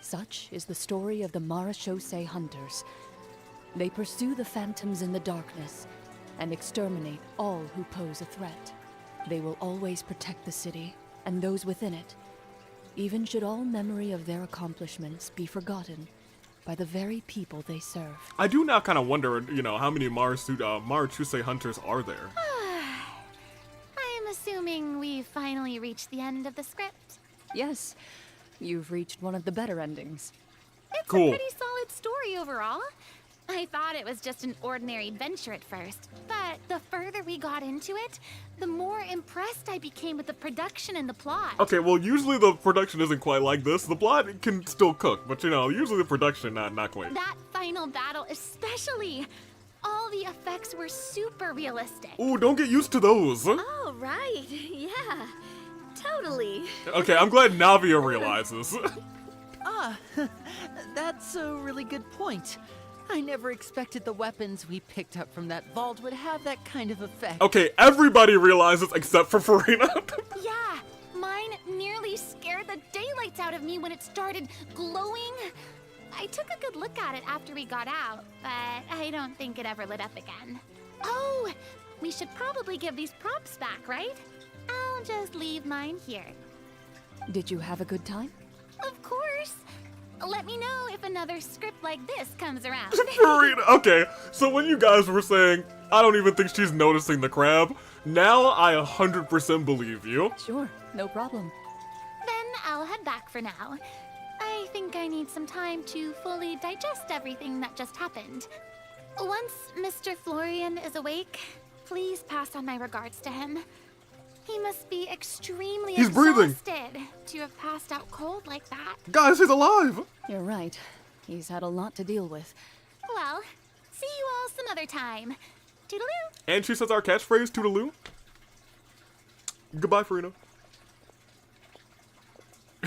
Such is the story of the Marechaussee Hunters. They pursue the phantoms in the darkness and exterminate all who pose a threat. They will always protect the city and those within it, even should all memory of their accomplishments be forgotten by the very people they serve. I do now kind of wonder, you know, how many Marechaussee Hunters are there? I'm assuming we've finally reached the end of the script. Yes, you've reached one of the better endings. It's Cool. a pretty solid story overall. I thought it was just an ordinary adventure at first, but the further we got into it, the more impressed I became with the production and the plot. Okay, well, usually the production isn't quite like this. The plot can still cook, but you know, usually the production, not quite. That final battle especially. All the effects were super realistic. Ooh, don't get used to those. Oh, right. Yeah, totally. Okay, I'm glad Navia realizes. That's a really good point. I never expected the weapons we picked up from that vault would have that kind of effect. Okay, everybody realizes except for Farina. Yeah, mine nearly scared the daylights out of me when it started glowing. I took a good look at it after we got out, but I don't think it ever lit up again. Oh, we should probably give these props back, right? I'll just leave mine here. Did you have a good time? Of course. Let me know if another script like this comes around. Farina, okay, so when you guys were saying, I don't even think she's noticing the crab, now I 100% believe you. Sure, no problem. Then I'll head back for now. I think I need some time to fully digest everything that just happened. Once Mr. Florian is awake, please pass on my regards to him. He must be extremely He's breathing. exhausted to have passed out cold like that. Guys, he's alive! You're right. He's had a lot to deal with. Well, see you all some other time. Toodaloo! And she says our catchphrase, toodaloo. Goodbye, Farina.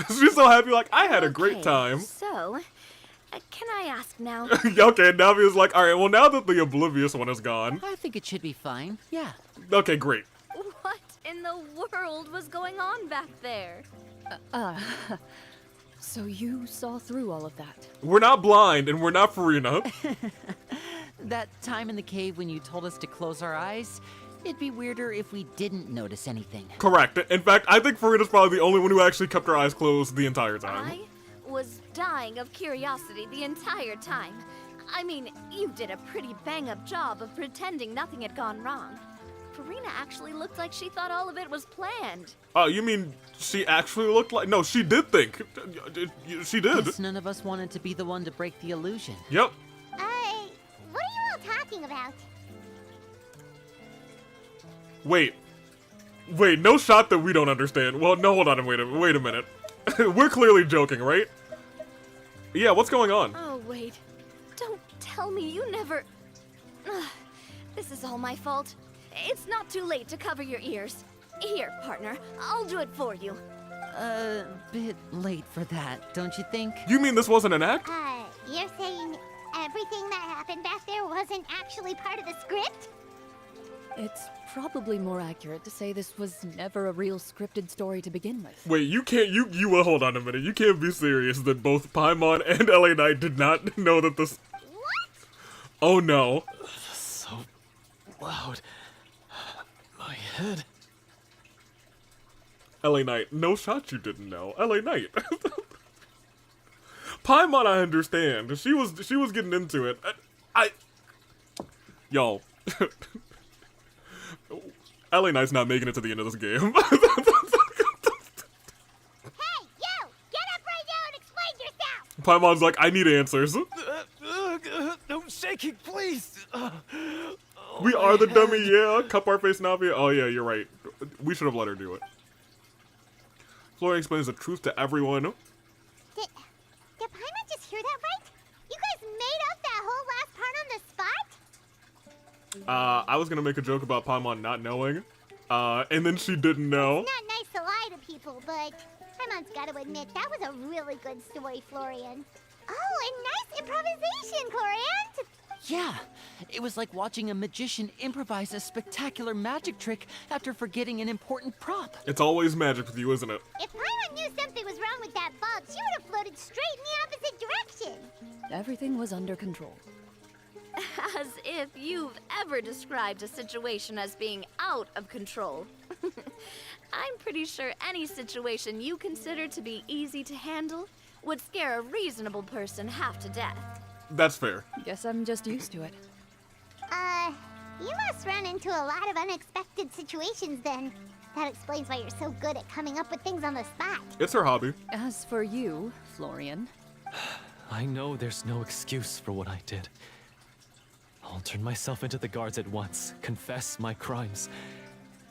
She's so happy, like, I had a great time. So, can I ask now? Okay, Navia's like, alright, well, now that the oblivious one is gone. I think it should be fine, yeah. Okay, great. What in the world was going on back there? So you saw through all of that? We're not blind, and we're not Farina. That time in the cave when you told us to close our eyes, it'd be weirder if we didn't notice anything. Correct. In fact, I think Farina's probably the only one who actually kept her eyes closed the entire time. I was dying of curiosity the entire time. I mean, you did a pretty bang-up job of pretending nothing had gone wrong. Farina actually looked like she thought all of it was planned. Oh, you mean she actually looked like... No, she did think. She did. Guess none of us wanted to be the one to break the illusion. Yep. What are you all talking about? Wait, no shot that we don't understand. Well, no, hold on, wait a minute. We're clearly joking, right? Yeah, what's going on? Oh, wait. Don't tell me you never... Ugh, this is all my fault. It's not too late to cover your ears. Here, partner, I'll do it for you. Bit late for that, don't you think? You mean this wasn't an act? You're saying everything that happened back there wasn't actually part of the script? It's probably more accurate to say this was never a real scripted story to begin with. Wait, you can't, hold on a minute. You can't be serious that both Paimon and LA Knight did not know that this... What? Oh no. So loud. My head. LA Knight, no shot you didn't know. LA Knight. Paimon, I understand. She was getting into it. Yo. LA Knight's not making it to the end of this game. Hey, you! Get up right now and explain yourself! Paimon's like, I need answers. No shaking, please. We are the dummy, yeah. Cup our face, Navia. Oh yeah, you're right. We should have let her do it. Florian explains the truth to everyone. Did Paimon just hear that right? You guys made up that whole last part on the spot? I was gonna make a joke about Paimon not knowing, and then she didn't know. It's not nice to lie to people, but Paimon's got to admit that was a really good story, Florian. Oh, and nice improvisation, Clorinde! Yeah, it was like watching a magician improvise a spectacular magic trick after forgetting an important prop. It's always magic with you, isn't it? If Paimon knew something was wrong with that box, she would have floated straight in the opposite direction. Everything was under control. As if you've ever described a situation as being out of control. I'm pretty sure any situation you consider to be easy to handle would scare a reasonable person half to death. That's fair. Guess I'm just used to it. You must run into a lot of unexpected situations then. That explains why you're so good at coming up with things on the spot. It's her hobby. As for you, Florian... I know there's no excuse for what I did. I'll turn myself into the guards at once, confess my crimes,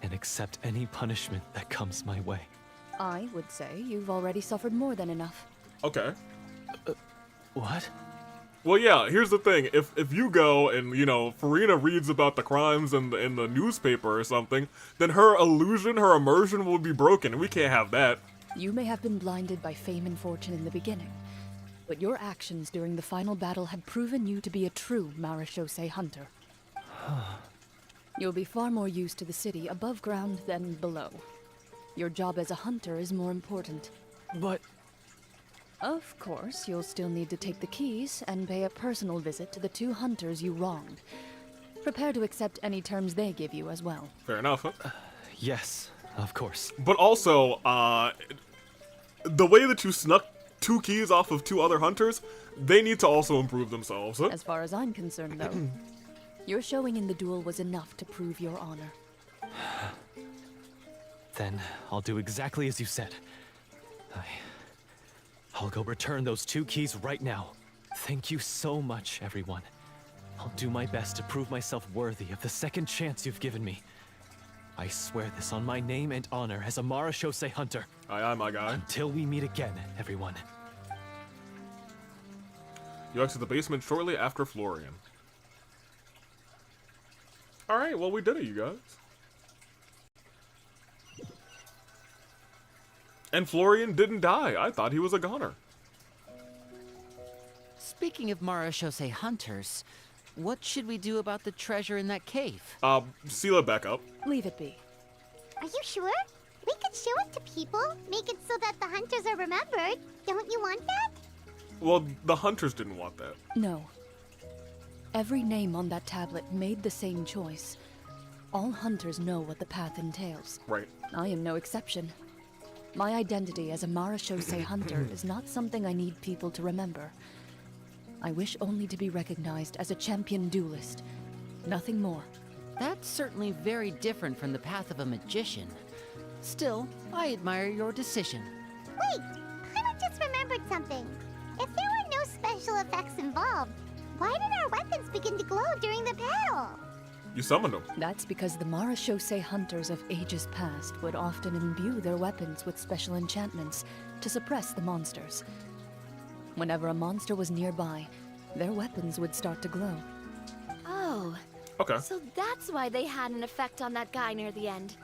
and accept any punishment that comes my way. I would say you've already suffered more than enough. Okay. What? Well, yeah, here's the thing. If you go and, you know, Farina reads about the crimes in the newspaper or something, then her illusion, her immersion will be broken, and we can't have that. You may have been blinded by fame and fortune in the beginning, but your actions during the final battle have proven you to be a true marechaussee hunter. You'll be far more used to the city above ground than below. Your job as a hunter is more important. But... Of course, you'll still need to take the keys and pay a personal visit to the 2 hunters you wronged. Prepare to accept any terms they give you as well. Fair enough. Yes, of course. But also, the way that you snuck 2 keys off of 2 other hunters, they need to also improve themselves. As far as I'm concerned, though, your showing in the duel was enough to prove your honor. Then I'll do exactly as you said. I'll go return those 2 keys right now. Thank you so much, everyone. I'll do my best to prove myself worthy of the second chance you've given me. I swear this on my name and honor as a marechaussee hunter. Aye, my guy. Until we meet again, everyone. You exit the basement shortly after Florian. Alright, well, we did it, you guys. And Florian didn't die. I thought he was a goner. Speaking of marechaussee hunters, what should we do about the treasure in that cave? Seal it back up. Leave it be. Are you sure? We could show it to people, make it so that the hunters are remembered. Don't you want that? Well, the hunters didn't want that. No. Every name on that tablet made the same choice. All hunters know what the path entails. Right. I am no exception. My identity as a marechaussee hunter is not something I need people to remember. I wish only to be recognized as a champion duelist. Nothing more. That's certainly very different from the path of a magician. Still, I admire your decision. Wait, I just remembered something. If there were no special effects involved, why did our weapons begin to glow during the battle? You summoned them. That's because the marechaussee hunters of ages past would often imbue their weapons with special enchantments to suppress the monsters. Whenever a monster was nearby, their weapons would start to glow. Oh. Okay. So that's why they had an effect on that guy near the end.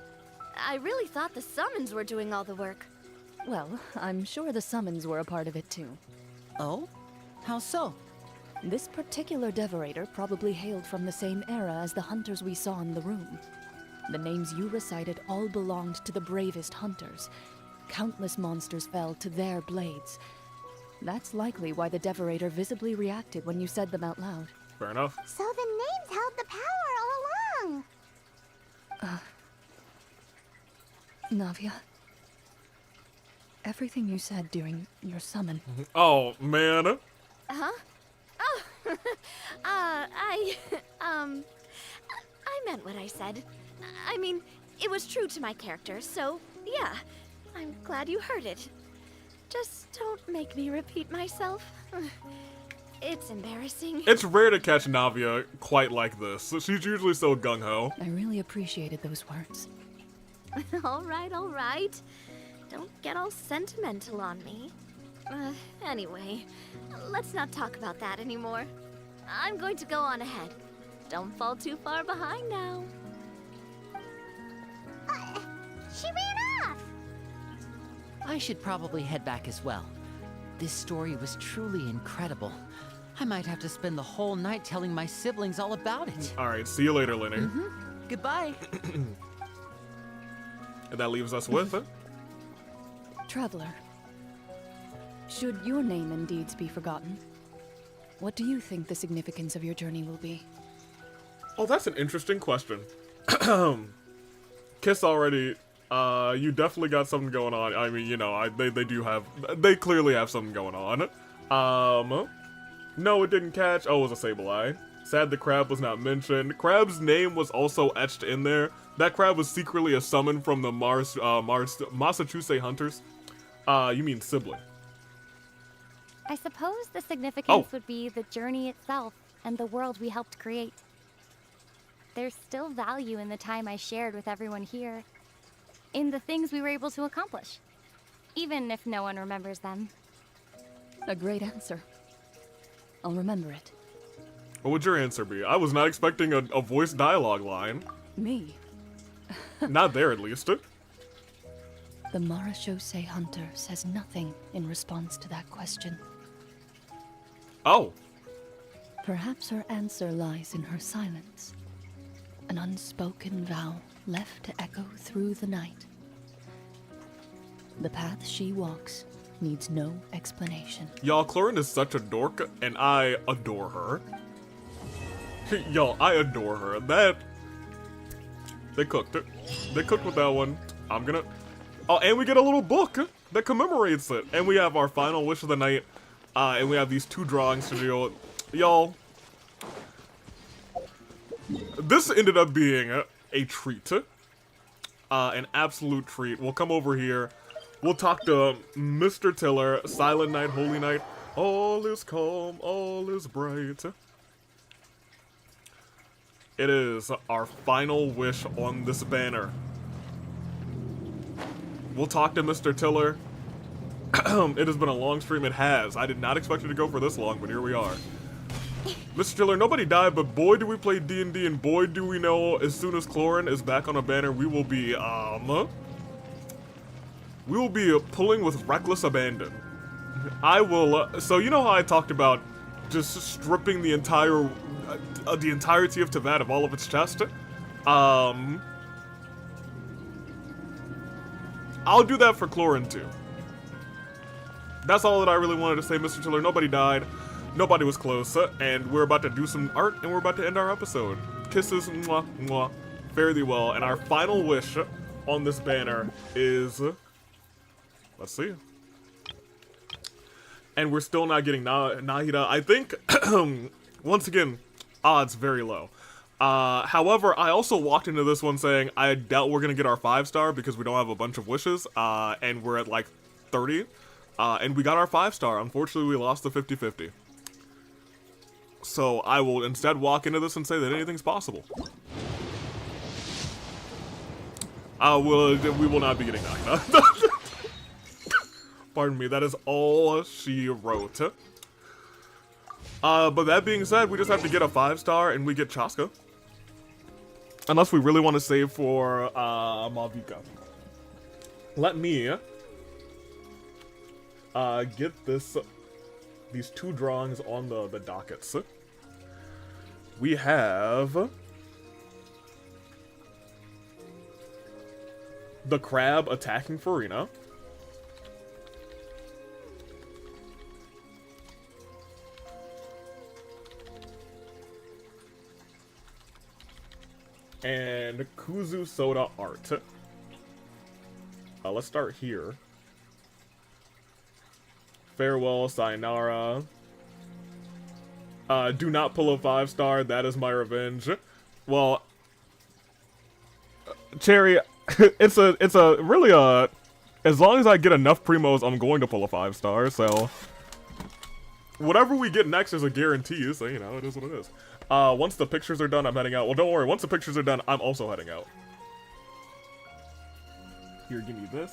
I really thought the summons were doing all the work. Well, I'm sure the summons were a part of it too. Oh? How so? This particular devorator probably hailed from the same era as the hunters we saw in the room. The names you recited all belonged to the bravest hunters. Countless monsters fell to their blades. That's likely why the devorator visibly reacted when you said them out loud. Fair enough. So the names held the power all along. Navia? Everything you said during your summon. Oh, man. Huh? Oh, I meant what I said. I mean, it was true to my character, so yeah, I'm glad you heard it. Just don't make me repeat myself. It's embarrassing. It's rare to catch Navia quite like this. She's usually so gung-ho. I really appreciated those words. All right. Don't get all sentimental on me. Anyway, let's not talk about that anymore. I'm going to go on ahead. Don't fall too far behind now. She ran off! I should probably head back as well. This story was truly incredible. I might have to spend the whole night telling my siblings all about it. Alright, see you later, Lenny. Goodbye. And that leaves us with Traveler, should your name and deeds be forgotten, what do you think the significance of your journey will be? Oh, that's an interesting question. Kiss already, you definitely got something going on. I mean, you know, they clearly have something going on. No, it didn't catch. Oh, it was a Sableye. Sad the crab was not mentioned. Crab's name was also etched in there. That crab was secretly a summon from the Massachusetts Hunters. You mean sibling. I suppose the significance would be the journey itself and the world we helped create. There's still value in the time I shared with everyone here, in the things we were able to accomplish, even if no one remembers them. A great answer. I'll remember it. What would your answer be? I was not expecting a voice dialogue line. Me? Not there, at least. The Marachose Hunter says nothing in response to that question. Oh. Perhaps her answer lies in her silence. An unspoken vow left to echo through the night. The path she walks needs no explanation. Y'all, Clorinde is such a dork, and I adore her. Y'all, I adore her. They cooked it. They cooked with that one. I'm gonna... Oh, and we get a little book that commemorates it. And we have our final wish of the night. And we have these 2 drawings to do. Y'all, this ended up being a treat. An absolute treat. We'll come over here. We'll talk to Mr. Tiller, Silent Night, Holy Night. All is calm, all is bright. It is our final wish on this banner. We'll talk to Mr. Tiller. It has been a long stream. It has. I did not expect it to go for this long, but here we are. Mr. Tiller, nobody died, but boy do we play D&D, and boy do we know as soon as Clorinde is back on a banner, we will be pulling with reckless abandon. I will, so you know how I talked about just stripping the entirety of Teyvat of all of its chest? I'll do that for Clorinde too. That's all that I really wanted to say, Mr. Tiller. Nobody died, nobody was close, and we're about to do some art, and we're about to end our episode. Kisses, mwah, mwah, fare thee well, and our final wish on this banner is... Let's see. And we're still not getting Nahida. I think, once again, odds very low. However, I also walked into this one saying I doubt we're going to get our 5-star because we don't have a bunch of wishes, and we're at like 30. And we got our 5-star. Unfortunately, we lost the 50-50. So I will instead walk into this and say that anything's possible. We will not be getting Nahida. Pardon me, that is all she wrote. But that being said, we just have to get a 5-star and we get Chaska. Unless we really want to save for Malvika. Let me get these 2 drawings on the dockets. We have the crab attacking Farina. And Kuzu Soda art. Let's start here. farewell, sayonara. Do not pull a 5-star. That is my revenge. Well, Cherry, it's a really as long as I get enough primos, I'm going to pull a 5-star. So whatever we get next is a guarantee. So you know, it is what it is. Once the pictures are done, I'm heading out. Well, don't worry. Once the pictures are done, I'm also heading out. Here, give me this.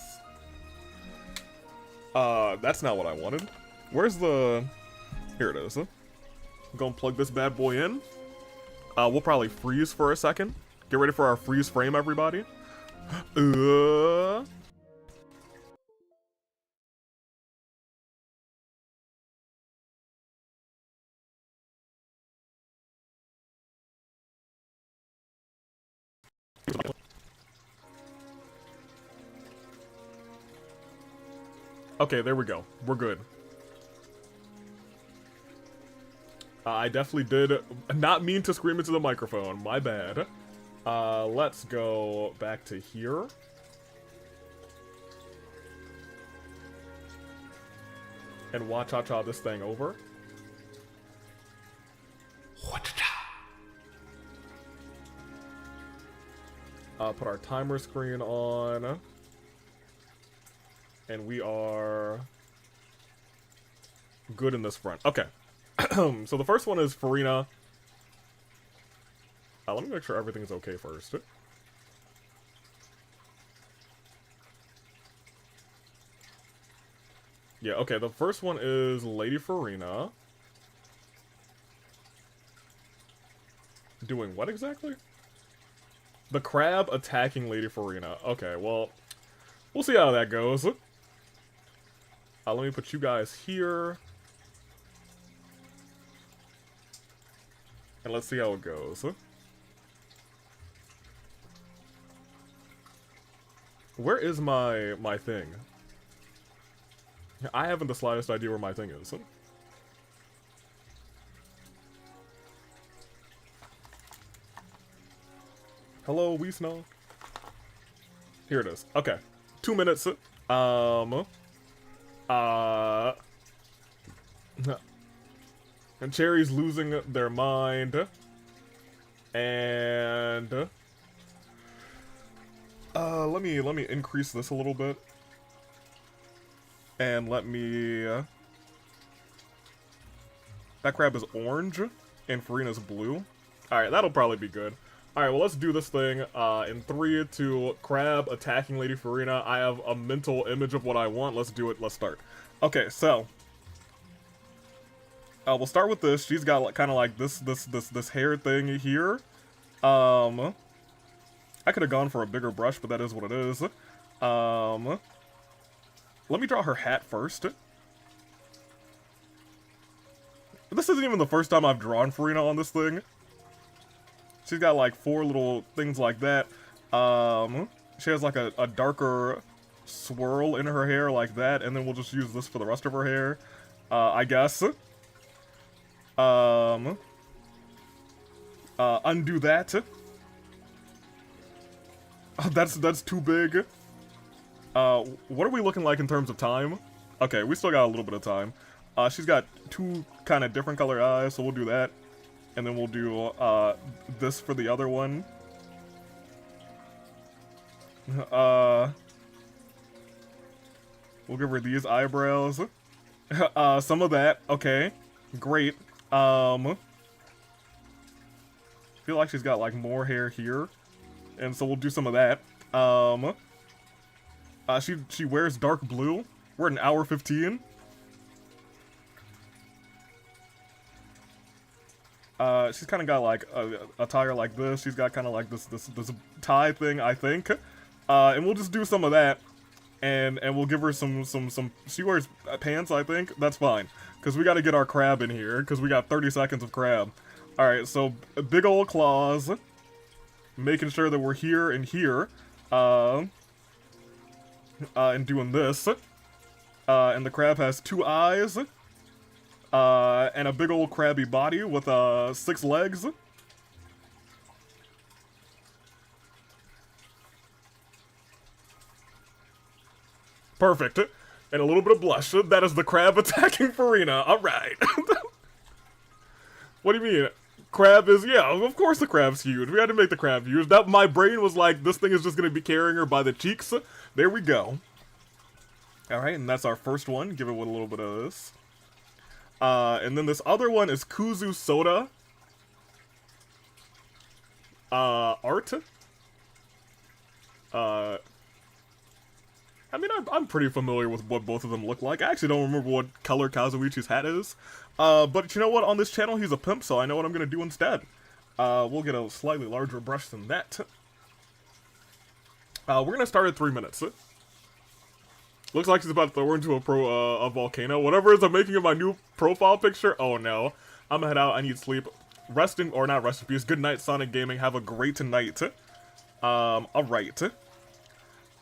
That's not what I wanted. Where's the... Here it is. Gonna plug this bad boy in. We'll probably freeze for a second. Get ready for our freeze frame, everybody. Okay, there we go. We're good. I definitely did not mean to scream into the microphone. My bad. Let's go back to here. And watch-cha-cha this thing over. Put our timer screen on. And we are good in this front. Okay. So the first one is Furina. Let me make sure everything's okay first. Yeah, okay, the first one is Lady Furina. Doing what exactly? The crab attacking Lady Furina. Okay, well, we'll see how that goes. Let me put you guys here. And let's see how it goes. Where is my thing? I haven't the slightest idea where my thing is. Hello, Weesno. Here it is. Okay. 2 minutes. And Cherry's losing their mind. And let me increase this a little bit. And let me that crab is orange and Furina's blue. Alright, that'll probably be good. Alright, well let's do this thing in 3, 2, crab attacking Lady Furina. I have a mental image of what I want. Let's do it. Let's start. Okay, so we'll start with this. She's got like, kind of like this hair thing here. I could have gone for a bigger brush, but that is what it is. Let me draw her hat first. This isn't even the first time I've drawn Furina on this thing. She's got like 4 little things like that. She has like a darker swirl in her hair like that, and then we'll just use this for the rest of her hair, I guess. Undo that. Oh, that's too big. What are we looking like in terms of time? Okay, we still got a little bit of time. She's got 2 kind of different color eyes, so we'll do that. And then we'll do, this for the other one. We'll give her these eyebrows. Some of that. Okay. Great. I feel like she's got, like, more hair here. And so we'll do some of that. She wears dark blue. We're at 1 hour 15. She's kind of got like a attire like this. She's got kind of like this tie thing, I think. And we'll just do some of that, and we'll give her some. She wears pants, I think. That's fine, cause we got to get our crab in here, cause we got 30 seconds of crab. All right, so big old claws, making sure that we're here and here, and doing this. And the crab has 2 eyes. And a big old crabby body with 6 legs. Perfect. And a little bit of blush. That is the crab attacking Farina. Alright. What do you mean? Crab is, yeah, of course the crab's huge. We had to make the crab huge. That, my brain was like, this thing is just gonna be carrying her by the cheeks. There we go. Alright, and that's our first one. Give it with a little bit of this. And then this other one is Kuzu Soda. Art. I mean, I'm pretty familiar with what both of them look like. I actually don't remember what color Kazuichi's hat is. But you know what? On this channel, he's a pimp, so I know what I'm going to do instead. We'll get a slightly larger brush than that. We're going to start at 3 minutes. Looks like he's about to throw into a volcano. Whatever is the making of my new profile picture. Oh, no. I'm going to head out. I need sleep. Resting, or not rest in peace. Good night, Sonic Gaming. Have a great night. Alright.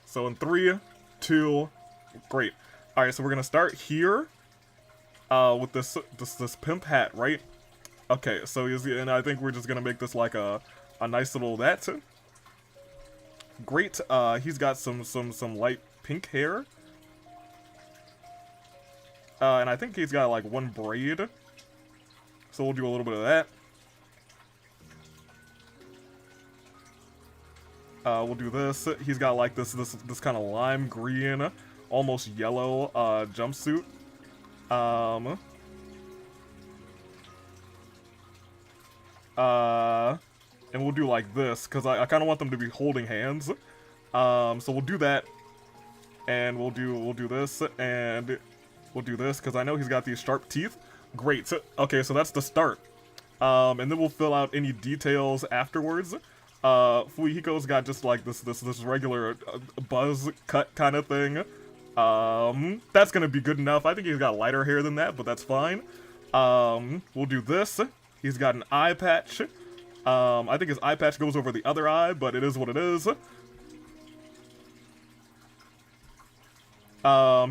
So in 3, 2, great. Alright, so we're gonna start here, with this pimp hat, right? Okay, so and I think we're just gonna make this like a nice little that. Great. He's got some light pink hair. And I think he's got like one braid. So we'll do a little bit of that. We'll do this. He's got like this kind of lime green, almost yellow jumpsuit. And we'll do like this because I kind of want them to be holding hands. So we'll do that, and we'll do this, and we'll do this because I know he's got these sharp teeth. Great. Okay, so that's the start. And then we'll fill out any details afterwards. Fuyuhiko's got just like this regular buzz cut kind of thing. That's gonna be good enough. I think he's got lighter hair than that, but that's fine. We'll do this. He's got an eye patch. I think his eye patch goes over the other eye, but it is what it is.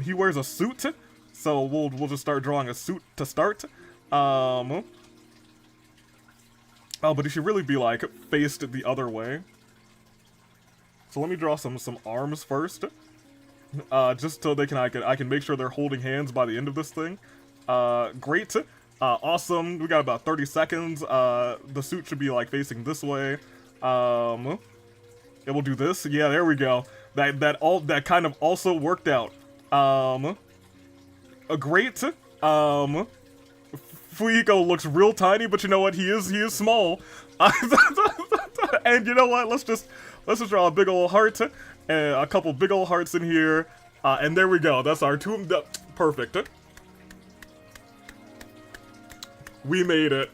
He wears a suit, so we'll just start drawing a suit to start. Oh, but he should really be, like, faced the other way. So let me draw some arms first. Just so I can make sure they're holding hands by the end of this thing. Great. Awesome. We got about 30 seconds. The suit should be, like, facing this way. And we'll do this. Yeah, there we go. That kind of also worked out. Great. Fuyuhiko looks real tiny, but you know what? He is small. And you know what? Let's just draw a big old heart and a couple big old hearts in here. And there we go. That's our two. Perfect. We made it.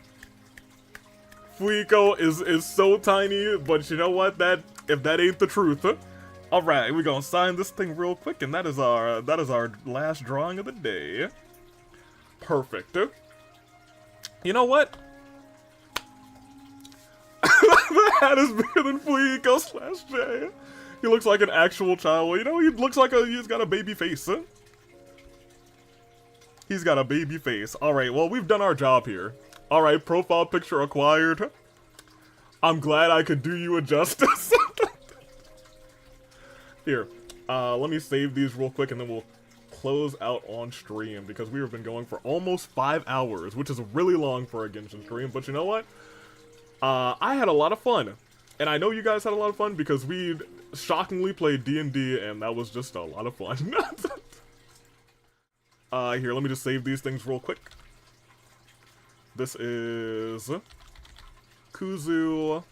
Fuyuhiko is so tiny, but you know what? If that ain't the truth. All right, we're gonna sign this thing real quick, and that is our last drawing of the day. Perfect. You know what? The hat is bigger than Fuyuhiko /J. He looks like an actual child. You know, he looks like he's got a baby face. Huh? He's got a baby face. Alright, well, we've done our job here. Alright, profile picture acquired. I'm glad I could do you a justice. Here, let me save these real quick and then we'll close out on stream because we have been going for almost 5 hours, which is really long for a Genshin stream, but you know what? I had a lot of fun, and I know you guys had a lot of fun because we shockingly played D&D, and that was just a lot of fun. Here, let me just save these things real quick. This is Kuzu,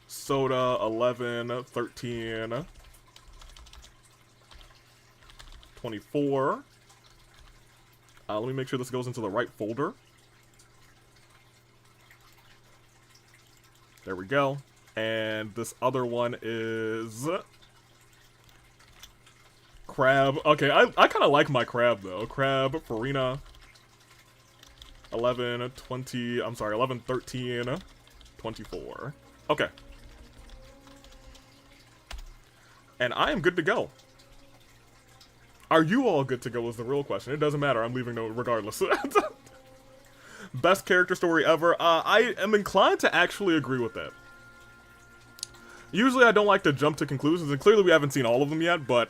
Soda, 11, 13, 24. Let me make sure this goes into the right folder. There we go. And this other one is Crab. Okay, I kind of like my Crab, though. Crab, Farina, 11, 20, I'm sorry, 11, 13, 24. Okay. And I am good to go. Are you all good to go is the real question. It doesn't matter, I'm leaving no regardless. Best character story ever. I am inclined to actually agree with that. Usually I don't like to jump to conclusions, and clearly we haven't seen all of them yet, but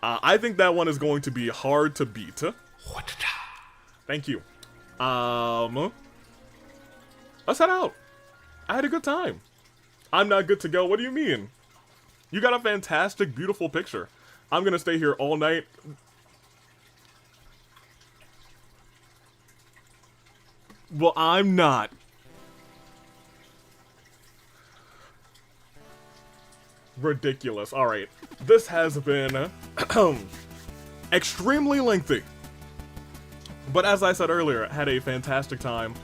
I think that one is going to be hard to beat. Thank you. Let's head out. I had a good time. I'm not good to go. What do you mean? You got a fantastic, beautiful picture. I'm gonna stay here all night. Well, I'm not. Ridiculous. Alright. This has been extremely lengthy. But as I said earlier, had a fantastic time.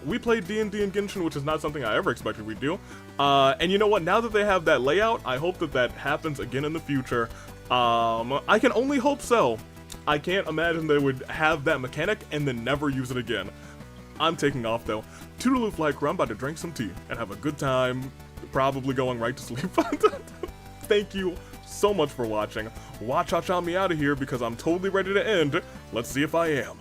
We played D&D and Genshin, which is not something I ever expected we'd do. And you know what? Now that they have that layout, I hope that that happens again in the future. I can only hope so. I can't imagine they would have that mechanic and then never use it again. I'm taking off though. Toodaloo Flight Crew, I'm about to drink some tea and have a good time, probably going right to sleep. Thank you so much for watching. Watch-cha-cha me out of here because I'm totally ready to end. Let's see if I am.